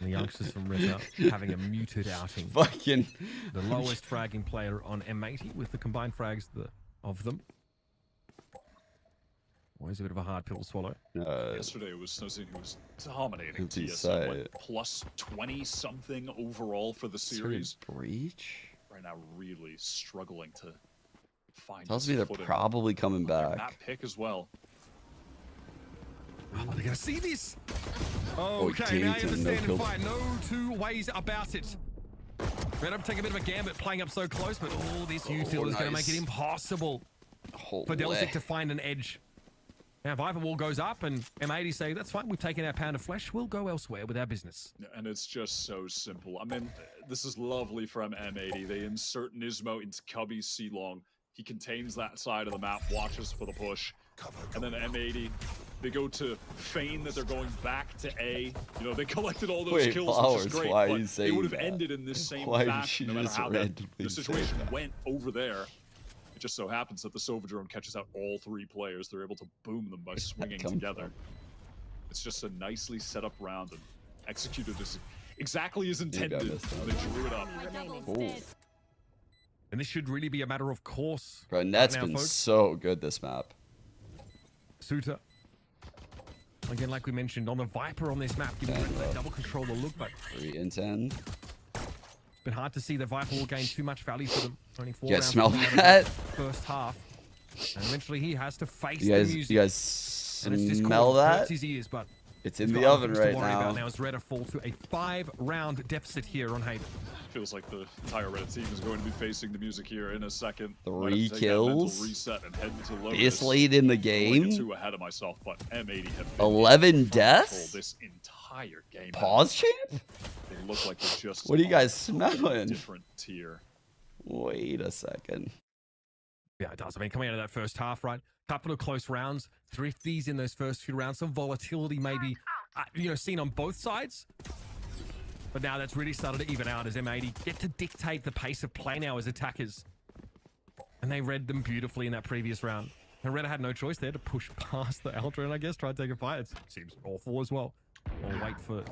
youngsters from RETA having a muted outing. Fucking the lowest fragging player on M80 with the combined frags of them. Always a bit of a hard pill to swallow. Yesterday it was Snowscene who was dominating TSM. Went plus 20-something overall for the series. Breach? Right now really struggling to find tells me they're probably coming back. That pick as well. Oh, they're gonna see this. Okay, now you understand the fight. No 2 ways about it. RETA take a bit of a gambit playing up so close, but all this util is gonna make it impossible for Delzik to find an edge. Now Viper Wall goes up and M80 say, that's fine, we've taken our pound of flesh, we'll go elsewhere with our business. And it's just so simple. I mean, this is lovely from M80. They insert Nismo into Cubby's C-Long. He contains that side of the map, watches for the push. And then M80, they go to feign that they're going back to A. They collected all those kills, which is great, but it would have ended in this same fashion no matter how the situation went over there. It just so happens that the Sova drone catches out all 3 players. They're able to boom them by swinging together. It's just a nicely set up round and executed as exactly as intended. They drew it up. And this should really be a matter of course. Bro, Net's been so good this map. Suter Again, like we mentioned, on the Viper on this map, giving that double control a look, but 3 and 10. It's been hard to see the Viper will gain too much value for them. Only 4 You guys rounds smell coming out of that? First half. And eventually he has to face You guys, the music. you guys smell that? His ears, but it's in the oven right now. Now as RETA fall to a 5-round deficit here on Haven. Feels like the entire RETA team is going to be facing the music here in a second. 3 kills. Reset and head to This late in the game. Too ahead of myself, but M80 have 11 deaths. This entire game. Pause champ. They look like they're just. What are you guys smelling? Different tier. Wait a second. Yeah, it does. I mean, coming out of that first half, right? Couple of close rounds, thrifties in those first few rounds, some volatility maybe, seen on both sides. But now that's really started to even out as M80 get to dictate the pace of play now as attackers. And they read them beautifully in that previous round. And RETA had no choice there to push past the Ultra and I guess try to take a fight. It seems awful as well. Or wait for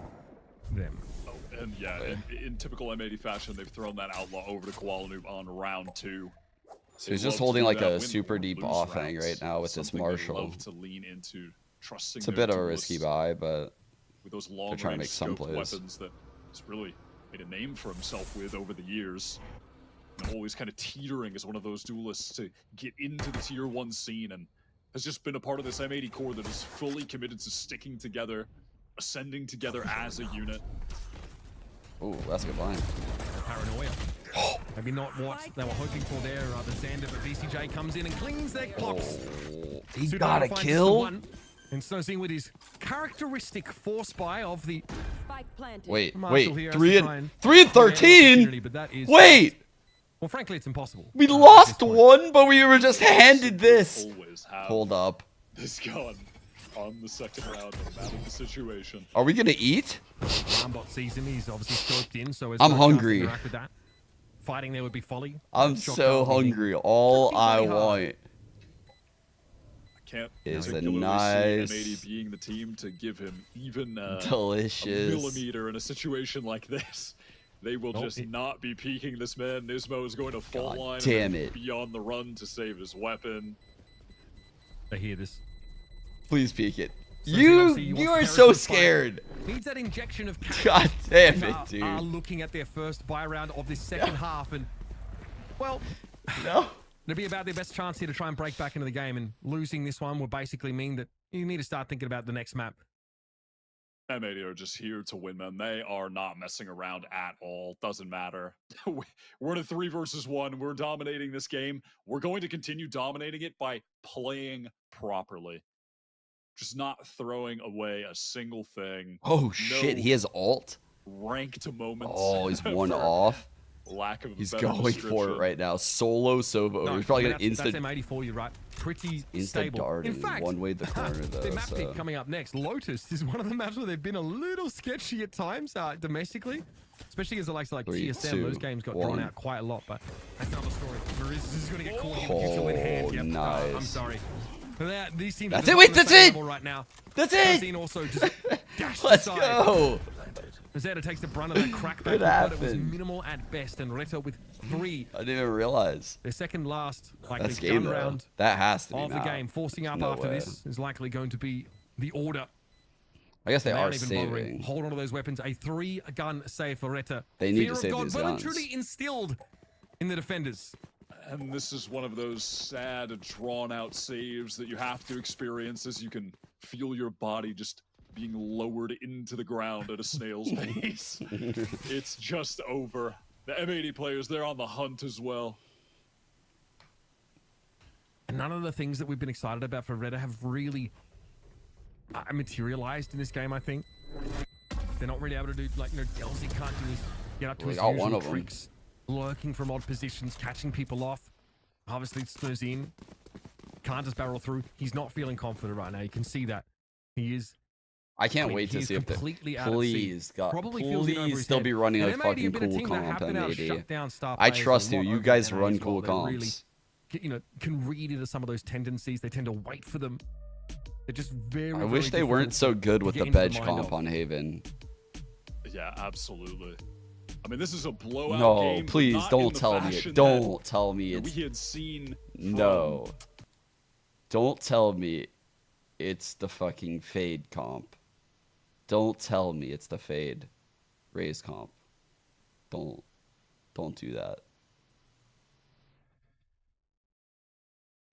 them. Oh, and yeah, in typical M80 fashion, they've thrown that Outlaw over to Kuala Noob on round 2. So he's just holding like a super deep offhang right now with this Marshall. To lean into, trusting it's a bit of a risky buy, but with those long they're trying to make some plays. Weapons that he's really made a name for himself with over the years. And always kind of teetering as one of those duelists to get into the tier 1 scene, and has just been a part of this M80 core that is fully committed to sticking together, ascending together as a unit. Oh, that's a good line. Paranoia. Maybe not what they were hoping for there. The Xander, but VCJ comes in and cleans their clocks. He got a kill. And Snowzine with his characteristic force buy of the. Wait, Marshall 3 and 13. Wait. Well, frankly, it's impossible. We lost one, but we were just handed this. Hold up. This gun on the second round of the situation. Are we gonna eat? Rambot sees him. He's obviously scoped in, so I'm hungry. With that. Fighting there would be folly. I'm so hungry. All I want is a nice M80 being the team to give him even delicious a millimeter in a situation like this. They will just not be peeking this man. Nismo is going to full line. Damn it. Be on the run to save his weapon. I hear this. Please peek it. So you are so scared. Needs that injection of cash. God damn it, dude. Are looking at their first buy round of this second half, and well, no, it'll be about their best chance here to try and break back into the game. And losing this one will basically mean that you need to start thinking about the next map. M80 are just here to win, man. They are not messing around at all. Doesn't matter. We're in a 3 versus 1. We're dominating this game. We're going to continue dominating it by playing properly. Just not throwing away a single thing. Oh, shit. He has ult? Ranked moments. Oh, he's one off. Lack of He's going for it right now. Solo Sova. No, he's probably going to That's M80 for you, right? Pretty stable. Dart in fact, one way the corner, though. The map pick coming up next, Lotus, is one of the maps where they've been a little sketchy at times domestically. Especially as the likes of like 3, TSM, 2, those games got 1. drawn out quite a lot, but that's another story. This is going to get caught in hand. Yep. Nice. I'm sorry. These teams that's it. Wait, that's it. Right now. That's it. Scene also just Let's go. Zeta takes the brunt of that crackback, but it was minimal at best, and RETA with 3. I didn't even realize. Their second last that's game round that has to be of the game. Forcing up after this is likely going to be the order. I guess they are saving. Hold on to those weapons. A 3-gun save for RETA. They need Fear to save these guns. Truly instilled in the defenders. And this is one of those sad, drawn-out saves that you have to experience as you can feel your body just being lowered into the ground at a snail's pace. It's just over. The M80 players, they're on the hunt as well. And none of the things that we've been excited about for RETA have really materialized in this game, I think. They're not really able to do, like, Delzy can't do is get up to his usual tricks. Lurking from odd positions, catching people off. Obviously, Snowzine can't just barrel through. He's not feeling confident right now. You can see that. He is. I can't wait to see if please, God, please still be running a fucking cool comp M80. I trust you. You guys run cool comps. Really, can read into some of those tendencies. They tend to wait for them. They're just very. I wish they weren't so good with the bench comp on Haven. Yeah, absolutely. I mean, this is a blowout game. No, please don't tell me it. Don't tell me it's. We had seen. No. Don't tell me it's the fucking Fade comp. Don't tell me it's the Fade Raze comp. Don't do that.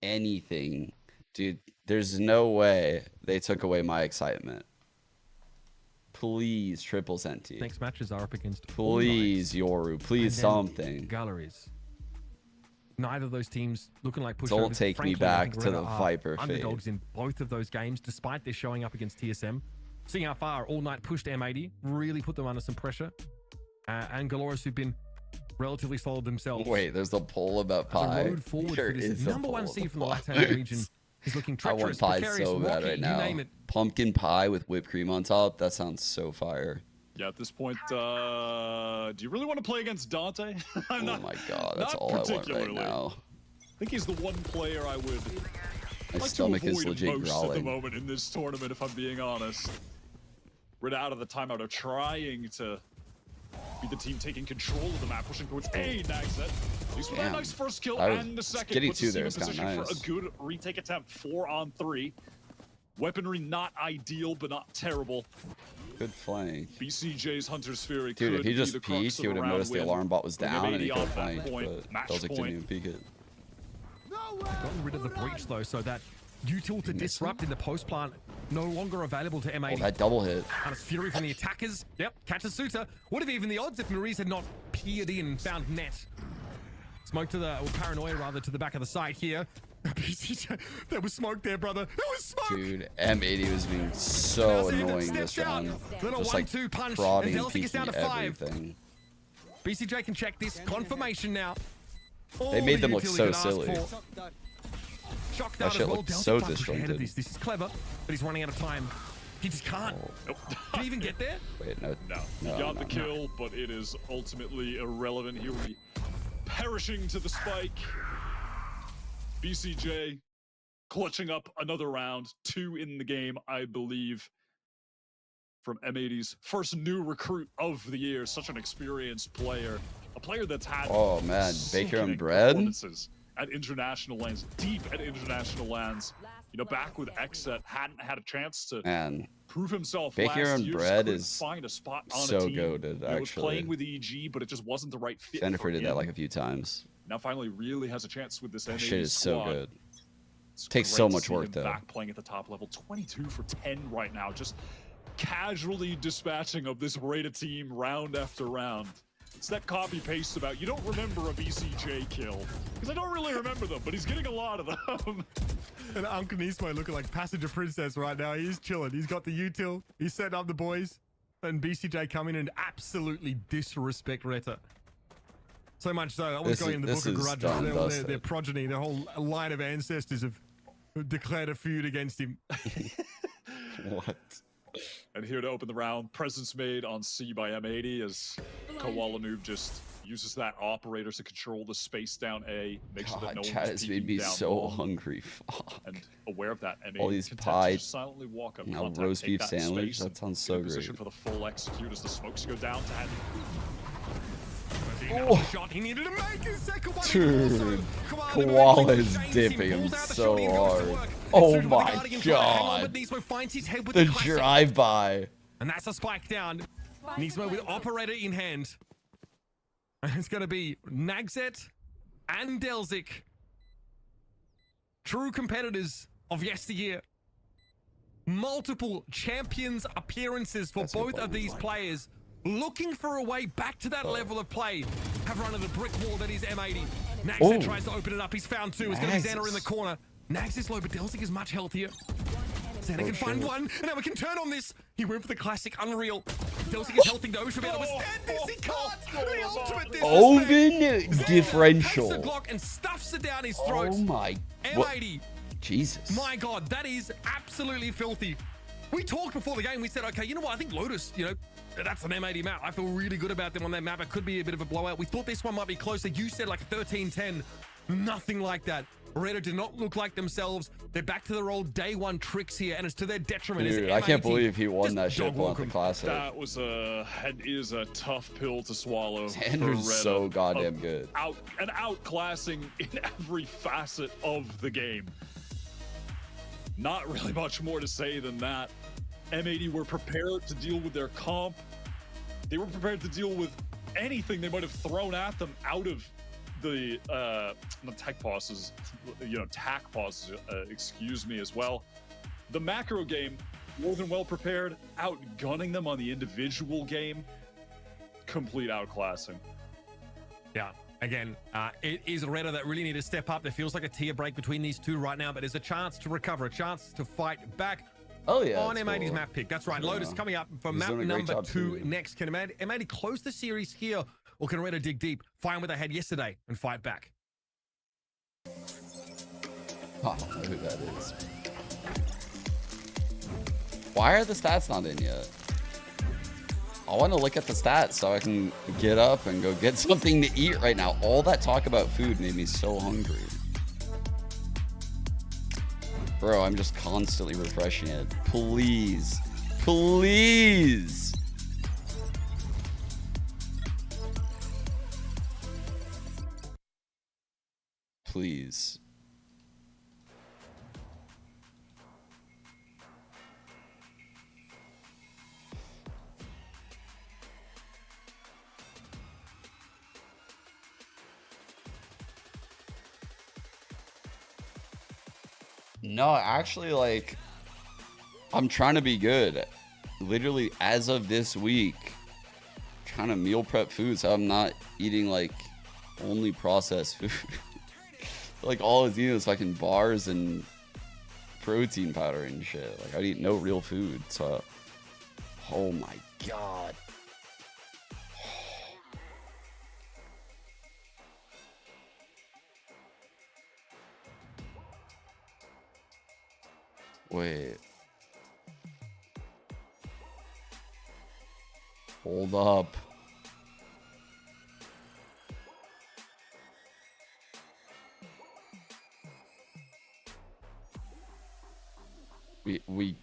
Anything. Dude, there's no way they took away my excitement. Please, triple Senti. Next matches are up against. Please, Yoru. Please, something. Galleries. Neither of those teams looking like pushovers. Don't take Frankly, me back to RETA the are Viper underdogs Fade. in both of those games, despite their showing up against TSM. Seeing how far All Night pushed M80, really put them under some pressure. And Galoris, who've been relatively solid themselves. Wait, there's a poll about Pie. The road forward There for this is a number one poll seed from the about Latin Pie. region is looking I want treacherous, pie precarious, so bad rocky, right you now. name it. Pumpkin pie with whipped cream on top. That sounds so fire. Yeah, at this point, do you really want to play against Dante? Oh my god, that's all I want right now. I think he's the one player I would My like stomach to is avoid legit most at growling. the moment in this tournament, if I'm being honest. RETA out of the timeout are trying to be the team taking control of the map, pushing towards A. Nagset. At least with that nice first kill and the second, getting puts two the team there in is kinda position for nice. a good retake attempt. 4-on-3. Weaponry not ideal, but not terrible. Good flank. BCJ's Hunter's Fury. Dude, could if he be just the crux peeked, of he would have round noticed the win. alarm bot was Bring down and he M80 could off that flank, point. but Match Delzik didn't point. even peek it. Gotten rid of the breach though, so that util to disrupt in the post plant no longer available to M80. Oh, that double hit. And it's Fury from the attackers. Yep, catches Suter. What have even the odds if Maurice had not peered in and found net? Smoke to the, or paranoia rather, to the back of the site here. There was smoke there, brother. There was smoke. Dude, M80 was being so annoying this round. Just like prodding and peeking everything. BCJ can check this. Confirmation now. They made them look so silly. Shocked That out shit as well. looked Delta so can't push ahead of disjointed. This is clever, but he's running out of time. He just can't. Can he even get there? Wait, no. No, he got the kill, but it is ultimately irrelevant. He will be perishing to the spike. BCJ clutching up another round, 2 in the game, I believe, from M80's first new recruit of the year. Such an experienced player, a player that's had Oh man, Baker and sickening Bread. performances at international lands, deep at international lands. You know, back with Exet, hadn't had a chance to Man, prove himself. Baker last and year, Bread couldn't is find a spot on so a team. goated, You know, was actually. playing with EG, but it just wasn't the right fit. Jennifer for did him. that like a few times. Now finally really has a chance with this That M80 shit is so squad. good. It's Takes great so to much see work him though. Back playing at the top level, 22 for 10 right now, just casually dispatching of this RETA team round after round. It's that copy paste about you don't remember a BCJ kill because I don't really remember them, but he's getting a lot of them. And Uncle Nismo looking like passenger princess right now. He's chilling. He's got the util. He's setting up the boys. And BCJ come in and absolutely disrespect RETA. So much so, I was going in the book of grudges. Their progeny, their whole line of ancestors have declared a feud against him. What? And here to open the round, presence made on C by M80 as Koala Noob just uses that operator to control the space down A, make sure that no chat one's has peeking made me down so long. hungry. Fuck. And aware of that, M80 All these content to pie, just silently walk up, now contact, roast take beef that sandwich. space, That sounds get so in position great. for the full execute as the smokes go down to hand. Oh. Shot he needed to make his second one. Dude, Koala is dipping him so hard. Oh my god. The drive-by. And that's a spike down. Nismo with operator in hand. And it's going to be Nagset and Delzik. True competitors of yesteryear. Multiple champions appearances for both of these players. Looking for a way back to that level of play. Have run into the brick wall that is M80. Nagset tries to open it up. He's found two. It's going to be Xander in the corner. Nags is low, but Delzik is much healthier. Xander can find one, and now we can turn on this. He went for the classic Unreal. Delzik is healthy though. Should be able to withstand this. He can't. The ultimate disrespect. Omen differential. Takes the Glock and stuffs it down his throat. Oh my. M80. Jesus. My God, that is absolutely filthy. We talked before the game. We said, okay, you know what? I think Lotus, you know, that's an M80 map. I feel really good about them on that map. It could be a bit of a blowout. We thought this one might be closer. You said like 13-10. Nothing like that. RETA do not look like themselves. They're back to their old day one tricks here, and it's to their detriment. Dude, I can't believe he won that shit on the classic. That was and is a tough pill to swallow. Xander's so goddamn good. Outclassing in every facet of the game. Not really much more to say than that. M80 were prepared to deal with their comp. They were prepared to deal with anything they might have thrown at them out of the tech pauses, tack pauses, excuse me, as well. The macro game, more than well prepared, outgunning them on the individual game, complete outclassing. Yeah. Again, it is RETA that really need to step up. There feels like a tier break between these two right now, but there's a chance to recover, a chance to fight back. Oh yeah, on M80's map pick. That's right. Yeah. Lotus coming up for He's map doing a great number job 2 too. next. Can M80 close the series here, or can RETA dig deep, find where they had yesterday, and fight back? I don't know who that is. Why are the stats not in yet? I want to look at the stats so I can get up and go get something to eat right now. All that talk about food made me so hungry. Bro, I'm just constantly refreshing it. Please. Please. Please. No, actually, like, I'm trying to be good. Literally, as of this week, trying to meal prep food, so I'm not eating, like, only processed food. Like, all I was eating was fucking bars and protein powder and shit. Like, I eat no real food, so... Oh my god. Wait. Hold up. We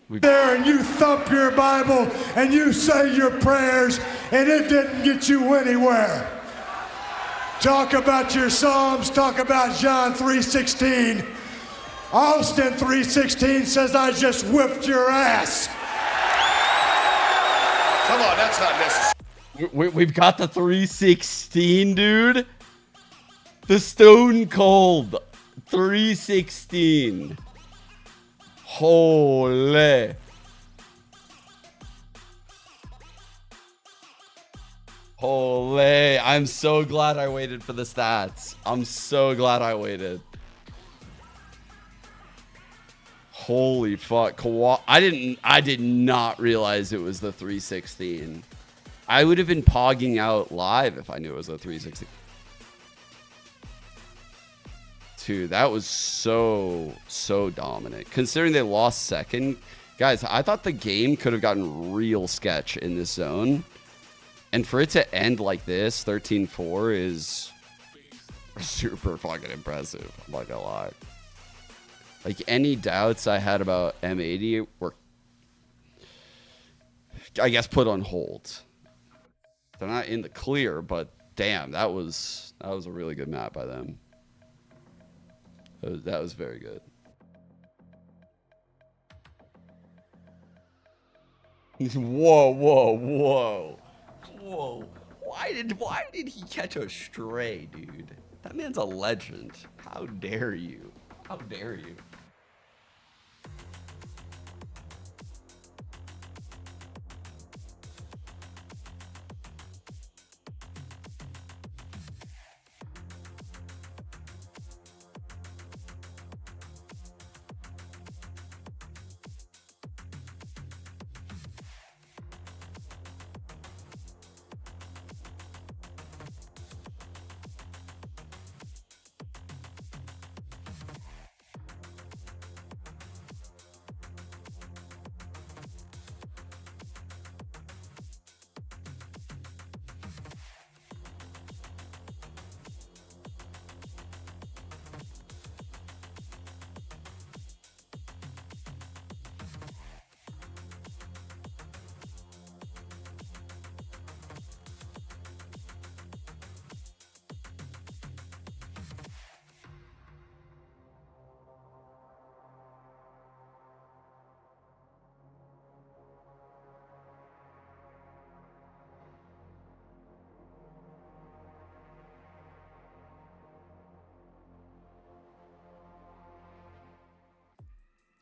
there and you thump your Bible and you say your prayers and it didn't get you anywhere. Talk about your Psalms, talk about John 3:16. Austin 3:16 says I just whipped your ass. Come on, that's not necessary. We've got the 3:16, dude. The Stone Cold 3:16. Holy. Holy. I'm so glad I waited for the stats. I'm so glad I waited. Holy fuck. I did not realize it was the 3:16. I would have been pogging out live if I knew it was a 3:16. Dude, that was so dominant. Considering they lost second. Guys, I thought the game could have gotten real sketch in this zone. And for it to end like this, 13-4, is super fucking impressive. I'm not gonna lie. Like, any doubts I had about M80 were, I guess, put on hold. They're not in the clear, but damn, that was a really good map by them. That was very good. Whoa. Why did he catch a stray, dude? That man's a legend. How dare you? How dare you?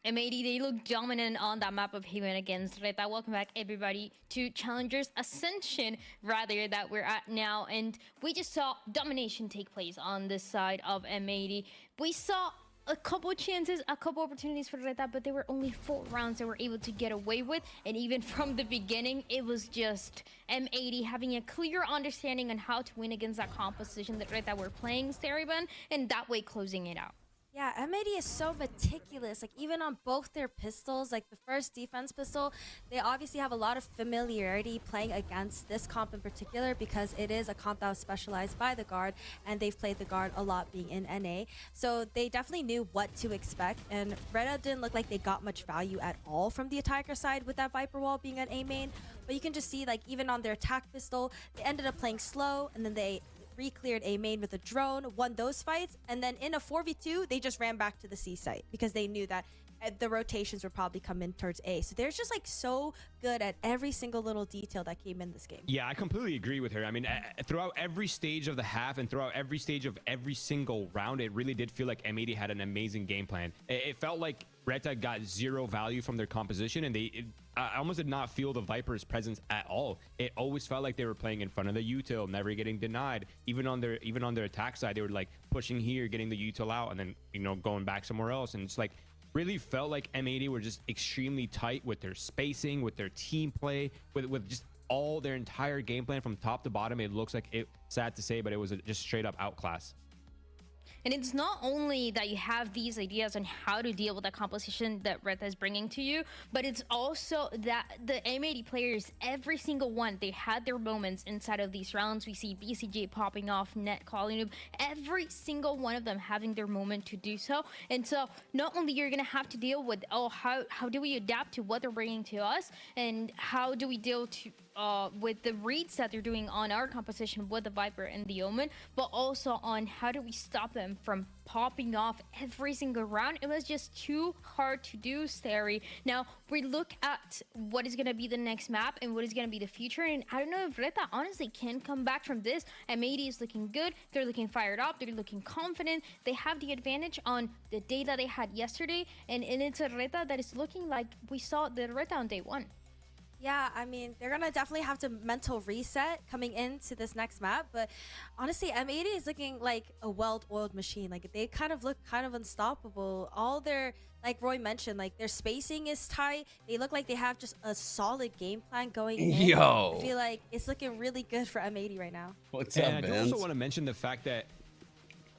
M80, they look dominant on that map of Haven against RETA. Welcome back, everybody, to Challengers Ascension, rather, that we're at now. And we just saw domination take place on this side of M80. We saw a couple chances, a couple opportunities for RETA, but there were only 4 rounds they were able to get away with. And even from the beginning, it was just M80 having a clear understanding on how to win against that composition that RETA were playing, Steriban, and that way closing it out. Yeah, M80 is so meticulous. Like, even on both their pistols, like the first defense pistol, they obviously have a lot of familiarity playing against this comp in particular because it is a comp that was specialized by the guard, and they've played the guard a lot being in NA. So they definitely knew what to expect, and RETA didn't look like they got much value at all from the attacker side with that Viper wall being an A main. But you can just see, like, even on their attack pistol, they ended up playing slow, and then they re-cleared A main with a drone, won those fights, and then in a 4v2 they just ran back to the C site because they knew that the rotations would probably come in towards A. So they're just like so good at every single little detail that came in this game. Yeah, I completely agree with her. I mean, throughout every stage of the half and throughout every stage of every single round, it really did feel like M80 had an amazing game plan. It felt like RETA got 0 value from their composition, and I almost did not feel the Viper's presence at all. It always felt like they were playing in front of the util, never getting denied. Even on their attack side, they were like pushing here, getting the util out, and then, you know, going back somewhere else. And it's like, really felt like M80 were just extremely tight with their spacing, with their team play, with just all their entire game plan from top to bottom. It looks like, it sad to say, but it was just straight up outclass. And it's not only that you have these ideas on how to deal with the composition that RETA is bringing to you, but it's also that the M80 players, every single one, they had their moments inside of these rounds. We see BCJ popping off, Net calling them, every single one of them having their moment to do so. And so not only you're going to have to deal with, oh, how do we adapt to what they're bringing to us, and how do we deal to with the reads that they're doing on our composition with the Viper and the Omen, but also on how do we stop them from popping off every single round. It was just too hard to do, Steri. Now, we look at what is going to be the next map and what is going to be the future, and I don't know if RETA honestly can come back from this. M80 is looking good. They're looking fired up. They're looking confident. They have the advantage on the day that they had yesterday, and it's a RETA that is looking like we saw the RETA on day 1. Yeah, I mean, they're going to definitely have to mental reset coming into this next map. But honestly, M80 is looking like a well-oiled machine. Like, they kind of look kind of unstoppable. All their, like Roy mentioned, like, their spacing is tight. They look like they have just a solid game plan going in. Yo. I feel like it's looking really good for M80 right now. What's up, man? I do also want to mention the fact that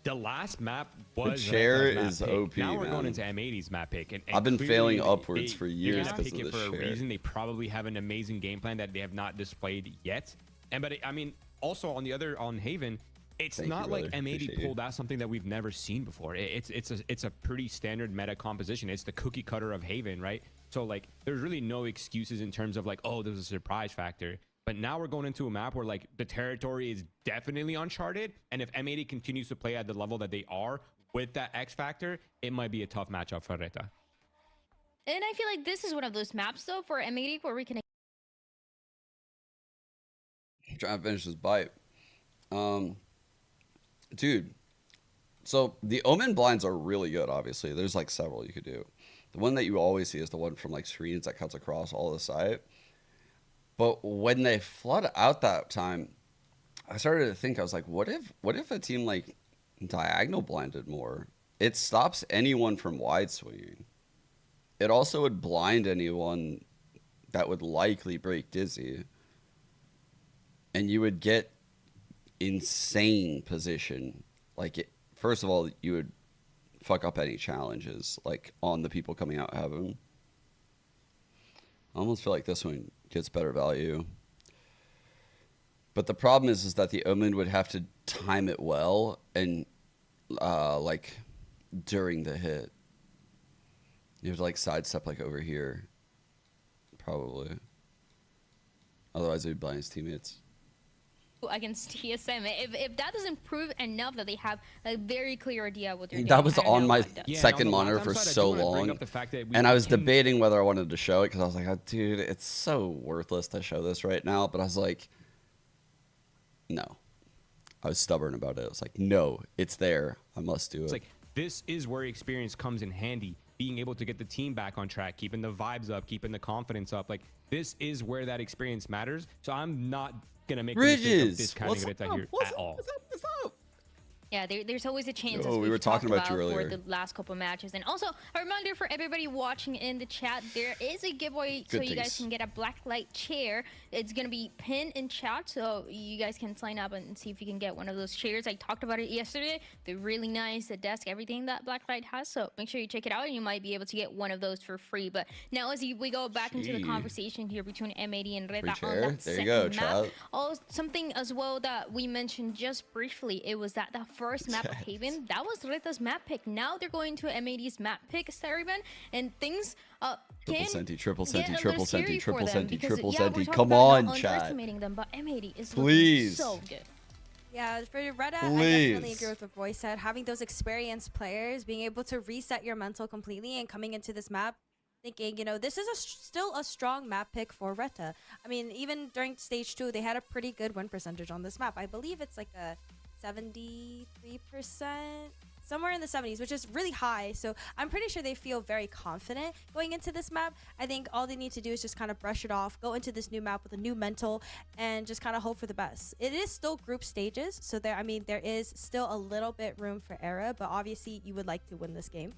the last map was the chair is OP. Now we're man. going into M80's map pick, and I've been clearly failing upwards for years because of it this for a chair. reason. They probably have an amazing game plan that they have not displayed yet. But I mean, also on Haven, it's Thank not you, like brother. M80 Appreciate you. pulled out something that we've never seen before. It's a pretty standard meta composition. It's the cookie cutter of Haven, right? So like, there's really no excuses in terms of like, oh, there's a surprise factor. But now we're going into a map where like the territory is definitely uncharted, and if M80 continues to play at the level that they are with that X factor, it might be a tough matchup for RETA. And I feel like this is one of those maps though for M80 where we can Trying to finish this bite. Dude, so the Omen blinds are really good, obviously. There's like several you could do. The one that you always see is the one from like screens that cuts across all the site. But when they flood out that time, I started to think, I was like, what if a team like diagonal blinded more? It stops anyone from wide swinging. It also would blind anyone that would likely break Dizzy. And you would get insane position. Like, first of all, you would fuck up any challenges, like on the people coming out heaven. I almost feel like this one gets better value. But the problem is that the Omen would have to time it well and like during the hit. You have to like sidestep like over here. Probably. Otherwise it would blind his teammates. against TSM. If that doesn't prove enough that they have a very clear idea what they're doing. That was on my second monitor for so long, and I was debating whether I wanted to show it because I was like, oh, dude, it's so worthless to show this right now. But I was like, no. I was stubborn about it. I was like, no, it's there. I must do it. It's like, this is where experience comes in handy. being able to get the team back on track, keeping the vibes up, keeping the confidence up. Like, this is where that experience matters. So I'm not gonna make the mistake of discounting RETA here at all. What's up? Yeah, there's always a chance. Oh, as we we've were talking talked about you earlier. for the last couple matches. And also a reminder for everybody watching in the chat, there is a giveaway so you guys can get a blacklight chair. It's gonna be pinned in chat, so you guys can sign up and see if you can get one of those chairs. I talked about it yesterday. They're really nice, the desk, everything that blacklight has. So make sure you check it out, and you might be able to get one of those for free. But now as we go back into the conversation here between M80 and RETA on that there you go, second map. chat. Oh, something as well that we mentioned just briefly, it was that the first map of Haven, that was RETA's map pick. Now they're going to M80's map pick, Starryman, and things Triple senti, get a triple little senti, scary triple for them senti, because, triple yeah, senti. we're talking Come about on, not chat. underestimating them, but M80 is Please. looking so good. Yeah, for RETA, I definitely agree with what Roy said. Having those experienced players, being able to reset your mental completely and coming into this map thinking, you know, this is still a strong map pick for RETA. I mean, even during stage 2, they had a pretty good win percentage on this map. I believe it's like a 73%, somewhere in the 70s, which is really high. So I'm pretty sure they feel very confident going into this map. I think all they need to do is just kind of brush it off, go into this new map with a new mental, and just kind of hope for the best. It is still group stages, so there is still a little bit room for error, but obviously you would like to win this game.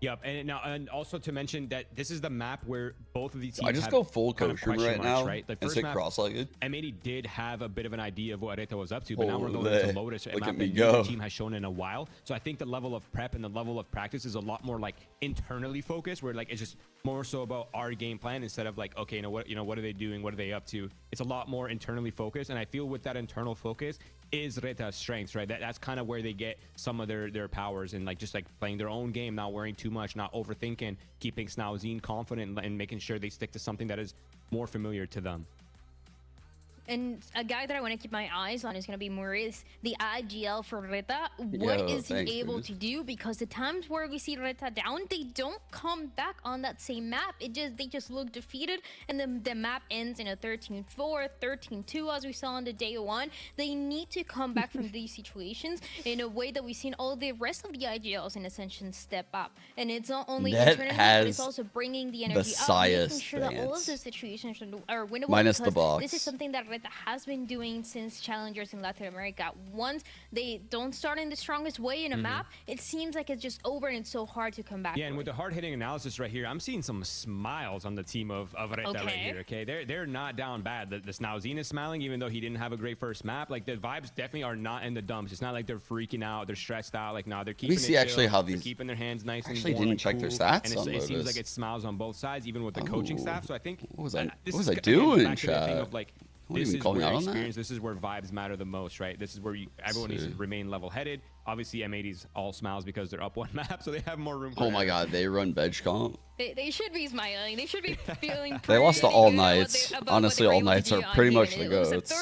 Yep, and also to mention that this is the map where both of these teams I just have go full kind of kosher question right marks, now right? The and first sit map, cross-legged. M80 did have a bit of an idea of what RETA was up to, but now we're going Holy. to Lotus, a Look map at me that go. the team has shown in a while. So I think the level of prep and the level of practice is a lot more like internally focused, where like it's just more so about our game plan instead of like, okay, what are they doing? What are they up to? It's a lot more internally focused, and I feel with that internal focus is RETA's strengths, right? That's kind of where they get some of their powers, and like just like playing their own game, not worrying too much, not overthinking, keeping Snauzine confident, and making sure they stick to something that is more familiar to them. And a guy that I want to keep my eyes on is going to be Maurice, the IGL for RETA. What is he able to do? Because the times where we see RETA down, they don't come back on that same map. They just look defeated, and then the map ends in a 13-4, 13-2, as we saw on the day 1. They need to come back from these situations in a way that we've seen all the rest of the IGLs in Ascension step up. And it's not only in tournaments, but it's also bringing the energy up, making sure that all of the situations are winnable. Minus the box. This is something that RETA has been doing since Challengers in Latin America. Once they don't start in the strongest way in a map, it seems like it's just over and it's so hard to come back. Yeah, and with the hard-hitting analysis right here, I'm seeing some smiles on the team of RETA right here, okay? They're not down bad. The Snauzine is smiling, even though he didn't have a great first map. Like, the vibes definitely are not in the dumps. It's not like they're freaking out, they're stressed out. Like, no, they're keeping see it actually chill. how They're these... keeping their hands nice and actually warm, didn't check cool. their stats And on it seems Lotus. like it smiles on both sides, even with the coaching staff. So I think... What was I again, doing, back to the thing chat? of, like, What, this even is calling where out on that? experience, this is where vibes matter the most, right? This is where everyone needs to remain level-headed. Obviously, M80's all smiles because they're up one map, so they have more room for Oh my god, they run bench comp. They should be smiling. They should be feeling They lost to pretty All good about Knights. about Honestly, what they All were able Knights to are do on pretty much Haven. the It was a goats.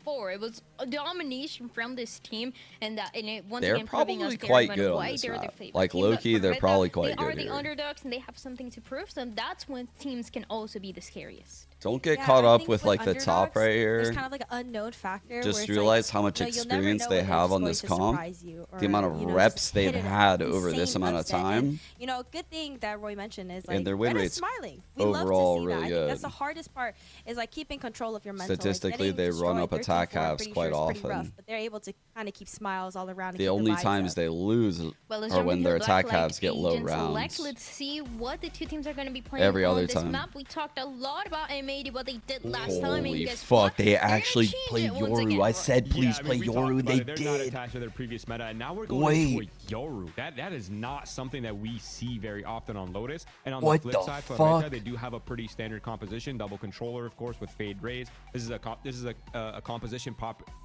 13-4. It was a domination from this team, and it once They're again proving us probably quite Caravan good on why this they're the map. favorite Like team. But Loki, for they're RETA, probably quite They are good the here. underdogs, and they have something to prove. So that's when teams can also be the scariest. Don't get Yeah, caught I up think with like the top underdogs, right There's here. kind of like an unknown factor. Just where it's realize like, how much you know, you'll never experience know they when they're have just on going this to comp. surprise you, The amount of or, you know, reps just they've hit an had over this insane amount of upset. time. And, you know, good thing that Roy mentioned is like And their win RETA's rates smiling. We overall love to see really that. I think that's good. the hardest part is like keeping control of your mental. Statistically, like, they getting run destroyed up attack 13-4, I'm halves pretty quite sure is pretty rough, often. but they're able to kind of keep smiles all around. And The keep only vibes times up. they lose Well, let's are jump when into their the attack Blacklight halves get low Agent Select. rounds. Let's see what the two teams are going to be playing Every on other this time. map. We talked a lot about M80, what they did last time. And Holy guess fuck, what? they They're gonna actually change played it once Yoru. again, I Roy. said please I mean, play we talked Yoru. about They it. They're not did. attached to their previous meta, and now we're going Wait. into a Yoru. That is not something that we see very often on Lotus. And on What the flip the side, for fuck? RETA, they do have a pretty standard composition, double controller, of course, with Fade Rays. This is a composition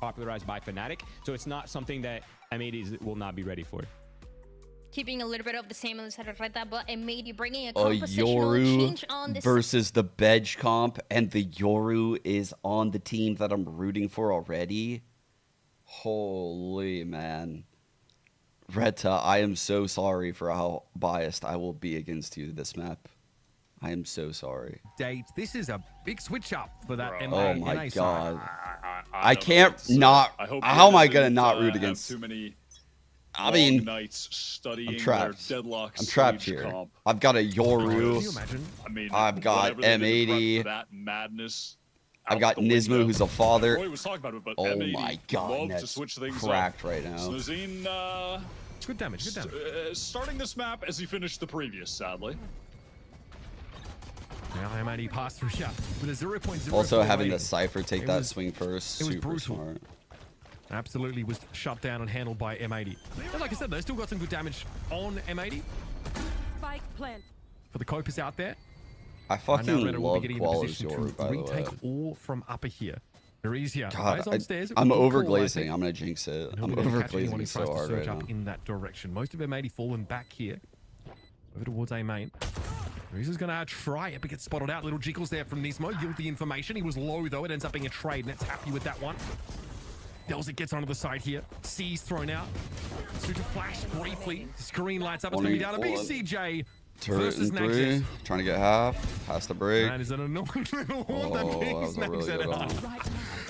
popularized by Fnatic, so it's not something that M80s will not be ready for. Keeping a little bit of the same on the side of RETA, but M80 bringing a A compositional change on Yoru this. versus the Bedge comp, and the Yoru is on the team that I'm rooting for already. Holy man. RETA, I am so sorry for how biased I will be against you this map. I am so sorry. This is a big switch up for that MA. Oh my NA god. side. I can't not. I hope How am I David gonna didn't, not root have against? too many I mean, nights studying I'm trapped. their deadlock I'm trapped stage here. comp. I've got a Yoru. Can you imagine? I mean, I've got whatever they did to prep M80. for that madness. I've got Nismo, who's a father. Roy was talking about it, but Oh M80 my god, loved to that's switch things cracked up. right now. Snozine, good damage, good damage. Starting this map as he finished the previous, sadly. Now M80 passed through shot with a 0.0. Also having the Cypher take It that was- swing first, it was super brutal. smart. Absolutely was shut down and handled by M80. And like I said, they still got some good damage on M80. Spike plant. For the Copus out there. I fucking RETA will love be getting in a Koala's position Yoru, to by the way. retake all from upper here. Very easier. God, Eyes on stairs, I'm will call, I overglazing. think. I'm gonna jinx it. And he'll I'm be able to catch anyone overglazing who so tries to hard surge right up now. in that direction. Most of M80 fallen back here. Over towards A main. Reese is going to try it, but gets spotted out. Little jiggles there from Nismo. Yield the information. He was low, though. It ends up being a trade, and that's happy with that one. Dells it gets onto the side here. C's thrown out. Switch to flash briefly. Screen lights up. It's going to be down to BCJ. Turret in Nexus. 3. Trying to get half. Pass the break. That is an annoying little Oh, that that big was a really snags it good out. one.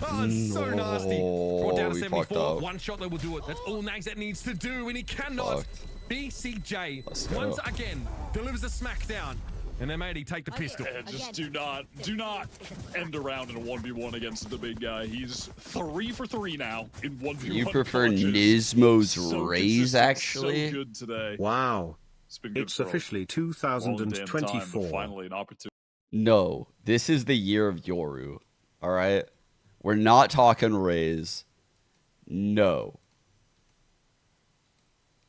Oh, it's so nasty. Brought down to we 74. fucked up. One shot that will do it. That's all Nagzat needs to do, and he cannot. Fucked. BCJ go. once again delivers a smackdown, and M80 take the pistol. And just do not end around in a 1v1 against the big guy. He's 3 for 3 now in 1v1. You prefer clutches. Nismo's So raise, consistent, actually? So good today. Wow. It's been good It's for officially a long damn time, 2024. but finally an opportunity. No, this is the year of Yoru. All right? We're not talking raise. No.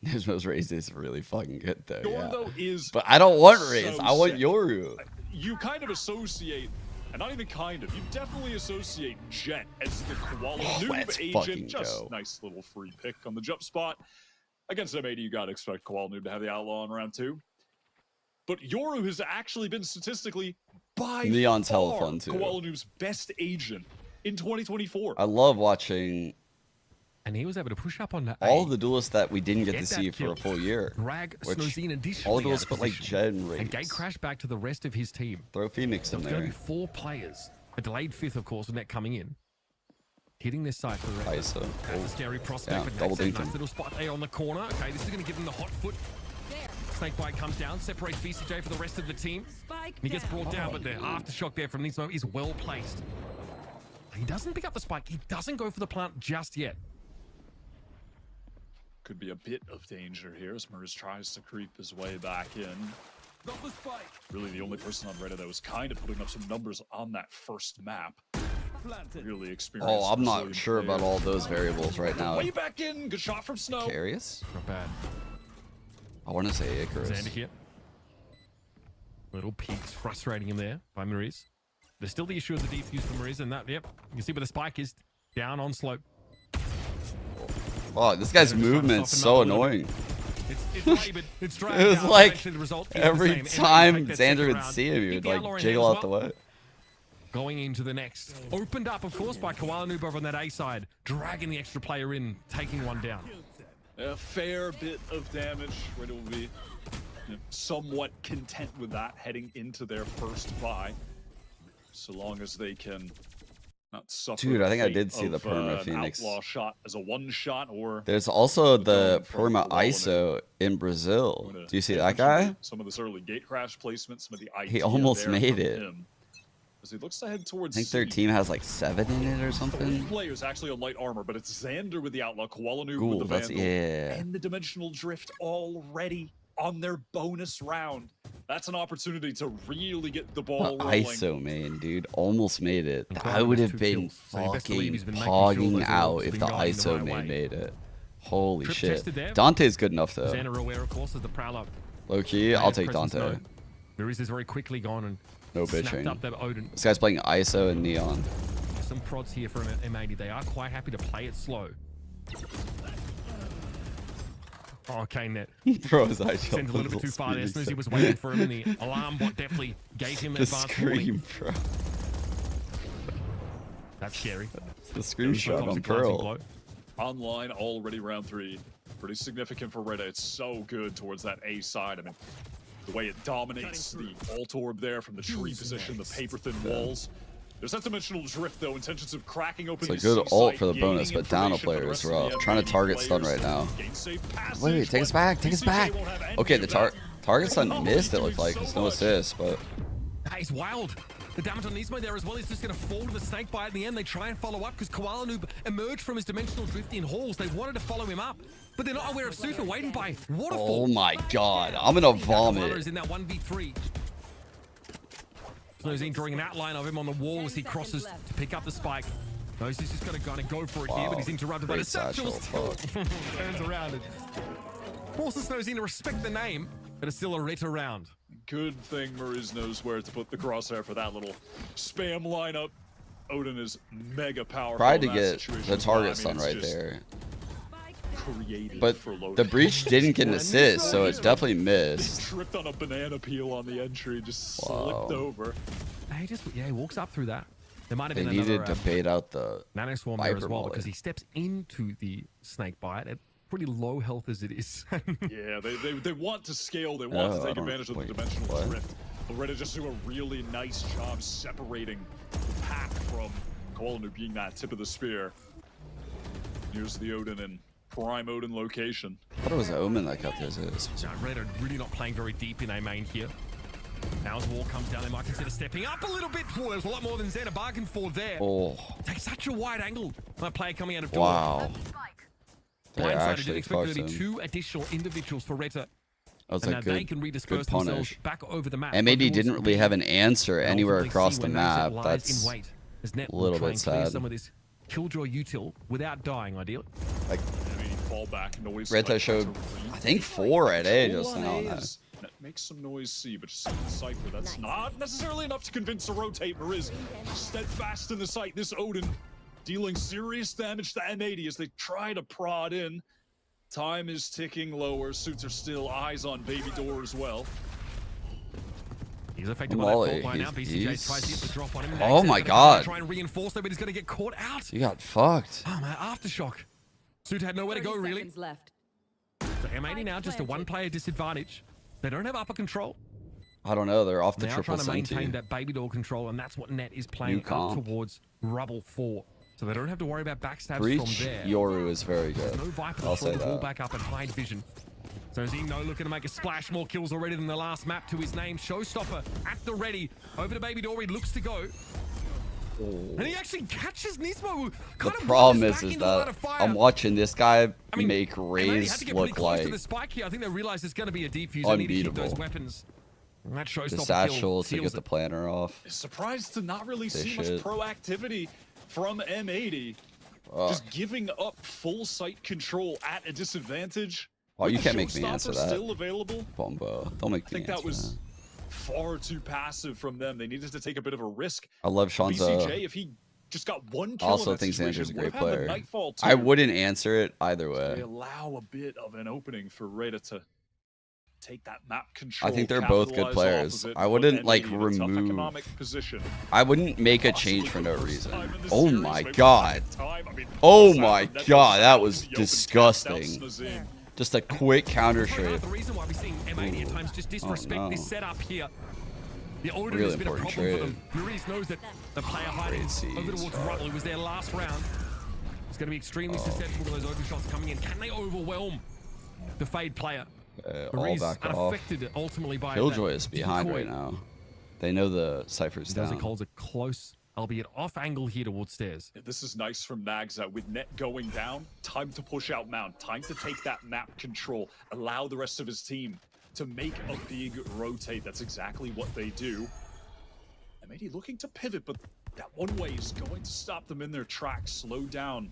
Nismo's raise is really fucking good, though. Yeah. Though, is But I don't want raise. so I want sick. Yoru. You kind of associate, and not even kind of, you definitely associate Jet as the Koala let's Noob fucking agent. Just go. nice little free pick on the jump spot. Against M80, you gotta expect Koala Noob to have the Outlaw in round 2. But Yoru has actually been statistically by Neon's far hella fun, too. Koala Noob's best agent in 2024. I love watching And he was able to push up on that. all the duelists that we didn't get Get to that see for kill. a full year. Drag Which Snozine additionally all the duelists out of but like position. Jed and And Gate Raze. crashed back to the rest of his team. Throw Phoenix So in it's going to there. be 4 players. A delayed 5th, of course, with net coming in. Hitting this side for the rest. ISO. That's a scary prospect. Yeah, but double Nexus, dinked nice him. little spot there on the corner. Okay, this is going to give him the hot foot. Snakebite comes down, separates BCJ for the rest of the team. He gets brought down, but the aftershock there from Nismo is well placed. He doesn't pick up the spike. He doesn't go for the plant just yet. Could be a bit of danger here as Murs tries to creep his way back in. Really the only person on Reddit that was kind of putting up some numbers on that first map. Really experienced. Oh, I'm not Brazilian sure about player. all those variables right now. Way back in, good shot from Snow. Carius? Not bad. I want to say Icarus. Xander here. Little peaks frustrating him there by Maurice. There's still the issue of the defuse for Maurice, and that, yep, you can see where the spike is down on slope. Oh, this guy's movement's so annoying. It's labored, it's dragged It was out, like eventually the result is the every same. time Take that Xander second would round. see him, he Keep would the like outlaw in jiggle hand out the as well. way. Going into the next. Opened up, of course, by Koala Noob over on that A side. Dragging the extra player in, taking one down. A fair bit of damage. Reddit will be somewhat content with that heading into their first buy. So long as they can not suffer. Dude, I think I fate did see of, the perma an Phoenix. outlaw shot as a one shot, or There's also the from perma Koala Noob. ISO in Brazil. Do you see that guy? Some of this early gate crash placement, some of the idea He almost there made from it. him. As he looks to head towards I think their C. team has like 7 in it or 3 something. players actually on light armor, but it's Xander with the Outlaw, Koala Noob Cool, with the that's- Vandal, yeah. and the Dimensional Drift already on their bonus round. That's an opportunity to really get the ball rolling. ISO main, dude, almost made it. And I Koala would has have 2 been kills, so you best believe he's fucking been making sure pogging those out rolls have if been the going the ISO right main way. made it. Holy Trip shit. tested there. Dante's good enough though. Xander aware, of course, as the Prowler. Low key, I'll take Dante. Maurice is very quickly gone and No snapped bitching. up that Odin. This guy's playing ISO and Neon. Some prods here from M80. They are quite happy to play it slow. Oh, okay, net. Bro, his eye Sends a little bit too far there. speed As soon as he is was so- waiting for him, and the alarm bot definitely gave him The advance warning. scream, bro. That's scary. It's the screenshot on Pearl. Online already round 3. Pretty significant for Reddit. It's so good towards that A side. I mean, the way it dominates the alt orb there from the tree position, the paper thin walls. There's that dimensional drift though, intentions of cracking open. It's a good ult for the bonus, but down player is rough. Trying to target stun right now. Wait, take us back, take us back. Okay, the target stun missed, it looked like. There's no assist, but... He's wild. The damage on Nismo there as well is just going to fall to the snake bite in the end. They try and follow up because Koala Noob emerged from his dimensional drift in halls. They wanted to follow him up, but they're not aware of Sufa waiting by waterfall. Oh my god, I'm gonna vomit. In that 1v3. Snowzine drawing an outline of him on the wall as he crosses to pick up the spike. Knows he's just going to go for it here, but he's interrupted by the satchel. Turns around and forces Snowzine to respect the name, but it's still a RETA round. Good thing Mariz knows where to put the crosshair for that little spam lineup. Odin is mega powerful. Tried to get the target stun right there. But the breach didn't get an assist, so it definitely missed. He tripped on a banana peel on the entry, just slipped over. He walks up through that. There might have been needed another, to bait out the Nano Swarm there as well, because he steps into the snake bite at pretty low health as it is. Yeah, they want to scale, they want to take advantage of the dimensional drift. RETA just do a really nice job separating the pack from Koala Noob being that tip of the spear. Here's the Odin in prime Odin location. I thought it was Omen that got this. RETA really not playing very deep in A main here. Now as the wall comes down, they might consider stepping up a little bit. Oh, there's a lot more than Zeta bargained for there. Takes such a wide angle. That player coming out of door. Wow. They actually fucked him. 2 additional individuals for RETA. That was and a they can redisperse themselves back over the map. M80 didn't really have an answer anywhere across the map. That's a little bit sad. Some of this Killjoy util without dying, ideally. Like, fall back, noise RETA showed, I think 4 at A just now. Makes some noise C, but just the cipher. That's not necessarily enough to convince to rotate. Mariz steadfast in the sight. This Odin dealing serious damage to M80 as they try to prod in. Time is ticking lower. Suits are still eyes on Baby Door as well. He's affected by that fault by now. BCJ tries to get the drop on him. Oh my god. Try and reinforce there, but he's going to get caught out. You got fucked. Oh man, aftershock. Suit had nowhere to go really. Left. So M80 now just a 1-player disadvantage. They don't have upper control. I don't know. They're off the now triple trying to maintain senti. that Baby Door control, and that's what Net is playing out towards Rubble 4. So they don't have to worry about backstabs Breach from there. Yoru is very good. No Viper I'll to throw say the ball that. back up and hide vision. So Zeno looking to make a splash. More kills already than the last map to his name. Showstopper at the ready. Over to Baby Door. He looks to go. And he actually catches Nismo. The problem is that I'm watching this guy make Raze look like to the spike here. I think they realize there's going to be a defuse. They need to keep those weapons. And that Showstopper the satchel to get the planner off. Surprised to not really see much proactivity from M80. Just giving up full sight control at a disadvantage. Oh, you can't make me answer that. Still available. Bombo, don't make me answer that. I think that was far too passive from them. They needed to take a bit of a risk. I love Shanza. BCJ, if he just got one kill also in that thinks Andrew's a great player. I I wouldn't answer it either way. They allow a bit of an opening for RETA to take that map control. I think they're both good players. I wouldn't like remove. I wouldn't make a change for no reason. Oh my god. Oh my god, that was disgusting. Just a quick counter straight. The reason why we're seeing M80 at times just disrespect this setup here. The Odin Really has been a problem important for them. Maurice knows that the player hiding over towards Rubble, it was their last round. It's going to be extremely susceptible to those Odin shots coming in. Can they overwhelm the Fade player? All back off. Unaffected ultimately by Killjoy is behind right now. They know the cipher's down. Does calls a close, albeit off angle here towards stairs. This is nice from Nagza with Net going down. Time to push out Mount. Time to take that map control. Allow the rest of his team to make a big rotate. That's exactly what they do. M80 looking to pivot, but that one way is going to stop them in their tracks. Slow down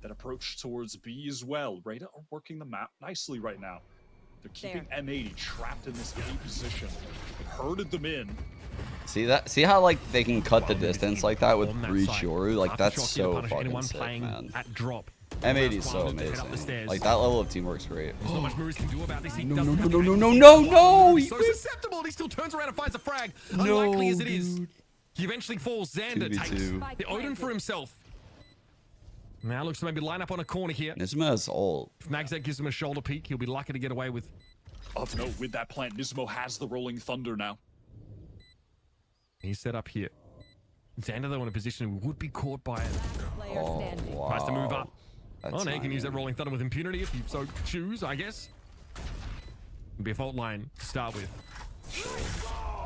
that approach towards B as well. RETA are working the map nicely right now. They're keeping M80 trapped in this A position. It herded them in. See that? See how like they can cut the distance like that with Breach Yoru? Like that's so fucking sick, man. M80 is so amazing. Like that level of teamwork's great. There's not much Maurice can do about this. He No, doesn't have to no! He's so susceptible. He still turns around and finds a frag. Unlikely as it is, he eventually falls. Xander takes the Odin for himself. Now looks to maybe line up on a corner here. Nismo has ult. If Nagzak gives him a shoulder peek, he'll be lucky to get away with. Oh no, with that plant, Nismo has the Rolling Thunder now. He's set up here. Xander, though, in a position would be caught by it. Oh, wow. Tries to move up. That's Now you can use that Rolling Thunder with impunity if you so choose, I guess. Be a fault line to start with.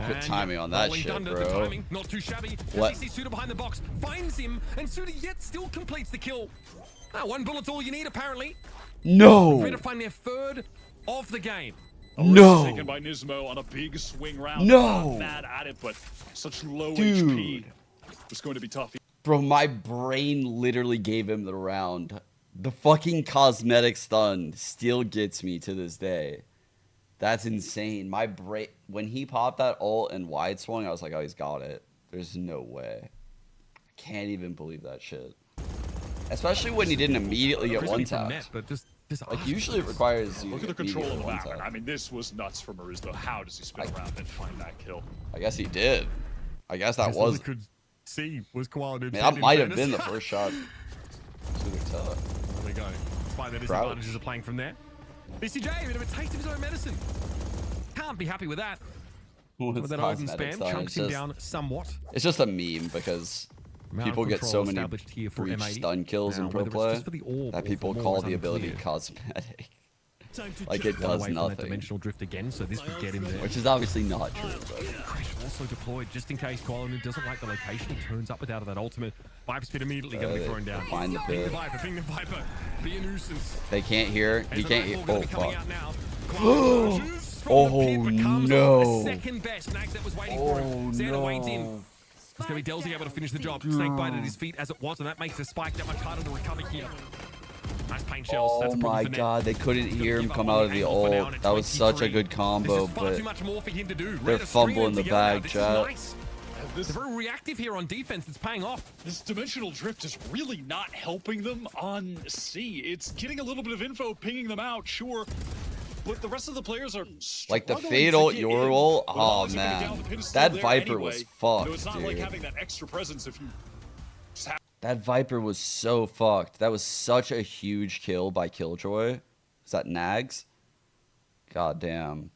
Good timing on that shit, bro. Timing, not too shabby. What? See Suda behind the box, finds him, and Suda yet still completes the kill. One bullet's all you need, apparently. No. Ready to find their third of the game. No. Taken by Nismo on a big swing round. No. Mad at it, but such low Dude. HP. It's going to be tough. Bro, my brain literally gave him the round. The fucking cosmetic stun still gets me to this day. That's insane. My brain, when he popped that ult and wide swung, I was like, oh, he's got it. There's no way. I can't even believe that shit. Especially when he didn't immediately get one tap. Like, usually it requires you Look at the to control immediately of the one map. tap. I mean, this was nuts for Maurice, how does he spin around and find that kill? I guess he did. I guess that was. Could see was Koala. Man, that might have been the first shot. There we go. Despite the disadvantages of playing from there. BCJ, a bit of a taste of his own medicine. Can't be happy with that. With that open spam, chunks him down somewhat. It's just a meme because people get so many breach stun kills in pro play that people call the ability cosmetic. Like it does nothing. Dimensional drift again, so this would get him there. Which is obviously not true. Crash also deployed just in case Koala doesn't like the location. He turns up without that ultimate. Viper Spit immediately going to be thrown down. Find the Ping the pit. Viper, ping the Viper. Be a nuisance. They can't hear. He can't hear. Oh fuck. Oh no. Second best. Nags was waiting for him. Xander wades in. It's going to be Delzy able to finish the job. Snakebite at his feet as it was, and that makes the spike that much harder to recover here. Nice paint shells. That's Oh a my god, they couldn't hear him come out of the ult. That was such a good combo, but they're fumbling the bag, chat. They're very reactive here on defense. It's paying off. This dimensional drift is really not helping them on C. It's getting a little bit of info, pinging them out, sure. But the rest of the players are like the fade ult, your ult. Oh man, that Viper was fucked, it's not like having that extra presence if you just have. That Viper was so fucked. That was such a huge kill by Killjoy. Is that Nags? God damn.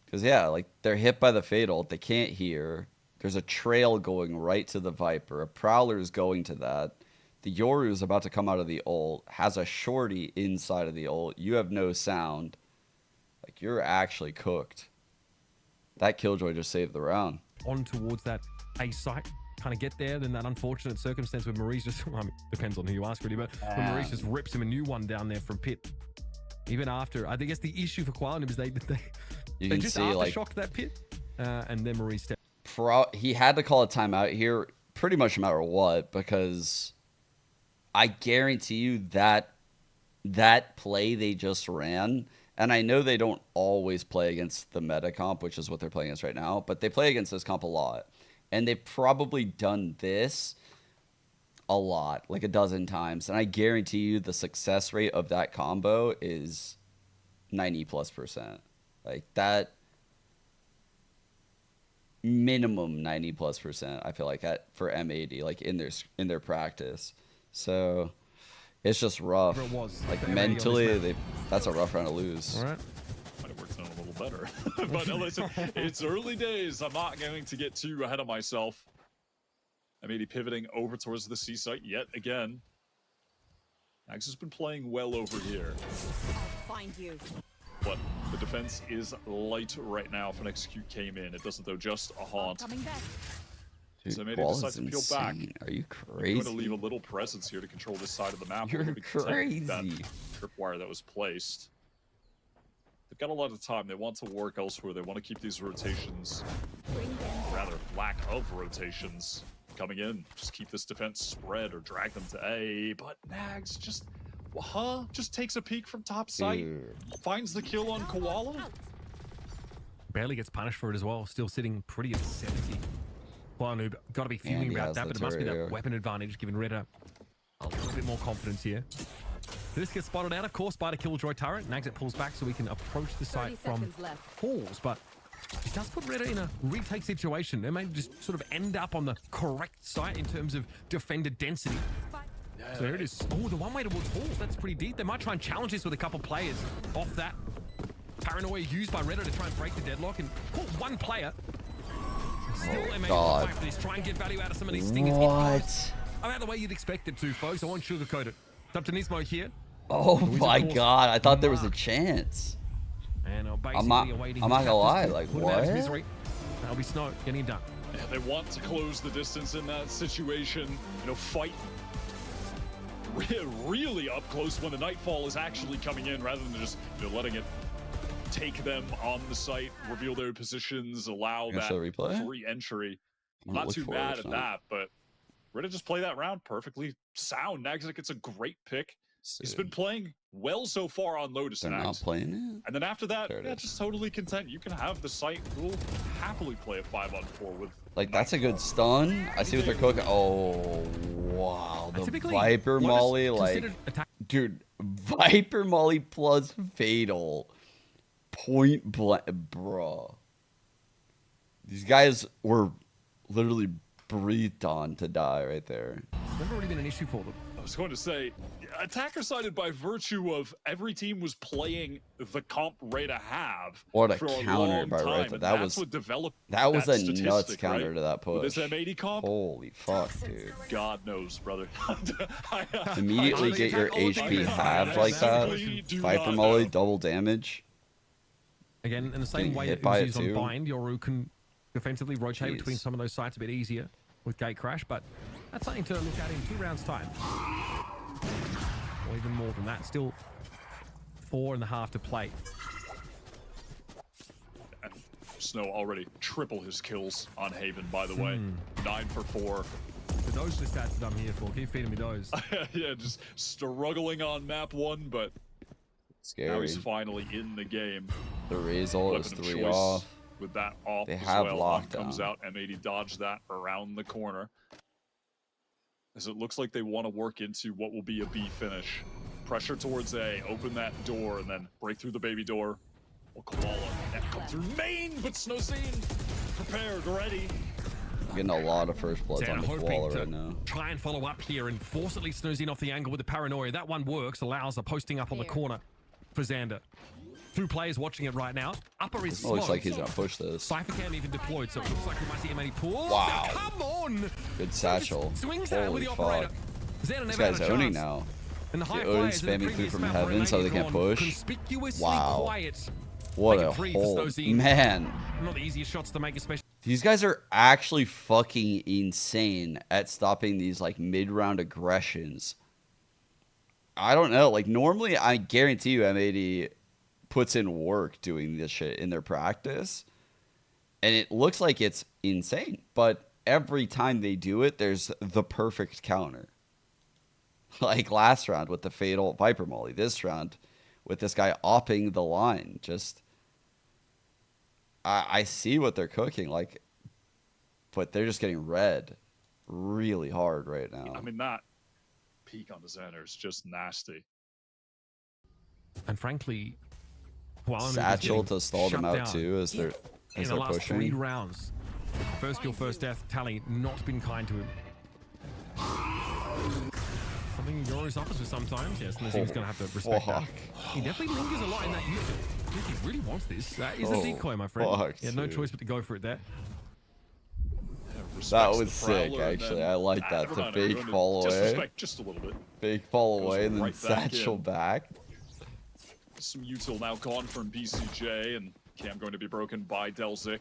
Because, yeah, like, they're hit by the fade ult. They can't hear. There's a trail going right to the Viper. A Prowler is going to that. The Yoru is about to come out of the ult. Has a shorty inside of the ult. You have no sound. Like, you're actually cooked. That Killjoy just saved the round. On towards that A site. Kind of get there, then that unfortunate circumstance where Maurice just, well, I mean, depends on who you ask really, but when Maurice just rips him a new one down there from pit. Even after, I guess the issue for Qualinum is they just aftershocked that pit, and then Maurice stepped. He had to call a timeout here pretty much no matter what, because I guarantee you that play they just ran, and I know they don't always play against the meta comp, which is what they're playing against right now, but they play against this comp a lot. And they've probably done this a lot, like a dozen times. And I guarantee you the success rate of that combo is 90+%. Like that minimum 90+%, I feel like for M80, like in their practice. So it's just rough. It was. Like mentally, that's a rough round to lose. All right. Might have worked out a little better. But listen, it's early days. I'm not going to get too ahead of myself. M80 pivoting over towards the C site yet again. Nags has been playing well over here. I'll find you. But the defense is light right now. If an execute came in, it doesn't though. Just a haunt. Coming back. So M80 Ball decides is to peel back. insane. Are you I'm crazy? going to leave a little presence here to control this side of the map. You're crazy. That tripwire that was placed. They've got a lot of time. They want to work elsewhere. They want to keep these rotations, rather lack of rotations, coming in. Just keep this defense spread or drag them to A. But Nags just takes a peek from top site, finds the kill on Koala. Barely gets punished for it as well. Still sitting pretty at 70. Well, noob, got to be feeling about that, but it must be that weapon advantage, giving RETA a little bit more confidence here. This gets spotted out, of course, by the Killjoy turret. Nags it pulls back so we can approach the site from pause, but it does put RETA in a retake situation. They may just sort of end up on the correct site in terms of defender density. So there it is. Oh, the one way towards pause. That's pretty deep. They might try and challenge this with a couple players off that. Paranoia used by RETA to try and break the deadlock and pull one player. Still, M80 God. fight for this. Try and get value out of some of these stingers. What? I'm out the way you'd expect it to, folks. I won't sugarcoat it. It's up to Nismo here. Oh my God! I thought there was a chance. And I'm not gonna lie. Like what? That'll be Snow getting it done. Yeah, they want to close the distance in that situation. You know, fight really up close when the Nightfall is actually coming in, rather than just letting it take them on the site, reveal their positions, allow that free entry. Not too bad at that, but RETA just play that round perfectly sound. Nagsik gets a great pick. He's been playing well so far on Lotus. They're not playing it. And then after that, just totally content. You can have the site. We'll happily play a 5-on-4 with. Like that's a good stun. I see what they're cooking. Oh wow, the Viper Molly, like, dude, Viper Molly plus Fatal, point blank, bro. These guys were literally breathed on to die right there. It's never really been an issue for them. I was going to say, attacker sided by virtue of every team was playing the comp RETA have. What a for a counter long by time, RETA. and That that's was what developed that was a statistic, nuts counter right? to that push. With this M80 comp. Holy fuck, dude. God knows, brother. Immediately get your HP halved like that. Viper Molly, double damage. Again, in the same way that Uzi's on bind, Yoru can defensively rotate between some of those sites a bit easier with gate crash, but that's something to look at in 2 rounds time. Or even more than that. Still 4.5 to play. And Snow already triple his kills on Haven, by the way. 9 for 4. Those are the stats that I'm here for. Keep feeding me those. Yeah, just struggling on map 1, but scary. Now he's finally in the game. The Razor is 3 off. With that off, they have lockdown. Comes out. M80 dodged that around the corner. As it looks like they want to work into what will be a B finish. Pressure towards A, open that door, and then break through the baby door. Koala come through main, but Snowscene prepared, ready. Getting a lot of first bloods on the Koala right now. Try and follow up here and force at least Snowscene off the angle with the paranoia. That one works, allows a posting up on the corner for Xander. 2 players watching it right now. Upper is looks like he's gonna push this. Cypher cam even deployed, so it looks like we might see M80 pull. Wow. Come on! Good satchel. Swings that with the operator. This guy's owning now. The Odin spamming through from heaven so they can't push. Wow. What a hole. Man. Not the easiest shots to make, especially. These guys are actually fucking insane at stopping these like mid-round aggressions. I don't know. Like normally I guarantee you M80 puts in work doing this shit in their practice. And it looks like it's insane. But every time they do it, there's the perfect counter. Like last round with the fatal Viper Molly. This round with this guy opping the line. Just, I see what they're cooking. Like, but they're just getting red really hard right now. I mean, that peak on the Xander is just nasty. And frankly, Satchel to stall them out too as they're in the last 3 rounds. First kill, first death tally not been kind to him. Something Yoru's offers with sometimes. Yes, and he's gonna have to respect that. He definitely lingers a lot in that use. I think he really wants this. That is a decoy, my friend. He had no choice but to go for it there. That was sick, actually. I like that. The fake fall away. Just a little bit. Fake fall away and then satchel back. Some util now gone from BCJ, and Cam going to be broken by Delzik.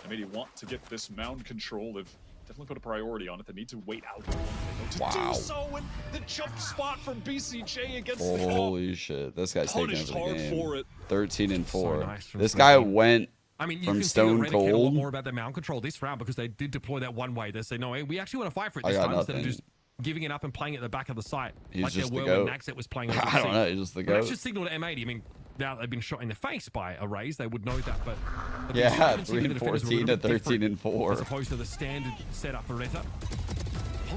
M80 want to get this mound control. They've definitely put a priority on it. They need to wait out to do so, and the jump spot from BCJ against the call. Holy shit. This guy's taking over the game. 13 and 4. So nice this guy went you from can stone see a lot cold. more about their mound control this round because they did deploy that one way. They say, no, we actually want to fight for it this time instead of just giving it up and playing it at the back of the site. He's like just there the were goat. when Naxet was playing. I don't know. He's just the goat. That's just signal to M80. I mean, now they've been shot in the face by arrays. They would know that, but yeah, 3 and 14 to 13 and 4. As opposed to the standard setup for RETA.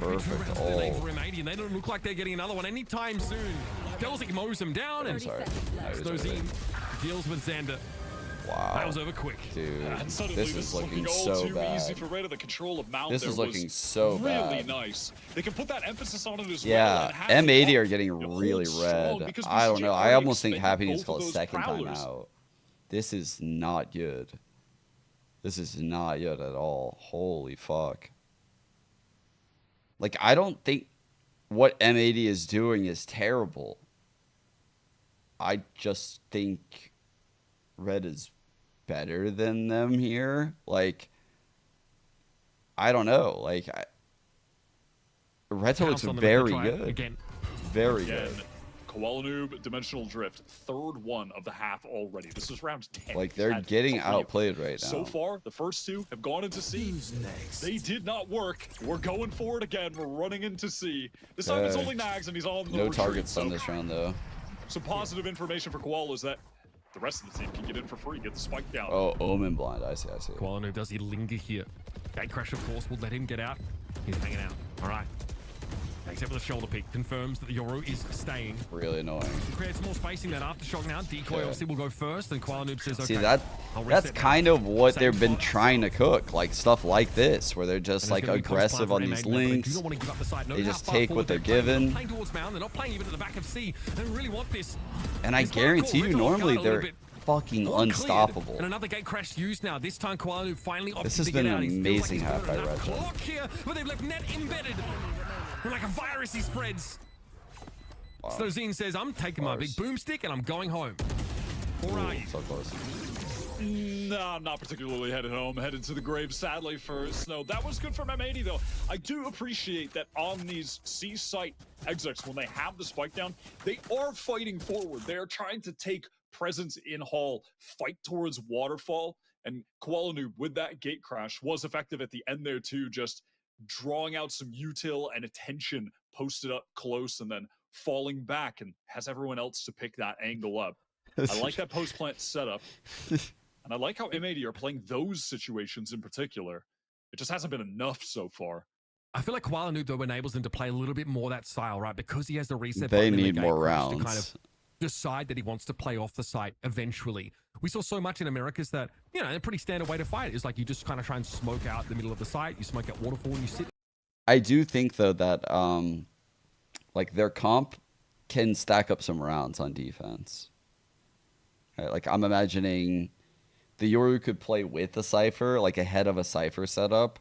Perfect. For M80, and they don't look like they're getting another one anytime soon. Delzik mows them down, and Snowscene deals with Xander. Wow. That was over quick. Dude, this is looking all so too bad. easy for RETA. The control of Mount This is looking so bad. Really nice. They can put that emphasis on it as well. Yeah, M80 are getting really red. I don't know. I almost think Happy needs to call a second time out. This is not good. This is not yet at all. Holy fuck. Like, I don't think what M80 is doing is terrible. I just think Red is better than them here. Like, I don't know. Like, RETA looks very good. Again. Very good. Koala Noob, Dimensional Drift, third one of the half already. This is round 10. Like, they're getting outplayed right now. So far, the first two have gone into C. They did not work. We're going for it again. We're running into C. This time it's only Nags, and he's on the retreat. Targets on this round, though. Some positive information for Koala is that the rest of the team can get in for free, get the spike down. Oh, Omen blind. I see. Koala Noob, does he linger here? Gate Crash, of course, will let him get out. He's hanging out. All right. Except for the shoulder pick, confirms that the Yoru is staying. Really annoying. Creates more spacing than Aftershock now. Decoy obviously will go first, and Koala Noob says, okay. See, that's kind of what they've been trying to cook. Like, stuff like this, where they're just, like, aggressive on these links. They just take what they're given. They're not playing even at the back of C. They really want this. And I guarantee you, normally they're fucking unstoppable. And another gate crash used now. This time, Koala Noob finally opted This has to been get out. an amazing half by RETA. Here, but they've left net embedded. And like a virus, he spreads. Wow. So Zine says, I'm taking my big boomstick and I'm going home. Or are you? So close. Nah, I'm not particularly headed home. Headed to the grave, sadly, for Snow. That was good from M80, though. I do appreciate that on these C-site exits, when they have the spike down, they are fighting forward. They are trying to take presence in Hall, fight towards Waterfall. And Koala Noob, with that gate crash, was effective at the end there, too, just drawing out some util and attention, posted up close, and then falling back, and has everyone else to pick that angle up. I like that post-plant setup, and I like how M80 are playing those situations in particular. It just hasn't been enough so far. I feel like Koala Noob, though, enables him to play a little bit more that style, right? Because he has the reset They button need in the more gate crash rounds. to kind of decide that he wants to play off the site eventually. We saw so much in Americas that, you know, a pretty standard way to fight is like you just kind of try and smoke out the middle of the site, you smoke out Waterfall, and you sit. I do think, though, that like their comp can stack up some rounds on defense. Right, like, I'm imagining the Yoru could play with the Cypher, like ahead of a Cypher setup,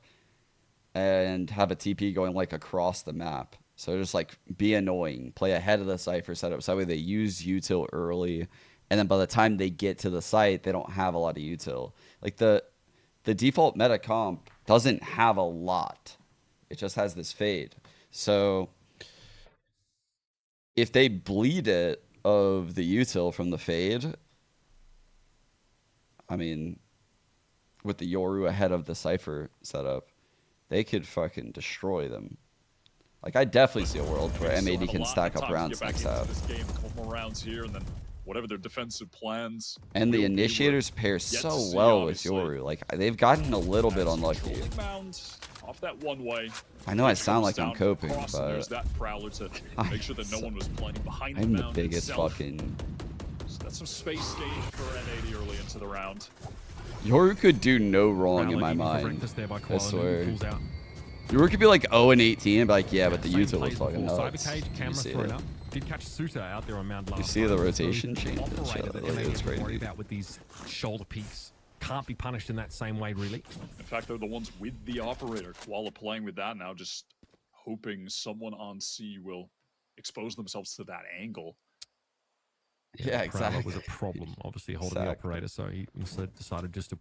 and have a TP going like across the map. So just like be annoying, play ahead of the Cypher setup. So that way they use util early, and then by the time they get to the site, they don't have a lot of util. Like the default meta comp doesn't have a lot. It just has this fade. So if they bleed it of the util from the fade, I mean, with the Yoru ahead of the Cypher setup, they could fucking destroy them. Like, I definitely see a world where M80 can stack up rounds next half. This game, a couple more rounds here, and then whatever their defensive plans. And the initiators pair so well with Yoru. Like, they've gotten a little bit unlucky. Off that one way. I know I sound like I'm coping, There's but that Prowler to make sure that no one was playing behind I'm the the mound biggest itself. fucking... So that's some space gain for N80 early into the round. Yoru could do no wrong in my mind. I swear. Yoru could be like 0-18 and be like, yeah, but the util was fucking nuts. You see it. Did catch Suta out there on Mount You see the rotation change? It's crazy. Worried about with these shoulder peaks. Can't be punished in that same way, really. In fact, they're the ones with the operator. Koala playing with that now, just hoping someone on C will expose themselves to that angle. Yeah, exactly. That was a problem, obviously, holding the operator, so he instead decided just to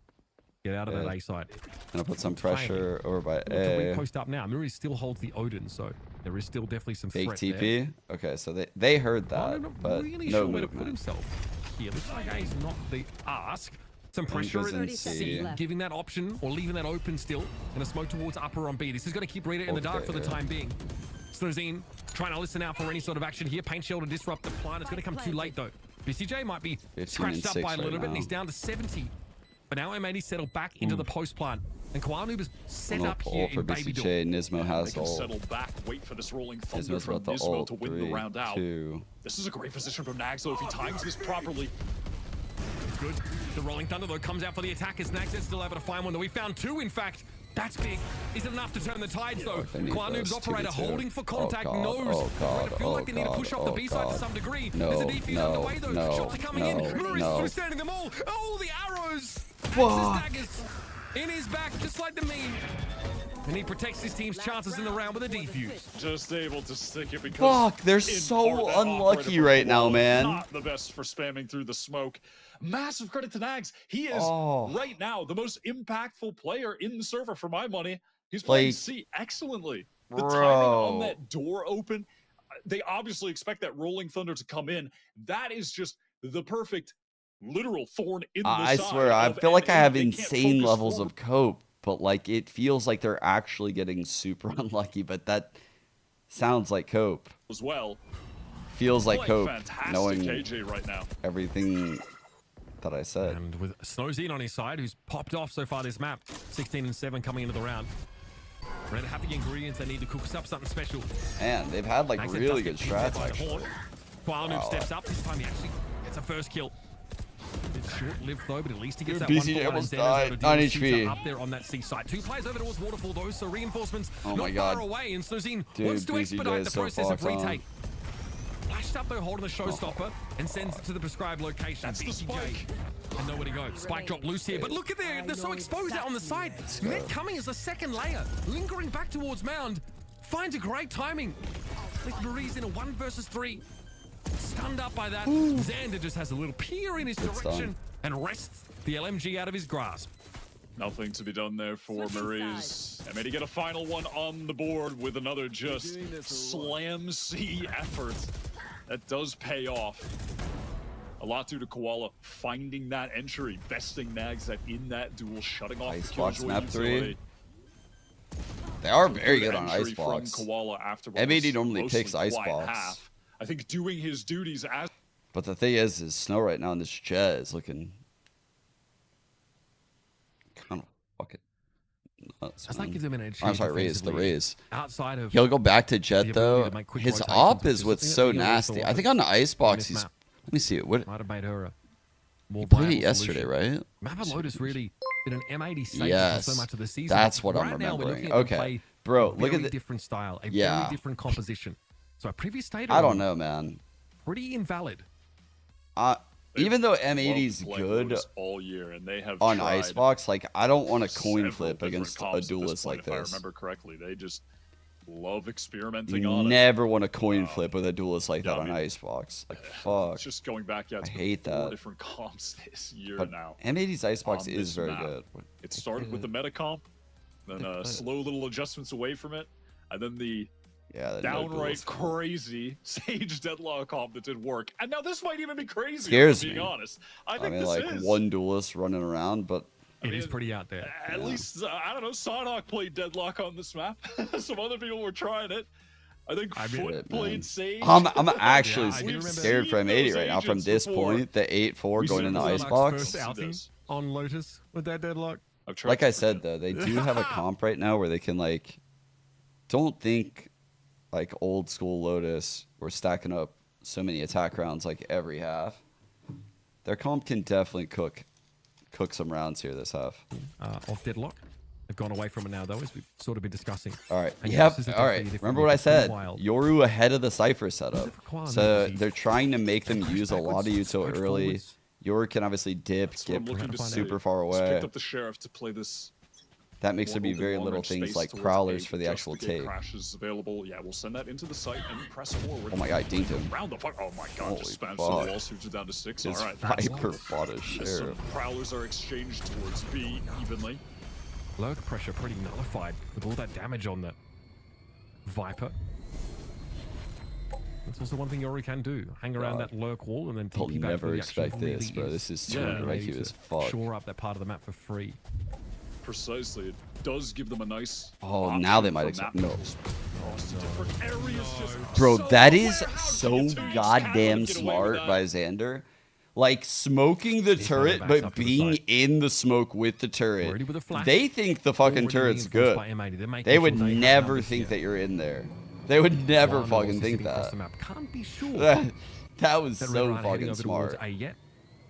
get out of that A side. Gonna put some pressure over by To A. post up now. Miri still holds the Odin, so there is still definitely some Fake threat TP? there. Okay, so they heard that, I'm not but really no sure where to put movement. himself here. Looks like A's not the ask. Some pressure goes in in C. C, giving that option or leaving that open still, and a smoke towards upper on B. This is going to keep Rita in the dark for the time being. Snowzine trying to listen out for any sort of action here. Paint Shell to disrupt the plan. It's going to come too late though. BCJ might be scratched up by a little bit, and he's down to 70. But now M80 settled back into the post plant, and Koala Noob is set up here for in Baby Door. BCJ. Nismo has They can ult. settle back, wait for this rolling thunder Nismo's from about the Nismo ult. to win 3, the round out. 2. This is a great position from Nags, though, if he times this properly. It's good. The rolling thunder though comes out for the attackers. Nags is still able to find one though. We found two, in fact. That's big. Isn't enough to turn the tides though. Koala Noob's operator holding for contact knows. I feel like they need to push up the B side to some degree. There's a defuse underway though. Shots are coming in. Murray's through standing them all. Oh, the arrows. Axis daggers. in his back, just like the meme. And he protects his team's chances in the round with a defuse. Just able to stick it because Fuck, they're so unlucky right now, man. Not the best for spamming through the smoke. Massive credit to Nags. He is right now the most impactful player in the server for my money. He's playing C excellently. The timing on that door open, they obviously expect that Rolling Thunder to come in. That is just the perfect literal thorn in the side. I swear, I feel like I have insane levels of cope, but like it feels like they're actually getting super unlucky, but that sounds like cope. As well. Feels like cope, knowing KJ right now. Everything that I said. And with Snowzine on his side, who's popped off so far this map, 16 and 7 coming into the round. RETA have the ingredients they need to cook us up something special. And they've had like really good strats actually. Noob steps up. This time he actually gets a first kill. It's short-lived though, but at least he gets that BCT one almost died. 9 HP. Up there on that seaside. 2 players over towards Waterfall though, so reinforcements not far away. And Snowzine wants to expedite the process of retake. Flashed up though, holding the showstopper and sends it to the prescribed location. That's the spike. And nowhere to go. Spike drop loose here, but look at they're so exposed out on the side. Mid coming as a second layer, lingering back towards Mound. Finds a great timing. With Marie's in a 1 versus 3. Stunned up by that. Xander just has a little peer in his direction and wrests the LMG out of his grasp. Nothing to be done there for Maurice. M80 get a final one on the board with another just slam C effort. That does pay off. A lot due to Koala finding that entry, besting Nags that in that duel, shutting off Icebox the map 3. They are very good on entry Icebox. from Koala after M80 normally picks Icebox. I think doing his duties as. But the thing is Snow right now in this jet is looking kind of fucking nuts. Does that give them an edge? I'm sorry, Raze, the Raze. Outside of he'll go back to jet though. His op is what's so nasty. I think on the Icebox he's. Let me see it. What? Might have made her a more he played it yesterday, right? Map and Lotus really did an M80 save so much of the season. That's what I'm now, remembering. Okay, bro, look at the different style, a very different composition. So a previous state. I don't know, man. Pretty invalid. Even though M80's good all year, and they have on Icebox, like I don't want to coin flip against a duelist like this. If I remember correctly, they just love experimenting on it. You never want to coin flip with a duelist like that on Icebox. Like fuck. It's just going back. Yeah, I hate that. Different comps this year but now. M80's Icebox is very good. It started with the meta comp, then slow little adjustments away from it, and then the downright crazy Sage Deadlock comp that did work. And now this might even be crazy. Scares being me. honest. I mean, think like one duelist running around, but it is pretty out there. At least I don't know. Sonok played Deadlock on this map. Some other people were trying it. I think Foot played Sage. I'm actually scared for M80 right now. From this point, the 8-4 going into Icebox. On Lotus with that Deadlock. Like I said though, they do have a comp right now where they can like. Don't think like old school Lotus. We're stacking up so many attack rounds like every half. Their comp can definitely cook some rounds here this half. Off Deadlock. They've gone away from it now, though, as we've sort of been discussing. All right. And Yep. All right. Remember what I said. Yoru ahead of the Cypher setup. So they're trying to make them use a lot of Util early. Yoru can obviously dip, get super far away. Picked up the Sheriff to play this. That makes there be very little things like prowlers for the actual take. Crashes available. Yeah, we'll send that into the site and press forward. Oh my god, dinked him. Round the fuck. Oh my god, holy just spams the wall, suits it down to 6. His all right. Viper bought a Some Sheriff. prowlers are exchanged towards B evenly. Lurk pressure pretty nullified with all that damage on the Viper. That's also one thing Yoru can do. Hang around that lurk wall and then I'll TP back never for the expect action. this, bro. This is too regular as fuck. Shore up that part of the map for free. Precisely. It does give them a nice. Oh, now they might expect. No. Bro, that is so goddamn smart by Xander. Like smoking the turret, but being in the smoke with the turret. They think the fucking turret's good. They would never think that you're in there. They would never fucking think that. Can't be sure. That was so fucking smart.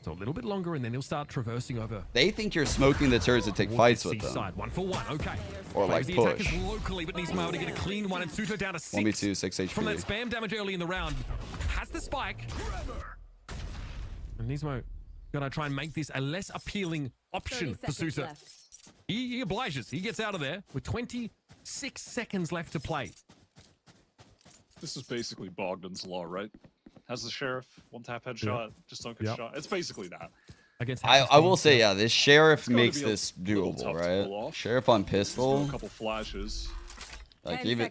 So a little bit longer, and then he'll start traversing over. They think you're smoking the turrets to take fights with them. 1-for-1, okay. Or like push. Locally, but Nismo to get a clean one, and Suto down to 6. 1v2, 6 HP. From that spam damage early in the round, has the spike. And Nismo gonna try and make this a less appealing option for Suto. He obliges. He gets out of there with 26 seconds left to play. This is basically Bogdan's Law, right? Has the sheriff one tap headshot, just don't get shot. It's basically that. I will say, yeah, this sheriff makes this doable, right? Sheriff on pistol. A couple flashes. Like even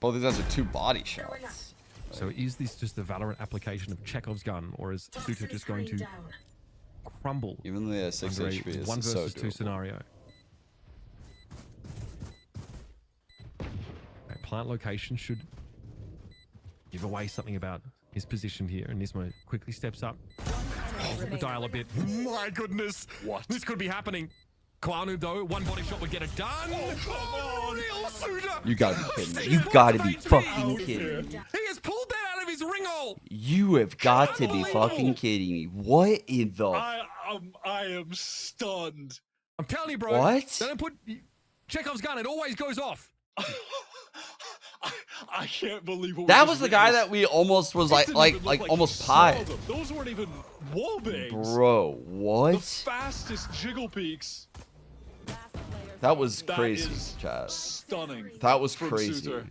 both these guys are 2 body shots. So is this just the Valorant application of Chekhov's gun, or is Suter just going to crumble? Even the 6 HP is 1 versus so 2 scenario. Okay, plant location should give away something about his position here, and Nismo quickly steps up. The dial a bit. My goodness. What? This could be happening. Kwanu, though, 1 body shot would get it done. Oh, real Suter. You gotta be kidding me. You've gotta be fucking kidding me. He has pulled that out of his ring hole. You have got to be fucking kidding me. What in the... I am stunned. I'm telling you, bro. What? They don't put Chekhov's gun. It always goes off. I can't believe what that was the guy that we almost was like almost pied. Those weren't even wallbangs. Bro, what? The fastest jiggle peaks. That was crazy, Chad. Stunning. That was crazy. Suter.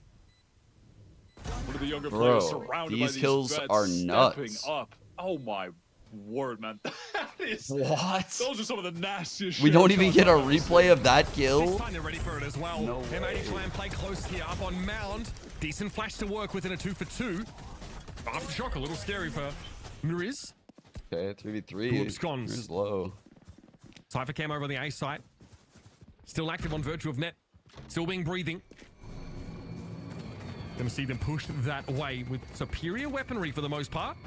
One of the younger Bro, players surrounded by these kills vets, are nuts. stepping up. Oh my word, man. That is, what? Those are some of the nastiest We shit don't even get a I've replay of that kill. They're ready for it as well. No M80 plan play close here up on Mound. Decent flash to work with in a 2 for 2. Aftershock, a little scary for Miriz. Okay, 3v3. Who absconds. Miriz low. Cypher cam over on the A site. Still active on Virtue of Net. Still being breathing. Gonna see them push that way with superior weaponry for the most part.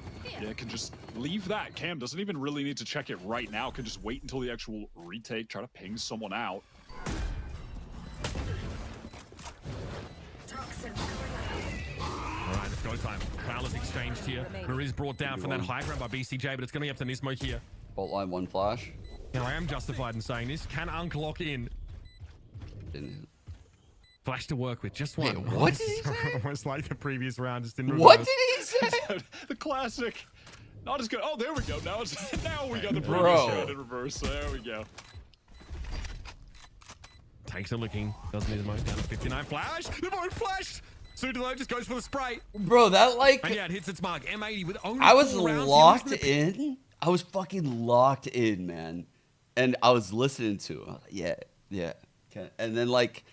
Yeah, can just leave that. Cam doesn't even really need to check it right now. Can just wait until the actual retake, try to ping someone out. All right, it's go time. Foul is exchanged here. Mariz brought down from that high ground by BCJ, but it's going to be up to Nismo here. Bolt line 1 flash. Now, I am justified in saying this. Can Unk lock in? Didn't. Flash to work with, just one. Wait, what did he say? Almost like the previous round, just in reverse. What did he say? The classic. Not as good. Oh, there we go. Now we got the previous round in reverse. There we go. Takes a looking. Doesn't need the mode. Down to 59. Flash. The mode flashed. Suter though just goes for the spray. Bro, that like. And yeah, it hits its mark. M80 with only I was 4 rounds. locked in. I was fucking locked in, man. And I was listening to him. I was like, yeah. And then like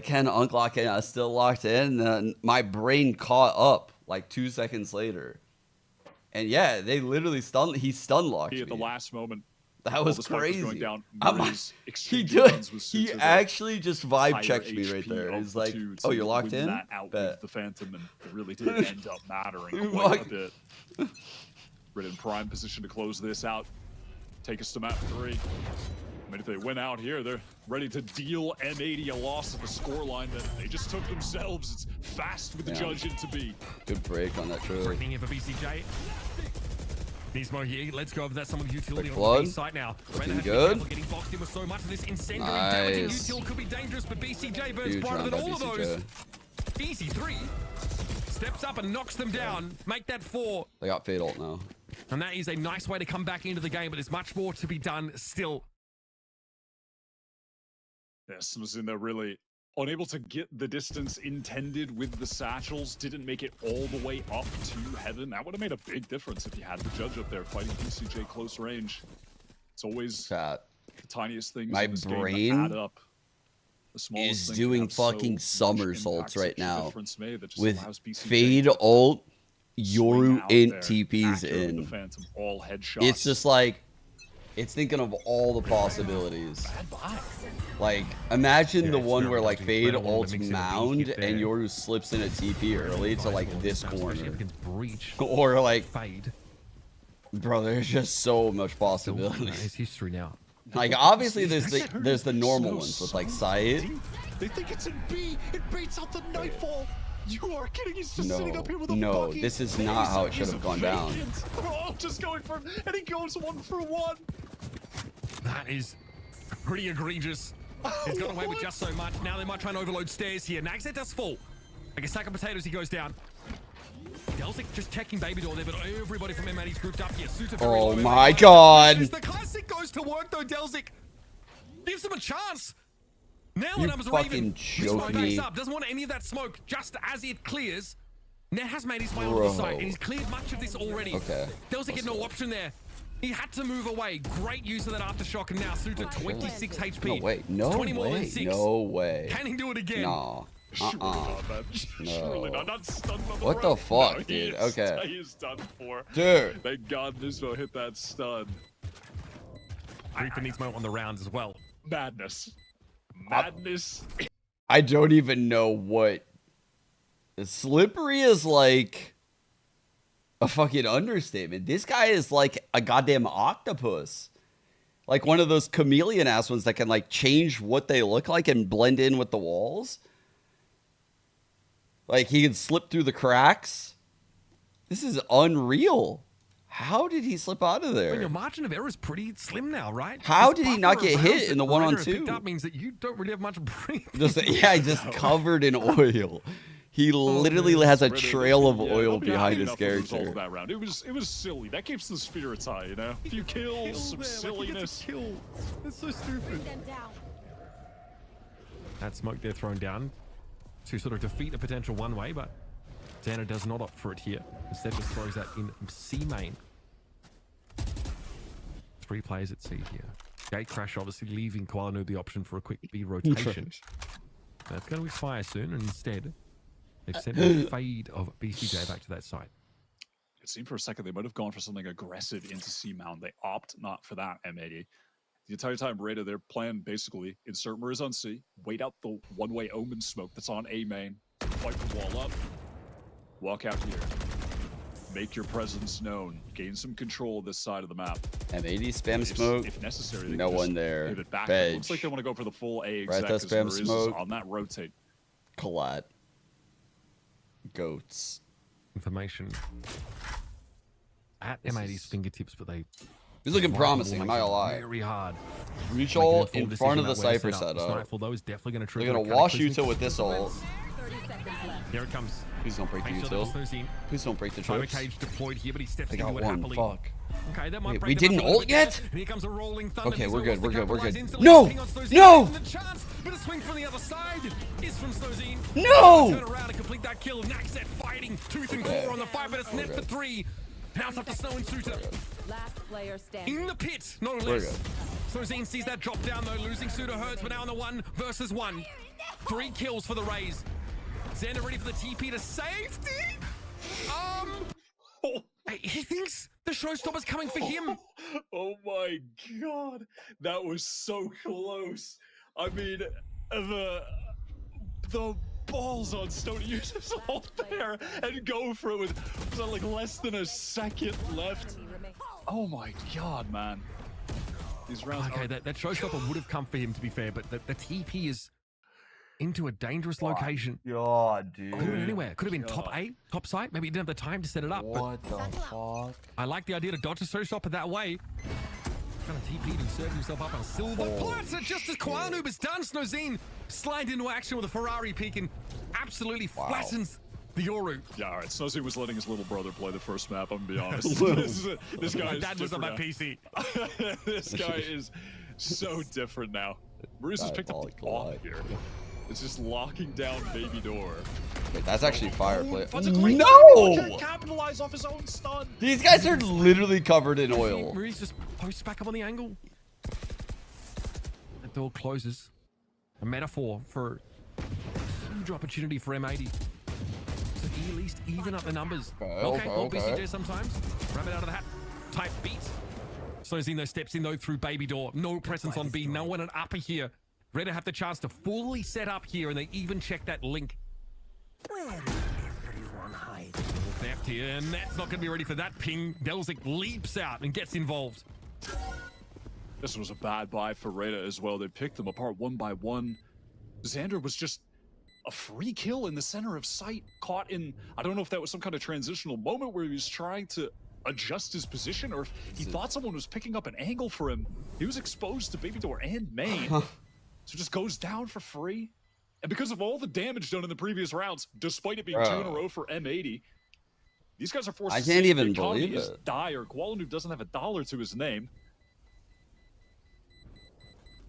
Ken unclock in, I was still locked in. And then my brain caught up like 2 seconds later. And yeah, they literally he stun locked me. At the last moment. That was crazy. Going down, he actually just vibe checked me right there. He's like, "Oh, you're locked in." That out with the Phantom, and it really did end up mattering quite a bit. Red in prime position to close this out. Take us to map 3. I mean, if they win out here, they're ready to deal M80 a loss at the scoreline that they just took themselves. It's fast with the judge into B. Good break on that trailer. Breaking in for BCJ. Nismo here, let's go over that. Some of the utility Big on the B side now. Looking good. Getting boxed in with so much of this incendiary damaging util could be dangerous, but BCJ burns brighter than all of those. Easy 3. Steps up and knocks them down. Make that 4. They got Fade ult now. And that is a nice way to come back into the game, but there's much more to be done still. Yes, was in there really unable to get the distance intended with the satchels, didn't make it all the way up to heaven. That would have made a big difference if you had the judge up there fighting BCJ close range. It's always the tiniest things my in this game brain that add up. The smallest is thing doing have so fucking much somersaults impact, right such a now difference made that just with allows BCJ Fade to ult, swing Yoru out int there, TPs accurate with in. the Phantom, all headshots. It's just like, it's thinking of all the possibilities. Like, imagine the one where like Fade ults Mound and Yoru slips in a TP early to like this corner. Or like Fade. Bro, there's just so much possibility. It's history now. Like obviously there's the normal ones with like Sight. They think it's in B. It baits out the Nightfall. You are kidding. He's just sitting up here with a No, bucket. this is not how it should have gone down. We're all just going for him, and he goes 1 for 1. That is pretty egregious. He's got away with just so much. Now they might try and overload stairs here. Naxet does fall. Like a sack of potatoes, he goes down. Delzik just checking baby door there, but everybody from M80's grouped up here. Suter Oh my god. The classic goes to work though, Delzik. Gives him a chance. Now the numbers are even. Smoke backs up. Doesn't want any of that smoke. Just as it clears, Net has made his way onto the site, and he's cleared much of this already. Okay. Delta get no option there. He had to move away. Great use of that aftershock, and now Suit to 26 HP. No way. No 20 more than way. 6. No way. Can he do it again? Nah. Surely not. Not stunned on the What the road. fuck, No, dude? He Okay. is done for. Dude. Thank God Nismo hit that stun. RETA needs moment on the rounds as well. Madness. Madness. I don't even know what. Slippery is like a fucking understatement. This guy is like a goddamn octopus. Like one of those chameleon ass ones that can like change what they look like and blend in with the walls. Like he can slip through the cracks. This is unreal. How did he slip out of there? Well, your margin of error is pretty slim now, right? How This did he buffer not of get rounds hit in the that RETA have 1-on-2? picked up means that you don't really have much breathing. Just covered in oil. He literally has a trail of oil behind his character. That round. It was silly. That keeps the spirits high, you know? A few kills, some silliness. That's so stupid. That smoke there thrown down to sort of defeat a potential one-way, but Xander does not opt for it here. Instead just throws that in C main. 3 players at C here. Gate crash obviously leaving Koalanu the option for a quick B rotation. That's going to expire soon, and instead they've sent a fade of BCJ back to that site. It seemed for a second they might have gone for something aggressive into C mount. They opt not for that, M80. The entire time, RETA, their plan basically, insert Mirrors on C, wait out the one-way Omen smoke that's on A main, fight the wall up, walk out here, make your presence known, gain some control of this side of the map. M80 spam smoke. If necessary, no one there. Pivot back. Veg. It looks like they want to go for the full A exec. RETA spam smoke. On that rotate. Collat. Goats. Information at M80's fingertips, but they. He's looking promising, I'm not gonna lie. Very hard. Reach ult in front of the Cypher setup. Snipeful, though, is definitely going to They're trigger. gonna wash Util with this ult. Here it comes. Please don't break the Util. Please don't break the Timer trips. cage deployed here, but he steps They into got it one. happily. Fuck. Okay, that might Wait, break we them didn't up a little ult bit yet? there. And here comes a rolling thunder. Okay, we're Nismo good, wants to we're good, we're capitalize good. instantly. No! Ping on Slozine, No! and the chance, but a swing from the other side is from Slozine. No! Turn around and complete that kill. Naxet fighting tooth and claw on the 5 minutes net for 3. Bounce up to Snow and Suter. Last player standing. In the pit, no less. Slozine sees that drop down though, losing Suter hurts, but now on the 1 versus 1. 3 kills for the Rays. Xander ready for the TP to safety. He thinks the showstopper's coming for him. Oh my God, that was so close. I mean, the balls on Stone to use his ult there and go for it with like less than a second left. Oh my God, man. These rounds. Okay, that showstopper would have come for him, to be fair, but the TP is into a dangerous location. God, dude. Could have been anywhere. Could have been top A, top site. Maybe he didn't have the time to set it up. What the fuck? I like the idea to dodge a showstopper that way. Kind of TP'd and served himself up on a silver platter just as Koalanu is done. Snowzine slid into action with a Ferrari peek and absolutely flattens the Yoru. Yeah, all right. Snowzine was letting his little brother play the first map, I'm gonna be honest. this guy My is dad was on my different PC. now. This guy is so different now. Maurice has picked up the off here. It's just locking down baby door. Wait, that's actually fire play. No! Can't capitalize off his own stun. These guys are literally covered in oil. Maurice just posts back up on the angle. That door closes. A metaphor for a huge opportunity for M80 to at least even up the numbers. Okay. BCJ sometimes. Rabbit out of the hat. Type beat. Slozine though steps in though through baby door. No presence on B. No one at upper here. RETA have the chance to fully set up here, and they even check that link. Where did everyone hide? Theft here, and that's not going to be ready for that ping. Delzik leaps out and gets involved. This was a bad buy for RETA as well. They picked them apart one by one. Xander was just a free kill in the center of sight, caught in, I don't know if that was some kind of transitional moment where he was trying to adjust his position, or if he thought someone was picking up an angle for him. He was exposed to baby door and main. So just goes down for free. And because of all the damage done in the previous rounds, despite it being 2 in a row for M80, these guys are forced I to can't see even the economy believe is it. dire. Koalanu doesn't have $1 to his name.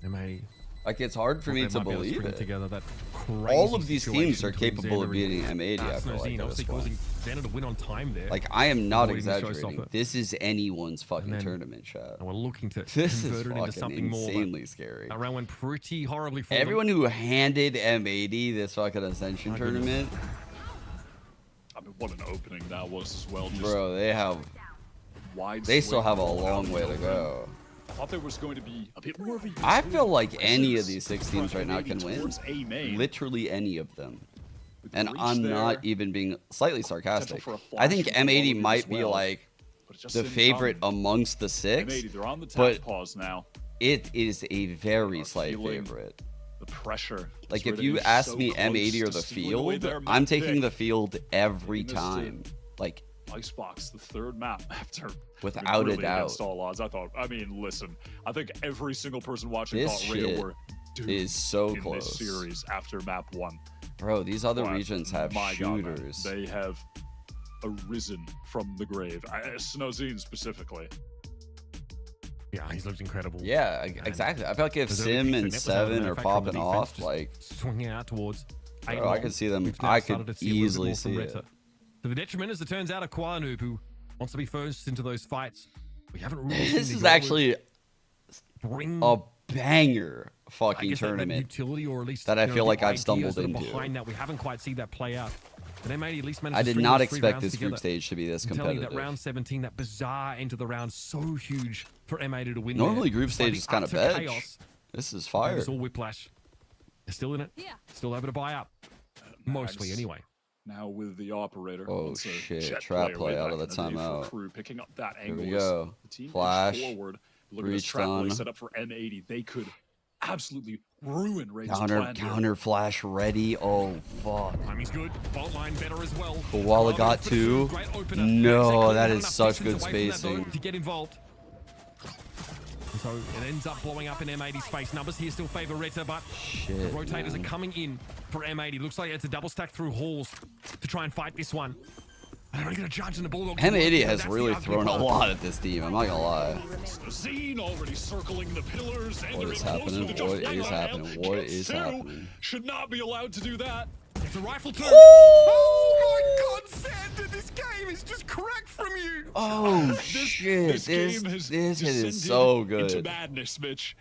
M80. Like, it's hard for me They to might be able believe string it. together that All crazy of these situation teams are between capable of Xander beating and, M80, I feel like, Snowzine, at obviously this point. causing Xander to win on time there. Like, I am not avoiding the exaggerating. showstopper. This is anyone's fucking then- tournament, chat. And we're looking to This is convert it into fucking something more. insanely scary. That round went pretty horribly for them. Everyone who handed M80 this fucking Ascension My goodness. tournament, I mean, what an opening that was as well. Just bro, they have. wide They still swing have a rollout long way to of go. I thought there was going to be a bit more of a I feel utility like any of presence these 6 teams right now can win. towards A main. Literally any of them. And reach I'm not there, even being slightly sarcastic. for a I think flash from M80 Quality might as be well, like but it's just the in favorite time. amongst the 6, M80, they're on the tap but pause now. it is a very slight feeling favorite. The pressure. Like, is if where you they're ask so me close M80 or to the stealing away field, their I'm map taking pick. the field every Taking this to time. Like, Icebox, the third map after Without a really doubt. against all odds. I mean, listen, I think every single person watching this thought Reta shit were doomed is so in close. this series after map 1. Bro, these other But regions have my God, man, shooters. they have arisen from the grave. Snowzine specifically. Yeah, he's looked incredible. Yeah, exactly. I feel like if There's Sim only and Pizza Net was out of Seven the are manufacturer on the popping defense, off, just like, swinging out towards eight bro, I long. could see them. We've now I started could to see a little bit easily more from see Reta. it. To the detriment, as it turns out, of Kwaanoob, who wants to be first into those fights. We haven't really seen This the is Yoru actually bring a banger I fucking guess that tournament utility, or at least that I you know, feel the like I've idea stumbled sort of into. behind that. We haven't quite seen that play out. But M80 at least managed I to did string not those 3 expect rounds this group together. stage to be this I'm telling you, competitive. that round 17, that bizarre end of the round, so huge for M80 to win. Normally, there. group Despite stage the is kind of utter veg. chaos, This is it fire. was all whiplash. They're still in it. Yeah. Still able to buy up. Mostly, Mags anyway. Now with the operator. Oh It's a shit! jet Trap player way play out of back the in day for timeout. Crew picking up that Here angle. we as go. The team Flash. forward. Look at this Reached trap play on. set up for M80. They could absolutely ruin Reta's plan here. Counter flash ready. Oh fuck! Timing's good. Fault line better as well. Koala got 2. No, that is such good spacing. To get involved. So it ends up blowing up in M80's face. Numbers here still favor Reta, but Shit, the rotators man. are coming in for M80. Looks like it's a double stack through halls to try and fight this one. They're only going to charge in the Bulldog. M80 has That's the really ugly thrown a part. lot at this team. I'm not gonna lie. Zine already circling the pillars. And What they're is in close happening? with the What jump. is Why not? happening? What Gets is 2. happening? Should not be allowed to do that. It's a rifle too. Oh my God, Santa! This game is just cracked from you. Oh shit! This game has This hit is descended so into good. madness, Mitch.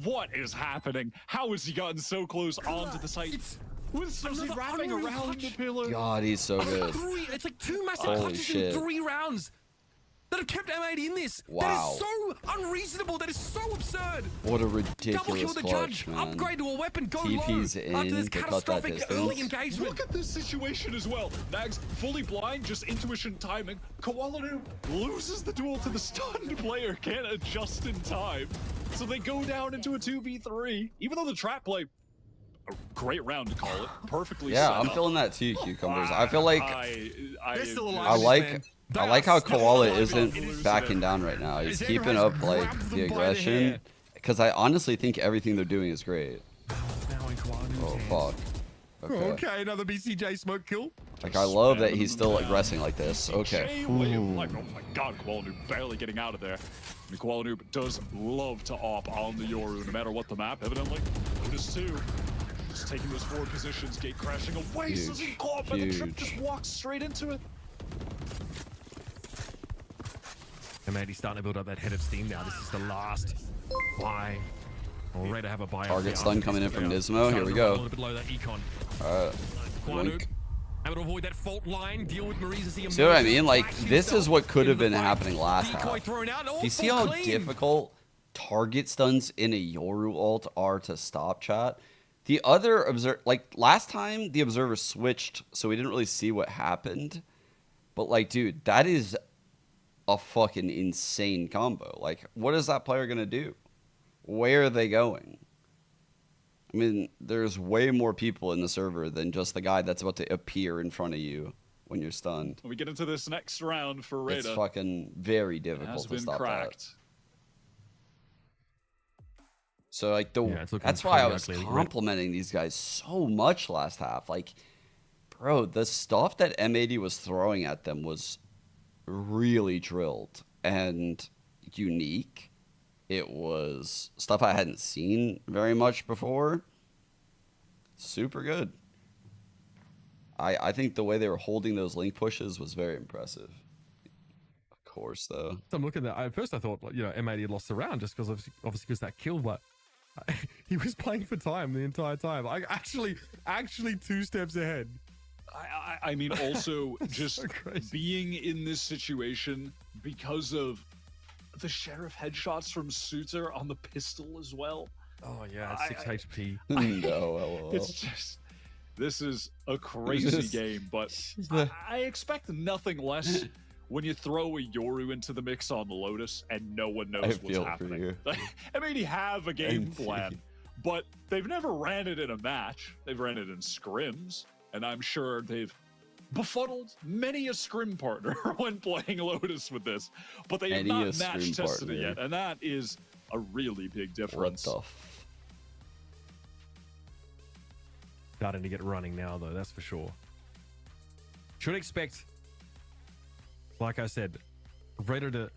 What is happening? How has he gotten so close onto the site? With Snowzine wrapping around the pillar. God, he's so good. It's like 2 massive Holy clutches shit. in 3 rounds that have kept M80 in this. Wow. That is so unreasonable. That is so absurd. What a Double kill ridiculous the clutch, judge. man. Upgrade to a weapon. Go TP's low. in After this to cut that catastrophic early distance. engagement. Look at this situation as well. Nags fully blind, just intuition timing. Koala loses the duel to the stunned player, can't adjust in time. So they go down into a 2v3. Even though the trap play, a great round to call it, perfectly Yeah, set I'm up. feeling that too, Cucumbers. I feel like I I like how Koala isn't backing down right now. He's keeping up like the aggression, because I honestly think everything they're doing is great. Oh fuck. Okay, another BCJ smoke kill. Like, I love that he's still aggressing like this. Okay. Like, oh my god, Koala barely getting out of there. And Koala does love to op on the Yoru, no matter what the map, evidently. Lotus 2. Just taking those forward positions, gate crashing away, so he caught by the trip, just walks straight into it. M80 starting to build up that head of steam now. This is the last buy. We're ready to have a buy. Target stun coming in from Nismo. Here we A go. little bit low that econ. Alright. Kwaanoob able to avoid that fault line, deal with Marisa's. See what I mean? Like, this is what could have been happening last half. Thrown out. Do you see how difficult target stuns in a Yoru ult are to stop, chat? The other like last time the observer switched, so we didn't really see what happened. But like, dude, that is a fucking insane combo. Like, what is that player gonna do? Where are they going? I mean, there's way more people in the server than just the guy that's about to appear in front of you when you're stunned. When we get into this next round for Reta, It's fucking very it has difficult to been stop cracked. that. So like it's looking that's why I pretty was ugly. complimenting these guys so much last half. Like, bro, the stuff that M80 was throwing at them was really drilled and unique it was stuff I hadn't seen very much before. Super good. I think the way they were holding those link pushes was very impressive. Of course, though. So I'm looking at that. At first, I thought, you know, M80 had lost the round just because obviously because that kill, but he was playing for time the entire time. I actually 2 steps ahead. I mean, also just so being in this situation because of the sheriff headshots from Suter on the pistol as well. Oh yeah, 6 HP. No, it's just, this is a crazy game, but I expect nothing less when you throw a Yoru into the mix on Lotus and no one knows what's happening. M80 have a game plan, but they've never ran it in a match. They've ran it in scrims, and I'm sure they've befuddled many a scrim partner when playing Lotus with this, but they have not match tested it yet, and that is a really big difference. What the Starting to get running now, though, that's for sure. Should expect, like I said, RETA to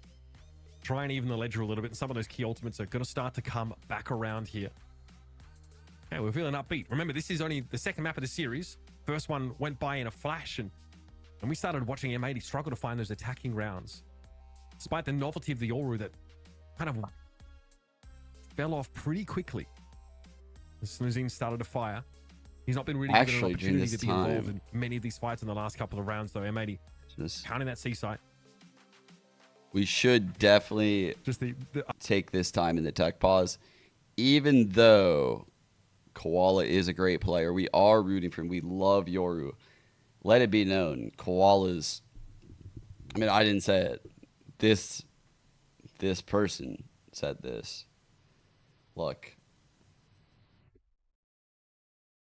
try and even the ledger a little bit, and some of those key ultimates are going to start to come back around here. Okay, we're feeling upbeat. Remember, this is only the second map of the series. First one went by in a flash, and we started watching M80 struggle to find those attacking rounds. Despite the novelty of the Yoru that kind of fell off pretty quickly. The Snoozine started to fire. He's not been really given an opportunity to be involved in many of these fights in the last couple of rounds, though. M80 counting that C site. We should definitely take this time in the tech pause. Even though Koala is a great player, we are rooting for him. We love Yoru. Let it be known, Koala's... I mean, I didn't say it. This person said this. Look.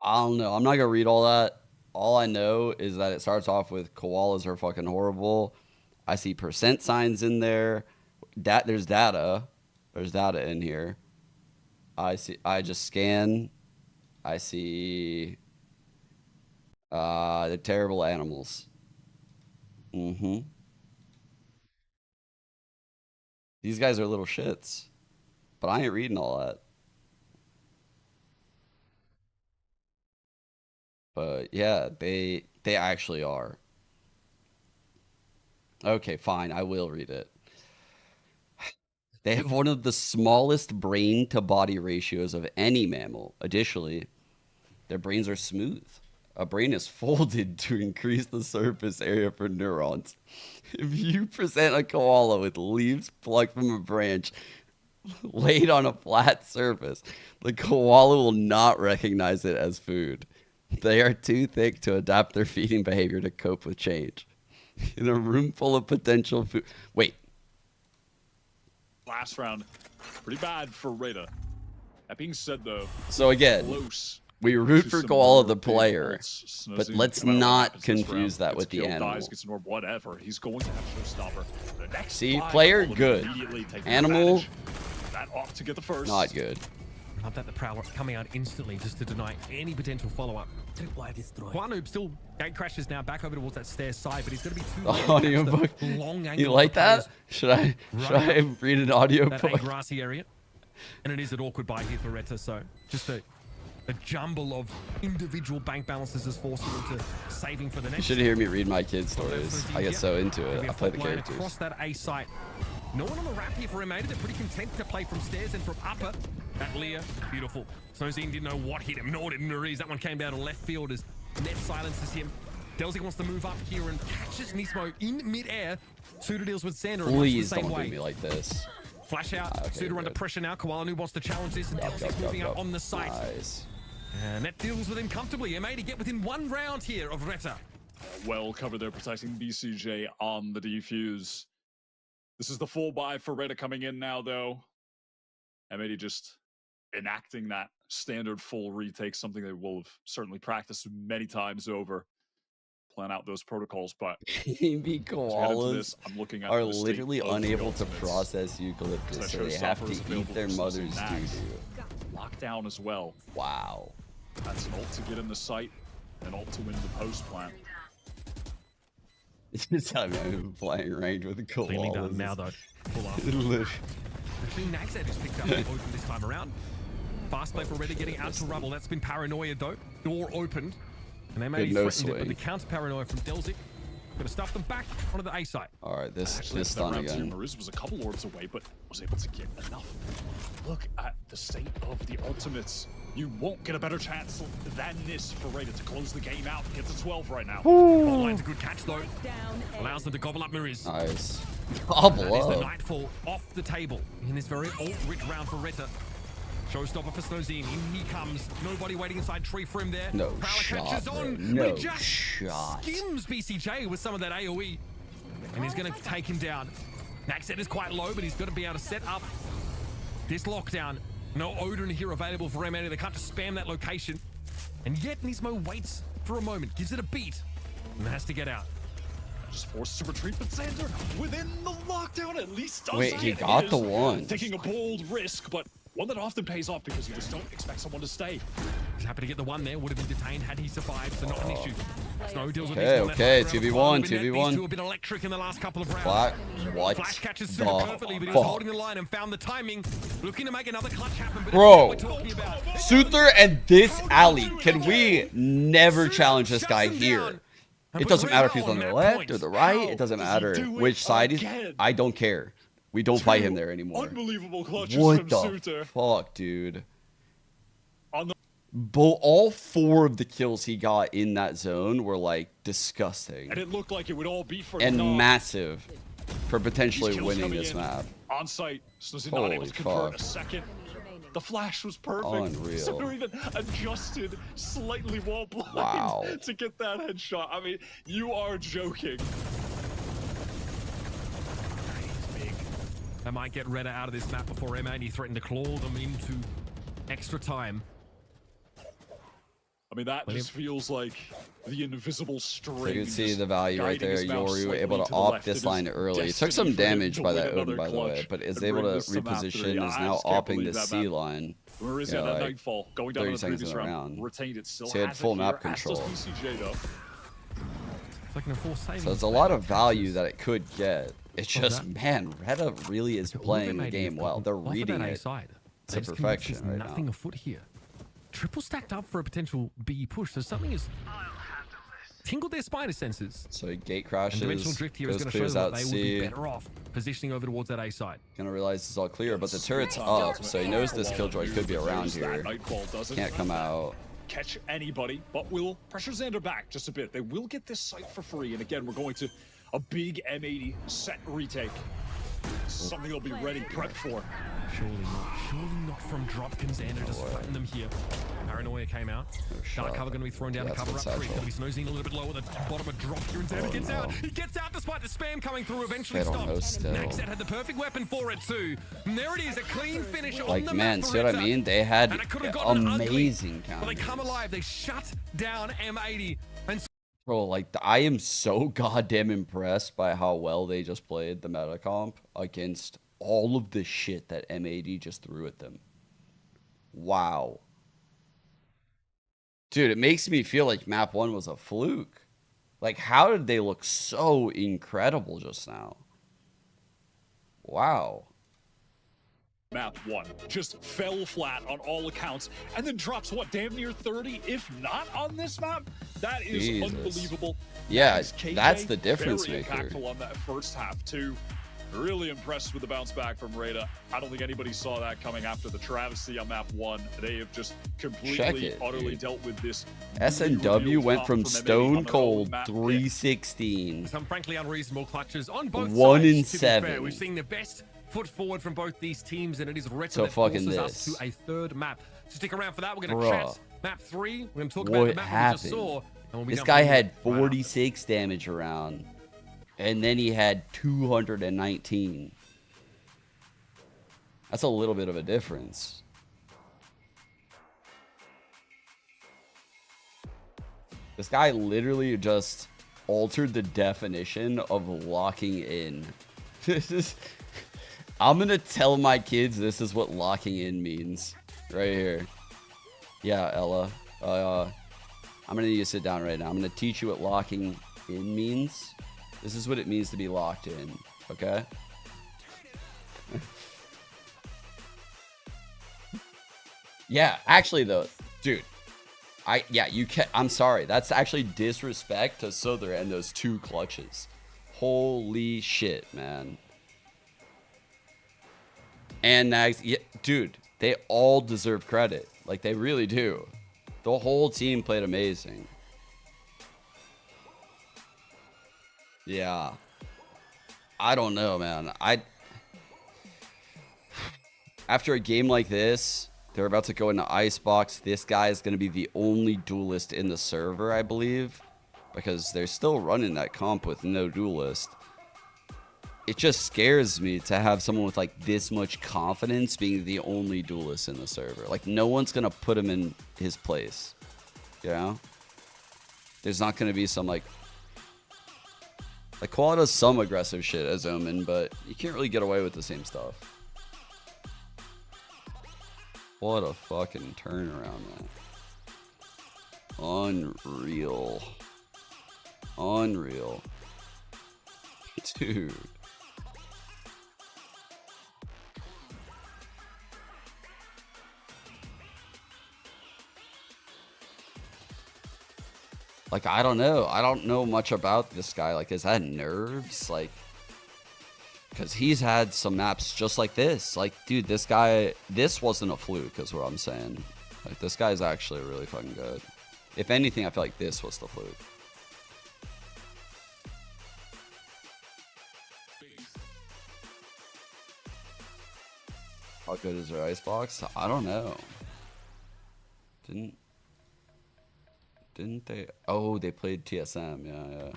I don't know. I'm not going to read all that. All I know is that it starts off with koalas are fucking horrible. I see percent signs in there. There's data. There's data in here. I just scan. I see they're terrible animals. These guys are little shits. But I ain't reading all that. But yeah, they actually are. Okay, fine. I will read it. They have one of the smallest brain to body ratios of any mammal. Additionally, their brains are smooth. A brain is folded to increase the surface area for neurons. If you present a koala with leaves plucked from a branch laid on a flat surface, the koala will not recognize it as food. They are too thick to adapt their feeding behavior to cope with change. In a room full of potential food... Wait. Last round, pretty bad for RETA. That being said, though... So again, we root for Koala the player, but let's not confuse that with the animal. Whatever. He's going to have showstopper. The next See, player, good. Animal, that ought to get the first. not good. Love that the Prowler coming out instantly just to deny any potential follow-up. Quanoob still gate crashes now back over towards that stairs side, but he's going to be too Audiobook. You like that? Should I read an audiobook? That grassy area. And it is an awkward buy here for RETA, so just a jumble of individual bank balances is forcing them to saving for the next. You should hear me read my kids' stories. I get so into it. I play the characters. Across that A site. No one on the ramp here for M80. They're pretty content to play from stairs and from upper. That Leah, beautiful. Snoozine didn't know what hit him, nor did Nuriz. That one came down to left field as Net silences him. Delzy wants to move up here and catches Nismo in mid-air. Suda deals with Sander. Please the same don't way. do me like this. Flash out. Okay, Suda under pressure now. Koala wants to challenge this, and Delzy's moving out on the site. Nice. And Net deals with him comfortably. M80 get within one round here of RETA. Well covered there, protecting BCJ on the defuse. This is the full buy for RETA coming in now, though. M80 just enacting that standard full retake, something they will have certainly practiced many times over. Plan out those protocols, but Baby koalas I'm looking at are literally unable to process eucalyptus, so they have to eat their mother's doo-doo. Lockdown as well. Wow. That's an ult to get in the site, and ult to win the post plant. It's just how I'm playing ranked with the koalas. Cleaning down now, though. Full up. Actually, Naxad has picked up the open this time around. Fast play for RETA getting out to rubble. That's been paranoia though. Door opened. And they may have threatened it, but the counter paranoia from Delzik gonna stuff them back onto the A site. All right, this stun again. Mariz was a couple orbs away, but was able to get enough. Look at the state of the ultimates. You won't get a better chance than this for RETA to close the game out. Get to 12 right now. Line's a good catch though. Allows them to gobble up Mariz. Nice. Gobble That is the up. Nightfall off the table in this very ult-rich round for RETA. Showstopper for Snowzine. In he comes. Nobody waiting inside tree for him there. No Prowler shot, catches bro. on. No but he just shot. skims BCJ with some of that AoE. And he's going to take him down. Naxad is quite low, but he's got to be able to set up this lockdown. No Odin here available for M80. They can't just spam that location. And yet Nismo waits for a moment, gives it a beat, and has to get out. Just forced to retreat, but Xander within the lockdown at least does Wait, he got the one. Taking a bold risk, but one that often pays off because you just don't expect someone to stay. He's happy to get the one there. Would have been detained had he survived, so not an issue. Snow deals with Okay, 2v1, 2v1. These two have been electric in the last couple of rounds. What? Flash catches the super perfectly, but he was fuck? holding the line and found the timing. Looking to make another clutch happen, but Bro, it's what we're talking about. Suther and this alley. Can we never challenge this guy here? It doesn't matter if he's on the left or the right. It doesn't matter which side he's. I don't care. We don't fight him there anymore. Unbelievable clutches What from the Suter. fuck, dude? On the all 4 of the kills he got in that zone were like disgusting and it looked like it would all be for and Nog. massive for potentially These kills winning coming this in map. On site, Snow's not able Holy to convert fuck. a second. The flash was perfect. Unreal. Suter even adjusted slightly wall blind Wow. to get that headshot. I mean, you are joking. They might get RETA out of this map before M80 threatened to claw them into extra time. I mean, that just feels like the invisible string. So you can see the value right guiding there. his mouse Yoru able slightly to the opt left. this It line is early. Took destiny some for him damage to by win that Odin, another by the way, clutch but is and able bring to this to map reposition. three. Is I now just can't opping the believe that C map. line. Where is Yeah, it at like Nightfall? Going down 30 in the seconds previous in the round. round. Retained it still So he had has full it map here, as does control. BCJ though. It's like an enforced saving. So it's a lot of value that it could get. It's just, man, RETA really is playing the game well. They're reading it to perfection right nothing now. afoot here. Triple stacked up for a potential B push. So something has tingled their spider senses. So gate And crashes, Dimensional Drift here is goes going to show clears them out that they will be C. better off positioning over towards that A side. Gonna realize it's all clear, but the turret's up, so he knows this killjoy could be around here. Can't come out. Catch anybody, but will pressure Xander back just a bit. They will get this site for free, and again, we're going to a big M80 set retake. Something they'll be ready, prepped for. Surely not from Dropkin. Xander just flatten them here. Paranoia came out. Dark cover going to be thrown down to cover up three. Going to be Snowzine a little bit lower. The bottom of drop here, and Xander gets out. He gets out despite the spam coming through. Eventually stopped. Naxad had the perfect weapon for it too. And there it is, a clean finish on the man, map. see what I mean? They had amazing But counters. they come alive. They shut down M80. And Bro, like, I am so goddamn impressed by how well they just played the meta comp against all of the shit that M80 just threw at them. Wow. Dude, it makes me feel like map 1 was a fluke. Like, how did they look so incredible just now? Wow. Map 1 just fell flat on all accounts, and then drops what, damn near 30, if not on this map? That is Jesus. unbelievable. Yeah, KJ, that's the difference very maker. impactful on that first half too. Really impressed with the bounce back from RETA. I don't think anybody saw that coming after the travesty on map 1. They have just completely, utterly dealt with this. SNW went from stone cold 316. some frankly unreasonable clutches on both 1 sides. in To be 7. fair, we've seen the best foot forward from both these teams, and it is RETA So that fucking forces us this. to a third map. So stick around for that. We're going to Bruh. chat map 3. We're going to talk about the What map we just happened? saw. And we'll be This jumping guy in had right after. 46 damage around, and then he had 219. That's a little bit of a difference. This guy literally just altered the definition of locking in. I'm gonna tell my kids this is what locking in means. Right here. Yeah, Ella. I'm gonna need you to sit down right now. I'm gonna teach you what locking in means. This is what it means to be locked in, okay? Yeah, actually though, dude. I'm sorry. That's actually disrespect to Souther and those 2 clutches. Holy shit, man. And Nags, yeah, dude, they all deserve credit. Like, they really do. The whole team played amazing. Yeah. I don't know, man. After a game like this, they're about to go into Icebox. This guy is going to be the only duelist in the server, I believe, because they're still running that comp with no duelist. It just scares me to have someone with like this much confidence being the only duelist in the server. Like, no one's going to put him in his place, you know? There's not going to be some like Koala does some aggressive shit as Omen, but you can't really get away with the same stuff. What a fucking turnaround, man. Unreal. Unreal. Dude. Like, I don't know. I don't know much about this guy. Like, is that nerves? Like, because he's had some maps just like this. Like, dude, this guy, this wasn't a fluke is what I'm saying. Like, this guy's actually really fucking good. If anything, I feel like this was the fluke. How good is their Icebox? I don't know. Didn't they? Oh, they played TSM. Yeah.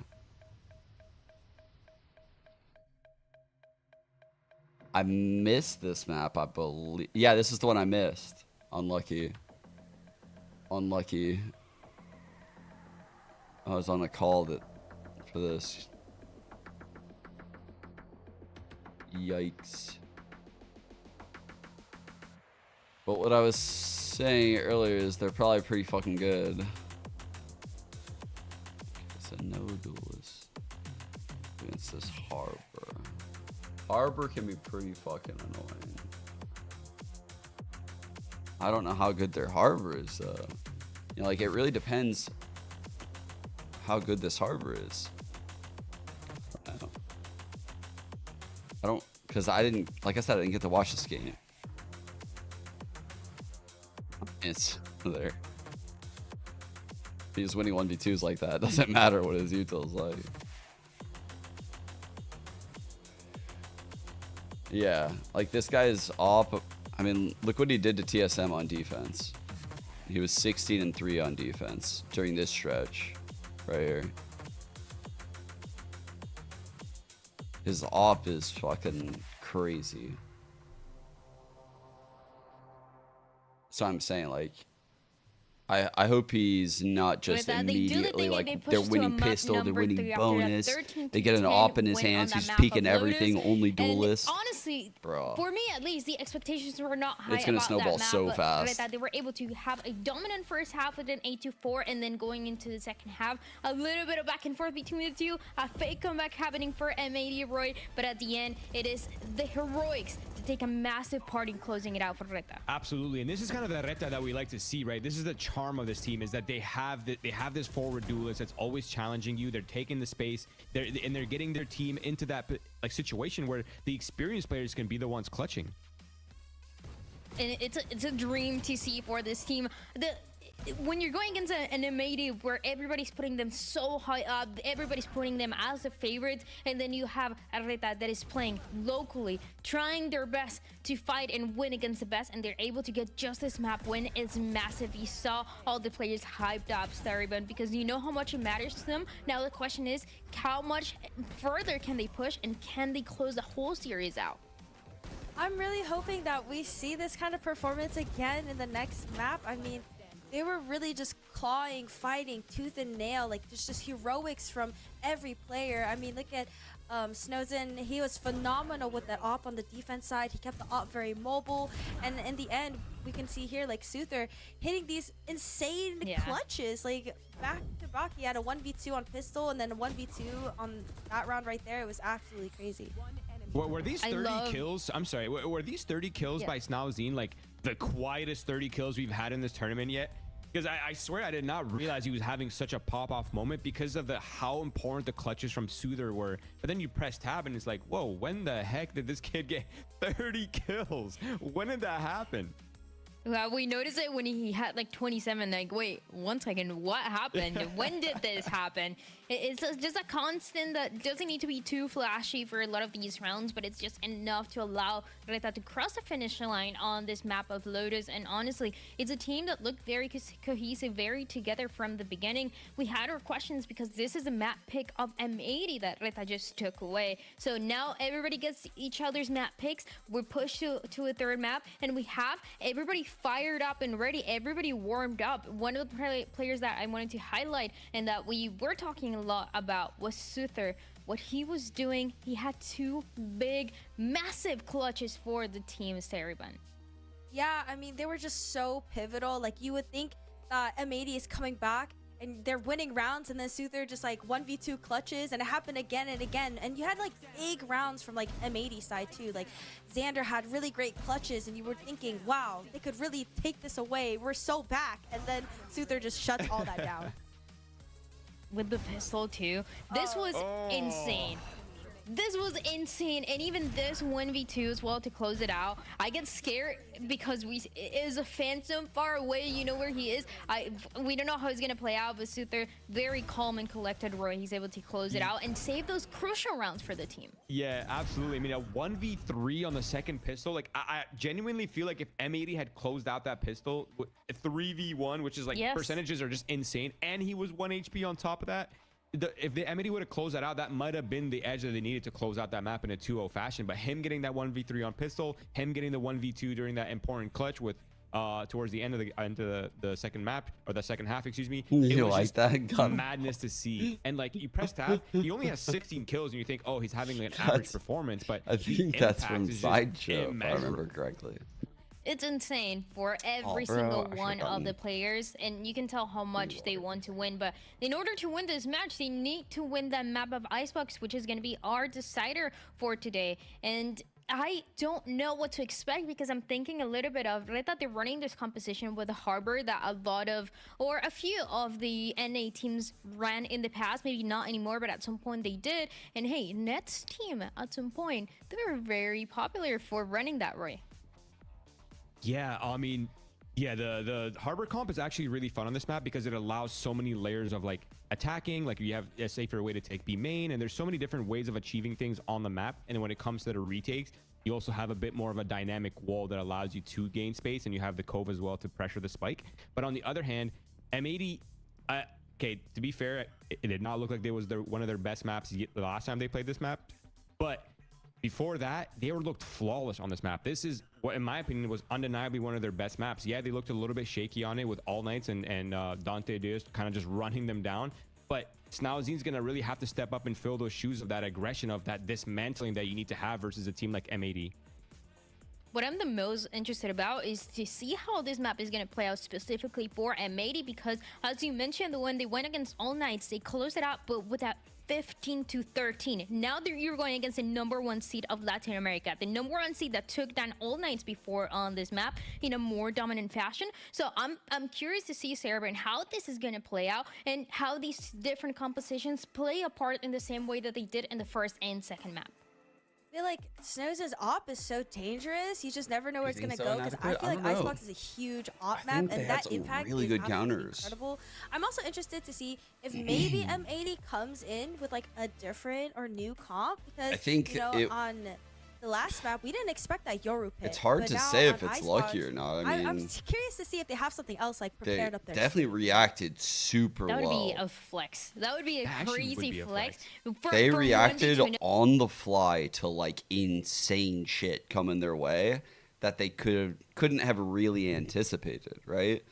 I missed this map, I believe. Yeah, this is the one I missed. Unlucky. Unlucky. I was on a call for this. Yikes. But what I was saying earlier is they're probably pretty fucking good. It's a no duelist against this Harbor. Harbor can be pretty fucking annoying. I don't know how good their Harbor is though. You know, like, it really depends how good this Harbor is. I don't, because I didn't, like I said, I didn't get to watch this game. It's there. He's winning 1v2s like that. It doesn't matter what his util's like. Yeah, like, this guy is up. I mean, look what he did to TSM on defense. He was 16-3 on defense during this stretch right here. His op is fucking crazy. So I'm saying, like, I hope he's not just immediately like they're winning pistol, they're winning bonus, they get an op in his hands, he's peeking everything, only duelist. Honestly, bro, for me at least, the expectations were not high. It's gonna snowball so fast. That they were able to have a dominant first half with an 8-4, and then going into the second half, a little bit of back and forth between the two, a fake comeback happening for M80 Roy, but at the end, it is the heroics to take a massive part in closing it out for RETA. Absolutely, and this is kind of the RETA that we like to see, right? This is the charm of this team, is that they have this forward duelist that's always challenging you. They're taking the space, they're getting their team into that like situation where the experienced players can be the ones clutching. And it's a dream to see for this team. When you're going into an M80 where everybody's putting them so high up, everybody's putting them as the favorites, and then you have a RETA that is playing locally, trying their best to fight and win against the best, and they're able to get just this map win. It's massive. You saw all the players hyped up Staribun because you know how much it matters to them. Now the question is, how much further can they push, and can they close the whole series out? I'm really hoping that we see this kind of performance again in the next map. I mean, they were really just clawing, fighting, tooth and nail. Like, there's just heroics from every player. I mean, look at Snowzen. He was phenomenal with that op on the defense side. He kept the op very mobile. And in the end, we can see here, like, Souther hitting these insane clutches. Like, back to back, he had a 1v2 on pistol and then a 1v2 on that round right there. It was absolutely crazy. Were these 30 kills? I'm sorry. Were these 30 kills by Snowzine like the quietest 30 kills we've had in this tournament yet? Because I swear I did not realize he was having such a pop-off moment because of how important the clutches from Soother were. But then you press tab and it's like, whoa, when the heck did this kid get 30 kills? When did that happen? Well, we noticed it when he had like 27. Like, wait, 1 second, what happened? When did this happen? It's just a constant that doesn't need to be too flashy for a lot of these rounds, but it's just enough to allow RETA to cross the finish line on this map of Lotus. And honestly, it's a team that looked very cohesive, very together from the beginning. We had our questions because this is a map pick of M80 that RETA just took away. So now everybody gets each other's map picks. We're pushed to a third map, and we have everybody fired up and ready, everybody warmed up. One of the players that I wanted to highlight and that we were talking a lot about was Soother. What he was doing, he had 2 big, massive clutches for the team, Sariban. Yeah, I mean, they were just so pivotal. Like, you would think that M80 is coming back and they're winning rounds, and then Soother just like 1v2 clutches, and it happened again and again. And you had like big rounds from like M80 side too. Like Xander had really great clutches, and you were thinking, wow, they could really take this away. We're so back. And then Soother just shuts all that down. With the pistol too. This was insane. This was insane, and even this 1v2 as well to close it out. I get scared because it is a Phantom far away. You know where he is. We don't know how he's gonna play out, but Soother, very calm and collected. Roy, he's able to close it out and save those crucial rounds for the team. Yeah, absolutely. I mean, a 1v3 on the second pistol. Like, I genuinely feel like if M80 had closed out that pistol, 3v1, which is like percentages are just insane, and he was 1 HP on top of that. If the M80 would have closed that out, that might have been the edge that they needed to close out that map in a 2-0 fashion. But him getting that 1v3 on pistol, him getting the 1v2 during that important clutch with towards the end of the second map, or the second half, excuse me. You like that? Madness to see. And like, you press tab, he only has 16 kills, and you think, oh, he's having an average performance. But I think that's from Sideshow, if I remember correctly. It's insane for every single one of the players, and you can tell how much they want to win. But in order to win this match, they need to win that map of Icebox, which is going to be our decider for today. And I don't know what to expect because I'm thinking a little bit of RETA. They're running this composition with a harbor that a few of the NA teams ran in the past. Maybe not anymore, but at some point they did. And hey, Net's team at some point, they were very popular for running that, Roy. Yeah, I mean, yeah, the harbor comp is actually really fun on this map because it allows so many layers of like attacking. Like, you have a safer way to take B main, and there's so many different ways of achieving things on the map. And then when it comes to the retakes, you also have a bit more of a dynamic wall that allows you to gain space, and you have the cove as well to pressure the spike. But on the other hand, M80, okay, to be fair, it did not look like it was one of their best maps the last time they played this map, but before that, they looked flawless on this map. This is what, in my opinion, was undeniably one of their best maps. Yeah, they looked a little bit shaky on it with All Knights and Dante Diaz kind of just running them down. But Snowzine's going to really have to step up and fill those shoes of that aggression, of that dismantling that you need to have versus a team like M80. What I'm the most interested about is to see how this map is going to play out specifically for M80, because as you mentioned, when they went against All Knights, they closed it out, but with that 15-13. Now you're going against the #1 seed of Latin America, the #1 seed that took down All Knights before on this map in a more dominant fashion. So I'm curious to see, Sarah, and how this is going to play out, and how these different compositions play a part in the same way that they did in the first and second map. I feel like Snow's op is so dangerous. You just never know where it's going to go, because I feel like Icebox is a huge op map, and that impact really is good counters. Incredible. I'm also interested to see if maybe M80 comes in with like a different or new comp, because I think, you know, on the last map, we didn't expect that Yoru pick. It's hard to say if it's Icebox, lucky or not. I mean, I'm curious to see if they have something else like prepared up there. Definitely reacted super well. That would be a flex. That would be a crazy flex. They reacted on the fly to like insane shit coming their way that they couldn't have really anticipated, right?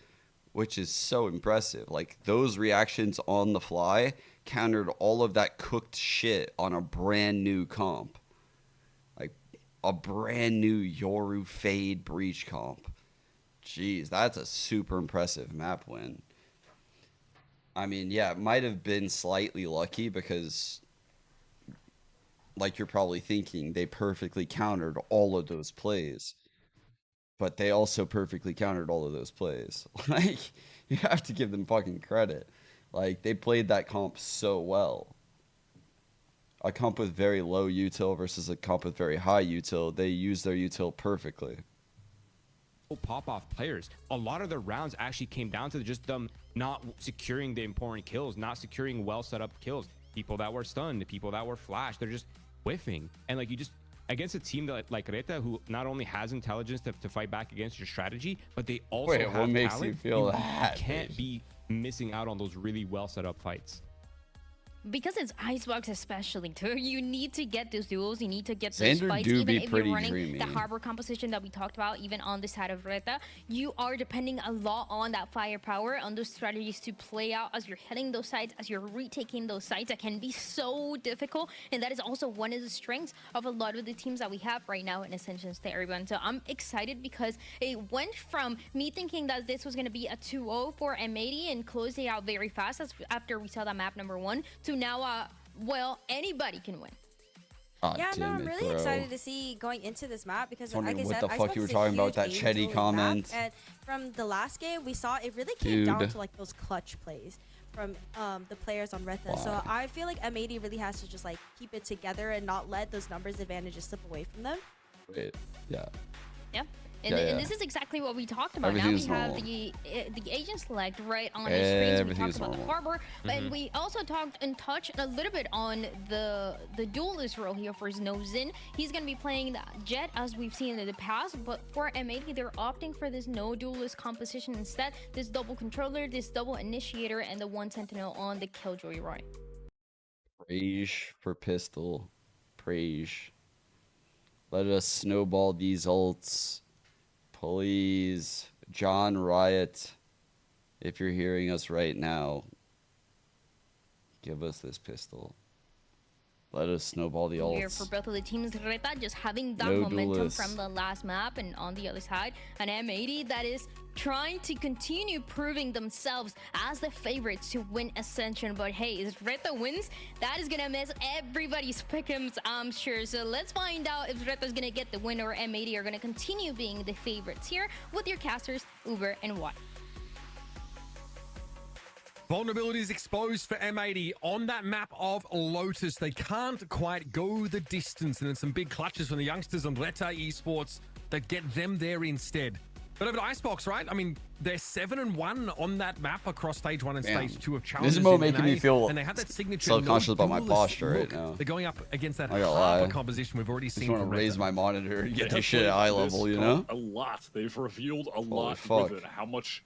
Which is so impressive. Like, those reactions on the fly countered all of that cooked shit on a brand new comp. A brand new Yoru Fade Breach comp. Jeez, that's a super impressive map win. I mean, yeah, it might have been slightly lucky because like you're probably thinking, they perfectly countered all of those plays. But they also perfectly countered all of those plays. Like, you have to give them fucking credit. Like, they played that comp so well. A comp with very low util versus a comp with very high util, they used their util perfectly. Pop-off players. A lot of the rounds actually came down to just them not securing the important kills, not securing well set up kills. People that were stunned, the people that were flashed, they're just whiffing. And like, you just, against a team that like RETA, who not only has intelligence to fight back against your strategy, but they also have what makes talent, you feel you that? can't be missing out on those really well set up fights. Because it's Icebox especially too, you need to get those duels, you need to get those Xander fights, do even be if pretty you're running dreamy. the harbor composition that we talked about, even on the side of RETA, you are depending a lot on that firepower, on those strategies to play out as you're hitting those sites, as you're retaking those sites. That can be so difficult, and that is also one of the strengths of a lot of the teams that we have right now in Ascension State, everyone. So I'm excited because it went from me thinking that this was going to be a 2-0 for M80 and closing out very fast after we saw that map number 1 to now well, anybody can win. Yeah, no, I'm really excited to see going into this map because, like I what said, the fuck you were talking about, that Chetty comment. And from the last game, we saw it really came down to like those clutch plays from the players on RETA. So I feel like M80 really has to just like keep it together and not let those numbers advantages slip away from them. Wait, yeah. Yeah. And this is exactly what we talked about. Now we have the agent select right on the screens. We talked about the harbor, but we also talked and touched a little bit on the duelist role here for Snowzin. He's going to be playing the Jet as we've seen in the past, but for M80, they're opting for this no duelist composition instead. This double controller, this double initiator, and the one sentinel on the Killjoy Roy. Praise for pistol. Praise. Let us snowball these ults. Please, John Riot, if you're hearing us right now, give us this pistol. Let us snowball the ults. Here for both of the teams, RETA just having that momentum from the last map, and on the other side, an M80 that is trying to continue proving themselves as the favorites to win Ascension. But hey, if RETA wins, that is gonna miss everybody's pick'ems, I'm sure. So let's find out if RETA's gonna get the win or M80 are gonna continue being the favorites here with your casters, Uber and Watt. Vulnerabilities exposed for M80 on that map of Lotus. They can't quite go the distance, and then some big clutches from the youngsters on RETA Esports that get them there instead. But over to Icebox, right? I mean, they're 7-1 on that map across stage 1 and stage 2 of challenges. This is making me feel and they have that signature self-conscious about my posture right now. They're going up against that I gotta harbor lie. composition we've already seen. I just want to raise my monitor and get this shit at eye level, you know? A lot. They've revealed a lot fuck. with it. How much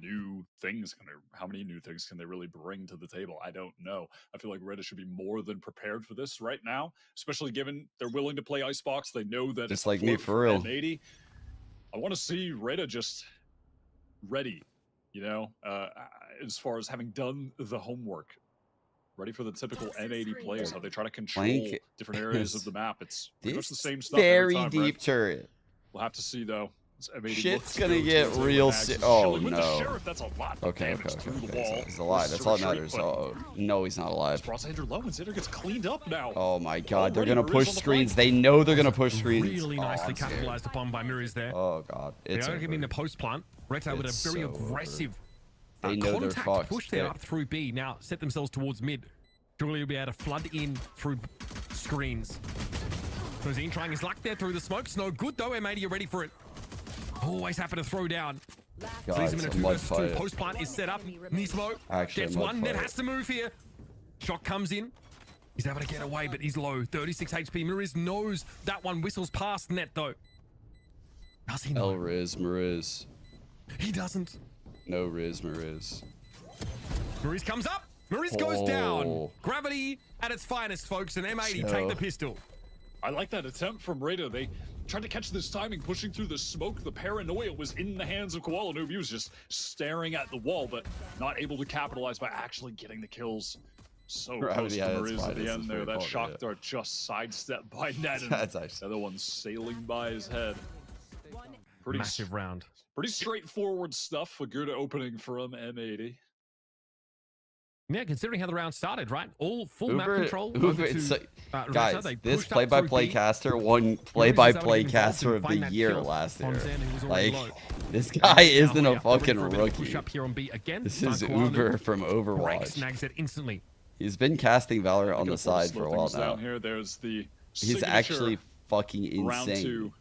new things how many new things can they really bring to the table? I don't know. I feel like RETA should be more than prepared for this right now, especially given they're willing to play Icebox. They know that Just like me, for real. M80. I want to see RETA just ready, you know, as far as having done the homework. Ready for the typical M80 plays, how they try to control different areas of the map. It's pretty much the same stuff very every time, deep right? turret. We'll have to see, though. Shit's gonna get real oh no. That's a lot. Okay. He's alive. That's all that matters. Oh no, he's not alive. Xander low, and Xander gets cleaned up now. Oh my god, they're gonna push screens. They know they're gonna push screens. Really nicely capitalized upon by Mirrors there. Oh god, it's giving the post plant. RETA with a very aggressive they know they're contact fucked. push there up through B. Now set themselves towards mid. Surely will be able to flood in through screens. Snowzin trying his luck there through the smokes. No good though. M80 are ready for it. Always happy to throw down. God, Sees him in a 2 versus 2. Post plant is set up. Nismo gets one. Net has to move here. Shot comes in. He's able to get away, but he's low. 36 HP. Mariz knows that one. Whistles past net though. Does he know? Mariz. He doesn't. No Mariz. Mariz comes up. Mariz goes down. Gravity at its finest, folks. And M80 take the pistol. I like that attempt from RETA. They tried to catch this timing, pushing through the smoke. The paranoia was in the hands of Koala Noob. He was just staring at the wall, but not able to capitalize by actually getting the kills. So close to Mariz at the end there. That shock dart just sidestepped by Net, and the other one sailing by his head. Pretty massive round. Pretty straightforward stuff. A good opening from M80. Yeah, considering how the round started, right? All full map control. Guys, this play-by-play caster won play-by-play caster of the year last year. Like, this guy isn't a fucking rookie. This is Uber from Overwatch. He's been casting Valorant on the side for a while now. He's actually fucking insane.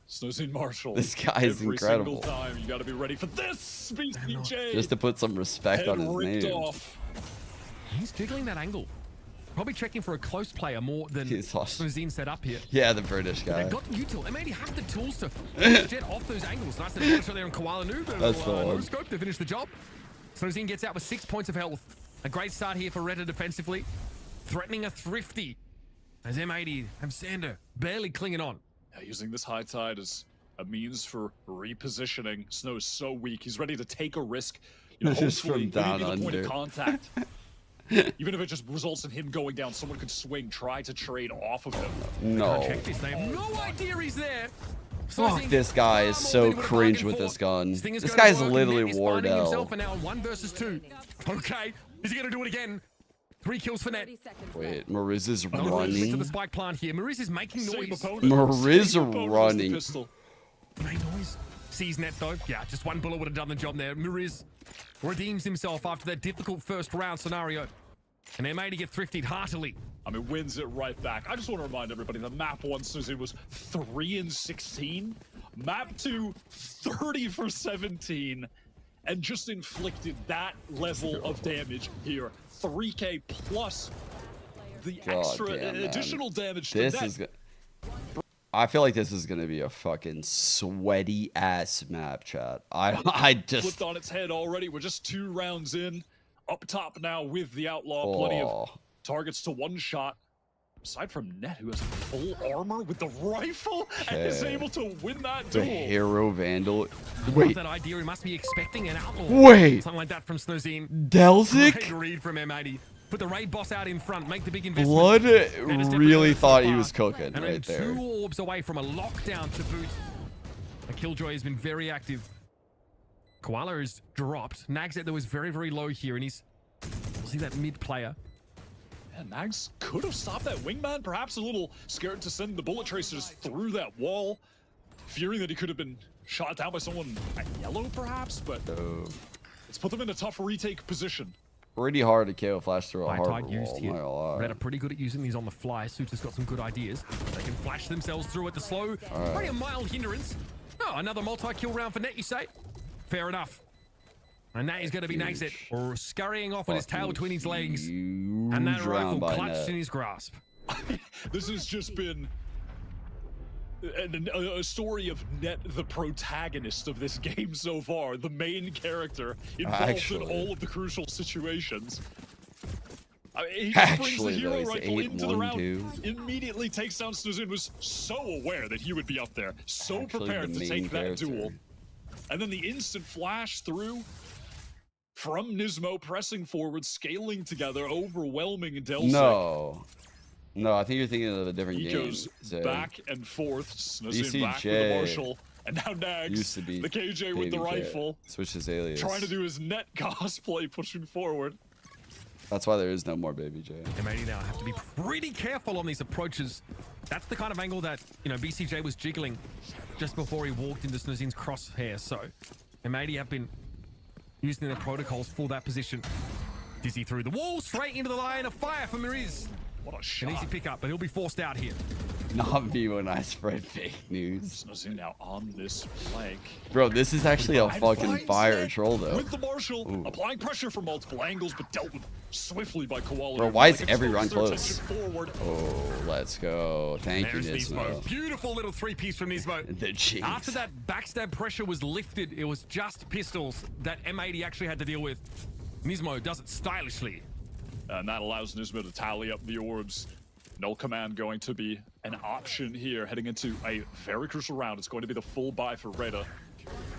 This guy is incredible. You got to be ready for this, VCT. Just to put some respect on his name. He's jiggling that angle. Probably checking for a close player more than Snozine set up here. Yeah, the British guy. They've got the util. They maybe have the tools to jet off those angles. Nice to shot there on Koala Noob. That's the one. No scope to finish the job. Snozine gets out with 6 points of health. A great start here for RETA defensively. Threatening a thrifty. As M80 have Sander barely clinging on. Using this high tide as a means for repositioning. Snow's so weak. He's ready to take a risk. You know, this is from down under. Point of contact. Even if it just results in him going down, someone could swing, try to trade off of him. No. Check this. They have no idea he's there. Fuck, this guy is so cringe with this gun. This guy's literally Wardell. And now on 1 versus 2. Okay, is he gonna do it again? 3 kills for Net. Wait, Mariz is running. To the spike plant here. Mariz is making noise. Mariz running. Noise. Sees Net though. Yeah, just 1 bullet would have done the job there. Mariz redeems himself after that difficult first round scenario. And M80 get thrifted heartily. I mean, wins it right back. I just want to remind everybody that map 1 Snozine was 3-16. Map 2, 30 for 17. And just inflicted that level of damage here. 3K plus the additional damage to that. I feel like this is gonna be a fucking sweaty ass map, chat. I just flipped on its head already. We're just 2 rounds in. Up top now with the Outlaw. Plenty of targets to one shot. Aside from Net, who has full armor with the rifle and is able to win that duel. The Hero Vandal. Wait. That idea, he must be expecting an Outlaw. Wait. Something like that from Snozine. Delzik? Great read from M80. Put the raid boss out in front, make the big investment. Blood really thought he was cooking and right there. 2 orbs away from a lockdown to boot. A Killjoy has been very active. Koala is dropped. Nagset, though, is very, very low here, and he's... See that mid player. Yeah, Nags could have stopped that wingman. Perhaps a little scared to send the bullet tracers through that wall. Fearing that he could have been shot down by someone at yellow, perhaps, but... It's put them in a tough retake position. Pretty hard to KO flash through a harbor used here. RETA pretty good at using these on the fly. Suiter's got some good ideas. They can flash themselves through at the slow. Pretty a mild hindrance. Oh, another multi-kill round for Net, you say? Fair enough. And that is going to be Nagset, or scurrying off with his tail between his legs. And that rifle clutched in his grasp. This has just been a story of Net, the protagonist of this game so far, the main character involved in all of the crucial situations. I mean, he just brings the hero rifle into the round, immediately takes down Snozine, was so aware that he would be up there, so prepared to take that duel. And then the instant flash through from Nismo, pressing forward, scaling together, overwhelming Delsic. No, I think you're thinking of a different game. Goes back and forth. Snozine back with the Marshall. And now Nags, used to be the KJ with the rifle. Switch his alias. Trying to do his Net cosplay, pushing forward. That's why there is no more Baby J. M80 now have to be pretty careful on these approaches. That's the kind of angle that, you know, BCJ was jiggling just before he walked into Snozine's crosshair. So M80 have been using the protocols for that position. Dizzy through the wall, straight into the line of fire for Mariz. What a shot. An easy pickup, but he'll be forced out here. Not me when I spread fake news. Snozine now on this flank. Bro, this is actually a fucking fire troll, though. With the Marshall, applying pressure from multiple angles, but dealt with swiftly by Koala. Bro, why is every run close? Oh, let's go. Thank you, Nismo. Beautiful little 3-piece from Nismo. The cheese. After that backstab pressure was lifted, it was just pistols that M80 actually had to deal with. Nismo does it stylishly. And that allows Nismo to tally up the orbs. Null command going to be an option here, heading into a very crucial round. It's going to be the full buy for RETA.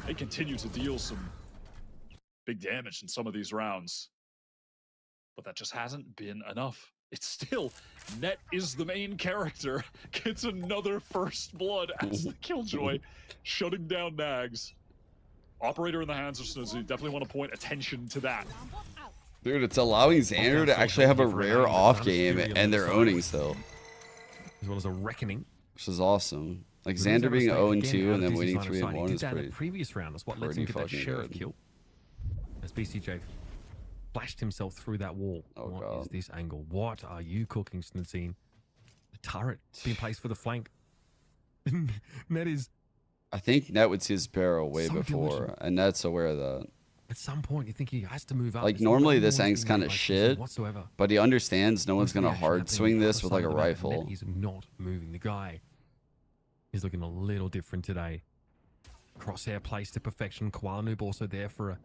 They continue to deal some big damage in some of these rounds, but that just hasn't been enough. It's still, Net is the main character, gets another first blood as the Killjoy, shutting down Nags. Operator in the hands of Snozine. Definitely want to point attention to that. Dude, it's allowing Xander to actually have a rare off game, and they're owning still. As well as a reckoning. Which is awesome. Like Xander being 0-2 and then winning 3-1 is pretty. Previous round is what lets him get that sheriff kill. As BCJ flashed himself through that wall. What is this angle? What are you cooking, Snazine? The turret being placed for the flank. Net is. I think Net would see his barrel way before, and Net's aware of that. At some point, you think he has to move up. Like normally this ang's kind of shit, but he understands no one's gonna hard swing this with like a rifle. He's not moving. The guy is looking a little different today. Crosshair placed to perfection. Koala Noob also there for a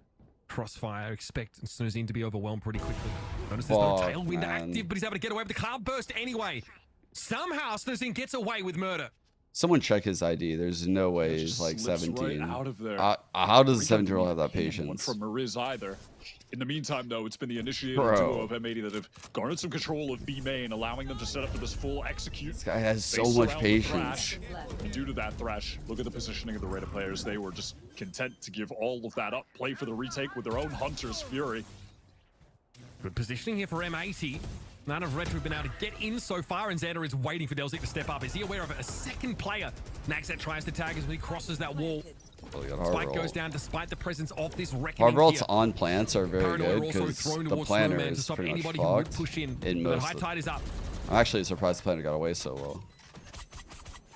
crossfire. Expect Snozine to be overwhelmed pretty quickly. Notice there's no tailwind active, but he's able to get away with the cloud burst anyway. Somehow Snozine gets away with murder. Someone check his ID. There's no way he's like 17. Right out of there. How does a 17-year-old have that patience? From Mariz either. In the meantime, though, it's been the initiator duo of M80 that have garnered some control of B main, allowing them to set up for this full execute. This guy has so much patience. And due to that Thresh, look at the positioning of the RETA players. They were just content to give all of that up, play for the retake with their own Hunter's Fury. Good positioning here for M80. None of RETA have been able to get in so far, and Xander is waiting for Delzik to step up. Is he aware of a second player? Naxat tries to tag as when he crosses that wall. Spike goes down despite the presence of this reckoning. Hardbolts on plants are very good because the planner is pretty much fucked in most high tide is up. I'm actually surprised the planner got away so well.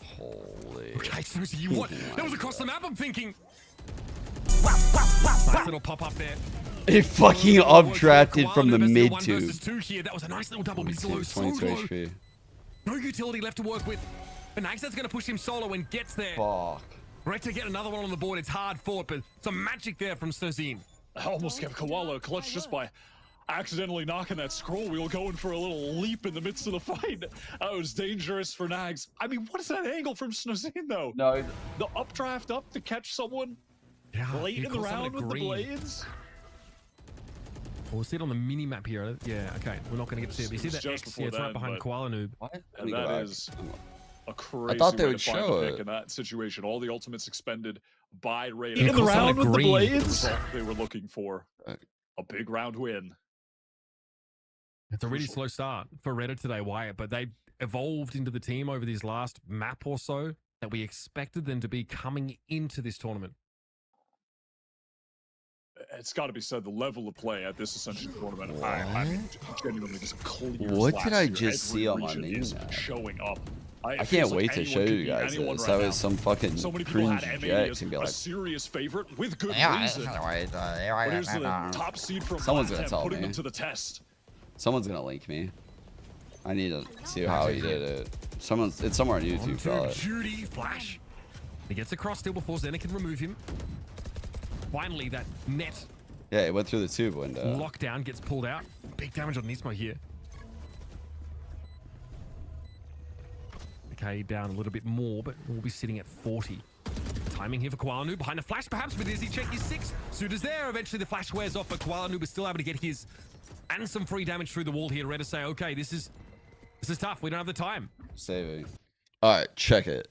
Holy. Okay, so you what? That was across the map, I'm thinking. Nice little pop up there. It fucking updrafted from the mid tube. That was a nice little double, but he's low, 22 HP. No utility left to work with. But Naxat's going to push him solo and gets there. Fuck. Right to get another one on the board. It's hard fought, but some magic there from Snozine. I almost kept Koala clutch just by accidentally knocking that scroll wheel, going for a little leap in the midst of the fight. That was dangerous for Nags. I mean, what is that angle from Snozine, though? No. The updraft up to catch someone late in the round with the blades? We'll see it on the mini map here. Yeah, okay. We're not going to get to see it. You see that X? Yeah, it's right behind Koala Noob. What? And that is a crazy I thought they way would to find show a pick it. in that situation. All the ultimates expended by RETA. Yeah, In the round with the green. blades, they were looking for a big round win. It's a really slow start for RETA today, Wyatt, but they evolved into the team over this last map or so that we expected them to be coming into this tournament. It's got to be said, the level of play at this Ascension tournament, I mean, genuinely just clear. What did I just see on my name? Showing up. I can't wait to show you guys this. That was some fucking cringe jet to be like, a serious favorite with good reason. But here's the top seed from someone's gonna tell putting me. them to the test. Someone's gonna link me. I need to see how he did it. It's somewhere on YouTube. Probably. Judy flash. He gets across still before Xena can remove him. Finally, that net. Yeah, it went through the tube window. Lockdown gets pulled out. Big damage on Nismo here. Okay, down a little bit more, but we'll be sitting at 40. Timing here for Koala Noob behind the flash, perhaps with Izzy check his 6. Suda's there. Eventually, the flash wears off, but Koala Noob is still able to get his and some free damage through the wall here. Ready to say, okay, this is tough. We don't have the time. Saving. All right, check it.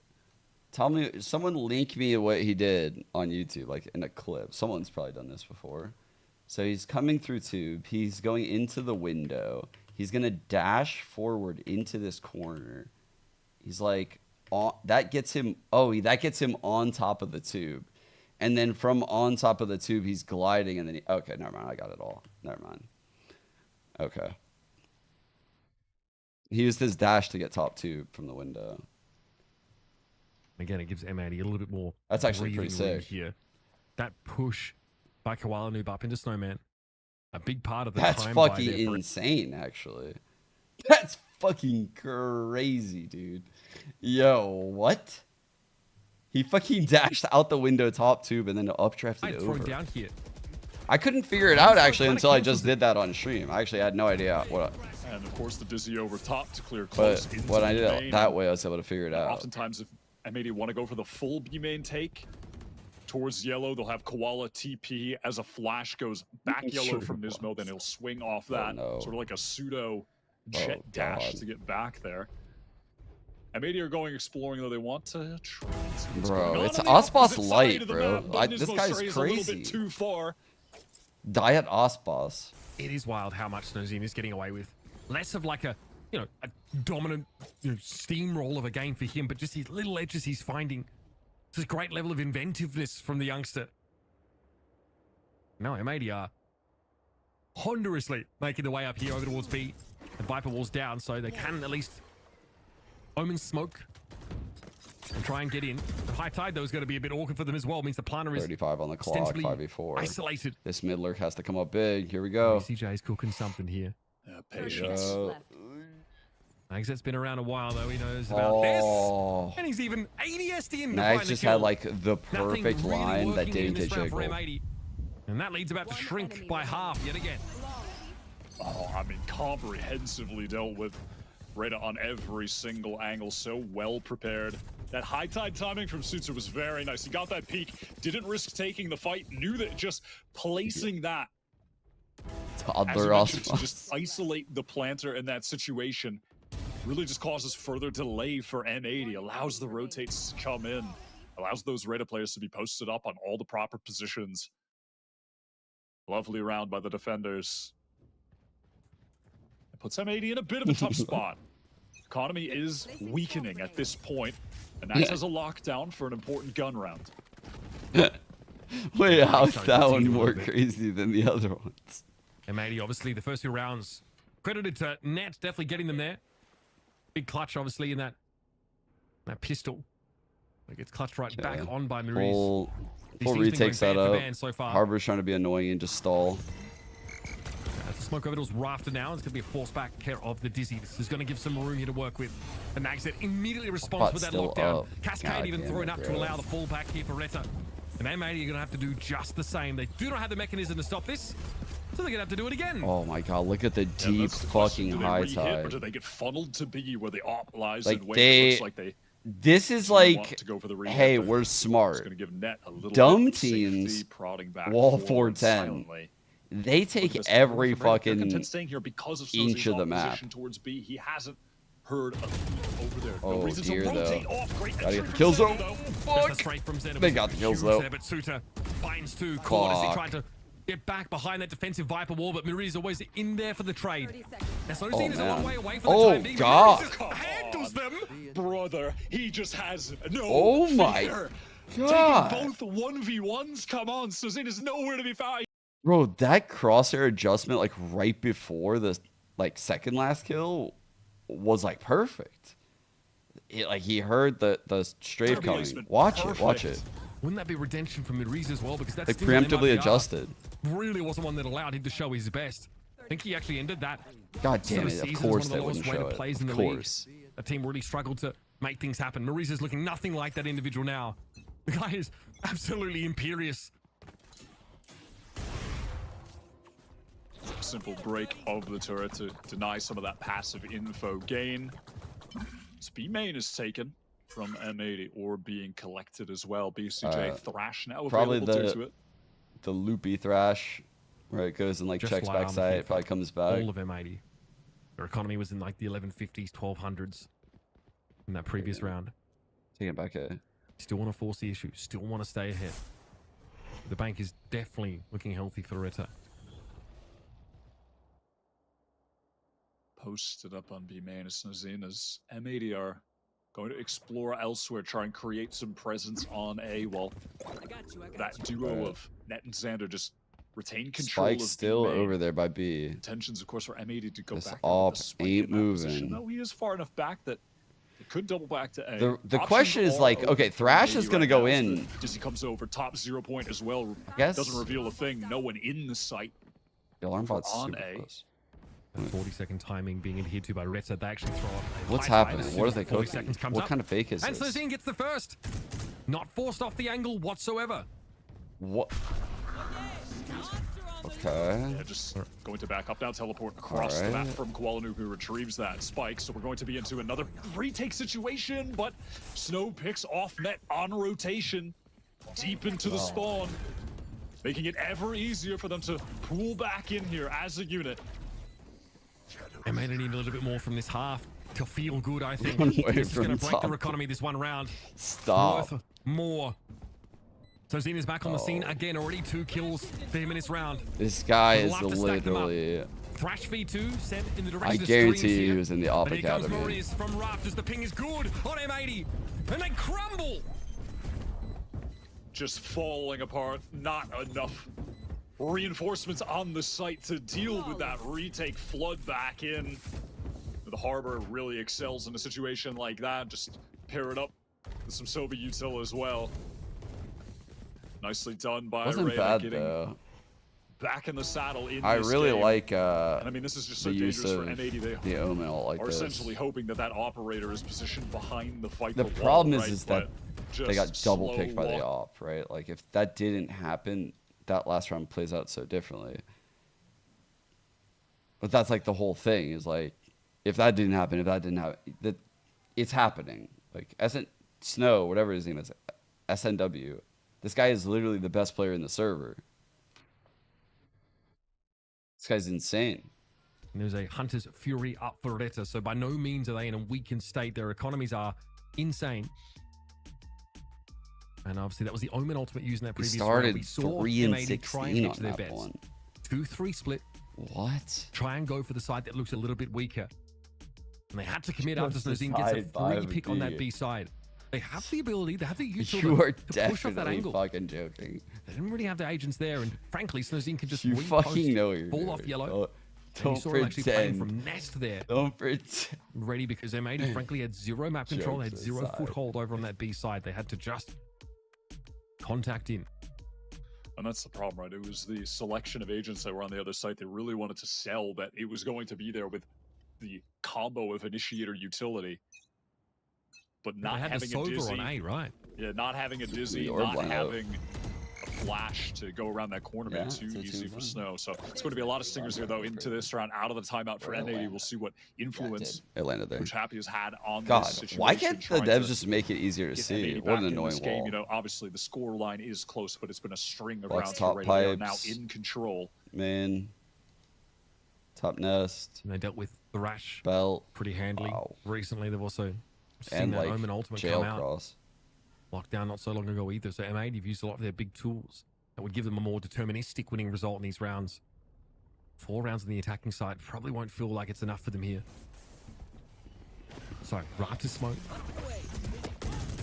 Tell me, someone link me what he did on YouTube, like in a clip. Someone's probably done this before. So he's coming through tube. He's going into the window. He's gonna dash forward into this corner. He's like, that gets him. Oh, that gets him on top of the tube, and then from on top of the tube, he's gliding, and then okay, never mind. I got it all. Never mind. Okay. He used his dash to get top tube from the window. Again, it gives M80 a little bit more. That's actually pretty breathing room sick. Here. That push by Koala Noob up into Snowman. A big part of the That's time fucking buy there insane, actually. That's fucking crazy, dude. Yo, what? He fucking dashed out the window top tube and then updrafted it over. down here. I couldn't figure it out, actually, until I just did that on stream. I actually had no idea what... And of course, the Dizzy over top to clear close. But when I did it that way, I was able to figure it out. Oftentimes, if M80 want to go for the full B main take towards yellow, they'll have Koala TP as a flash goes back yellow from Nismo, then he'll swing off that. Sort of like a pseudo jet dash to get back there. M80 are going exploring, though they want to try. Bro, it's Icebox light, bro. This guy's crazy. Too far. Diet Icebox. It is wild how much Snowzine is getting away with. Less of like a, you know, a dominant, you know, steamroll of a game for him, but just his little edges he's finding. It's a great level of inventiveness from the youngster. No, M80 are ponderously making their way up here over towards B. The Viper wall's down, so they can at least omen smoke and try and get in. The high tide, though, is going to be a bit awkward for them as well. It means the planner is 35 on the clock, 5v4. Isolated. This mid lurk has to come up big. Here we go. CJ's cooking something here. Patience. Magzet's been around a while, though. He knows about this. And he's even ADS'd in. Mags just had like the perfect line that didn't get jiggled. And that lead's about to shrink by half yet again. Oh, I mean, comprehensively dealt with. RETA on every single angle, so well prepared. That high tide timing from Suitzer was very nice. He got that peak, didn't risk taking the fight, knew that just placing that to just isolate the planter in that situation really just causes further delay for M80, allows the rotates to come in, allows those RETA players to be posted up on all the proper positions. Lovely round by the defenders. It puts M80 in a bit of a tough spot. Economy is weakening at this point, and Nax has a lockdown for an important gun round. Wait, how's that one more crazy than the other ones? M80, obviously, the first few rounds credited to Net, definitely getting them there. Big clutch, obviously, in that pistol. It gets clutched right back on by Maurice. Full retake setup. So Harbor's trying to be annoying and just stall. The smoke over rafter now. It's going to be a force back care of the Dizzy. This is going to give some room here to work with. And Magset immediately responds with that lockdown. Cascade even thrown up to allow the fallback here for RETA. And M80 are going to have to do just the same. They do not have the mechanism to stop this, so they're going to have to do it again. Oh my god, look at the deep fucking high tide. Or do they get funneled to B where the op lies like and wait? It looks like they this is like, hey, we're smart. Dumb teams, wall 410. They take every fucking inch of the map. Towards B. He hasn't heard of over there. Oh, no reason dear, to rotate though. off. Great Gotta get the kills, though. Fuck. They got the kills, though. But Suter finds two corners. He tried to get back behind that defensive Viper wall, but Miri is always in there for the trade. Now, Solidifying is a long way away for the time being. God. Handles them. Brother, he just has no Oh, my fear. God. Taking both 1v1s. Come on, Suzanne is nowhere to be found. Bro, that crosshair adjustment, like right before the second last kill, was like perfect. Like he heard the strafe coming. Watch it. Wouldn't that be redemption from Midriz as well? Because that's like preemptively adjusted. Really wasn't one that allowed him to show his best. I think he actually ended that. God damn it! Of course they wouldn't show it. Of course. The team really struggled to make things happen. Mariz is looking nothing like that individual now. The guy is absolutely imperious. Simple break of the turret to deny some of that passive info gain. Speed main is taken from M80 or being collected as well. BCJ Thrash now probably available to it. The loopy Thrash, where it goes and like checks back side, probably comes back. All of M80. Their economy was in like the 1150s, 1200s in that previous round. Taking it back at. Still want to force the issue. Still want to stay ahead. The bank is definitely looking healthy for RETA. Posted up on B main as Nazinas. M80 are going to explore elsewhere, try and create some presence on A, while that duo of Net and Xander just retain control. Spike's still over there by B. Intentions, of course, for M80 to go back. Op ain't moving. No, he is far enough back that it could double back to A. The question is like, okay, Thrash is going to go in. Dizzy comes over, top 0 point as well. I guess. Doesn't reveal a thing. No one in the site. The alarm bot's on super A. close. 40-second timing being adhered to by RETA. They actually throw up. What's happening? What are they cooking? What kind of fake is and this? And gets the first. Not forced off the angle whatsoever. What? Okay. Yeah, just going to back up now, teleport across the map from Kualanu, who retrieves that spike. So we're going to be into another retake situation, but Snow picks off Net on rotation, deep into the spawn, making it ever easier for them to pull back in here as a unit. They may need a little bit more from this half to feel good, I think. One way This is going to from break their top. economy this one round. Stop. Worth more Snozine is back on the scene again. Already 2 kills for him in this round. This guy is literally... Thrash V2 sent in the direction I of guarantee he was in the op But here comes academy. Maurice from Rafters. The ping is good on M80. And they crumble. Just falling apart. Not enough reinforcements on the site to deal with that retake flood back in. The Harbor really excels in a situation like that. Just pair it up with some Soviet util as well. Nicely done by Wasn't RETA bad getting though. back in the saddle in I this really game. like and I mean, this is just so the use dangerous of for M80. They the Omen ult like are this. essentially hoping that that operator is positioned behind the fight. The for problem wall, is, right? is that But they got just double slow picked by the walk. op, right? Like if that didn't happen, that last round plays out so differently. But that's like the whole thing is like, if that didn't happen, that it's happening. Like Snow, whatever his name is, SNW. This guy is literally the best player in the server. This guy's insane. And there's a Hunter's Fury up for RETA, so by no means are they in a weakened state. Their economies are insane. And obviously that was the Omen ultimate used in that previous round. We saw 3 and M80 16 try and hedge on their that bets. one. 2-3 split. What? Try and go for the side that looks a little bit weaker. And they had to commit after What's the Snozine gets a side by free pick on that B? B side. They have the ability, they have the use You are to push off that definitely angle. fucking joking. They didn't really have the agents there, and frankly, Snozine can just You repost, fucking know you're fall off doing. yellow. Don't and you saw him actually playing pretend. from Nest there. Don't pretend. Ready because M80 frankly had zero map control, they had Jokes zero aside. foothold over on that B side. They had to just contact in. And that's the problem, right? It was the selection of agents that were on the other side. They really wanted to sell that it was going to be there with the combo of initiator utility. But not they had having the a Sova dizzy. on A, right? Yeah, not having a dizzy, The orb not line out. having a flash to go around that corner made it too it's a easy for 2-1. Snow. So it's going to be a lot of stingers here, though, into this round. Out of the timeout for M80, we'll see what influence It landed there. Coach Happy has had on God, this situation. why can't the trying devs to just make it easier to get see? M80 What back an in annoying this game. wall. You know, obviously the score line is close, but it's been a string of Box rounds top for RETA. They are now pipes. in control. Man. Top nest. And they dealt with Thrash Belt. pretty handily. Wow. Recently, they've also seen And that like Omen ultimate jail come out. cross. Lockdown not so long ago either. So M80 have used a lot of their big tools that would give them a more deterministic winning result in these rounds. 4 rounds on the attacking side probably won't feel like it's enough for them here. So, Raptor smoke.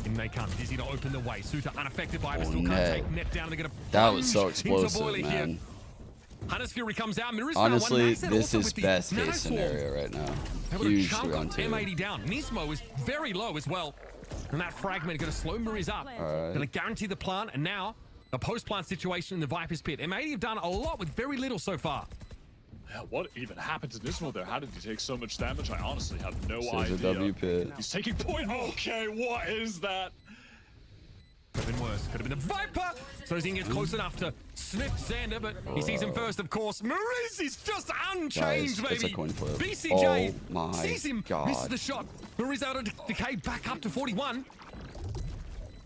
In they come. Dizzy to open the way. Suta unaffected by it, but still can't net. take net down. They're going to That was so into explosive, Boiler here. man. Hunter's Fury comes out. Mirror's now Honestly, one max, and this also is with the best Nano case Swarm. scenario right now. Able to Huge chunk 3-on-2. M80 down. Nismo is very low as well. And that fragment going to slow Mirrors up. Alright. Going to guarantee the plant. And now, a post-plant situation in the Viper's Pit. M80 have done a lot with very little so far. Yeah, what even happened to Nismo there? How did he take so much damage? I honestly have no Scissor idea. W pit. He's taking point. Okay, what is that? Could have been worse. Could have been the Viper. So Zing gets close enough to sniff Xander, but he sees him first, of course. Maurice is just unchanged, Guys, it's a baby. coin flip. BCJ Oh my sees him, God. misses the shot. Maurice out of decay, back up to 41.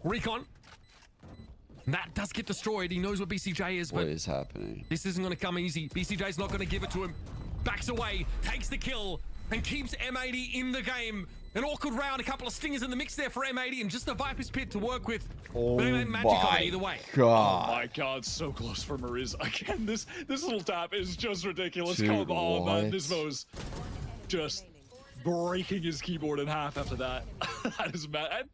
Recon. That does get destroyed. He knows what BCJ is, What but is happening? this isn't going to come easy. BCJ's not going to give it to him. Backs away, takes the kill, and keeps M80 in the game. An awkward round, a couple of stingers in the mix there for M80, and just a Viper's Pit to work with. Oh But they made magic of my it either way. God. Oh my God, so close for Mariz. Again, this little tap is just ridiculous. Dude, Come on, man. what? Nismo's just breaking his keyboard in half after that. That is mad. And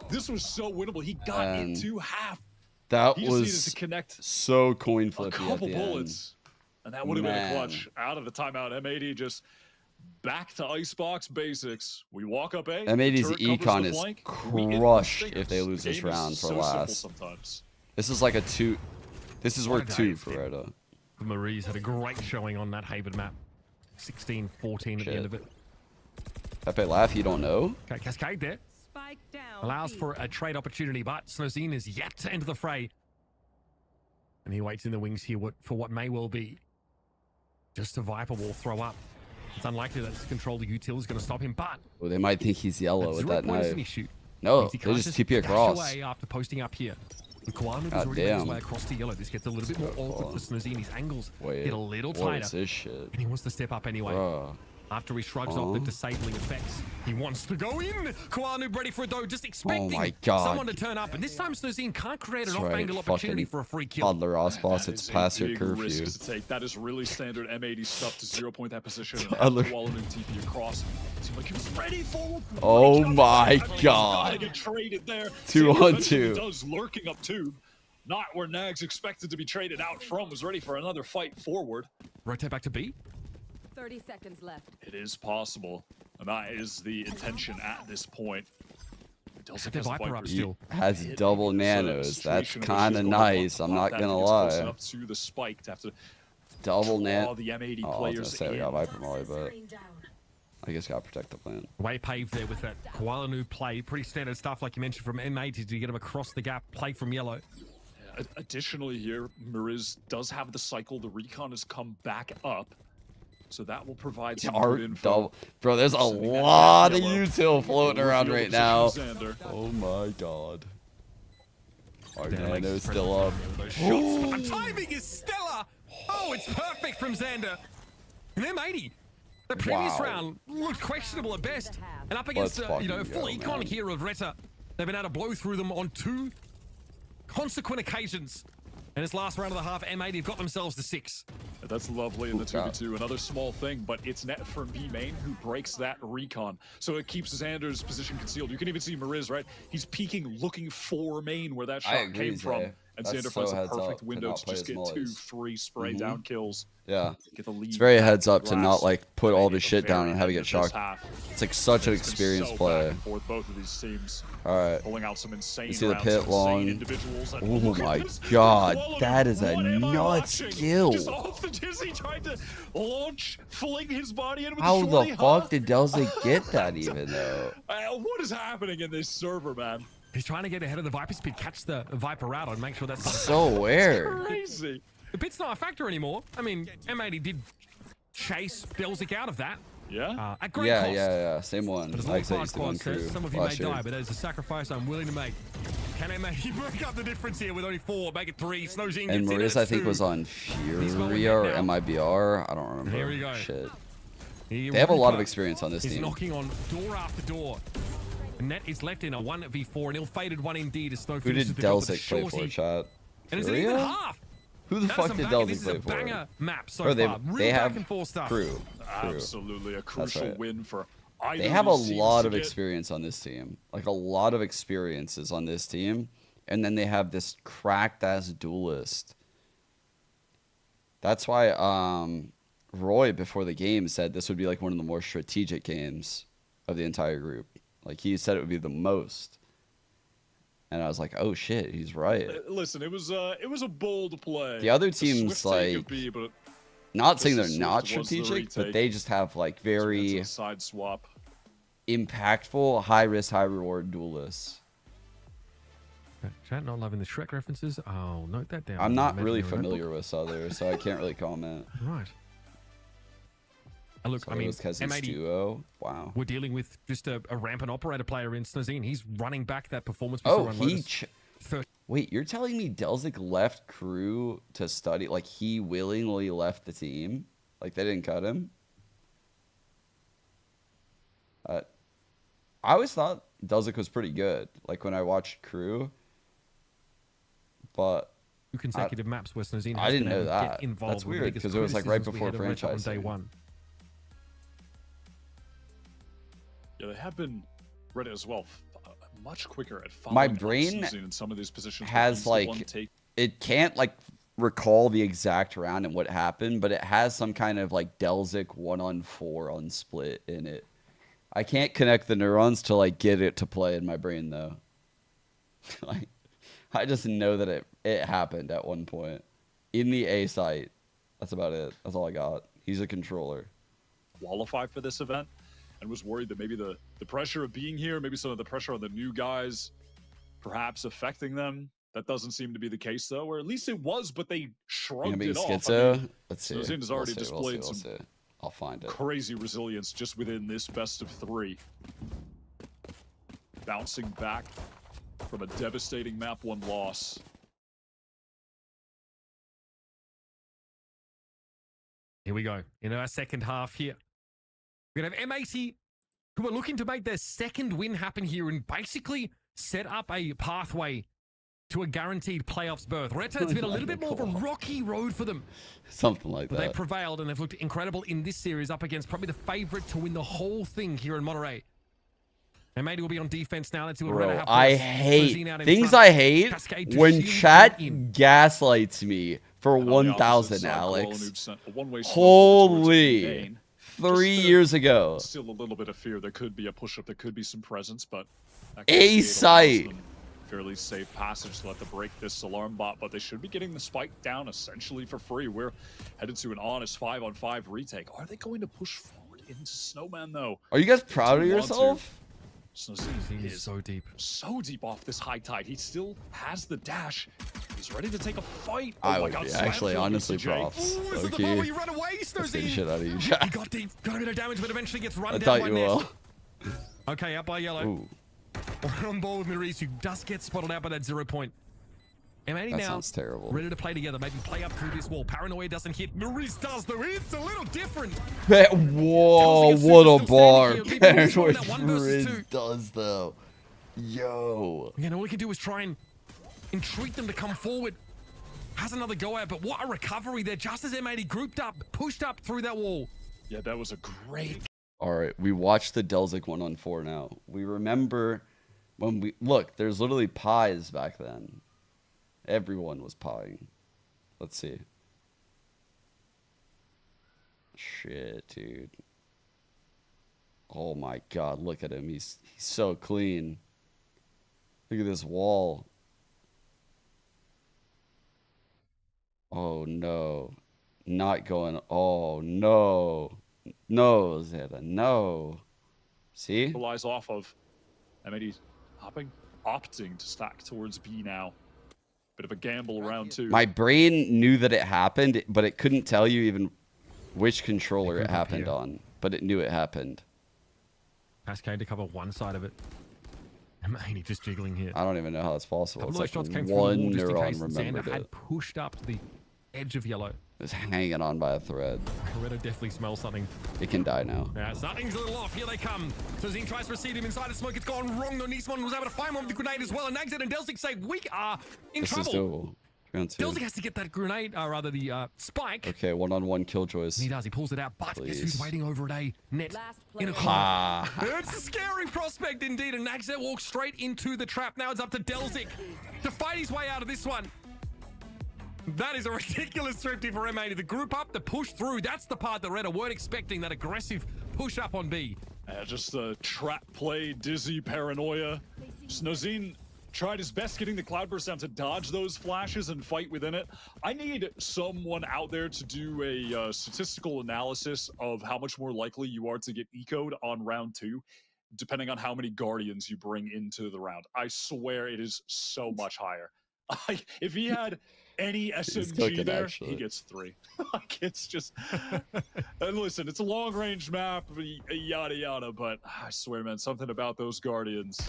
this was so winnable. He got into half. That He just needed was to connect so coin a flippy at couple the bullets. And that would have been a Man. clutch. Out of the timeout, M80 just back to Icebox basics. We walk up A. M80's turret covers econ the is flank, we get the crushed stingers. if they lose The this game is round for so simple last. sometimes. This is like a 2. This is What a worth day 2 it's for been. RETA. Maurice had a great showing on that Haven map. 16-14 at the Shit. end of it. Pepe laugh, you don't know? Okay, Cascade there. Spike down. Allows for a trade opportunity, but Snozine is yet to enter the fray. And he waits in the wings here for what may well be just a Viper wall throw up. It's unlikely that this control the util is going to stop him, but Well, they might think he's yellow with 0 that point is an knife. issue. No, Means he they can't just TP dash across. away after posting up here. And Kwame has God already made his damn. way across to yellow. This gets a little bit more awkward for Snozine. His angles Wait, get a little what tighter. is this shit? And he wants to step up anyway. Bruh. After he shrugs off the disabling effects, he wants to go in. Koanu ready for it though, just expecting someone to turn up. And this time Snozine can't create an off-angle opportunity for a free kill. Toddler Icebox, it's past your curfew. Risk to take. That is really standard M80 stuff to 0 point that position. And Toddler. Koanu TP across. Seemed like he was ready for. Oh my Gotta god. get traded there. 2-on-2. Does lurking up tube. Not where Nags expected to be traded out from. Was ready for another fight forward. Rotate back to B. 30 seconds left. It is possible, and that is the intention at this point. The Viper up still. Has double nanos. That's kind of nice. I'm not gonna lie. Up to the spike to have to double nano. the M80 I was players gonna say we got Viper Molly, but I guess gotta protect the plant. Way paved there with that Koalanu play. Pretty standard stuff, like you mentioned, from M80 to get him across the gap. Play from yellow. Additionally, here Mariz does have the cycle. The recon has come back up. So that will provide some good info. Bro, there's a lot of util floating around right now. Oh my god. Our nano's still up. The timing is stellar. Oh, it's perfect from Xander. And M80. The previous round looked questionable at best. And up against full econ here of RETA. They've been able to blow through them on 2 consequent occasions. And this last round of the half, M80 have got themselves to 6. That's lovely in the 2v2. Another small thing, but it's net from B main who breaks that recon. So it keeps Xander's position concealed. You can even see Mariz, right? He's peeking, looking for main where that shot came from. And Xander finds a perfect window to just get 2 free spray down kills. Yeah. Get the lead. It's very heads up to not like put all the shit down and have it get shocked. It's like such an experienced play. Both of these teams. All right. Pulling out some insane You see the rounds, pit long. Oh my god, that is a nuts kill. Just off the dizzy, trying to launch, fling his body in with How the shorty fuck did Delzik get that even though? What is happening in this server, man? He's trying to get ahead of the Viper speed, catch the Viper out and make sure that's so weird. Crazy. The pit's not a factor anymore. I mean, M80 did chase Delzik out of that. Yeah. At great cost. Yeah. Same one. But as Like I said, Lord used to win says, crew some of you may last year. die, but there's a sacrifice I'm willing to make. Can M80 break up the difference here with only 4, make it 3? Snozine And gets in Mariz, at I think, 2. was on Furia or MIBR. I don't remember. Here we go. Shit. He They have a lot of experience on this He's team. knocking on door after door. And Net is left in a 1v4, and ill-fated one indeed as Snow Who finishes did the job with a Delzik play for, shorty. chat? And it's an even Furia? half. Who the That is fuck some did banger. Delzik This is play a for? banger map so Bro, far. Real they back have and forth stuff. crew. Absolutely a crucial win for either They have a of these teams lot to of get- experience on this team. Like a lot of experiences on this team. And then they have this cracked ass duelist. That's why Roy before the game said this would be like one of the more strategic games of the entire group. Like he said it would be the most. And I was like, oh shit, he's right. Listen, it was a bold play. The other A teams swift take of like B, but not saying they're just as not swift was the strategic, but retake. they just have like very It's a side swap. impactful, high risk, high reward duelists. Chat not loving the Shrek references. I'll note that down. I'm not really Imaginary familiar notebook. with others, so I can't really comment. Right. Look, So I it mean, was Kaz's M80, duo. Wow. we're dealing with just a rampant operator player in Snozine. He's running back that performance. Oh, before he. Lotus. Wait, you're telling me Delzik left crew to study? Like he willingly left the team? Like they didn't cut him? I always thought Delzik was pretty good. Like when I watched crew, but 2 consecutive maps where Snozine I has didn't been know able to get that. involved That's with the weird biggest because it was like right criticisms we before had of Reta franchise. on day 1. Yeah, they have been ready as well. Much quicker at My following up brain season in some of these positions. has where he's the one like take- it can't like recall the exact round and what happened, but it has some kind of like Delzik 1-on-4 on split in it. I can't connect the neurons to like get it to play in my brain though. Like I just know that it happened at one point in the A site. That's about it. That's all I got. He's a controller. qualify for this event and was worried that maybe the pressure of being here, maybe some of the pressure on the new guys perhaps affecting them. That doesn't seem to be the case though, or at least it was, but they shrugged it off. Schizo? I mean, Let's see. Snozine has already displayed We'll some see. I'll find it. crazy resilience just within this best of 3. Bouncing back from a devastating map 1 loss. Here we go. In our second half here. We're going to have M80, who are looking to make their second win happen here and basically set up a pathway to a guaranteed playoffs berth. RETA, it's been a little bit more of a rocky road for them. Something like But that. they prevailed and they've looked incredible in this series up against probably the favorite to win the whole thing here in Monterey. And Matey will be on defense now. Let's see what RETA Bro, have. I hate things I hate when chat gaslights me for 1,000, Alex. Holy. 3 years ago. Still a little bit of fear. There could be a push-up. There could be some presence, but A site. Fairly safe passage to let them break this alarm bot, but they should be getting the spike down essentially for free. We're headed to an honest 5-on-5 retake. Are they going to push forward into Snowman though? Are you guys proud of yourself? Snowman is so deep off this high tide. He still has the dash. He's ready to take a fight. I Oh my would God, be slam actually from honestly VCT. props. Ooh, is it the Okay. part where you run away, Let's get Snowzy? shit out of you, He chat. got deep, got a bit of damage, but eventually gets run I down thought by you Net. will. Okay, up by Yellow. Ooh. We're on ball with Maurice, who does get spotted out by that 0 point. M80 That now sounds terrible. ready to play together, maybe play up through this wall. Paranoia doesn't hit. Maurice does though. It's a little different. Whoa, Tells me what a Super's still bar. standing here. People just running Paranoid that 1 versus 2. Frizz does though. Yo. Again, all we can do is try and entreat them to come forward. Has another go at, but what a recovery there. Just as M80 grouped up, pushed up through that wall. Yeah, that was a great. All right, we watched the Delzik 1-on-4 now. We remember when we look, there's literally pies back then. Everyone was pieing. Let's see. Shit, dude. Oh my God, look at him. He's so clean. Look at this wall. Oh no. Not going. Oh no. No, Zeta. No. See? Relies off of M80 opting to stack towards B now. Bit of a gamble round 2. My brain knew that it happened, but it couldn't tell you even which controller it happened on. But it knew it happened. Cascade to cover one side of it. M80 just jiggling here. I don't even know how that's possible. It's like shots came through one the wall neuron just in case Xander remembered had it. pushed up to the edge of Yellow. It's hanging on by a thread. Reta definitely smells something. It can die now. Yeah, something's a little off. Here they come. So Zine tries to receive him inside the smoke. It's gone wrong though. Nisman was able to find one with the grenade as well. And Nagzed and Delzik say we are in This trouble. is doable. Round 2. Delzik has to get that grenade, or rather the spike. Okay, 1-on-1 killjoys. He does. He pulls it out. But guess who's Please. waiting over at A? Net in a Ah. corner. It's a scary prospect indeed. And Nagzed walks straight into the trap. Now it's up to Delzik to fight his way out of this one. That is a ridiculous thrifty for M80. The group up, the push through. That's the part that RETA weren't expecting. That aggressive push up on B. Just a trap play, dizzy paranoia. Snozine tried his best getting the Cloudburst down to dodge those flashes and fight within it. I need someone out there to do a statistical analysis of how much more likely you are to get ecoed on round 2, depending on how many Guardians you bring into the round. I swear it is so much higher. If he had any SMG cooking, there, actually. he gets 3. Like, it's just... And listen, it's a long-range map, yada yada, but I swear, man, something about those Guardians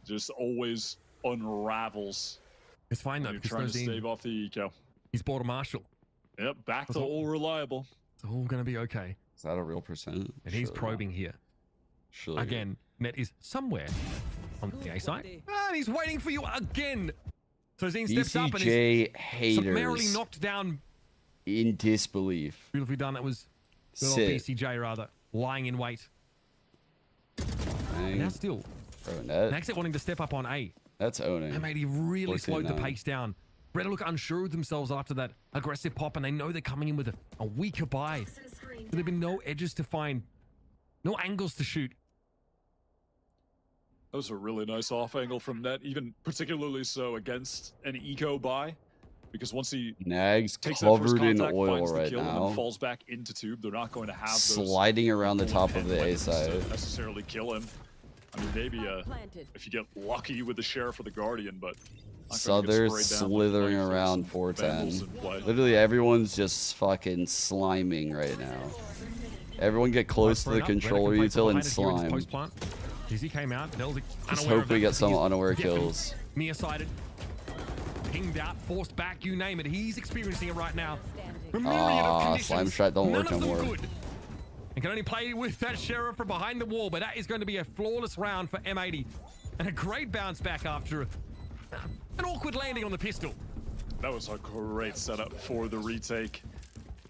just always unravels. It's fine though, You're because trying to Snozine, stave off the eco. he's bought a Marshall. Yep, back to all reliable. It's all going to be okay. Is that a real percent? And he's Surely probing here. Surely. Again, Net is somewhere on the A side. And he's waiting for you again. So Zine steps up and BCJ is summarily haters knocked down. in disbelief. Beautifully done. That was good old Sit. BCJ rather. Lying in wait. And now still. Oh, Net. Nagzed wanting to step up on A. That's owning. M80 really 14 slowed the now. pace down. RETA look unsure of themselves after that aggressive pop, and they know they're coming in with a weaker buy. So there have been no edges to find, no angles to shoot. That was a really nice off angle from Net, even particularly so against an eco buy. Because once he Nags takes that first covered in contact, oil finds the right kill, and now. then falls back into tube, they're not going to have those Sliding around the top of the A weapons side. to necessarily kill him. I mean, maybe if you get lucky with the Sheriff or the Guardian, but Souther slithering around 410. Literally everyone's just fucking sliming right now. Everyone get close to the controller util and slime. Dizzy came out. Delzik Just unaware hope of we it. get some He's unaware definitely kills. Nearsighted. Pinged out, forced back, you name it. He's experiencing it right now. A myriad of Ah, conditions, slime shot don't none work of no them more. good. and can only play with that Sheriff from behind the wall, but that is going to be a flawless round for M80. And a great bounce back after an awkward landing on the pistol. That was a great setup for the retake.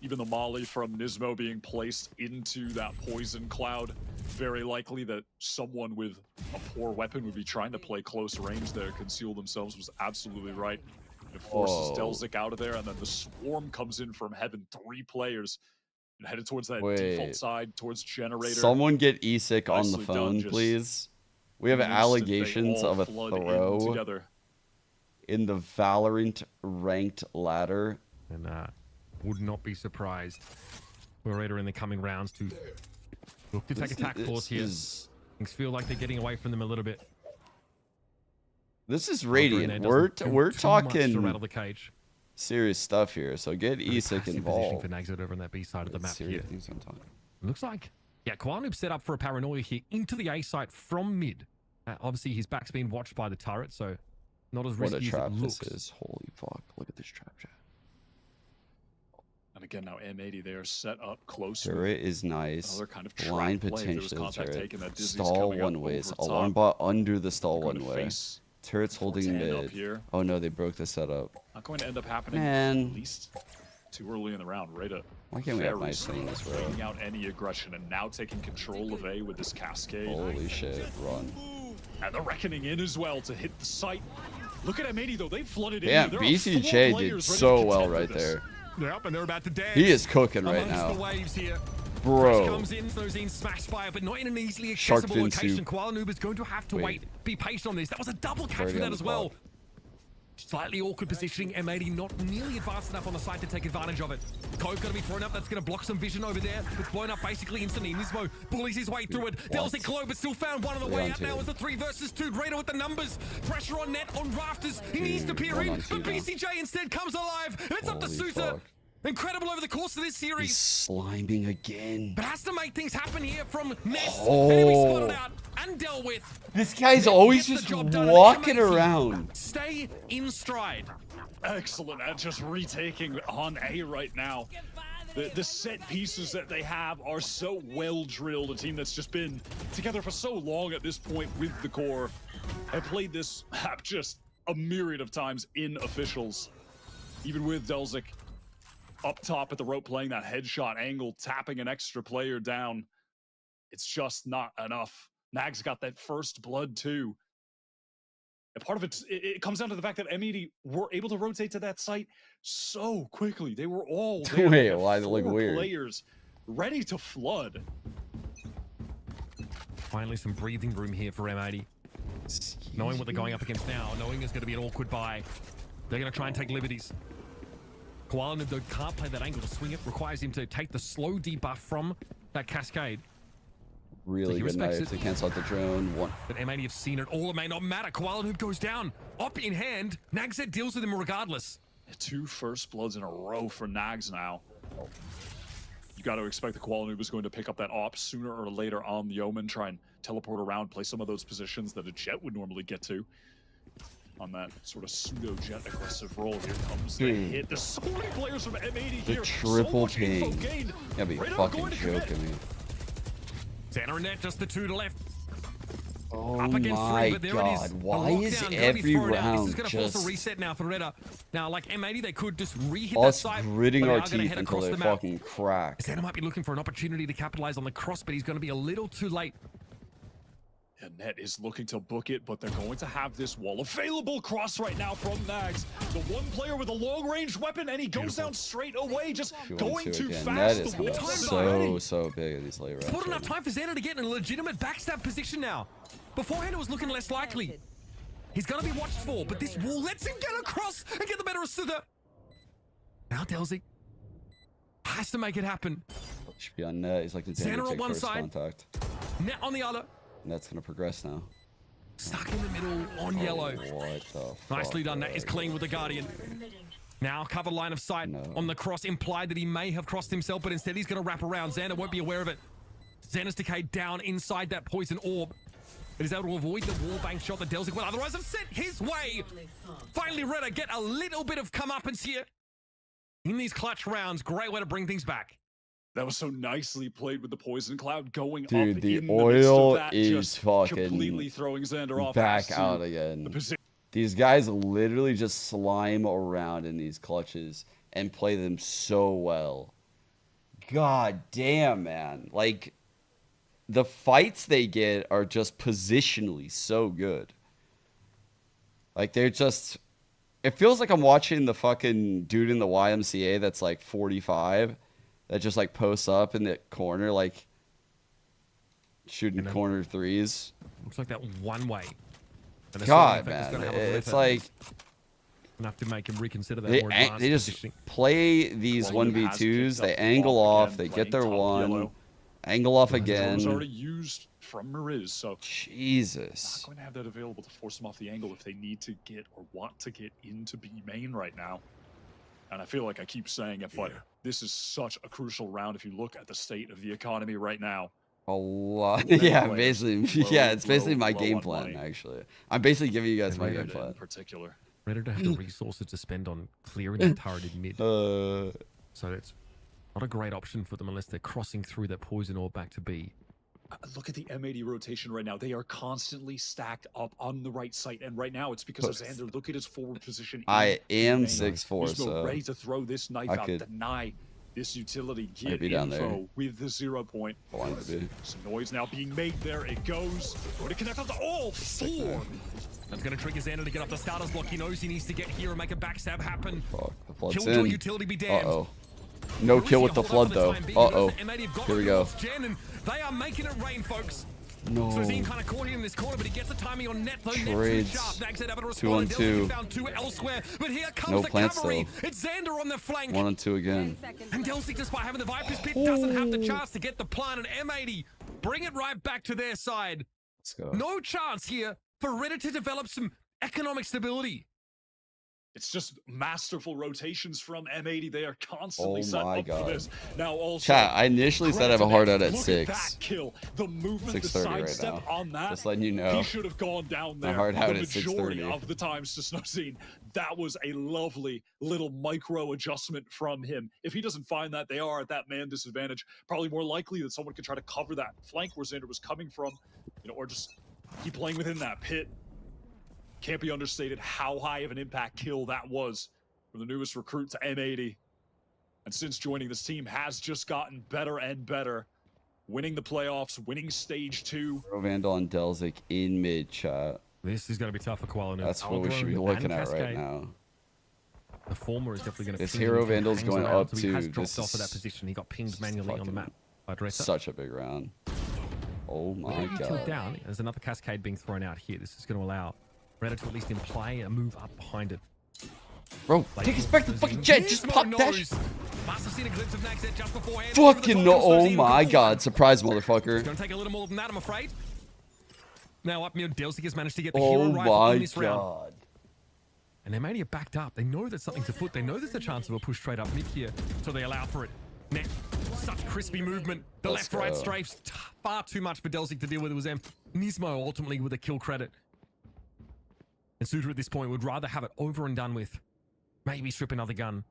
Even the molly from Nismo being placed into that poison cloud. Very likely that someone with a poor weapon would be trying to play close range there, conceal themselves, was absolutely right. It forces Delzik out of there, and then the swarm comes in from heaven. 3 players and headed towards that default side, towards generator. Someone get Isik on the phone, please. We have allegations of a throw in the Valorant ranked ladder. And would not be surprised for RETA in the coming rounds to look to take attack course here. Things feel like they're getting away from them a little bit. This is Radiant. We're talking rattle the cage. Serious stuff here. So get Isik involved. For Nags over on that B side of the map here. Looks like Koalnoob set up for a paranoia here into the A site from mid. Obviously his back's being watched by the turret, so not as risky as it looks. This is. Holy fuck! Look at this trap. And again, now M80, they are set up close. Turret is nice. Another kind of blind potential turret. Stall one ways. Alarm bot under the stall one way. Turret's holding mid. Oh no, they broke the setup. Not going to end up happening. Man. At least too early in the round. RETA. Why can't we have nice things, bro? Bringing out any aggression and now taking control of A with this cascade. Holy shit! Run. And the reckoning in as well to hit the site. Look at M80 though. They flooded in. Yeah, BCJ did so well right there. Yep, and they're about to dance. He is cooking right now. The waves here. Bro. Comes in, throws in, smashed by it, but not in an easily accessible location. Koalnoob is going to have to wait. Be patient on this. That was a double catch for that as well. Slightly awkward positioning. M80 not nearly advanced enough on the side to take advantage of it. Cove going to be thrown up. That's going to block some vision over there. It's blown up basically instantly. Nismo bullies his way through it. Delzik Globe, but still found one on the way out now as the 3 versus 2. RETA with the numbers. Pressure on net, on rafters. He needs to peer in, but BCJ instead comes alive. It's up to Suter. Incredible over the course of this series. He's sliming again. But has to make things happen here from Nest. Enemy spotted out and dealt with. This guy's always just walking around. Stay in stride. Excellent at just retaking on A right now. The set pieces that they have are so well drilled. A team that's just been together for so long at this point with the core. Have played this map just a myriad of times in officials. Even with Delzik up top at the rope playing that headshot angle, tapping an extra player down. It's just not enough. Nags got that first blood too. And part of it comes down to the fact that M80 were able to rotate to that site so quickly. They were all there. Wait, why does it look weird? Players ready to flood. Finally some breathing room here for M80. Knowing what they're going up against now, knowing it's going to be an awkward buy. They're going to try and take liberties. Koalnoob though can't play that angle to swing it. Requires him to take the slow debuff from that cascade. Really good knife to cancel out the drone. But M80 have seen it all. It may not matter. Koalnoob goes down. Op in hand. Nagset deals with him regardless. 2 first bloods in a row for Nags now. You got to expect the Koalnoob is going to pick up that op sooner or later on the Omen. Try and teleport around, play some of those positions that a Jet would normally get to. On that sort of pseudo-Jet aggressive roll, here comes the hit. There's so many players from M80 here. The triple ping. Gotta be fucking joking me. Center net, just the 2 to left. Oh Up against my 3, but there god, it is. why is every round This is going to force just a reset now for RETA. Now, like M80, they could just re-hit us that side. gritting our teeth head until across they the map. fucking crack? Center might be looking for an opportunity to capitalize on the cross, but he's going to be a little too late. And Net is looking to book it, but they're going to have this wall available. Cross right now from Nags. The one player with a long-range weapon, and he goes down straight away, just going too fast. Net is so big at these late rounds. It's not enough time for Xander to get in a legitimate backstab position now. Beforehand, it was looking less likely. He's going to be watched for, but this wall lets him get across and get the better of Suther. Now Delzik has to make it happen. Should be on Net. He's like the Xander on one side, contact. Net on the other. Net's gonna progress now. Stuck in the middle on yellow. What the Nicely done. That is clean with the Guardian. Now cover line of sight on the cross, implied that he may have crossed himself, but instead he's going to wrap around. Xander won't be aware of it. Xander's decayed down inside that poison orb. But he's able to avoid the wallbang shot that Delzik would otherwise have sent his way. Finally, RETA get a little bit of comeuppance here in these clutch rounds. Great way to bring things back. That was so nicely played with the poison cloud going Dude, up the in oil the midst of that, is just fucking completely throwing Xander off back as to out the again. position. These guys literally just slime around in these clutches and play them so well. God damn, man. Like, the fights they get are just positionally so good. Like, they're just... It feels like I'm watching the fucking dude in the YMCA that's like 45 that just like posts up in the corner, like shooting corner threes. Looks like that one way. And God, man. It's like... Enough to make him reconsider that more They just positioning. play these 1v2s, they angle off, they get their one, angle off again. Was already used from Mariz, so Jesus. Not going to have that available to force them off the angle if they need to get or want to get into B main right now. And I feel like I keep saying it, but this is such a crucial round if you look at the state of the economy right now. A lot. Yeah, basically. Yeah, it's basically my game plan, actually. I'm basically giving you guys my game plan. In particular. RETA to have the resources to spend on clearing that turreted mid. So it's not a great option for them unless they're crossing through that poison orb back to B. Look at the M80 rotation right now. They are constantly stacked up on the right site, and right now it's because of Xander. Look at his forward position. I am 6'4", so ready to throw this knife out, deny this utility, get info with the 0 point. Some noise now being made there. It goes. Going to connect up to all four. That's going to trigger Xander to get up the starter's block. He knows he needs to get here and make a backstab happen. Fuck, the flood's Killjoy in. utility be damned. Uh-oh. No kill with the flood, though. Uh-oh. Here we go. They are making it rain, folks. No. So Zine kind of caught him in this corner, but he gets the timing on net, though. Trades. Net too sharp. 2-on-2. Found two elsewhere, but here comes No the plants, cavalry. though. It's Xander on the flank. 1-on-2 again. And Delsic, despite having the Viper's Pit, doesn't have the chance to get the plant. And M80 bring it right back to their side. Let's go. No chance here for RETA to develop some economic stability. It's just masterful rotations from M80. They are constantly set up for this. Now also, Chat, I initially said I have a hard out at 6. That kill, the movement, the 6:30 sidestep right now. on that. Just letting you know. He should have gone down there. My hard out the at majority 6:30. of the times to Snowzine. That was a lovely little micro adjustment from him. If he doesn't find that, they are at that man disadvantage. Probably more likely that someone could try to cover that flank where Xander was coming from, or just keep playing within that pit. Can't be understated how high of an impact kill that was from the newest recruit to M80. And since joining this team has just gotten better and better. Winning the playoffs, winning stage 2. Vandal and Delzic in mid, chat. This is going to be tough for Koala. That's what we should be looking at right now. The former is definitely going to. This Hero Vandal's going up so too. He has dropped this off of that position. He got pinged manually on the map by RETA. Such a big round. Oh my god. Down. There's another cascade being thrown out here. This is going to allow RETA to at least in play a move up behind it. Bro, take us back to the fucking jet. Just pop that. Must have seen a glimpse of Naxet just beforehand. Fucking no. Oh my god. Surprise, motherfucker. It's going to take a little more than that, I'm afraid. Now up near Delsic has managed to get the hero rifle in this round. And they made it backed up. They know there's something to foot. They know there's a chance of a push straight up mid here. So they allow for it. Net, such crispy movement. The left-right strafes, far too much for Delsic to deal with. It was Nismo ultimately with a kill credit. And Suter at this point would rather have it over and done with. Maybe strip another gun.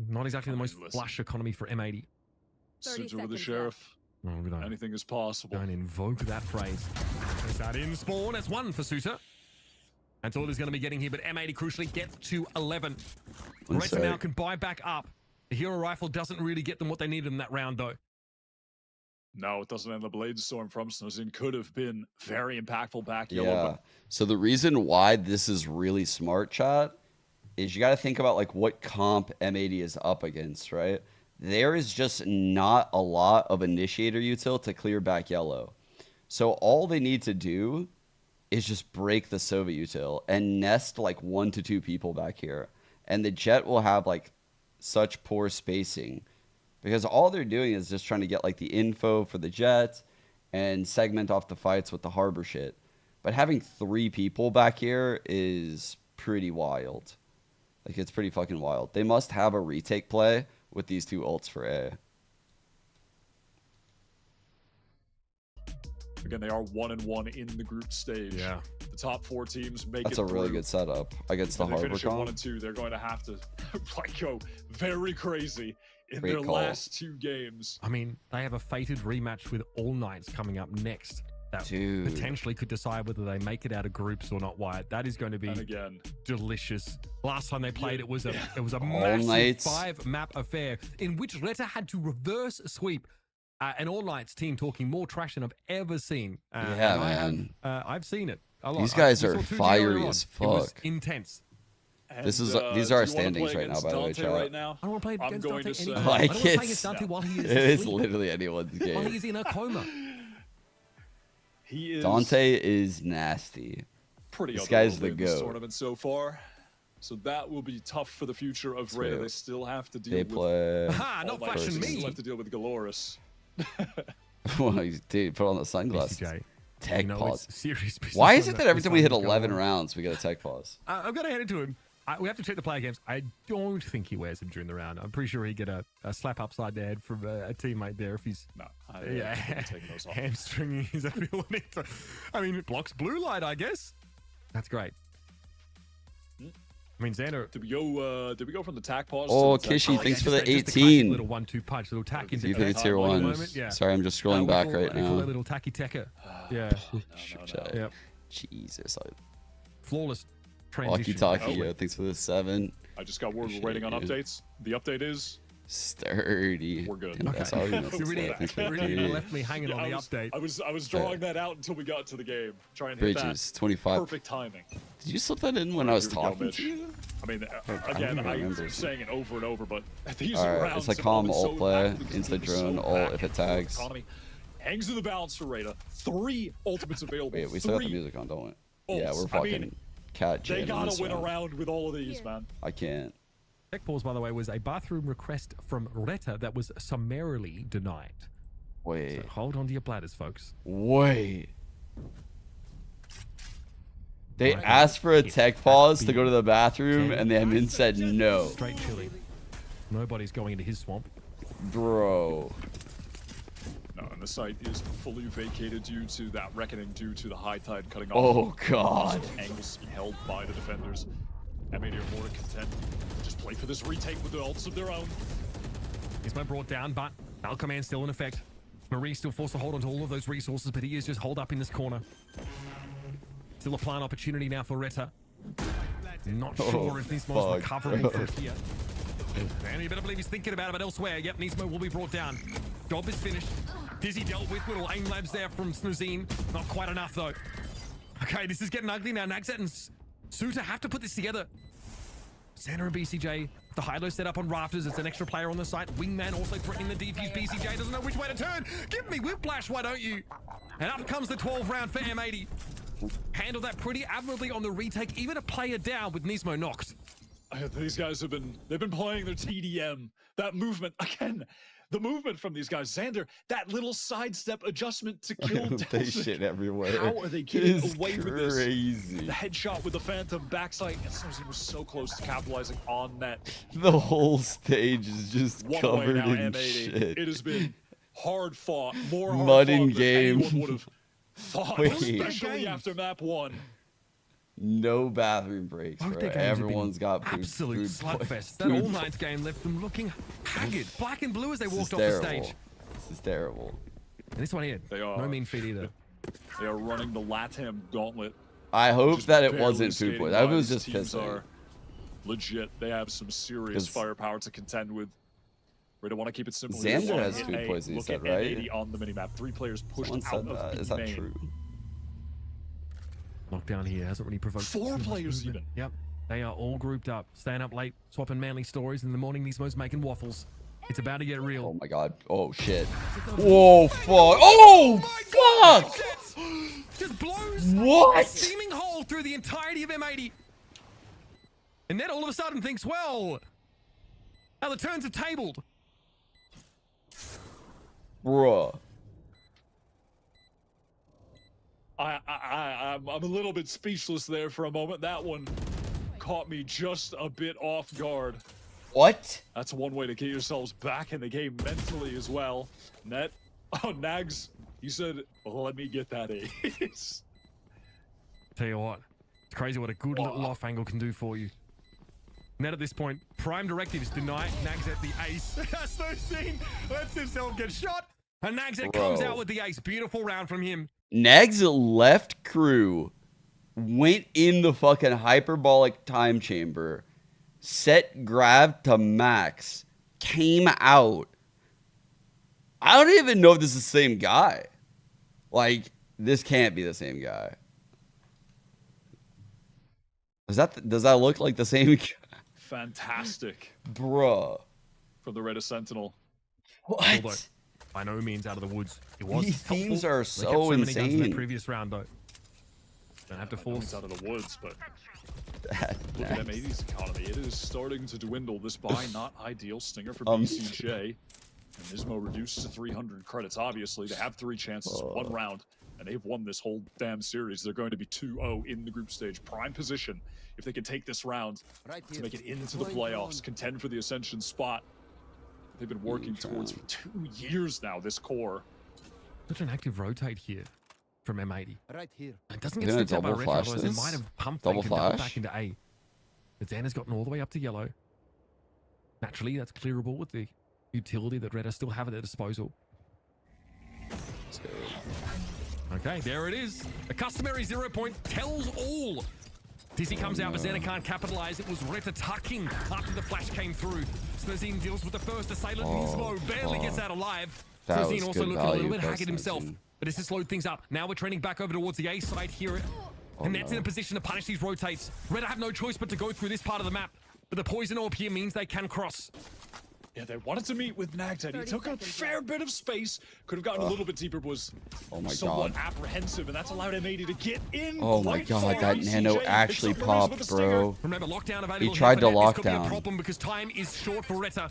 Not exactly the most flush economy for M80. Suter with the sheriff. Anything is possible. Don't invoke that phrase. Is that in spawn? That's 1 for Suter. That's all he's going to be getting here, but M80 crucially gets to 11. RETA now can buy back up. The hero rifle doesn't really get them what they needed in that round, though. No, it doesn't end the Blade Storm from Snowzine. Could have been very impactful back Yeah. yellow. So the reason why this is really smart, chat, is you got to think about like what comp M80 is up against, right? There is just not a lot of initiator util to clear back yellow. So all they need to do is just break the Sova util and nest like 1 to 2 people back here. And the jet will have like such poor spacing because all they're doing is just trying to get like the info for the jet and segment off the fights with the harbor shit. But having 3 people back here is pretty wild. Like it's pretty fucking wild. They must have a retake play with these 2 ults for A. Again, they are 1-1 in the group stage. Yeah. The top 4 teams make That's it a really through. good setup against the If they harbor finish at comp. 1 and 2, they're going to have to like go very crazy in Great their call. last 2 games. I mean, they have a fated rematch with All Knights coming up next. That potentially could decide whether they make it out of groups or not. Wyatt, that is going to be delicious. Last time they played, it was a massive Knights. 5-map affair in which RETA had to reverse sweep an All Knights team, talking more trash than I've ever seen. Yeah, man. I've seen it a lot. These guys We are saw 2G fiery earlier as on. It was fuck. intense. And, These are do our you wanna standings play right now, against by the way, Dante chat. right now? I don't want to play I'm against going Dante to say, anymore. I don't want to play against Dante while he is It is asleep, literally anyone's game. while he's in a coma. He is Dante is nasty. pretty This guy's the otherworldly in this goat. tournament so far. So that will be tough for the future of RETA. They still have to deal They with play. Aha, not All Might. flashing They me. still have to deal with Galoris. Well, dude, put on the sunglasses. BCJ. Tech You know, pause. it's serious business Why is when it that every this time we hit finals go 11 on. rounds, we get a tech pause? I'm going to hand it to him. We have to check the player games. I don't think he wears them during the round. I'm pretty sure he'd get a slap upside the head from a teammate there if he's I'm taking those off. hamstringing his ability to. I mean, it blocks blue light, I guess. That's great. I mean, Xander. Did we go from the tack pause? Oh, to the Kishi, tack thanks pause? for the Just a classic 18. little 1-2 punch, little tack into You tier one one. moment, yeah. Sorry, I'm just scrolling We back call- right we call now. it little tacky tecker. Yeah. Yep. Jesus. Flawless transition. Walkie-talkie, yo. Thanks for the 7. I just got word we're waiting on Shit. updates. The update is Sturdy. we're good. Dude, that's all you know. You really, Thanks for the really 3. left me hanging on the update. I was drawing that out until we got to the game. Trying to hit Bridges, that 25. perfect timing. Did you slip that in when I was Here we go, talking Mitch. to you? I mean, I again, don't remember. I'm saying it over and over, but these Alright, rounds it's like have all calm been ult so play, impactful because insta it's so drone, ult back if it and forth tags. economy. Hangs in the balance for RETA. 3 ultimates available. Wait, we still got the 3 music on, don't we? ults. Yeah, we're I fucking mean, cat they jam in gotta this win a round. round with all of these, man. I can't. Tech pause, by the way, was a bathroom request from RETA that was summarily denied. Wait. So hold on to your bladders, folks. Wait. They asked for a tech pause to go to the bathroom, and the admin said no. Straight chilling. Nobody's going into his swamp. Bro. No, and the site is fully vacated due to that reckoning, due to the high tide cutting Oh, off. God. Angles held by the defenders. M80 are more content. Just play for this retake with the ults of their own. He's been brought down, but Bell Command still in effect. Marie still forced to hold on to all of those resources, but he is just holed up in this corner. Still a plant opportunity now for RETA. Not sure if Nismo's recovering from here. And you better believe he's thinking about it, but elsewhere, yep, Nismo will be brought down. Job is finished. Dizzy dealt with little aim labs there from Snuzine. Not quite enough, though. Okay, this is getting ugly now. Nagset and Suta have to put this together. Xander and BCJ, the high-low set up on rafters. It's an extra player on the site. Wingman also threatening the defuse. BCJ doesn't know which way to turn. Give me whiplash, why don't you? And up comes the 12 round for M80. Handled that pretty admirably on the retake. Even a player down with Nismo knocked. These guys they've been playing their TDM. That movement, again, the movement from these guys. Xander, that little sidestep adjustment to kill They Delphic. shit everywhere. How are they getting It's away with this? crazy. The headshot with the Phantom backside. And Snowzy was so close to capitalizing on that. The whole stage is just One covered away now, in M80. shit. It has been hard fought, more hard Mud fought in than game. anyone would have thought, Wait. especially after map 1. No bathroom breaks, Both bro. their games have been Everyone's got food. absolute food slugfest. That food All Knights game left them looking haggard, black and blue as they This is walked off the terrible. stage. This is terrible. And this one here, They are. no mean feat either. They are running the LATAM gauntlet. I hope Just that it barely wasn't food skating poison. I hope by. it was These just teams pissing. are legit. They have some serious 'Cause firepower to contend with. We don't want to keep it simple. Xander Here. has Hit food A, poisoning, you look said, at right? M80 on the minimap. 3 players pushed Someone out said of that. the Is that main. true? Knockdown here hasn't really provoked 4 too much players movement. even. Yep, they are all grouped up, staying up late, swapping manly stories. In the morning, Nismo's making waffles. It's about to get real. Oh my god. Oh shit. Whoa, fuck. Oh, fuck! Just blows What? a steaming hole through the entirety of M80. And then all of a sudden thinks, well, now the turns have tabled. Bruh. I'm a little bit speechless there for a moment. That one caught me just a bit off guard. What? That's one way to get yourselves back in the game mentally as well. Net. Oh, Nags, you said, let me get that ace. Tell you what, it's crazy what a good little off angle can do for you. Net at this point, prime directives deny Nagzet the ace. S13 lets himself get shot, and Nagzet comes out with the ace. Beautiful round from him. Nags left crew, went in the fucking hyperbolic time chamber, set grav to max, came out. I don't even know if this is the same guy. Like, this can't be the same guy. Does that look like the same guy? Fantastic. Bruh. From the RETA Sentinel. What? Although, by no means out of the woods. It was These teams helpful. are They so kept so many guns in insane. the previous round, though. Don't have to force out of the woods, but look at M80's economy. It is starting to dwindle. This buy not ideal. Stinger for BCJ. And Nismo reduced to 300 credits. Obviously, they have 3 chances, 1 round, and they've won this whole damn series. They're going to be 2-0 in the group stage. Prime position if they can take this round to make it into the playoffs, contend for the Ascension spot. They've been working towards for 2 years now, this core. Such an active rotate here from M80. Right here. It doesn't get snipped out by RETA, otherwise it might have pumped double flash back into A. But Xana's gotten all the way up to yellow. Naturally, that's clearable with the utility that RETA still have at their disposal. Okay, there it is. A customary 0 point tells all. Dizzy comes out, but Xana can't capitalize. It was RETA tucking after the flash came through. Snazine deals with the first assailant. Nismo barely gets out alive. Snazine also looking a little bit haggard himself, but it's to slow things up. Now we're trending back over towards the A side here. And that's in a position to punish these rotates. RETA have no choice but to go through this part of the map. But the poison orb here means they can cross. Yeah, they wanted to meet with Nagzet. He took a fair bit of space. Could have gotten a little bit deeper, but was somewhat apprehensive, and that's allowed M80 to get in. Oh my god, that nano actually popped, bro. Remember, lockdown available. He tried to lock this could be a down. problem because time is short for RETA.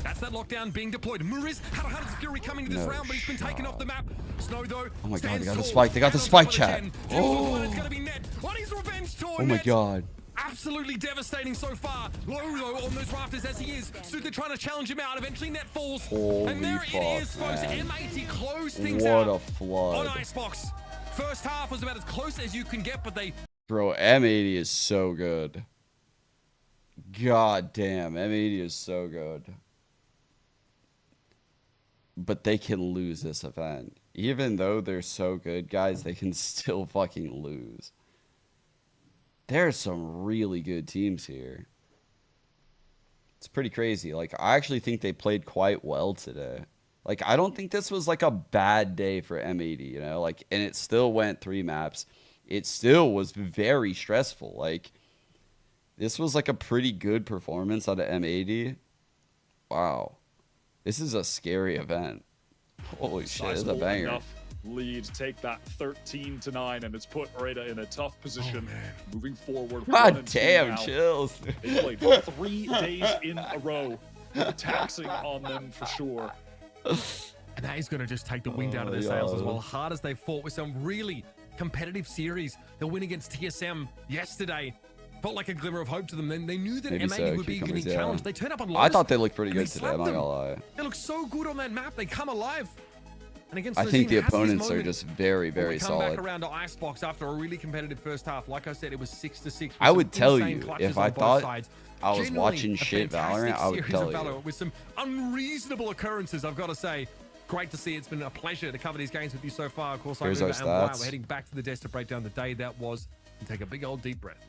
That's that lockdown being deployed. Muriz had a Hunter's Fury coming to this round, but he's been taken off the map. Snow, though. Oh my god, they got the spike. They got the spike chat. Oh my god. Absolutely devastating so far. Low though on those rafters as he is. Suda trying to challenge him out. Eventually net falls. And there it is, folks. M80 closed things out. What a flood. On Icebox. First half was about as close as you can get, but they... Bro, M80 is so good. God damn, M80 is so good. But they can lose this event. Even though they're so good, guys, they can still fucking lose. There are some really good teams here. It's pretty crazy. Like, I actually think they played quite well today. Like, I don't think this was like a bad day for M80, you know? Like, and it still went 3 maps. It still was very stressful. Like, this was like a pretty good performance out of M80. Wow. This is a scary event. Holy shit, this is a banger. Enough lead, take that 13-9, and it's put RETA in a tough position moving forward. God damn, chills. They played 3 days in a row, taxing on them for sure. And that is going to just take the wind out of their sails as well. Hard as they fought with some really competitive series. The win against TSM yesterday felt like a glimmer of hope to them. Then they knew that M80 would be getting challenged. They turned up on lows. I thought they looked pretty good today, I'm not gonna lie. They look so good on that map. They come alive. And against I think the opponents are just very, very come solid. back around to Icebox after a really competitive first half. Like I said, it was 6-6. I would tell you, if I thought I was watching shit Valorant, I would tell you. With some unreasonable occurrences, I've got to say. Great to see. It's been a pleasure to cover these games with you so far. Of course, Here's I'm our Uber and stats. we're heading back to the desk to break down the day that was and take a big old deep breath.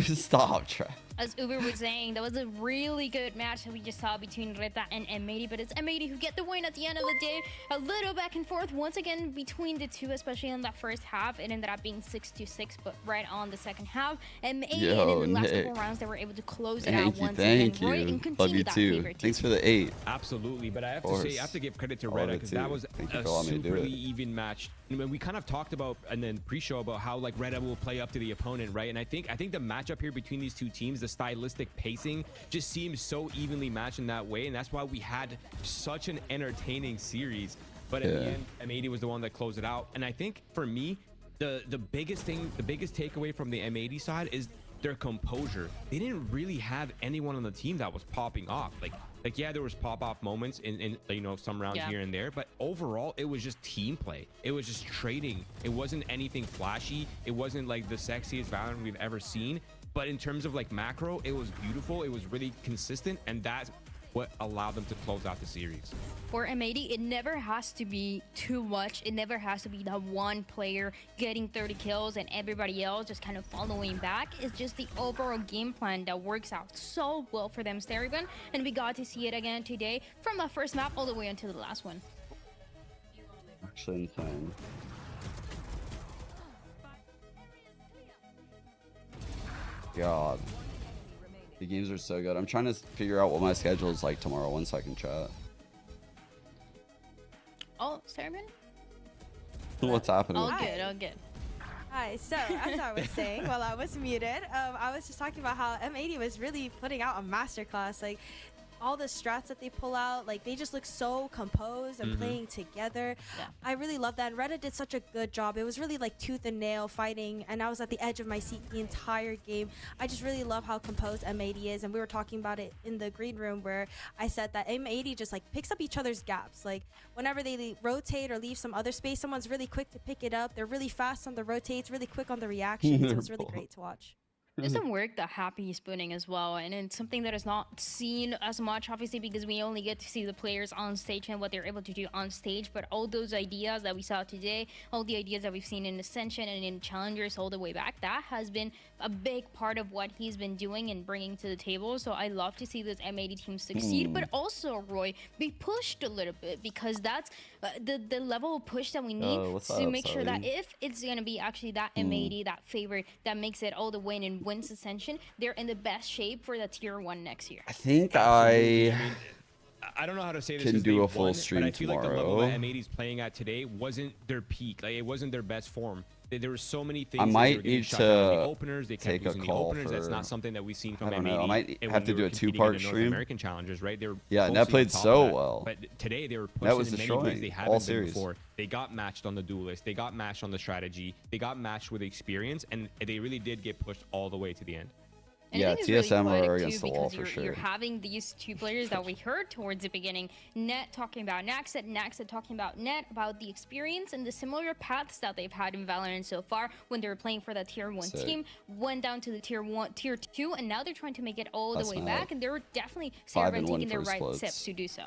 Stop, Trey. As Uber was saying, that was a really good match that we just saw between RETA and M80, but it's M80 who get the win at the end of the day. A little back and forth once again between the two, especially in that first half. It ended up being 6-6, but right on the second half, M80 and in the last couple rounds, they were able to close it out once again. Right, and Love you that too. favorite Thanks for the 8. Absolutely, but I have to say, I have to give credit to RETA because that was a superly even match. And when we kind of talked about and then pre-show about how like RETA will play up to the opponent, right? And I think the matchup here between these two teams, the stylistic pacing just seems so evenly matched in that way, and that's why we had such an entertaining series. But in the end, M80 was the one that closed it out. And I think for me, the biggest takeaway from the M80 side is their composure. They didn't really have anyone on the team that was popping off. Like yeah, there was pop-off moments in you know, some rounds here and there, but overall it was just team play. It was just trading. It wasn't anything flashy. It wasn't like the sexiest Valorant we've ever seen. But in terms of like macro, it was beautiful. It was really consistent, and that's what allowed them to close out the series. For M80, it never has to be too much. It never has to be that one player getting 30 kills and everybody else just kind of following back. It's just the overall game plan that works out so well for them, Steribun, and we got to see it again today from the first map all the way until the last one. Actually insane. God. The games are so good. I'm trying to figure out what my schedule is like tomorrow. 1 second, chat. Oh, Steribun? What's happening? All good, all good. Hi, so as I was saying while I was muted, I was just talking about how M80 was really putting out a masterclass. Like, all the strats that they pull out, like, they just look so composed and playing together. Yeah. I really love that, and RETA did such a good job. It was really like tooth and nail fighting, and I was at the edge of my seat the entire game. I just really love how composed M80 is, and we were talking about it in the green room where I said that M80 just like picks up each other's gaps. Like, whenever they rotate or leave some other space, someone's really quick to pick it up. They're really fast on the rotates, really quick on the reactions. It was really great to watch. There's some work that Happy is putting as well, and it's something that is not seen as much, obviously, because we only get to see the players on stage and what they're able to do on stage. But all those ideas that we saw today, all the ideas that we've seen in Ascension and in Challengers all the way back, that has been a big part of what he's been doing and bringing to the table. So I love to see this M80 team succeed, but also, Roy, be pushed a little bit, because that's the level of push that we need to make sure that if it's going to be actually that M80, that favorite that makes it all the way and wins Ascension, they're in the best shape for the tier 1 next year. I think I don't know how to say this. Can do a full won, stream but I feel tomorrow. like the level that M80's playing at today wasn't their peak. Like, it wasn't their best form. There were so many things. I might need to the to openers. They take kept a losing the call openers. for. That's not something that we've seen from I don't M80. know. I might and have when to they do were a competing in two-part the North stream. American challengers, right? They were Yeah, and that mostly played on top so of that. well. But today they were That pushing was in many destroying ways they all haven't been series. before. They got matched on the duelist. They got matched on the strategy. They got matched with experience, and they really did get pushed all the way to the end. And Yeah, I think it's TSM really are poetic against too, the wall because for sure. You're having these two players that we heard towards the beginning, Net talking about Naxxet, Naxxet talking about Net, about the experience and the similar paths that they've had in Valorant so far when they were playing for the tier 1 team, went down to the tier 2, and now they're trying to make it all the way back, and they're definitely taking their right steps to do so.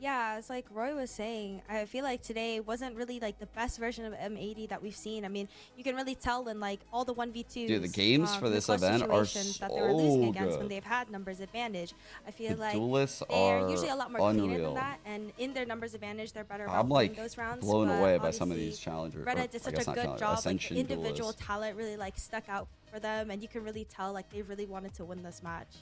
Yeah, it's like Roy was saying, I feel like today wasn't really like the best version of M80 that we've seen. I mean, you can really tell in like all the 1v2s. Dude, the games for this event are that they were losing so against good. when they've had numbers advantage. I feel The like duelists they're are usually a lot more cleaner unreal. than that, and in their numbers advantage, they're better about I'm winning like those rounds. blown but away by some of obviously, these challengers. RETA did such a good job. Like, Ascension individual duelists. talent really like stuck out for them, and you can really tell like they really wanted to win this match.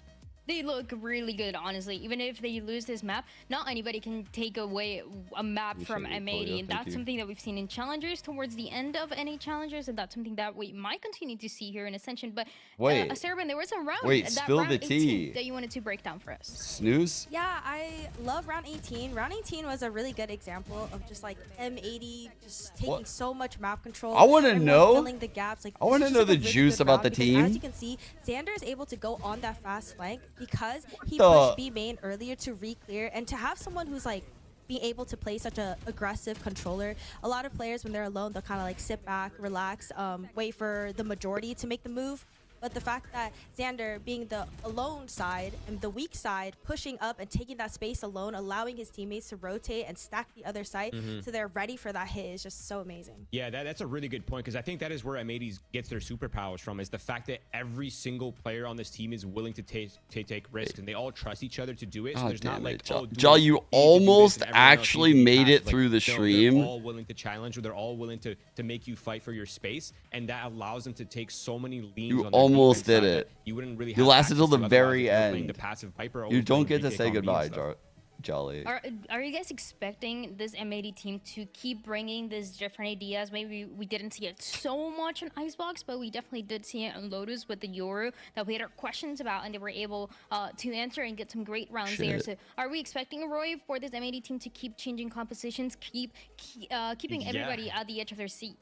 They look really good, honestly. Even if they lose this map, not anybody can take away a map from M80, and that's something that we've seen in Challengers towards the end of any Challengers, and that's something that we might continue to see here in Ascension. But Wait, Steribun, there was a round, wait, that spill round the 18 tea. that you wanted to break down for us. Snooze? Yeah, I love round 18. Round 18 was a really good example of just like M80 just taking so much map control. I wanna everyone know- filling the gaps. Like, I wanna this is know just, like, the a really juice good about round the because team. As you can see, Xander is able to go on that fast flank because he the- pushed B main earlier to re-clear, and to have someone who's like be able to play such a aggressive controller. A lot of players, when they're alone, they'll kind of like sit back, relax, wait for the majority to make the move. But the fact that Xander, being the alone side and the weak side, pushing up and taking that space alone, allowing his teammates to rotate and stack the other side so they're ready for that hit is just so amazing. Yeah, that's a really good point, because I think that is where M80 gets their superpowers from, is the fact that every single player on this team is willing to take risks, and they all trust each other to do it. So there's not like, Jal, you almost actually made it through the stream. They're all willing to challenge, or they're all willing to make you fight for your space, and that allows them to take so many leans You on their almost defense did side it. that you wouldn't really You have lasted till access the to otherwise very if you're playing end. the passive Viper, or You don't playing get to retake say on B and goodbye, stuff. Jolly. Are you guys expecting this M80 team to keep bringing these different ideas? Maybe we didn't see it so much in Icebox, but we definitely did see it on Lotus with the Yoru that we had our questions about, and they were able to answer and get some great rounds there. So are we expecting, Roy, for this M80 team to keep changing compositions, keeping everybody at the edge of their seat?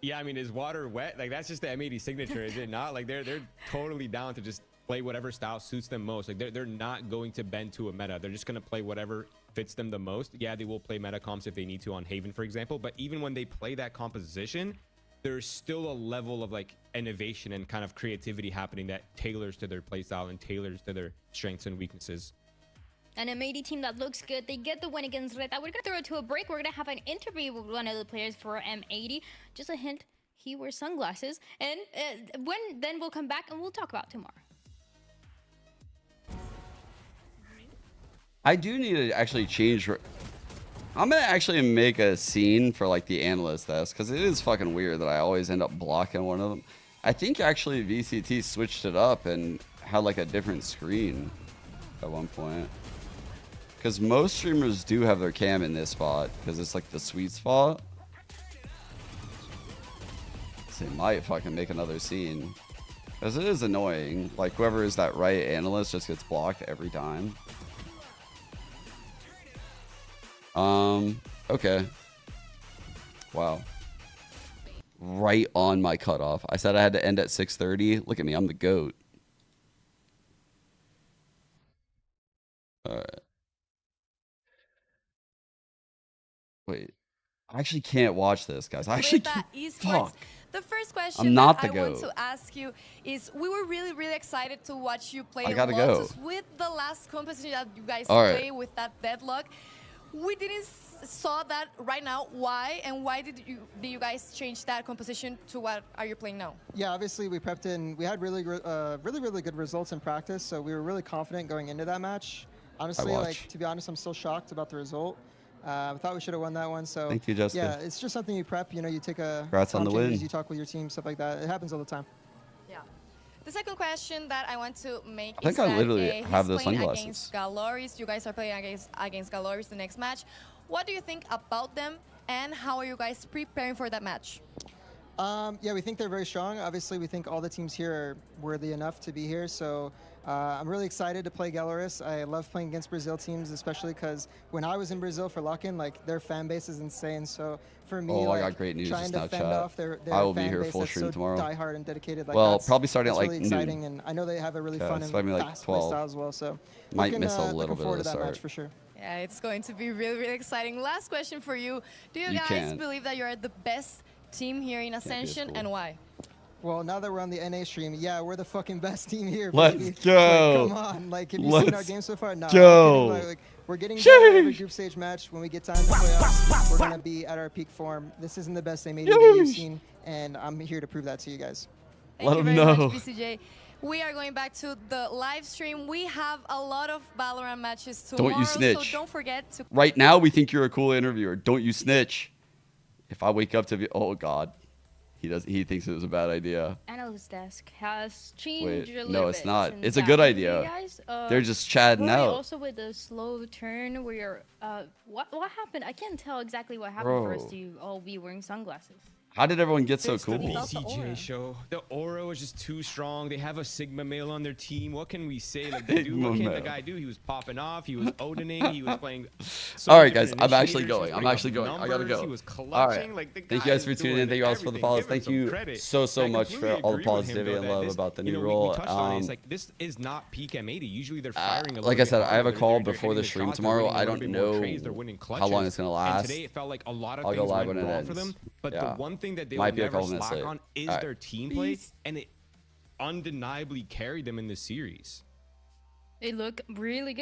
Yeah, I mean, is water wet? Like, that's just the M80 signature, is it not? Like, they're totally down to just play whatever style suits them most. Like, they're not going to bend to a meta. They're just going to play whatever fits them the most. Yeah, they will play meta comps if they need to on Haven, for example. But even when they play that composition, there's still a level of like innovation and kind of creativity happening that tailors to their playstyle and tailors to their strengths and weaknesses. An M80 team that looks good. They get the win against RETA. We're gonna throw it to a break. We're gonna have an interview with one of the players for M80. Just a hint, he wears sunglasses. And then we'll come back and we'll talk about tomorrow. I do need to actually change. I'm gonna actually make a scene for like the analyst desk because it is fucking weird that I always end up blocking one of them. I think actually VCT switched it up and had like a different screen at one point. Because most streamers do have their cam in this spot because it's like the sweet spot. So they might fucking make another scene. Because it is annoying. Like whoever is that right analyst just gets blocked every time. Okay. Wow. Right on my cutoff. I said I had to end at 6:30. Look at me, I'm the GOAT. Alright. Wait. I actually can't watch this, guys. I actually can't. Fuck. The first question I'm not that the I want GOAT. to ask you is, we were really, really excited to watch you play I gotta go. Lotus with the last competition that you guys All right. play with that deadlock. We didn't saw that right now. Why? And why did you guys change that composition to what are you playing now? Yeah, obviously we prepped in. We had really good results in practice, so we were really confident going into that match. Honestly, like to be honest, I'm still shocked about the result. I thought we should have won that one. So Thank you, Jessica. Yeah, it's just something you prep. You know, you take a Congrats on the win. You talk with your team, stuff like that. It happens all the time. Yeah. The second question that I want to make I think is I that literally have he's those playing sunglasses. against Galoris. You guys are playing against Galoris the next match. What do you think about them, and how are you guys preparing for that match? Yeah, we think they're very strong. Obviously, we think all the teams here are worthy enough to be here. So I'm really excited to play Galoris. I love playing against Brazil teams, especially because when I was in Brazil for lock-in, like their fan base is insane. So for me, I like, got great news trying just to now, fend chat. off their I will be fan here base full that's stream so tomorrow. diehard and dedicated. Like, Well, that's probably starting at really like exciting, noon. and I know they have a really Yeah, fun it's and probably like fast 12. playstyle as well. So Might miss a little looking bit forward of the to that start. match for sure. Yeah, it's going to be really, really exciting. Last question for you. Do you guys can't. believe that you are the best team here in Ascension, and why? Well, now that we're on the NA stream, yeah, we're the fucking best team here. Let's baby. go. Like, come on. Like, have you seen our game so far? No. Go. Like, we're getting better every group stage match. When we get time to play off, we're going to be at our peak form. This isn't the best M80 that you've seen, and I'm here to prove that to you guys. Thank you very much, BCJ. We are going back to the live stream. We have a lot of Valorant matches tomorrow. Don't you snitch. So don't forget to... Right now, we think you're a cool interviewer. Don't you snitch. If I wake up to be, oh God, he thinks it was a bad idea. Analyst desk has changed a little no, it's bit not. since It's a that. good You idea. guys, They're just chatting probably out. Also with the slow turn where you're, what happened? I can't tell exactly what happened for us Bro. to all be wearing sunglasses. How did everyone get so It's cool? the BCJ show. The aura was just too strong. They have a Sigma male on their team. What can we say? Like, the dude, what can the guy do? He was popping off. He was Odining. He was playing. So All right, many guys, different I'm actually initiators. going. He I'm was actually putting going. up I gotta numbers. go. He was All right. clutching. Like, the Thank you guy guys for is tuning in. doing Thank you guys for the everything. follows. Give him Thank some you credit. so I much for completely all the agree with him, positivity though, and that love this- about the you new know, role. we touched on it. It's like, this is not peak M80. Usually they're firing a little Like I bit said, I have a harder. call They're before the hitting stream shots, they're tomorrow. winning a I little don't bit more know trades, they're winning how long clutches. it's gonna And last. today it felt like a lot of I'll go things live went when it wrong for ends. them. But Yeah. the one thing that they Might will be a never couple minutes slack late. on is All right. their team play, and it undeniably carried them in the series. They look really good.